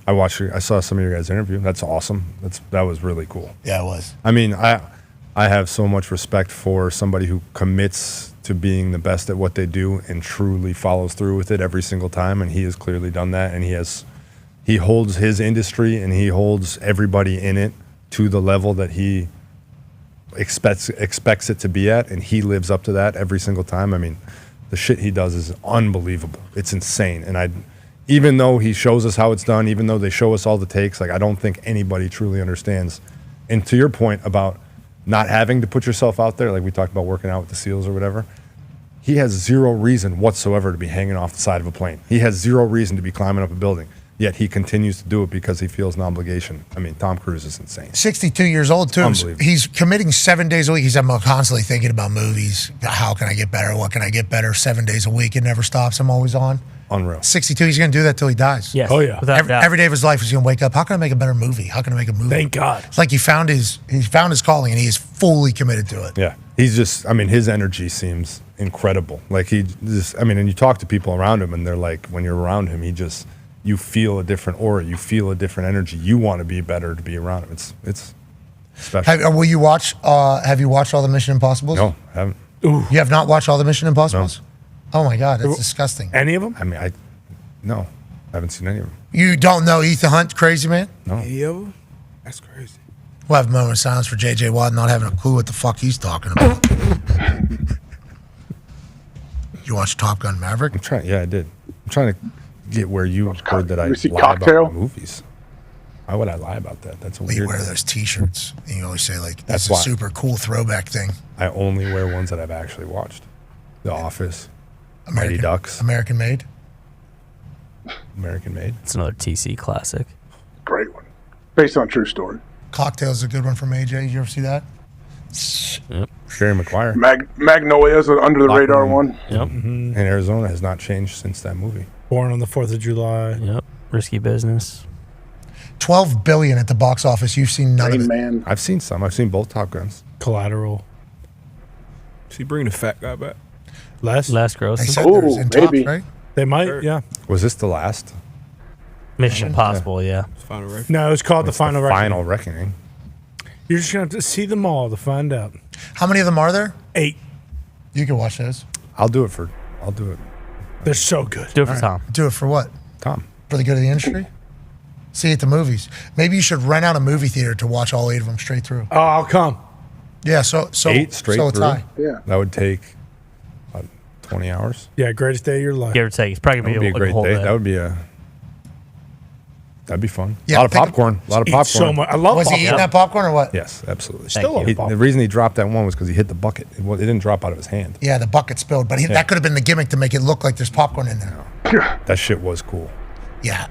I saw some of your guys' interview. That's awesome. That was really cool. Yeah, it was. I mean, I have so much respect for somebody who commits to being the best at what they do and truly follows through with it every single time. And he has clearly done that. And he holds his industry and he holds everybody in it to the level that he expects it to be at. And he lives up to that every single time. I mean, the shit he does is unbelievable. It's insane. And even though he shows us how it's done, even though they show us all the takes, like I don't think anybody truly understands. And to your point about not having to put yourself out there, like we talked about working out with the SEALs or whatever, he has zero reason whatsoever to be hanging off the side of a plane. He has zero reason to be climbing up a building, yet he continues to do it because he feels an obligation. I mean, Tom Cruise is insane. 62 years old, too. Unbelievable. He's committing 7 days a week. He's constantly thinking about movies. How can I get better? What can I get better? 7 days a week. It never stops. I'm always on. Unreal. 62, he's going to do that till he dies. Yes. Oh, yeah. Every day of his life, he's going to wake up. How can I make a better movie? How can I make a movie? Thank God. It's like he found his calling and he is fully committed to it. Yeah. He's just, I mean, his energy seems incredible. Like and you talk to people around him and they're like, when you're around him, you feel a different aura. You feel a different energy. You want to be better to be around him. It's special. Have you watched all the Mission Impossibles? No, I haven't. You have not watched all the Mission Impossibles? Oh my God, that's disgusting. Any of them? I mean, no, I haven't seen any of them. You don't know Ethan Hunt, crazy man? No. Any of them? That's crazy. We'll have a moment of silence for JJ Watt not having a clue what the fuck he's talking about. You watch Top Gun Maverick? Yeah, I did. I'm trying to get where you heard that I You see lie Cocktail? about movies. Why would I lie about that? That's a You weird. wear those T-shirts and you always say like, That's "This is why. a super cool throwback thing." I only wear ones that I've actually watched. The Office, Mighty Ducks, American Made. American Made. It's another TC classic. Great one. Based on true story. Cocktail's a good one from AJ. Did you ever see that? Yep. Jerry Maguire. Magnolia's an under the radar one. Yep. And Arizona has not changed since that movie. Born on the 4th of July. Yep. Risky business. $12 billion at the box office. You've seen none of it. Man. I've seen some. I've seen both Top Guns. Collateral. Is he bringing the fat guy back? Less gross. They said there's in tops, right? They might, yeah. Was this the last? Mission Impossible, yeah. Final Reckoning. No, it's called the Final Reckoning. Final Reckoning. You're just going to have to see them all to find out. How many of them are there? 8. You can watch those. I'll do it. They're so good. Do it for Tom. Do it for what? Tom. For the good of the industry? See it at the movies. Maybe you should rent out a movie theater to watch all 8 of them straight through. Oh, I'll come. Yeah, so 8 straight so it's through? high. Yeah. That would take 20 hours. Yeah, greatest day of your life. Give or take. It's probably That going would to be a be great day. That'd be fun. Yeah, a lot of think- popcorn. A lot of Eat popcorn. so much. I love Was he popcorn. eating that popcorn or what? Yes, absolutely. Still love popcorn. The reason he dropped that one was because he hit the bucket. It didn't drop out of his hand. Yeah, the bucket spilled, but that could have been the gimmick to make it look like there's popcorn in there. That shit was cool. Yeah.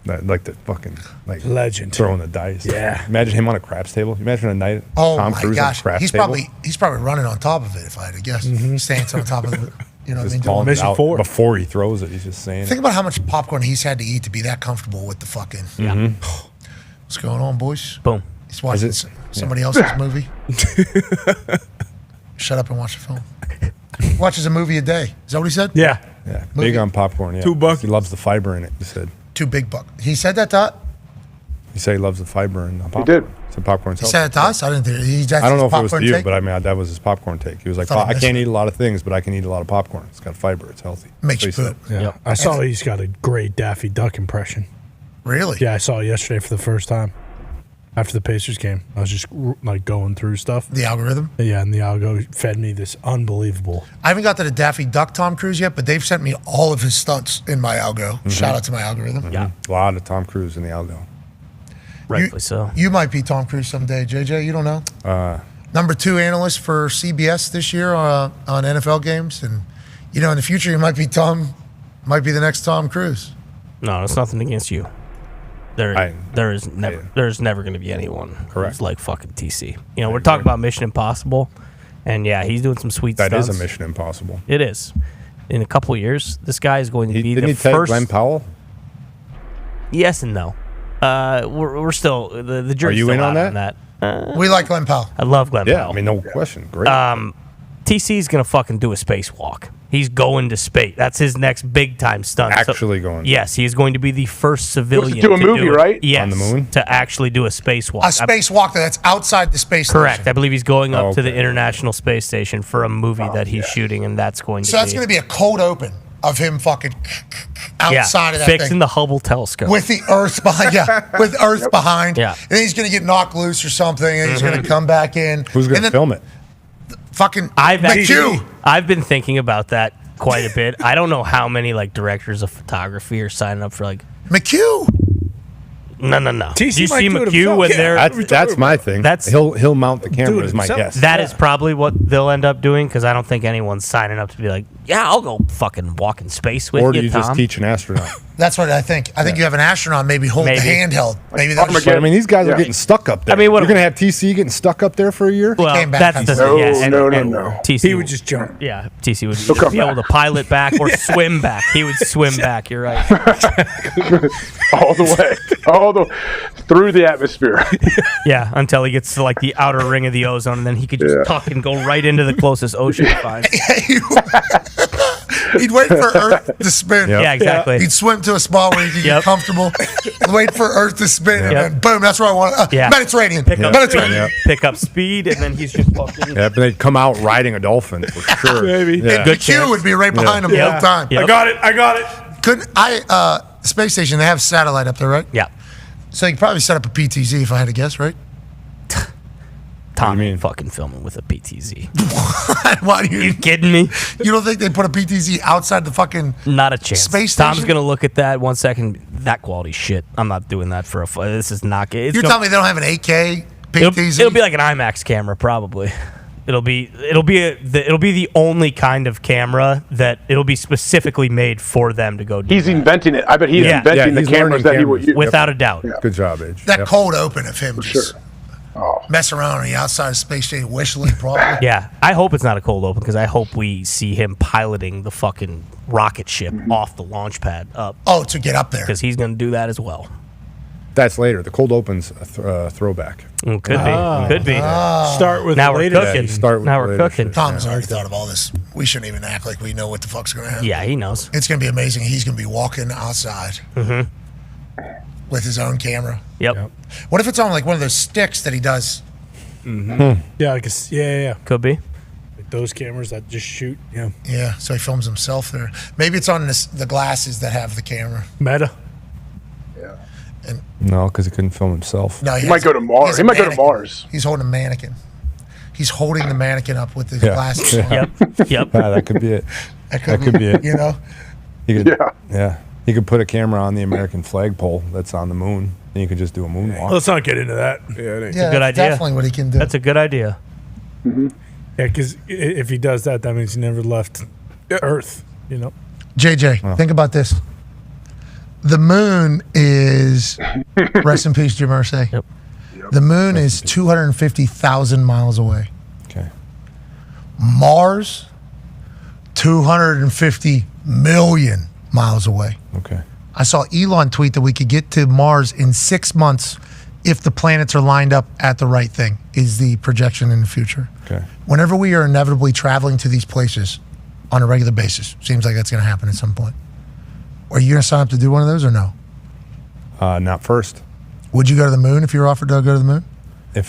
Like the fucking legend throwing the dice. Yeah. Imagine him on a craps table. Imagine a night. Oh Tom my Cruise gosh, on a craps he's table. probably running on top of it. If I had to guess, standing on top of it. You know what I Just mean? calling it out before he throws it. He's just saying Think about how much popcorn he's had to eat to be that comfortable with the fucking. What's going on, boys? Boom. He's watching somebody else's movie. Shut up and watch the film. Watches a movie a day. Is that what he said? Yeah. Yeah. Movie. Big on popcorn. Yeah. $2. He loves the fiber in it. He said. 2 big bucks. He said that to us? He said he loves the fiber in the popcorn. did. He said popcorn's He healthy. said it to us? I didn't think I don't know if it was to you, take? but I mean, that was his popcorn take. He was like, Thought I I can't missed eat a lot of things, but I can eat a lot of popcorn. It's got fiber. It's healthy. Makes you So he poop. said. Yeah. I saw he's got a great Daffy Duck impression. Really? Yeah, I saw it yesterday for the first time. After the Pacers game, I was just like going through stuff. The algorithm? Yeah, and the algo fed me this unbelievable. I haven't got to the Daffy Duck Tom Cruise yet, but they've sent me all of his stunts in my algo. Shout out to my algorithm. Yeah. A lot of Tom Cruise in the algo. Rightfully so. You might be Tom Cruise someday, JJ. You don't know. Number 2 analyst for CBS this year on NFL games, and you know in the future you might be the next Tom Cruise. No, it's nothing against you. There's never going to be anyone who's like fucking TC. You know, we're talking about Mission Impossible, and yeah, he's doing some sweet stuff. That is a Mission Impossible. It is. In a couple of years, this guy is going to be Didn't the he take first. Glenn Powell? Yes and no. We're still the jury's Are you still in on out that? We like Glenn Powell. I love Glenn Yeah, Powell. I mean, no question. Great. TC's gonna fucking do a spacewalk. He's going to space. That's his next big time stunt. Actually going. Yes, he's going to be the first civilian do a movie, right? Yes, On the moon? to actually do a spacewalk. A spacewalk that's outside the space Correct. station. I believe he's going up to the Okay. International Space Station for a movie that he's shooting, and that's going to So that's going to be a cold open of him fucking outside of that fixing thing. the Hubble telescope. With the Earth behind, with Earth behind. Yeah. And then he's going to get knocked loose or something, and he's going to come back in. Who's going And to then film it? Fucking McHugh. I've been thinking about that quite a bit. I don't know how many like directors of photography are signing up for like McHugh. No. TC Do you might see do it McHugh himself. when Yeah, they're? That's my thing. He'll mount the camera is my himself. guess. That is probably what they'll end up doing because I don't think anyone's signing up to be like, yeah, I'll go fucking walk in space with Or do you, you just Tom. teach an astronaut? That's what I think. I think you have an astronaut maybe hold the handheld. Maybe that's But, I mean, these guys are getting stuck up there. I mean, what- you're going to have TC getting stuck up there for a year? Well, came back that's on the Sunday. yeah, and No. TC He would just jump. Yeah, TC would come be able to pilot back or swim back. He would swim back. You're right. all the way, through the atmosphere. Yeah, until he gets to like the outer ring of the ozone, and then he could just tuck and go right into the closest ocean he finds. He'd wait for Earth to spin. Yep. Yeah, exactly. He'd swim to a spot where he could get comfortable, wait for Earth to spin, and then boom, that's where I want. Yeah. Mediterranean. Pick up Mediterranean. speed, pick up speed, and then he's just fucking. Yeah, but they'd come out riding a dolphin for sure. Maybe. Yeah. The Q would be right behind him the whole time. Yep. I got it. Couldn't I? Space station. They have satellite up there, right? Yeah. So you could probably set up a PTZ if I had to guess, right? Tom ain't fucking filming with a PTZ. Why do you kidding me? You don't think they put a PTZ outside the fucking Not a chance. space Tom's station? gonna look at that 1 second. That quality shit. I'm not doing that for a. This is not. It's You're gonna- telling me they don't have an 8K It'll, PTZ? it'll be like an IMAX camera, probably. It'll be the only kind of camera that it'll be specifically made for them to go do. He's inventing it. I bet he's Yeah. inventing the he's cameras learning that he will cameras. use. Without a doubt. Good job, Age. that Yep. cold open of him just mess around on the outside of space station whistling probably. Yeah, I hope it's not a cold open because I hope we see him piloting the fucking rocket ship off the launch pad up. Oh, to get up there. Because he's going to do that as well. That's later. The cold open's a throwback. Could be. Could be. Start with Now the we're latest. cooking. Start with Now the we're latest cooking. shit. Tom's already thought of all this. We shouldn't even act like we know what the fuck's going to happen. Yeah, he knows. It's going to be amazing. He's going to be walking outside with his own camera. Yep. What if it's on like one of those sticks that he does? Yeah, I guess. Yeah. Could be. Like those cameras that just shoot. Yeah. Yeah, so he films himself there. Maybe it's on the glasses that have the camera. Meta. No, because he couldn't film himself. No, He might go to Mars. He might go to Mars. He's holding a mannequin. He's holding the mannequin up with his Yeah. glasses on. Yep. Yeah, that could be it. That That could be it. You know? He could, Yeah. yeah. He could put a camera on the American flagpole that's on the moon. Then you could just do a moonwalk. Let's not get into that. Yeah, it ain't. Yeah, good that's idea. definitely what he can do. That's a good idea. Yeah, because if he does that, that means he never left Earth. You know. JJ, think about this. The moon is, rest in peace, Jim Irsay. Yep. The moon is 250,000 miles away. Okay. Mars, 250 million miles away. Okay. I saw Elon tweet that we could get to Mars in 6 months if the planets are lined up at the right thing, is the projection in the future. Okay. Whenever we are inevitably traveling to these places on a regular basis, seems like that's going to happen at some point. Are you going to sign up to do one of those or no? Not first. Would you go to the moon if you were offered to go to the moon? If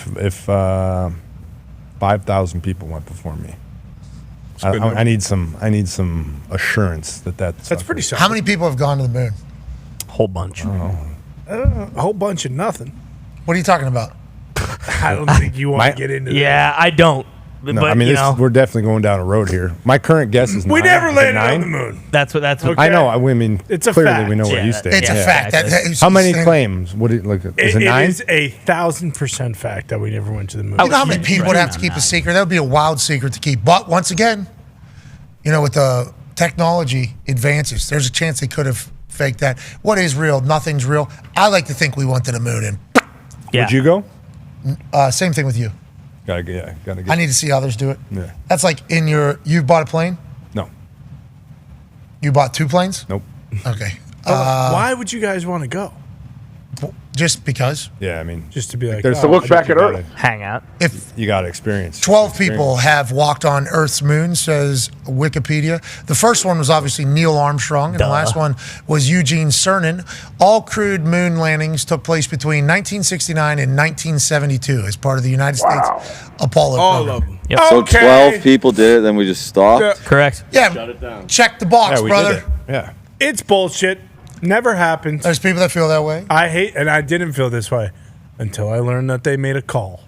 5,000 people went before me, I need some assurance that's pretty solid. How many people have gone to the moon? Whole bunch. A whole bunch of nothing. What are you talking about? I don't think you want to get into that. Yeah, I don't. No, but, I mean, you know, we're definitely going down a road here. My current guess is We 9. never Is it landed on 9? the moon. That's what. I know. I mean, It's a clearly fact. we know where Yeah, you that- stand. It's a fact. That- How many claims? What? Is it It 9? is 1,000% fact that we never went to the moon. You know how many people would have to keep a secret? That would be a wild secret to keep. But once again, you know, with the technology advances, there's a chance they could have faked that. What is real? Nothing's real. I like to think we went to the moon. And Would you go? same thing with you. Gotta get. I need to see others do it. Yeah. That's like you bought a plane? No. You bought 2 planes? Nope. Okay. Why would you guys want to go? Just because? Yeah, I mean, Just to be like, there's oh, to look back at gotta- Earth. hang out. If You got to experience. 12 people have walked on Earth's moon, says Wikipedia. The first one was obviously Neil Armstrong, and the last one was Eugene Cernan. All crewed moon landings took place between 1969 and 1972 as part of the United States Apollo All program. of them. Yep. So Okay. 12 people did it, then we just stopped. Correct. Yeah, check the box, Yeah, we brother. did it. Yeah. It's bullshit. Never happened. There's people that feel that way. I hate, and I didn't feel this way until I learned that they made a call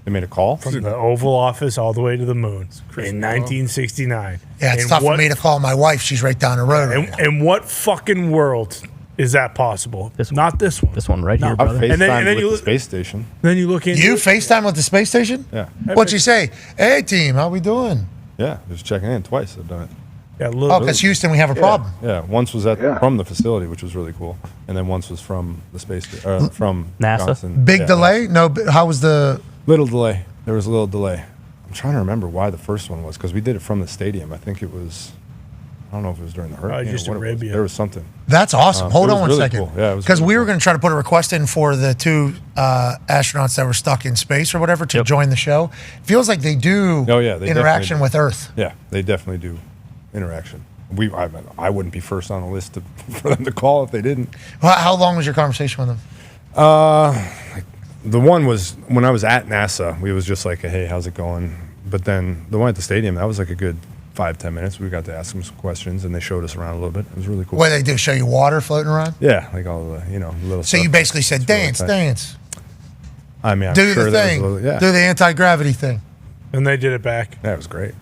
They made a call. from the Oval Office all the way to the moon in 1969. Yeah, it's And tough for what- me to call my wife. She's right down the road. right now. And what fucking world is that possible? Not this one. This one right here, I've brother. FaceTimed And then with you the look- space station. Then you look into You it. FaceTime with the space station? Yeah. What'd you say? Hey, team, how we doing? Yeah, just checking in twice. I've done it. Yeah, Oh, because Houston, we have a problem. Yeah, once was from the facility, which was really cool, and then once was from the space from NASA? Johnson. Big Yeah, delay? No, how was the... Little delay. There was a little delay. I'm trying to remember why the first one was, because we did it from the stadium. I think it was, I don't know if it was during the hurricane. just or what it was. Arabia. There was something. That's awesome. Hold it on was one really second. cool. Yeah, it was Because really we were cool. going to try to put a request in for the 2 astronauts that were stuck in space or whatever to join the show. Feels like they do Oh yeah, they interaction definitely with do. Earth. Yeah, they definitely do interaction. I wouldn't be first on the list for them to call if they didn't. Well, how long was your conversation with them? The one was when I was at NASA. We was just like, hey, how's it going? But then the one at the stadium, that was like a good 5-10 minutes. We got to ask them some questions, and they showed us around a little bit. It was really cool. What did they do? Show you water floating around? Yeah, like all the little. So stuff. you basically said, It's really dance, tight. dance. I mean, I'm Do sure the there was thing. a little- yeah. Do the anti-gravity thing. And they did it back. Yeah, it was great.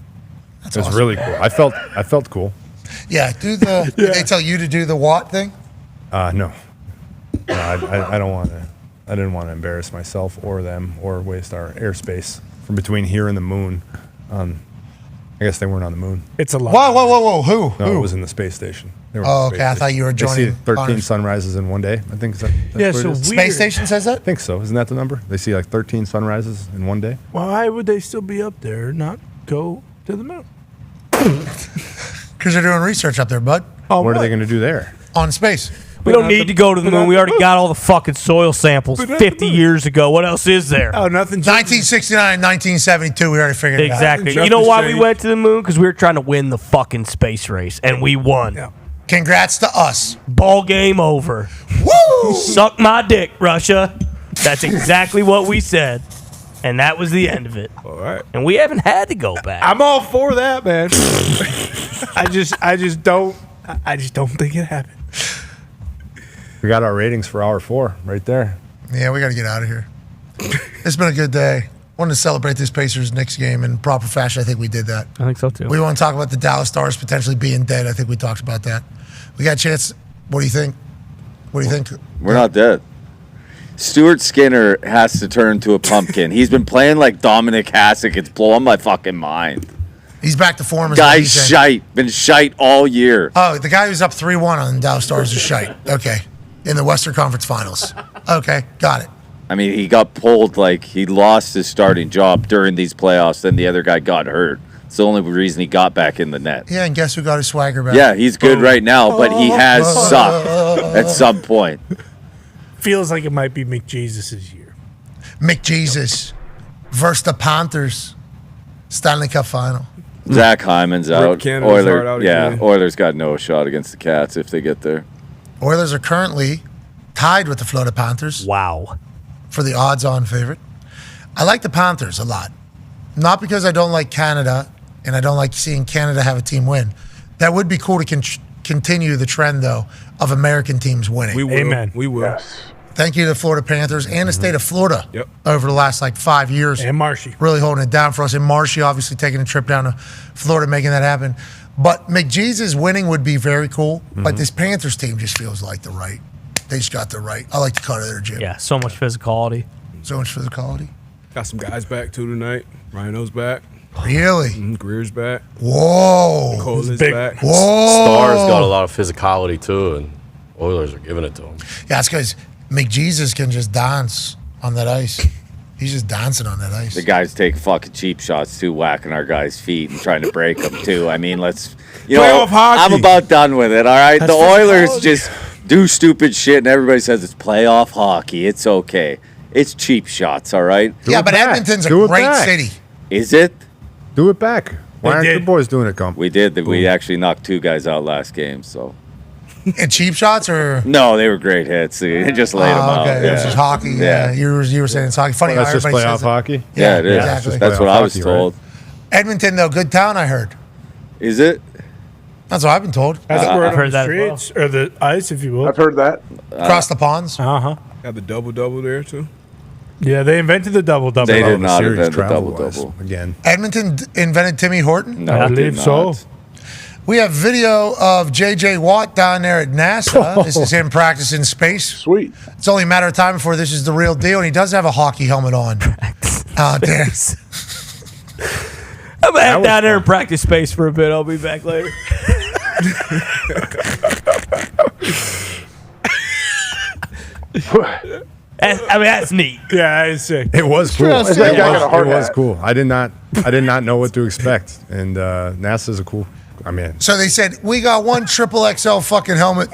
That's it was awesome. really cool. I felt cool. Yeah, do the... Did they tell you to do the what thing? No, I don't want to. I didn't want to embarrass myself or them or waste our airspace from between here and the moon. I guess they weren't on the moon. It's a lot. Whoa. Who? No, Who? it was in the space station. They were Oh, in the okay. space I thought station. you were They see joining 13 Connor's- sunrises in one day. I think that's Yeah, what so it is. Space station says that? I think so. Isn't that the number? They see like 13 sunrises in one day. Why would they still be up there, not go to the moon? Because they're doing research up there, bud. What are they going to do there? On space. We don't need to go to the moon. We already got all the fucking soil samples 50 years ago. What else is there? Oh, nothing. 1969, 1972, we already figured it out. Exactly. You know why we went to the moon? Because we were trying to win the fucking space race, and we won. Congrats to us. Ball game over. Woo! Suck my dick, Russia. That's exactly what we said. And that was the end of it. All right. And we haven't had to go back. I'm all for that, man. I just don't think it happened. We got our ratings for hour 4 right there. Yeah, we got to get out of here. It's been a good day. Wanted to celebrate this Pacers-Knicks game in proper fashion. I think we did that. I think so, too. We want to talk about the Dallas Stars potentially being dead. I think we talked about that. We got a chance. What do you think? What do you think? We're not dead. Stuart Skinner has to turn to a pumpkin. He's been playing like Dominic Hasek. It's blowing my fucking mind. He's back to form. Guy's shite. Been shite all year. Oh, the guy who's up 3-1 on the Dallas Stars is shite. Okay. In the Western Conference Finals. Okay, got it. I mean, he got pulled like he lost his starting job during these playoffs. Then the other guy got hurt. It's the only reason he got back in the net. Yeah, and guess who got his swagger back? Yeah, he's good right now, but he has sucked at some point. Feels like it might be McJesus' year. McJesus versus the Panthers. Stanley Cup final. Zach Hyman's out. Canada's hard out again. Oilers got no shot against the Cats if they get there. Oilers are currently tied with the Florida Panthers. Wow. For the odds-on favorite. I like the Panthers a lot. Not because I don't like Canada and I don't like seeing Canada have a team win. That would be cool to continue the trend, though, of American teams winning. We will. Amen. We will. Yes. Thank you to the Florida Panthers and the state of Florida over the last 5 years. And Marshy. Really holding it down for us. And Marshy obviously taking a trip down to Florida, making that happen. But McJesus winning would be very cool. But this Panthers team just feels like they just got the right. I like the cut of their gym. Yeah, so much physicality. So much physicality. Got some guys back too tonight. Rhino's back. Really? Greer's back. Whoa. Colin's back. Whoa. Stars got a lot of physicality too, and Oilers are giving it to him. Yeah, it's because McJesus can just dance on that ice. He's just dancing on that ice. The guys take fucking cheap shots too, whacking our guys' feet and trying to break them too. I mean, Playoff hockey. I'm about done with it, all right? That's the Oilers physicality. just do stupid shit and everybody says it's playoff hockey. It's okay. It's cheap shots, all right? Yeah, but Edmonton's a great city. Is it? Do it back. Why aren't the boys doing it, Gump? We did. We actually knocked 2 guys out last game, so. And cheap shots or? No, they were great hits. They just laid them out. Okay, this is hockey. Yeah, you were saying it's hockey. Funny how That's just everybody playoff says it. hockey? Yeah, it is. Exactly. That's what I was told. Edmonton, though, good town, I heard. Is it? That's what I've been told. That's word I've on heard the that as streets, or the ice, if you will. I've heard that. Across the ponds. Uh-huh. Have the double there too. Yeah, they invented the double-double. They did not series invent the travel-wise, double-double. again. Edmonton invented Timmy Horton? No, I it did believe so. not. We have video of J.J. Watt down there at NASA. This is him practicing space. Sweet. It's only a matter of time before this is the real deal, and he does have a hockey helmet on. Out there. I'm going to head down there and practice space for a bit. I'll be back later. That's neat. Yeah, it's sick. It was cool. That guy got a hard It was hat. cool. I did not know what to expect, and NASA's a cool. I mean, So they said, we got one triple XL fucking helmet.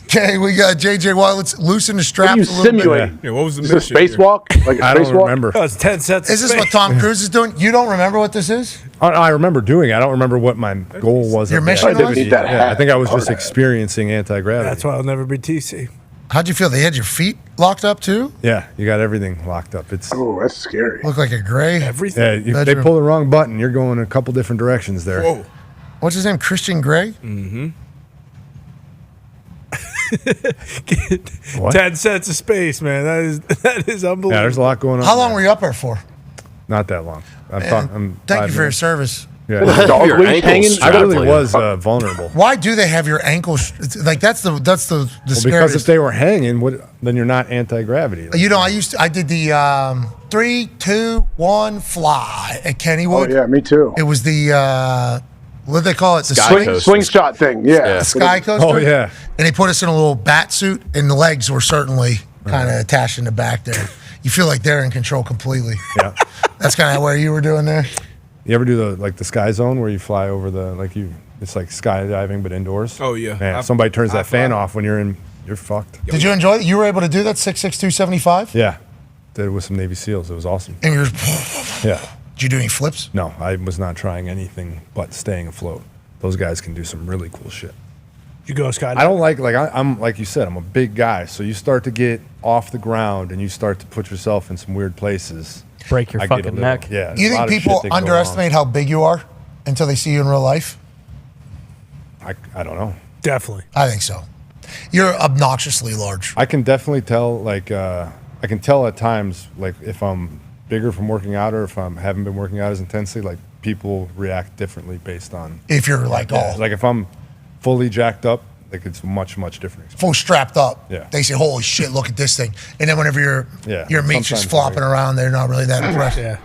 Okay, we got J.J. Watt. Let's loosen the What straps are you a little bit. simulating? Yeah, what was the Is this a mission? spacewalk? Like a I don't spacewalk? remember. That was 10 sets. Is this what Tom Cruise is doing? You don't remember what this is? I remember doing it. I don't remember what my goal was. Your of the mission activity. was? Need that Yeah, I hat. think I was just Hard hat. experiencing anti-gravity. That's why I'll never be TC. How'd you feel? They had your feet locked up, too? Yeah, you got everything locked up. It's Oh, that's scary. Look like a gray. Everything. yeah, they Bedroom. pull the wrong button. You're going a couple different directions there. Whoa. What's his name? Christian Gray? What? 10 sets of space, man. That is unbelievable. Yeah, there's a lot going on. How long there. were you up there for? Not that long. I'm Thank 5 you for your minutes. service. Yeah, Dog Your leash ankles hanging? strapped I really like- was vulnerable. Why do they have your ankles? Like, that's the Well, scariest. because if they were hanging, then you're not anti-gravity. You know, I did the 3, 2, 1 fly at Oh, Kennywood. yeah, me too. It was the, what do they call it? The Sky swing, coast. Slingshot thing, yeah. the sky coaster. Oh, yeah. And they put us in a little bat suit, and the legs were certainly kind of attached in the back there. You feel like they're in control completely. Yeah. That's kind of where you were doing there. You ever do the sky zone where you fly over it's like skydiving but indoors? Oh, yeah. Man, I- if somebody turns I that fan fly. off when you're fucked. Did you enjoy it? You were able to do that 66275? Yeah. Did it with some Navy SEALs. It was awesome. And you're, Yeah. did you do any flips? No, I was not trying anything but staying afloat. Those guys can do some really cool shit. You go, Scott. I don't I'm like you said, I'm a big guy. So you start to get off the ground and you start to put yourself in some weird places. Break your I get a fucking little- neck. Yeah. You a lot think of shit people that can go wrong. underestimate how big you are until they see you in real life? I don't know. Definitely. I think so. You're obnoxiously large. I can definitely tell, I can tell at times, like if I'm bigger from working out or if I haven't been working out as intensely, like people react differently based on. If you're like Yeah, all like if I'm fully jacked up, like it's much, much different. full strapped up, Yeah. they say, "Holy shit, look at this thing!" And then whenever your meat's just Sometimes flopping around, they're not really that impressed. Yeah.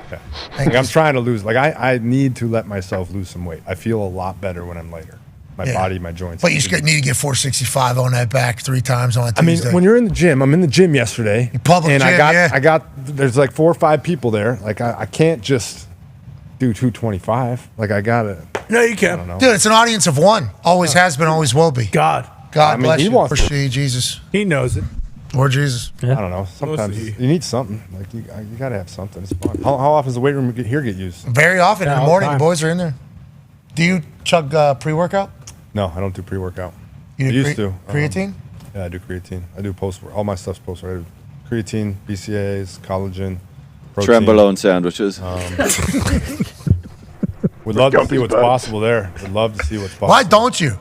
Like I'm trying to lose. Like I need to let myself lose some weight. I feel a lot better when I'm lighter. My Yeah. body, my joints. But you just need to get 465 on that back 3 times on a I mean, Tuesday. when you're in the gym, I'm in the gym yesterday. Public and gym, I got, yeah. I got. There's like 4 or 5 people there. Like I can't just do 225. Like, I got to. No, you I can't. don't know. Dude, it's an audience of one. Always has been, always will be. God God bless he you. wants For Jesus. He knows it. Or Jesus. I don't know. Sometimes you need something. Like, you got to have something. It's fun. How often does the weight room here get used? Very often in the all morning. time. The boys are in there. Do you chug pre-workout? No, I don't do pre-workout. You I do used to. creatine? Yeah, I do creatine. I do post-work. All my stuff's post-work. I do creatine, BCAAs, collagen, protein. Trenbolone sandwiches. Would love to see what's possible there. Would love to see what's possible. Why don't you?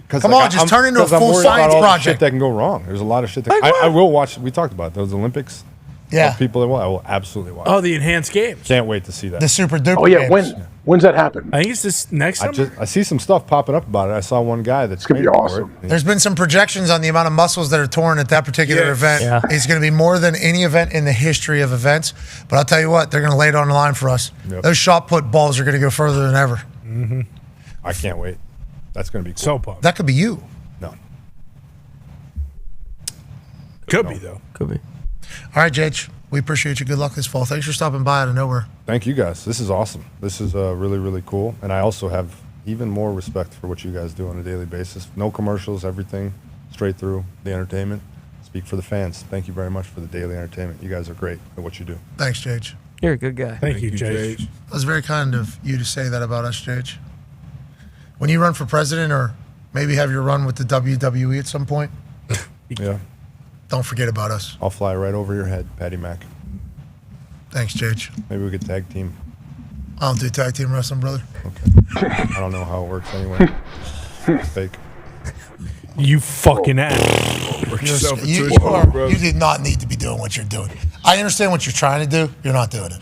Come like, on, just turn into a 'cause I'm full worried about science all the project. shit that can go wrong. There's a lot of shit that Like I will watch. We talked about those Olympics. Yeah. Those people that will. I will absolutely watch. Oh, the enhanced games. Can't wait to see that. The super duper Oh yeah, games. when's that happen? I think it's this next summer. I see some stuff popping up about it. I saw one guy that's gonna be awesome. There's been some projections on the amount of muscles that are torn at that particular event. Yeah. It's going to be more than any event in the history of events. But I'll tell you what, they're going to lay it on the line for us. Yep. Those shot put balls are going to go further than ever. Mm-hmm. I can't wait. That's going to be cool. So pumped. That could be you. No. Could be, though. Could be. All right, Jage. We appreciate you. Good luck this fall. Thanks for stopping by out of nowhere. Thank you guys. This is awesome. This is really, really cool. And I also have even more respect for what you guys do on a daily basis. No commercials, everything straight through the entertainment. Speak for the fans. Thank you very much for the daily entertainment. You guys are great at what you do. Thanks, Jage. You're a good guy. Thank you, Jage. That was very kind of you to say that about us, Jage. When you run for president or maybe have your run with the WWE at some point, Yeah. don't forget about us. I'll fly right over your head, Patty Mac. Thanks, Jage. Maybe we could tag team. I don't do tag team wrestling, brother. I don't know how it works anyway. It's fake. You fucking ass. You did not need to be doing what you're doing. I understand what you're trying to do. You're not doing it.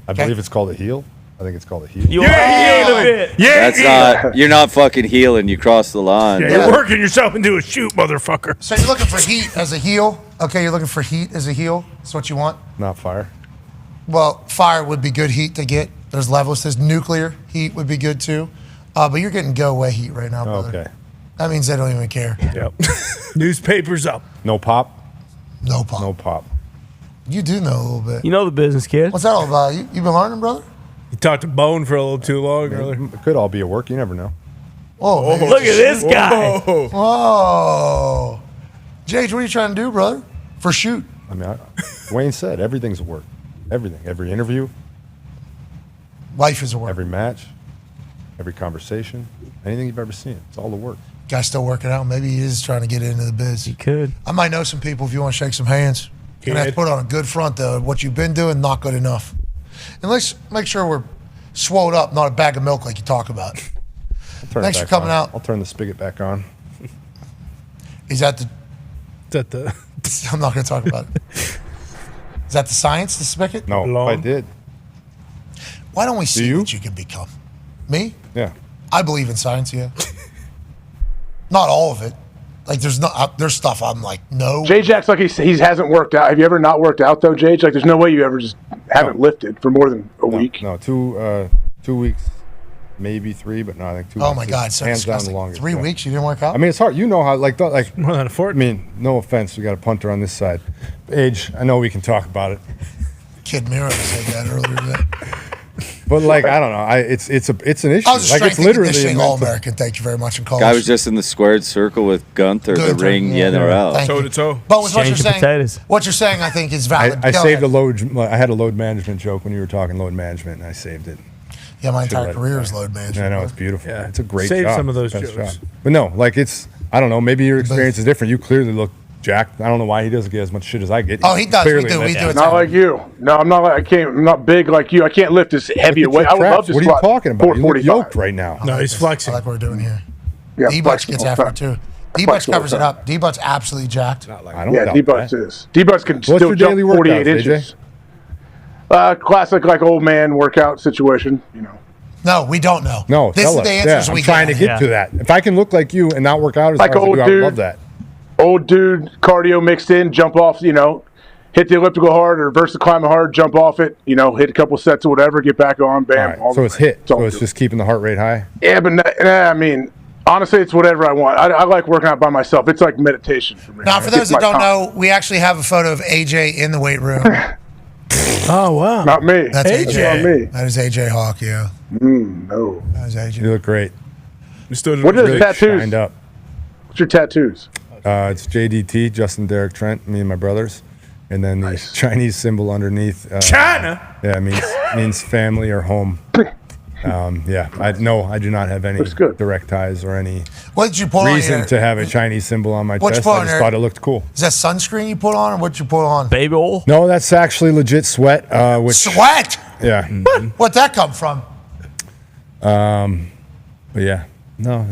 I believe it's called a heel. I think it's called a heel. You're healing a bit. Yeah, That's not. You're not fucking healing. You crossed the line. Yeah, you're working yourself into a shoot, motherfucker. So you're looking for heat as a heel. Okay, you're looking for heat as a heel. That's what you want. Not fire. Well, fire would be good heat to get. There's levels. There's nuclear heat would be good too. But you're getting go away heat right now, brother. Okay. That means they don't even care. Yep. Newspaper's up. No pop? No pop. No pop. You do know a little bit. You know the business, kid. What's that all about? You been learning, brother? You talked to Bone for a little too long earlier. It could all be a work. You never know. Whoa, Look at this guy. Whoa. Jage, what are you trying to do, brother? For shoot. I mean, Wayne said everything's a work. Everything. Every interview. Life is a work. Every match. Every conversation. Anything you've ever seen. It's all the work. Guy's still working out. Maybe he is trying to get into the biz. He could. I might know some people if you want to shake some hands. You're going to have to put on a good front, though. What you've been doing, not good enough. And let's make sure we're swolled up, not a bag of milk like you talk about. Thanks for coming out. I'll turn the spigot back on. Is that the... Is that the... I'm not going to talk about it. Is that the science, the spigot? No, if I did. Why don't we see what you can become? Me? Yeah. I believe in science, yeah. Not all of it. Like, there's stuff I'm like, no. Jage acts like he hasn't worked out. Have you ever not worked out, though, Jage? Like, there's no way you ever just haven't lifted for more than a week. No, 2 weeks, maybe 3, but no, I think 2 weeks. Oh, my God. So hands down the disgusting. longest. 3 weeks, you didn't work out? I mean, it's hard. You know how, like more than a fort. I mean, no offense. We got a punter on this side. Age, I know we can talk about it. Kid Miro said that earlier today. But like, I don't know. It's an issue. I was Like, it's strength and literally conditioning a mental- All-American. Thank you very much in college. Guy was just in the squared circle with Gunther, the Gunther, ring yeah. NRL. Thank you. Toe-to-toe. But with what you're Exchanging saying, potatoes. what you're saying, I think is valid. I Go saved ahead. a load. I had a load management joke when you were talking load management, and I saved it. Yeah, my Should've entire let it career fly. is load management. I know, it's beautiful. Yeah. It's a great Save job. some of those Best jokes. job. But no, like I don't know, maybe your experience is different. You clearly look jacked. I don't know why he doesn't get as much shit as I get. Oh, he does. We Clearly, do. We that's- do it. Not like you. No, I'm not. I'm not big like you. I can't lift as heavy a Look weight. at I your would love traps. to What are you squat talking about? You look 445. yoked right now. No, he's flexing. I like what we're doing here. Yeah, D-Butch gets flexible. after it too. D-Butch covers it up. D-Butch absolutely jacked. I don't Yeah, doubt D-Butch that. is. D-Butch can What's still your daily jump 48 workouts, AJ? inches. Classic like old man workout situation. You know. No, we don't know. No, this tell is us. the answers I'm we trying to get to that. If I can look like you and not work out as Like hard as old you do, I would dude. love that. Old dude, cardio mixed in, jump off, hit the elliptical hard or reverse the climbing hard, jump off it, hit a couple sets or whatever, get back on, bam. All right, all so the it's way. hit. That's all So I'm it's doing. just keeping the heart rate high. Yeah, but I mean, honestly, it's whatever I want. I like working out by myself. It's like meditation for me. Now, for It's those that my don't time. know, we actually have a photo of AJ in the weight room. Oh, wow. Not me. That's AJ. Not me. That is AJ Hawk, yeah. No. That is AJ. You look great. What are the tattoos? Shined up. What's your tattoos? It's JDT, Justin Derek Trent, me and my brothers. And then the Chinese symbol underneath. China? Yeah, means family or home. I do not have any direct ties or any What did you put on reason here? to have a Chinese symbol on my What'd you chest. put I on just there? thought it looked cool. Is that sunscreen you put on, or what you put on? Baby oil? No, that's actually legit sweat. Sweat? Yeah. What'd that come from? But yeah, no,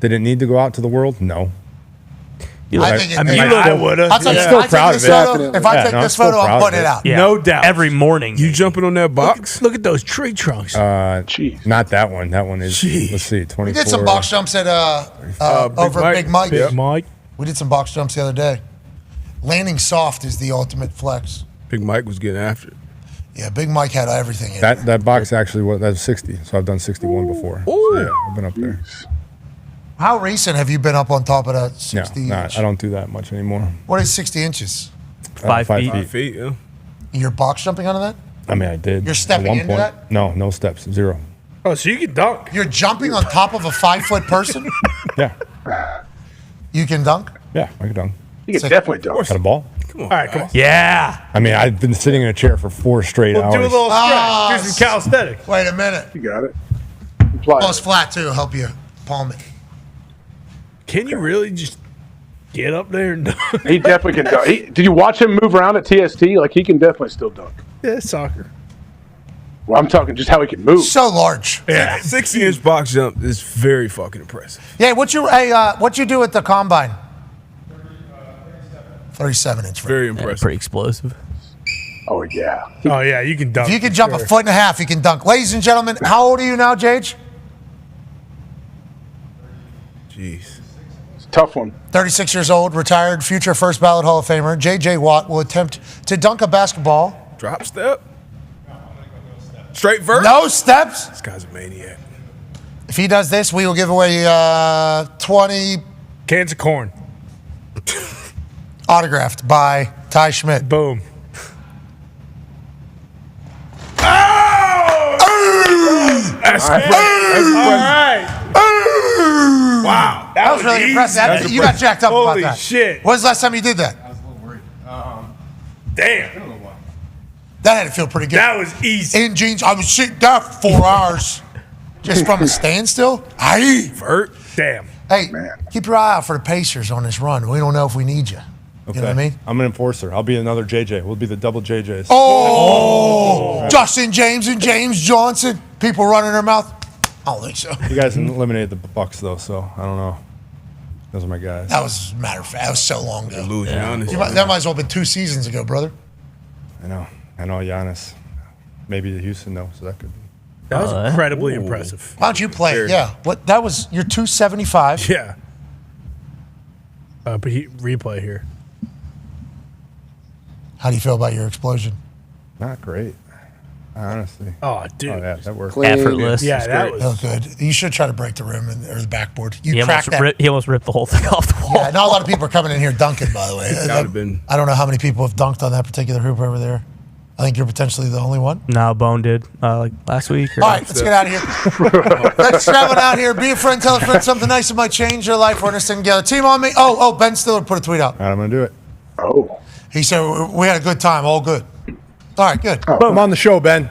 did it need to go out to the world? No. I think it I did. would have. I'll tell you, still I take proud this of it. photo, if I take I'm this still photo, I'm proud of putting it out. Yeah. No doubt. Every morning. You jumping on that box? Look at those tree trunks. Not that one. That one is, let's see, 24. We did some box jumps at over at Big Mike. Big Mike. We did some box jumps the other day. Landing soft is the ultimate flex. Big Mike was getting after it. Yeah, Big Mike had everything in it. That box actually, that's 60. So I've done 61 before. So yeah, I've been up there. How recent have you been up on top of that 60 No, inch? I don't do that much anymore. What is 60 inches? 5 feet. 5 feet, yeah. You're box jumping onto that? I mean, I did. You're stepping at one into point. that? No steps, 0. Oh, so you can dunk. You're jumping on top of a 5-foot person? Yeah. You can dunk? Yeah, I could dunk. You can definitely dunk. Got a ball? All right, come on. Yeah. I mean, I've been sitting in a chair for 4 straight We'll hours. do a little stretch. Do some calisthenics. Wait a minute. You got it. Well, it's flat, too. Help you palm it. Can you really just get up there and dunk? He definitely can dunk. Did you watch him move around at TST? Like, he can definitely still dunk. Yeah, soccer. Well, I'm talking just how he can move. So large. Yeah, 60-inch box jump is very fucking impressive. Yeah, what you do at the combine? 37-inch. Very impressive. Pretty explosive. Oh, yeah. Oh, yeah, you can dunk. If you can jump a foot and a half, you can dunk. Ladies and gentlemen, how old are you now, Jage? Jeez. It's a tough one. 36 years old, retired, future first ballot Hall of Famer. J.J. Watt will attempt to dunk a basketball. Drop step. Straight vert. No steps. This guy's a maniac. If he does this, we will give away 20 cans of corn. Autographed by Ty Schmidt. Boom. That's all right. Wow. That was really impressive. You got jacked up about Holy that. shit. When's the last time you did that? Damn. That had to feel pretty good. That was easy. In jeans, I was sitting there for 4 hours just from a standstill. Aye. Vert. Damn. Hey, keep your eye out for the Pacers on this run. We don't know if we need you. Okay. You know what I mean? I'm an enforcer. I'll be another JJ. We'll be the double JJs. Oh, Justin James and James Johnson. People running their mouth. I don't think so. You guys eliminated the Bucks, though, so I don't know. Those are my guys. That was, a matter of fact, that was so long ago. Giannis. That might as well have been 2 seasons ago, brother. I know, Giannis. Maybe the Houston, though, so that could be. That was incredibly impressive. Why don't you play it? Yeah. What? That was your 275. Yeah. But replay here. How do you feel about your explosion? Not great, honestly. Oh, dude. Oh, yeah, that worked. Effortless. Yeah, that was. Oh, good. You should try to break the rim or the backboard. You He cracked that. he almost ripped the whole thing off the wall. Yeah, not a lot of people are coming in here dunking, by the way. That would have been. I don't know how many people have dunked on that particular hoop over there. I think you're potentially the only one. No, Bone did like last week. All right, let's get out of here. Let's travel out here. Be a friend, tell a friend something nice that might change your life. We're in this thing together. Team on me. Oh, Ben Stiller put a tweet out. All right, I'm going to do it. Oh. He said, we had a good time. All good. All right, good. Oh. Come on the show, Ben.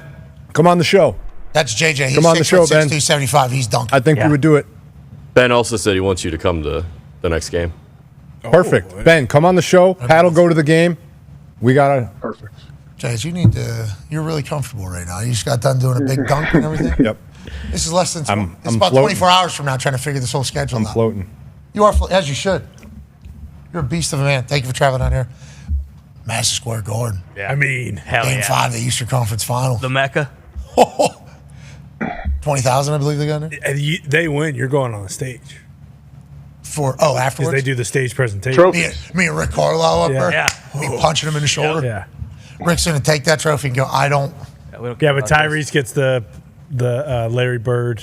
Come on the show. That's JJ. He's Come on the show, Ben. 275. He's dunking. I think we would do it. Ben also said he wants you to come to the next game. Perfect. Ben, come on the show. Pat will go to the game. We got to. Perfect. Jays, you're really comfortable right now. You just got done doing a big dunk and everything. Yep. This is less than, it's I'm about floating. 24 hours from now trying to figure this whole schedule out. I'm floating. You are, as you should. You're a beast of a man. Thank you for traveling down here. Madison Square Garden. Yeah. I mean, hell Game yeah. 5 of the Eastern Conference Final. The Mecca. 20,000, I believe they got in there. And they win, you're going on the stage. Afterwards? Because they do the stage presentation. Trophies. Me and Rick Carlisle up Yeah. there. Yeah. Me punching him in the shoulder. Yeah. Rick's going to take that trophy and go, I don't. Yeah, but Tyrese gets the Larry Bird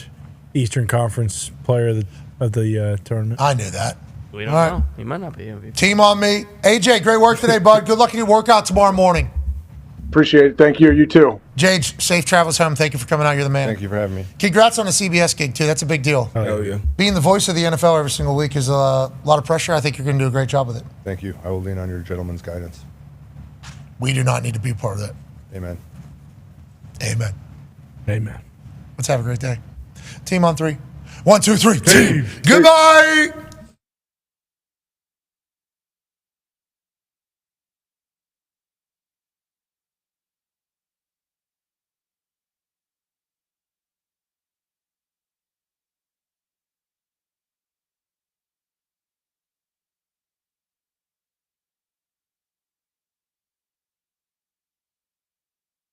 Eastern Conference Player of the tournament. I knew that. We don't All right. know. He might not be MVP. Team on me. AJ, great work today, bud. Good luck in your workout tomorrow morning. Appreciate it. Thank you. You too. Jage, safe travels home. Thank you for coming out. You're the man. Thank you for having me. Congrats on the CBS gig, too. That's a big deal. Hell yeah. Being the voice of the NFL every single week is a lot of pressure. I think you're going to do a great job with it. Thank you. I will lean on your gentleman's guidance. We do not need to be part of that. Amen. Amen. Amen. Let's have a great day. Team on 3. 1, 2, 3. Team. Goodbye.